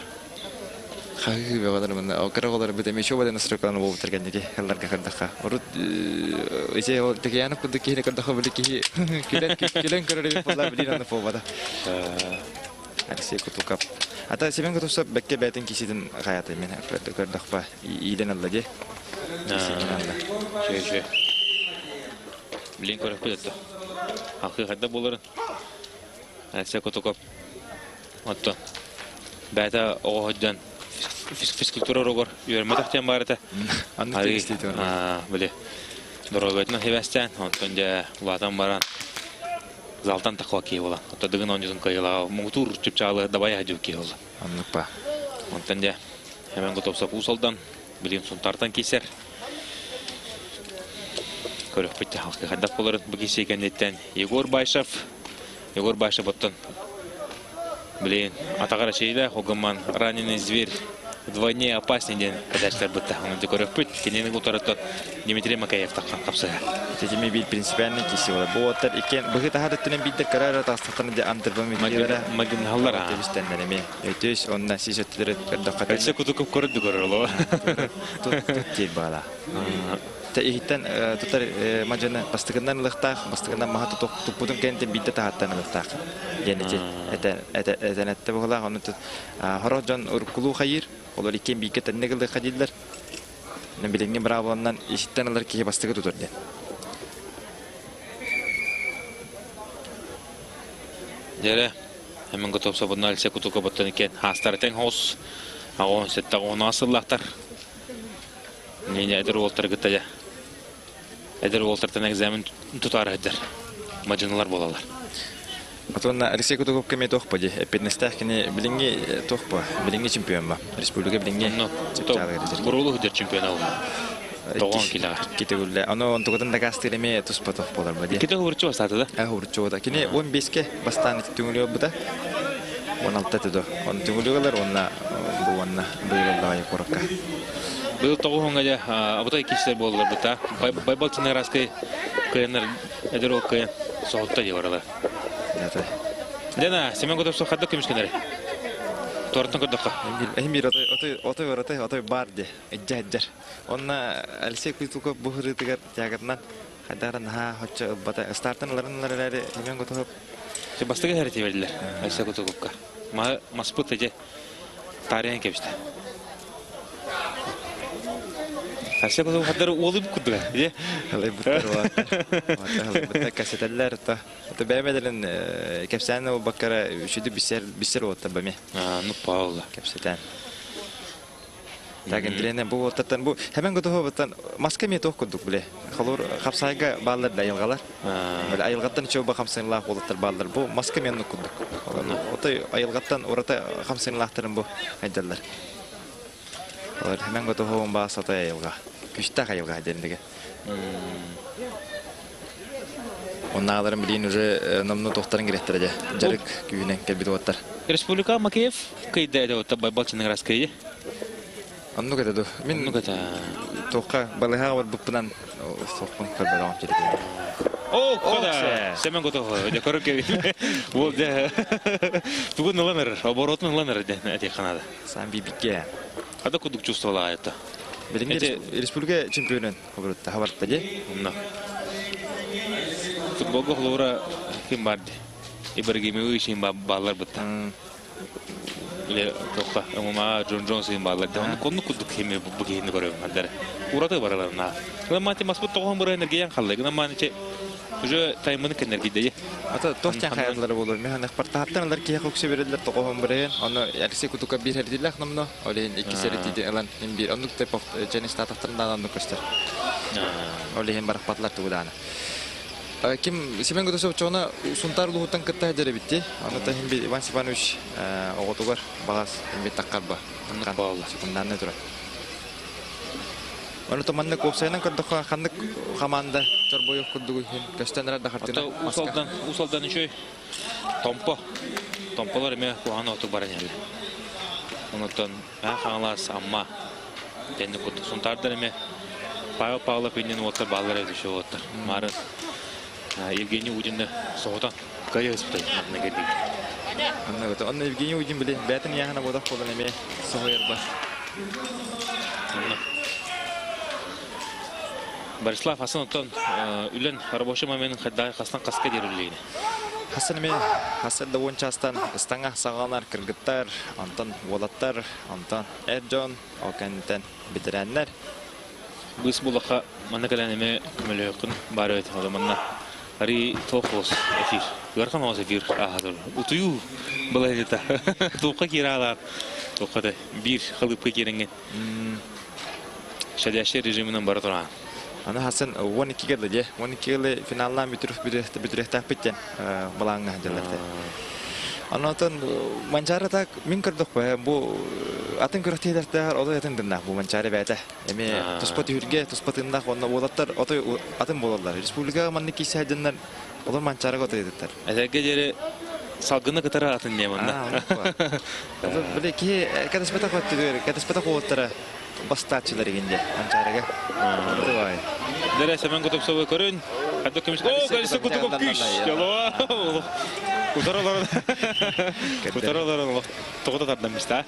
Hayır be kadar bana. O kara olar bir de meşo badan sırıkan bu bitirgen ki hallar kadar. Orut ise o tekiyanı kuduk ki ne kadar böyle ki kilen kararı falan bilinen de bada. Alise kutukap. Hatta seven Gotovsov bekke betin kişiden hayatı men kadar pa. İyiden Allah je. Şey. Bilin korap etti. Hakikaten buların. Alise kutukop. Hatta beta o hocdan fizkultura rogor yürümedik barata. Anlık istedi onu. Böyle. Dorogatna hevestan ontonja vatan baran. Zaltan takwa ki ola. Hatta digin onjun kayla mutur çipçalı dabaya haju ki ola. Anlık pa. Ontonja hemen Gotovsov usaldan bilin son tartan keser. Körüp bitti hakikaten buların bu kişi kendinden Yegor Bayshov ottan Блин, атагара şeyle hogaman раненый зверь вдвойне опаснее ден кадачтар бутта. Он декоров путь, кинени гутарат Дмитрий Макеев таккан капсая. Тежими бит принципиальный киси ола. Бу оттар икен быгы тахадыттынан биттер карара тастактан де антырбамитилера. Магин халлара. Тебистеннереме. Өтөс онна сисөттүлөр кадакката. Кайсы кутукуп көрдү көрөлө. Тет бала. Та ихтен тутар мажана бастыгынан лыктак, бастыгынан махаты туппутун кенте битте тахаттан лыктак. Генете этенетте була аны хорожон уркулу хайыр. Олар икен бийке теннегилди хадиллер. Ne bilengin bravo'ndan işitten alır ki bastığı tutur diye. Jere hemen Gotovsov bundan Alise kutukup ottan iken hastareten hos. Ağon sette onu asıllahtar. Nene eder oltar gıtaja. Eder oltartan egzamin tutar eder. Majınlar bolalar. Atonna Alise kutukup keme tohpaji. Epidnestek kine bilengi tohpa. Bilengi çempiyon ba. Respublika bilengi. Kurulu hüder çempiyon oldu. Doğan kila. Kite gulle. Ano ontukadan da gastireme tuspa tohpalar ba diye. Kite hurçu basatı da. Hurçu da. Kine 15'ke bastan tüngülüyor bu da. 16 tudo. On tüngülüyorlar onna bu onna böyle daha yakorka. Был тоғуңа да абытай киштер болдылар бұта. Байбалтыны раскай кыянар әдірок кыян соғытта де баралар. Дена, Семен Готов соқадды көмішкенері? Торттың көрдіққа? Эмир отой бар де. Эджаджар. Онна Алексей Куйтуков бұхырытығар тягатынан қайдағыран хоча бата стартын ларынлары Семен Готов. Бастығы әрете берділер Алексей Куйтуковқа. Маспыт әже тарихын кепішті. Алексей Куйтуков қадары олы бұк күдіға, е? Алай бұттар var. Бұттар кәсетелер. Бәймәділін кәпсәні ол баққара үшіді бісер оттар бәме. Ну, Паула. Кәпсәтән. Тәгін ділені бұл оттаттан бұл. Хәмен көтіғі бұттан маска мет оқ күдік біле. Қалуыр қапсайға балылар да айылғалар. Айылғаттан үшеу ба қамсайынлақ олаттар балылар. Бұл маска менің күдік. Отай айылғаттан ората қамсайынлақтарын бұл айдалар. Хәмен көтіғі оң бағас отай айылға. Күштақ айылға деріндігі. Оннағаларын білейін уже номны тоқтарын керектір әде. Жарық күйінен кәлбеті оттар. Республика Макеев қайда әді отта Байбалчының раскайы? Анну кәді. Мен тоққа балыға бар бұппынан соқпын көрбелағым келеді. О, қода! Семен Готов, өде көріп кәбейді. Ол де бүгін ұланыр, оборотын ұланыр әде қанады. Сан бейбікке. Қада күдік чувствовала это? Біліңге республика чемпионын хабарытта де? Футболға құлуыра кем барды? Ибергеме өйшейін балар бұтта. Тоққа, ұмыма Джон сейін балар. Конны күдік кеме бұгейіні көрем. Ураты бараларына. Ғыламаты маспыт тоғын бұра энергиян қалды. Ғыламаны уже таймыны кенергейді. Ата тоқтан қайырлары болыр. Мен партахаттанылар кейі көксе береділер тоқығын бұрайын. Оны Алексей Кутука бір әрділі ақнымны. Олейін 2 сәреттейді әлін. Онық тәпіқ және статақтарындан онық көстер. Олейін барық батылар тұғыданы. Ким Семен Готов чоғына сұнтар ұлғыттан күтті әдері бітті. Оны да Иван Степанович оғытуғар бағас таққар ба. Секунданны тұрады. Оны томанны көпсайынан көрдіққа қандық қаманда жорбойық күрдігі көстенірі дақартына. Усалдан үшөй томпалар еме қуғаны отық баран әлі. Онықтан қаңылас амма дәнді күрдік. Сұнтардан еме Павла пейнен отыр балар әді үші отыр. Марын Евгений Удинді соғыдан қайы ұспытай. Оны Евгений Удин біле бәтін яғына бодақ қолдан еме соғайыр бар. Борислав Хасановтан үлін рабочий моментін қайдағы қастан қасқа дерілейді. Хасан да ончастан ыстаңа сағалар кіргіттар, антон волаттар, антон әрджон, окәнтен бітірәнлер. Бұс бұлаққа маңна кәләнеме күмілі өкін бар өйті ғалыманна. Ари тоқыз эфир. Ғарқан оғыз эфир ағадыр. Ұтыю бұлай деді. Тоққа кері алар. Тоққады бір қылыпқа керенген. Шәдәші режимінен бары тұрған. Аны Хасан 12 geldi diye. 12 geldi finaldan bitirek bitten balanga jalakta. Anatan mancara tak min kırdık be bu atın kırıktılar o da yatın dinle bu mancara bete. Emi tuspati hürge tuspatında onda olatlar atın bolarlar. Respublika mannik işaretler olur mancara götürdüler. Ezerge jeri salgını kıtara atın diye bunda. Böyle ki kadespeta koydular, kadespeta koydular. Bastatçıları gindi mançaraga. Vay. Dere Semen Готов soğuk körün. Hadi kömüş. O kalesi kutu küş. Yalo. Kutaralar. Toğda tartmış ta.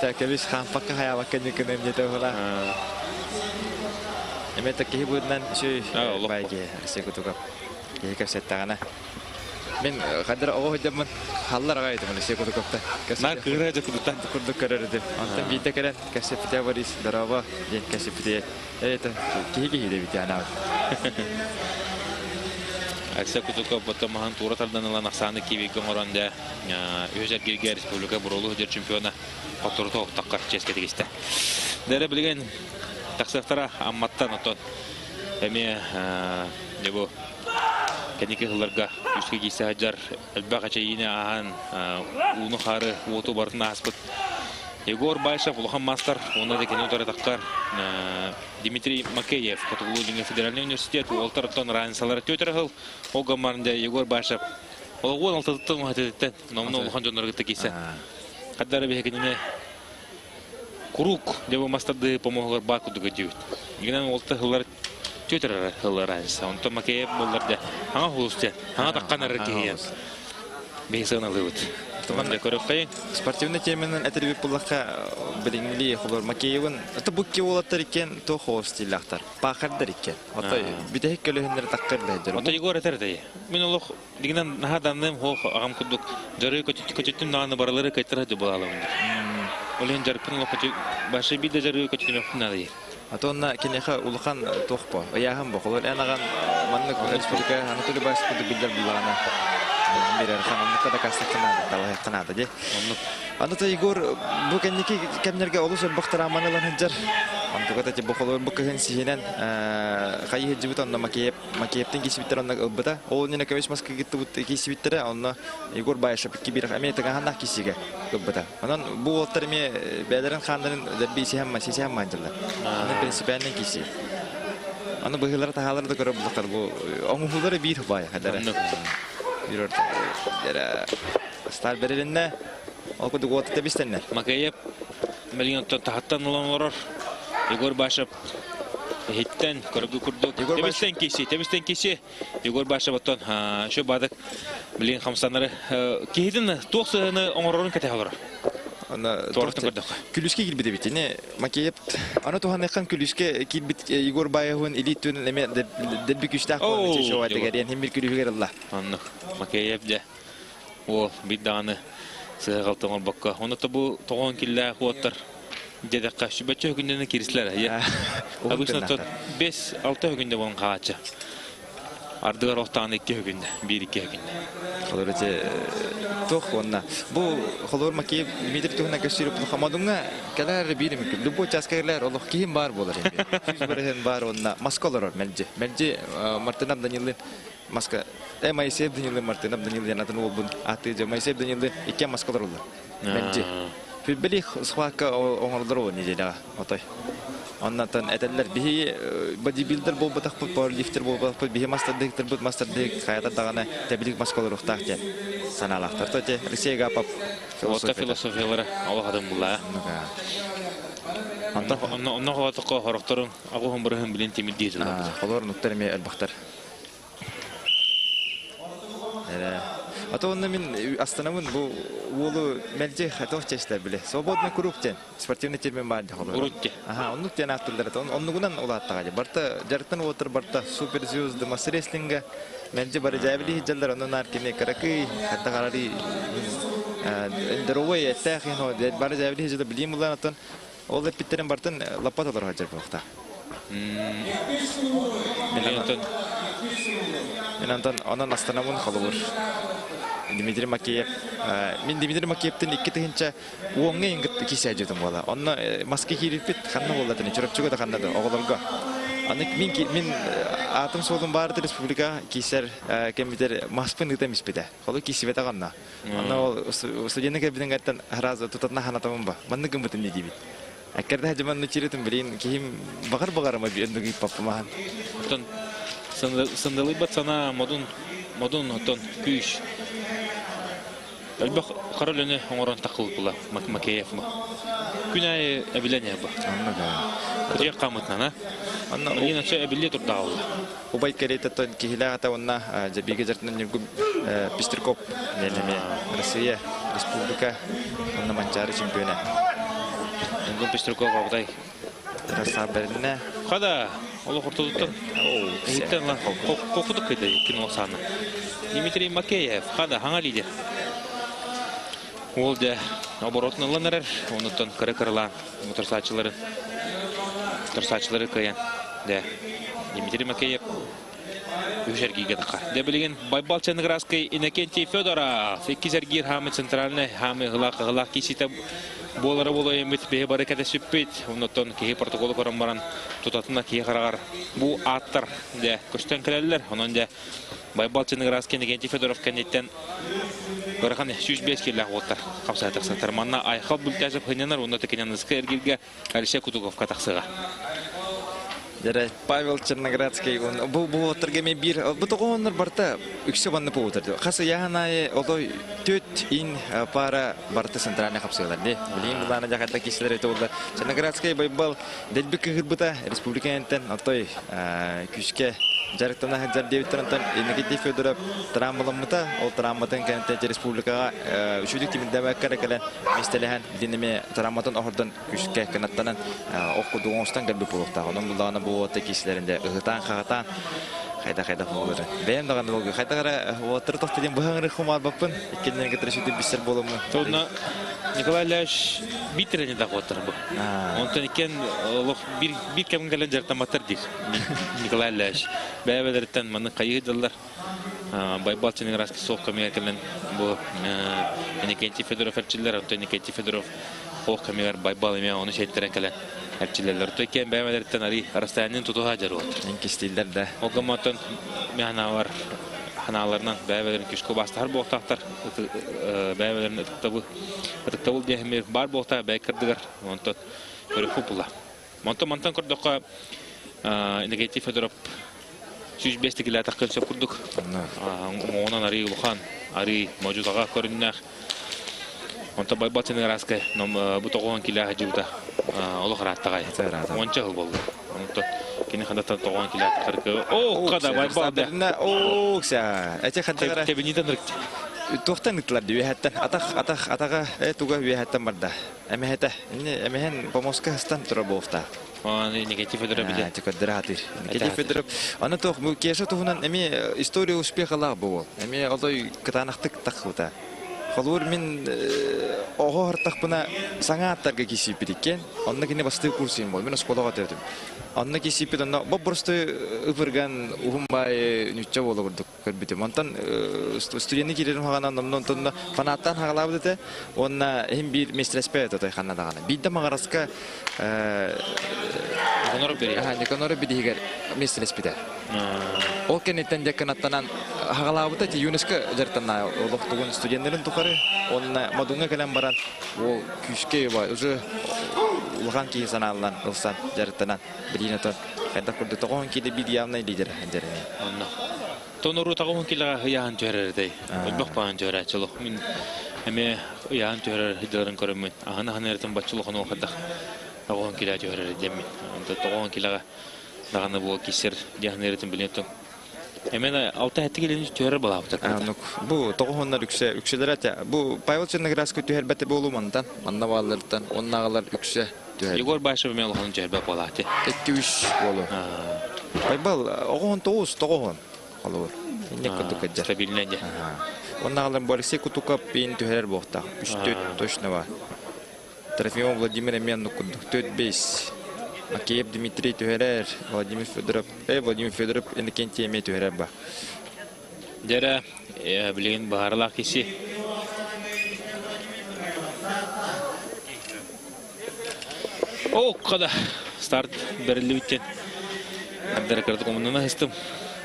Ta kelis hampak haya bakın yıkınım yeter ola. Emet ki bundan şey baigi şey kutu kap. Ye kasetana. Men kadar o hocamın hallar gayet mi şey kutu kapta. Nar kırıcı kututan. Kurdu karardı. Antam bir de keren kasepte varis daraba. Ye kasepte. Evet ki de bir tane. Aksa kutuka batamahan turatardan alan aksanı kivi gomoranda özel Girgiya Respublika Burolu Hıdır Çempiyona Faktoru Toğuk Takkar Çesketi geçti. Dere bilgen taksıqtara ammattan oton. Emi ne bu Kendiki hıllarga üstü giysi hacar elbaqaça yine ahan unu xarı otu bartına aspıt. Egor Bayshev, Улахан Мастер, он это кинотора таккар. Дмитрий Макеев, Каталуния Федеральный университет, Уолтер Тон Райнсалар Тётерхел, Ольга Марнда, Егор Башев. Он алтын хатты, но Улахан Джоннор гитакиса. Каддар бе кене круг деп мастады помогор бар кудуга дибит. Игенен олта хылар төтөр хылар айса. Онто Макеев болларда аңа хулусте, аңа такканар кийен. Бейсен алыбыт. Томанда көрөккай Спортивный терминен әтірбек бұлаққа біліңгілі қолыр Макеевын. Оты бұкке олаттар екен, тоқы стилақтар. Пақардар екен. Оты бүтәйік көлігіндер таққырды әдір. Ота Егор әтерді. Мен олық дегенен нахаданным хоқ ағам күдік. Жары көтеттім нағаны баралары кайтыры деп болалымды. Олен жарпын олық башы биді жары көтеттім өқтінады. Аты онна кенеха улахан тоқпа. Аяғын бұл. Олар әнаған маннық республика Анатолий Басқыды білдер бұлағана. Берер ханымдыкка да кастыкнады, талай кынады де. Анда Егор бу кенники кемнерге олус бактара манылан хәҗәр. Анда ката бу холор бу кеген сиһенен кайы җибет анда Макеевтен кисибиттер анда ылбыта. Ол нене кебеш маска гитте бу кисибиттере анда Егор байшып кибир Америкага ханда кисиге ылбыта. Анан бу оттар ме бәдерен хандын дәрбиси һәм масиси һәм манҗылар. Аны принципиален киси. Аны быгылар тахалар да көрөп булакар бу оңгулары бир бай хәдәре. Yürürdü. Yere star berelinde o kadar gotu tebistenler. Макеев миллион тахаттан оlanlar Егор Башев hitten körgü kurduk. Tebisten kişi Егор Башев оттон şu badık bilin hamsanları kihidin toğsını oңорорун kete alır. Ana külüske girdi bitti. Ne Макеев ana tohan yakan külüske kilbit Егор Bayev'in elitünün eme derbi güçte akmanı şu ayda gelen hem bir külüske Allah. Anlık. Макеев de o bir dağını sığaltığın bakka. Onu da bu toğun killa kuatlar. Dedekka şu beçe günden kirisler ya. Abisna tot 5-6 günde bunun kaçı. Ardıgar oğtan 2 günde, 1-2 günde. Kolorce toh onna. Bu kolor Макеев Дмитрий tohuna gösterip hamadunga kadar bir mi? Lubo çaskerler Allah kim var bolar yani. Yüz beren var onna maskalar melce. Melce Martinab Daniel'in maska. Moiseev Daniel'in Martinab Daniel yanatın olbun. Atıcı Moiseev Daniel'in iki maskalar oldu. Melce. Filbeli sıvaka oğullar o niyeceğler otay. Ondan eteller bir bodybuilder bol batak powerlifter bol batak bir master dik hayata dağına tebliğ maskalar ortakça sanalaktar tote Rusya'ya pap filosofiyaları Allah adam bulla. Ondan havatıqqa horaqtarın ağuhun bırıhın bilen temil deyizil. Kolor nuktarmi elbaqtar. Ata onda men Astana'nın bu ulu melce hatof çeşitler bile. Свободный клубтен спортивный термин бар ди холор. Aha, оннук тен аттылдар. Оннугунан улаттага. Барта жарыктан отыр барта суперзвезды мас рестлинга melce бар жабили хиджалдар онун аркине каракый хатта карари здоровый этахин о бар жабили хиджалдар билим улан атын ол питтерен бартын лапаталар хаджар бакта. Мен антан анан Астанамын холор. Дмитрий Макеев. Мен Дмитрий Макеевтен 2 тыгынча оңга ингит кисе жедим бала. Онна маска кирипит ханна болдатын, чурапчуга да ханнады оголорго. Аны мен атым солдун барды республика кисер кемитер маспын ытемис биде. Холо кисибет аганна. Аны ол студенттер кабинен гаттан хараза тутатна ханатамын ба. Манны гымбытын дибит. Аккерде хажыманны чиретим билин ким багар-багарма бендиги папмахан. Оттон сындылы бат сана модун оттон күйш. Әлбәқ қаралыны оңыран тақылып бұла Макеев ма. Күнәй әбілене ба. Күтек қамытнана. Ең әтші әбіле тұрда ауылы. Убайт кәреттен кехілі ата онна жабиге жартынан жүргіп Пестеркоп. Россия, республика, онна манчары чемпионы. Үнгін Пестеркоп аудай. Раса бәріне. Қада, олы құртылыттын. Әйттен ла қоқыдық кеді кино саны. Дмитрий Макеев, қада, хаңа лидер. Ол да оборотныланырыр, онуттан кыры-кырылан моторсачылары кыян. Дмитрий Макеев үшергейге даққа. Дәбілеген Байбалчаны Граской Иннокентий Федоров, 2 зәргер хамы центральны, хамы ғылақ кесеті болары болу емет, бейі бары кәді сүппет. Онуттан кейі протоколы көрін баран тұтатына кейі қарағар. Бұл аттар көстен кірәлілер. Онын да Байбалчаны Граской Иннокентий Федоров кәнеттен Görəxən 105 killə otar. Qapsaya taqsaqtar. Manna ayxal bültəzib hınyanar, onda təkənən ıskı ergilgə Alisha Kutukovka taqsıqa. Жара Павел Черноградский бу тергеме бир бу тогоннор барта үксе банны поутерди. Хасы яханай олой төт ин пара барта центральный капсулалар ди. Билин булана жаката кишлер эте болду. Черноградский байбал делбек кырбыта республиканттан атой күшке жарыктана хаджар дебиттантан Никита Федоров трамбаламыта ол трамбатын кенте республикага үшүдүк тиминдебе каракалан местелехан динеме трамбатын ордон күшке канаттанан окудуңостан галбы болуктагы. Онун булана бу кишлеринде ыгытан хагатан кайда болду. Бем даган болду. Кайдагара отыр токтеден быгыры хумар баппын. Иккенден кетирешүдү бисер болуму. Тодна Николай Ляш битерени да отыр бу. Онтон экен бир кем гелен жартаматыр дир. Николай Ляш. Бәбелерден маны кайыдылар. Байбал Черноградский сок камеркален бу Никита Федоров эрчилер, Антон Никита Федоров ох камер байбал эме аны шейттерен кален. Эрчилерлер төкен бәбелерден ари расстоянын тутуга жарып отыр. Энки стилдер да. Огаматон механалар ханаларынан бәбелерин күшкө бастар боктактар. Бәбелерин ыктабыл дехме бар бокта бәкердигер. Онтон көрүп була. Монтан көрдөккө Никита Федоров 105 кило такын сөпүрдүк. Онан ари улхан, ари можудага көрүннөр. Онта байбал Черноградский бу 9 кило жута. Олох раттагай. Онча жыл болду. Онта кини хандатан 9 кило кыркы. О, када байбал да. О, кса. Эте хантагара. Тебинитен рыкты. Тохтаныклар ди хаттан атага туга ви хаттан барда. Эмехете. Эмехен помоска стан турабовта. Никита Федоров билет. Никита Федоров. Аны тох бу кеше тухунан эми история успехала бу. Эми алой кытанактык такута. Халур мин огортак буна саңааттарга кисип бириккен. Анны кине басты курсын бол. Мен школага тетим. Анны кисип бирден бу просто ыпырган ухумбай нүччө боло бурдук көрбүтүм. Монтан студентни кирерим хаганан номнон фанаттан хагалабы дете. Онна эм бир мистреспет атай ханадагана. Бидде магараска Никонор бидигер мистреспите. Ол кенеттен жакынаттанан хагалабыта ти ЮНЕСКО жартана олоктугун студенттерин тукары. Онна мадунга келен баран ол күшке бай уже улган ки саналлан улсан жартанан билинетон кайда көрдө 9 киле бир явный лидер ханжерне. Онно. Тонору 9 кило яан жөрөрдей. Бак паан жөрөчүлүк. Мен эме яан жөрөр хидерин көрөмүн. Ханертен бачылыгын окудак. 9 кило жөрөр деми. Онто 9 килога даганы бул кисер яанертен билетон. Эмен 6 кило жөрөр болапты. Бу 9 үкселер ата. Бу Павел Черноградский төһәрбәте болумандан, маннаваллардан, оннагалар үксе. Егор Башев мен улган жөрбө болаты. 2-3 болу. Байбал 9 алыр. Некотук жер. Стабильнее. Оннагалар борсе кутука пин төһәр бохта. 3-4 точно бар. Трофимов Владимир Еменов 4-5. Акиев Дмитрий Төһәрәр, Владимир Федоров Иннокентий Еме Төһәрәр ба. Дәре билген барлак киси. О, када старт берилибиттен. Андер кырды комунна хистим.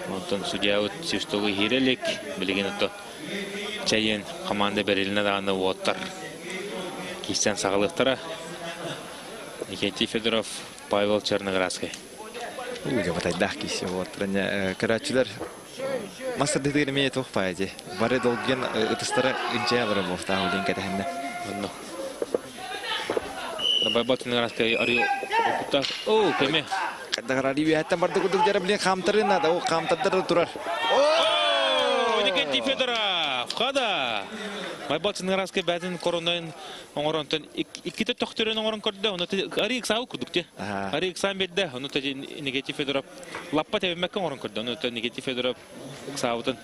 Онтон судья от сюстогы хирелек билген ото. Чайен команда берилине даганы оттар. Кистен сагалыктара. Никита Федоров, Павел Черноградский. Уйга батайдах киси вот. Карачылар мастер дегенеме тохпайды. Бары долген ытыстара инчалары болта улин кетенде. Онно. Павел Черноградский ари окута. О, кеме. Кадагара риби хаттан барды кудук жара билен камтырына да, о камтаттар турар. О! Никита Федоров. Када. Павел Черноградский бәден коронавирус оңоронтон икките тохтөрөн оңорон көрдө. Ону ари иксау курдукте. Ари иксан берде. Ону Никита Федоров лаппа тебемекке оңорон көрдө. Ону Никита Федоров иксаутын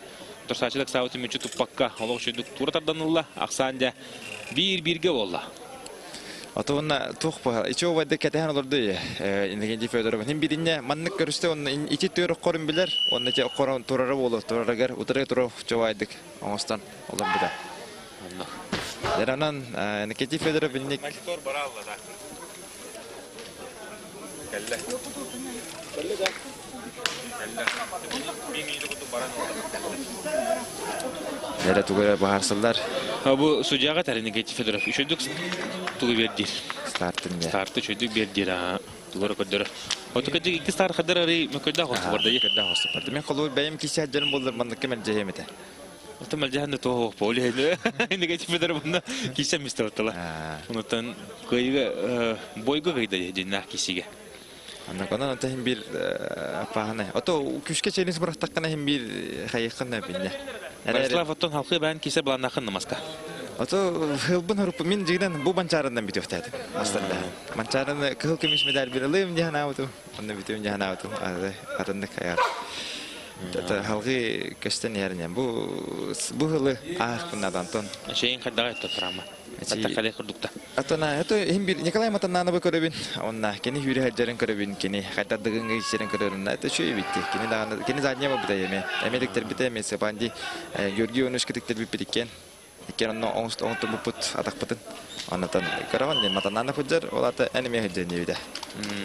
турсачылык саутын мүчү туппакка олог шүйдүк туратарданылла. Аксанда бир-бирге болла. Атуна тухпа ичо вайда кетен олорду Никита Федоров. Хим биринне маннык көрүстө он ичи төрөк корун билер. Онда же корун турары болот. Турарагар утыры туруп жобайдык. Оңостан олор биде. Деранан Никита Федоров билник. Мотор баралла да. Келле. Дера тугара бахарсылдар. Бу судьяга тары Никита Федоров үшөдүк тугу бердир. Старты чөйдүк бердир. Тугара көдөрө. Отукаҗы ике сар хадыры мөкөдә хос барда. Кырда хос барды. Мен колу бәем кисе хаҗҗан булды, мында кемел җәһемете. Отымал җаһанны тоо поле. Инде Федор бунда кисе мистер тала. Унутан көйгә бойга гыйда җиннах кисеге. Анда кана тәһим бир апаһына. Ото күшкә чәнис бирәктәккәнә һәм бир хайыкны бинне. Барислав оттон халкы бән кисе белән нахын намаска. Ото хылбын хырып мин җигән бу банчарыннан бит өфтәде. Астында. Банчарыны кыл кемиш медаль бирелем җаһана ото. Анда битем җаһана ото. Арында каяр. Тата халкы кәштән ярнәм. Бу хылы ахпыннан тон. Шейин хадага тотрама. Ата кале курдукта. Атана это им бир Николай Матаннаны көрөбүн. Онна кени хүрө хаҗарын көрөбүн, кени хатадыгын гыйсерен көрөрүн. Это шөй битти. Кени задня бу битеме. Эмелектер битеме сепанди Георгий Онушкетиктер бипириккен. Иккен оңст бупут атакпытын. Анатан караван Матаннаны фуджар олата энеме хаҗаны биде.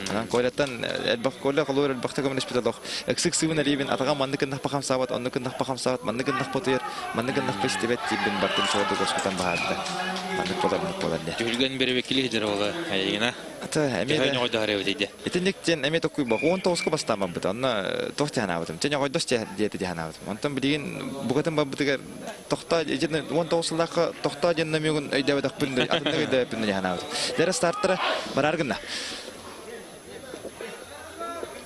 Анан койлаттан элбак колла колор элбакта көмөн испиталох. Эксик сывын рибин атага мандыкын нахпахам сабат, оннукын нахпахам сабат, мандыкын нахпотер, мандыкын нахпестебет тибин бартын шоды госкутан баһадда. Мандык болар. Жүргөн бери векили жер ого. Айгына. Ата Эмеде эмеде. ойдары өтөйдө. Этенек тен эме токуй бак 19 бастамам бит. Анна тохты ханабытым. Тен ягой досты диете ханабытым. Онтон билген бугатын бабытыгар тохта эжен 19 лакы тохта женне мөгүн өйдөбө дакпын. Атында өйдөбүн ханабытым. Дер стартыра бараргында.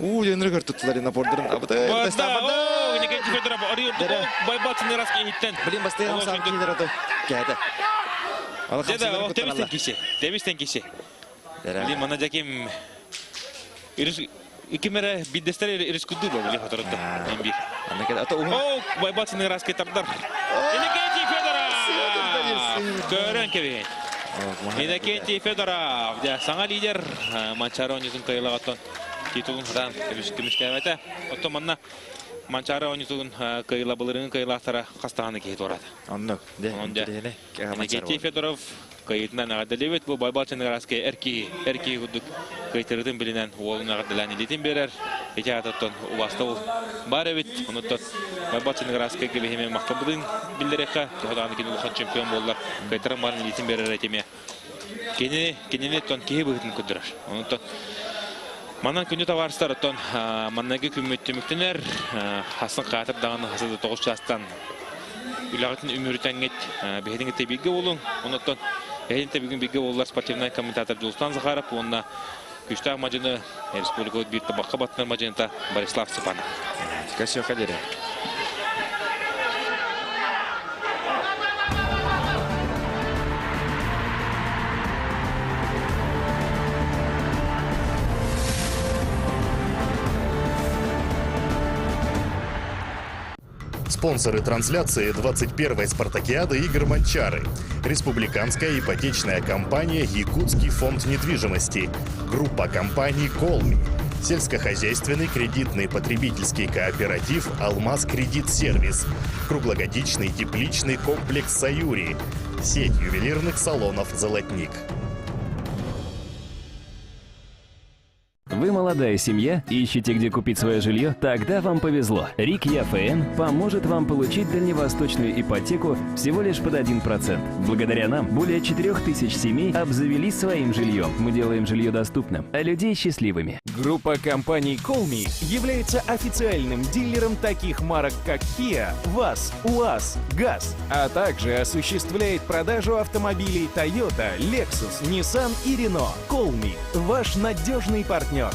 Жөнөр туттулар на бордерин абыта. Бастабада. Никен Федор арıyor. Байбатны раз кенттен. Билин бастайган саат килер ото. Кәде. Деда, оптимистен киши. Демистен киши. Ли мана жаким ирис икемере биддестер ирис кудду били хатырда. Эмби. Анда кәде ото О, байбатны раз кетардар. Никен Федоров. Көрөн кебе. Никен Федоров. Я саңа лидер Манчаронизин кайлагатон. Титулун хадан кемишкәвәтә. Ото манна Манчаронизин кайлабылырын кайлактара хастаханы кит орады. Анны. Никен Федоров кайтынан агадалебет бу байбатны раске эрки гудук кайтырдын билинен олуна агадаланы литин берер. Этятаттан убастау барыбит. Онуттан байбатны раске гебеме мактабыдын билдерекка хадан кин улхан чемпион болдылар. Кайтырын барын литин берер этеме. Кенене тон кебегин күдүрөр. Онуттан Манан күнү таварстар оттон маннагы күмөттүмүктүнөр хасын катып даганы хасыды 9 жастан Үлагатын өмүрүтәнгет бехединге тебиге болун. Онуттан бехедин тебиген биге боллар спортивный комментатор Жулстан Захаров, онна күчтәк мажыны республика бир табакка батнар мажыны Борислав Степанов. Кашо кадере. Спонсоры трансляции 21-й спартакиады игр Манчары. Республиканская ипотечная компания «Якутский фонд недвижимости». Группа компаний «Колми». Сельскохозяйственный кредитный потребительский кооператив «Алмаз Кредит Сервис». Круглогодичный тепличный комплекс «Саюри». Сеть ювелирных салонов «Золотник». Вы молодая семья, ищете, где купить свое жилье? Тогда вам повезло. РИК ЯФН поможет вам получить дальневосточную ипотеку всего лишь под 1%. Благодаря нам более 4000 семей обзавелись своим жильем. Мы делаем жилье доступным, а людей счастливыми. Группа компаний «Колми» является официальным дилером таких марок, как Kia, ВАЗ, УАЗ, ГАЗ, а также осуществляет продажу автомобилей Toyota, Lexus, Nissan и Renault. «Колми» – ваш надежный партнер.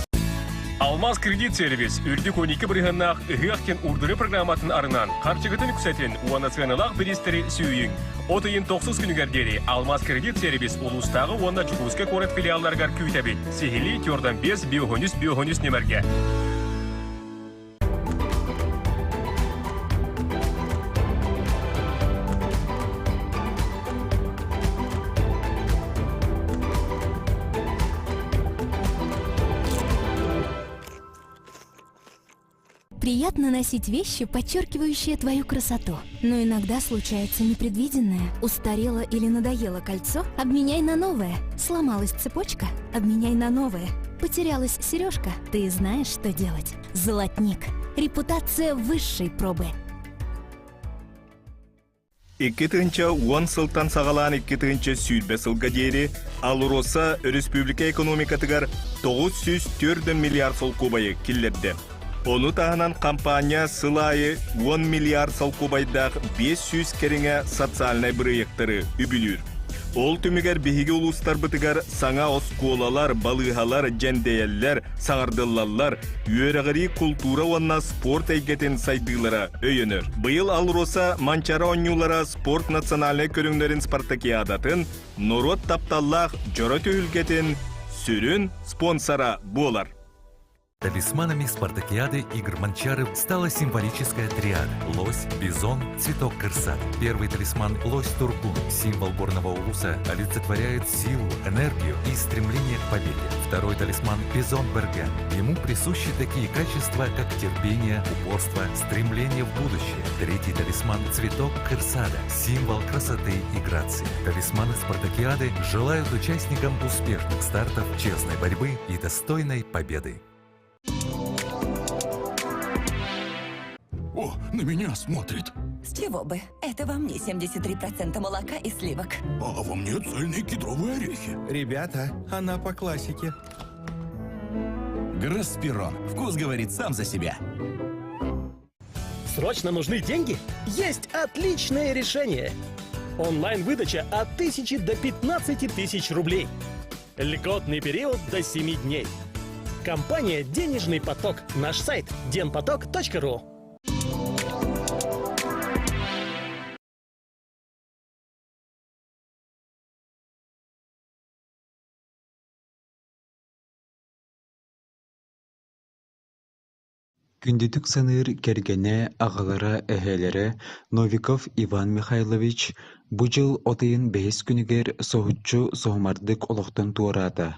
Алмаз кредит сервис үрдік 12 бірғаннақ үгіяқтен үрдірі программатын арынан қарчығытын үксәтін уанационалақ бірістері сүйін. Отайын 90 күнігердері Алмаз кредит сервис ұлыстағы уанна жүгізгі корет филиалларғар күйтәбет. Сехили тердан 5 биохонус немерге. Приятно носить вещи, подчеркивающие твою красоту. Но иногда случается непредвиденное. Устарело или надоело кольцо? Обменяй на новое. Сломалась цепочка? Обменяй на новое. Потерялась сережка? Ты знаешь, что делать. Золотник. Репутация высшей пробы. 2 тыгынча 10 сылтан сағалан 2 тыгынча сүйдбе сылга дейри Алроса республика экономикатыгар 904 миллиард сол кубайы киллерді. Оны тағынан компания сылайы 10 миллиард сол кубайдақ 500 кереңе социальный проекттары үбілір. Ол түмігер бейгі улустар бұтығар саңа осколалар, балығалар, жәндейеллер, саңардыллалар, үйерағыри культура онна спорт әйгетін сайдылара өйінір. Бұйыл Алроса манчара онюлара спорт национальный көріңдерін спартакиадатын, Норот тапталлақ жора түйілгетін сүрін спонсора болар. Талисманами спартакиады игр Манчары стала символическая триада – лось, бизон, цветок кырса. Первый талисман – лось Тургун, символ горного улуса, олицетворяет силу, энергию и стремление к победе. Второй талисман – бизон Берген. Ему присущи такие качества, как терпение, упорство, стремление в будущее. Третий талисман – цветок кырсада, символ красоты и грации. Талисманы спартакиады желают участникам успешных стартов, честной борьбы и достойной победы. О, на меня смотрит. С чего бы? Это во мне 73% молока и сливок. А во мне цельные кедровые орехи. Ребята, она по классике. Гроспирон. Вкус говорит сам за себя. Срочно нужны деньги? Есть отличное решение. Онлайн-выдача от 1000 до 15 тысяч рублей. Льготный период до 7 дней. Компания «Денежный поток». Наш сайт denpotok.ru. Күндүтүк саныр кергене ағалара әхелері Новиков Иван Михайлович бу жыл отыйын 5 күнігер соғытчу соғмардык олықтан туарады.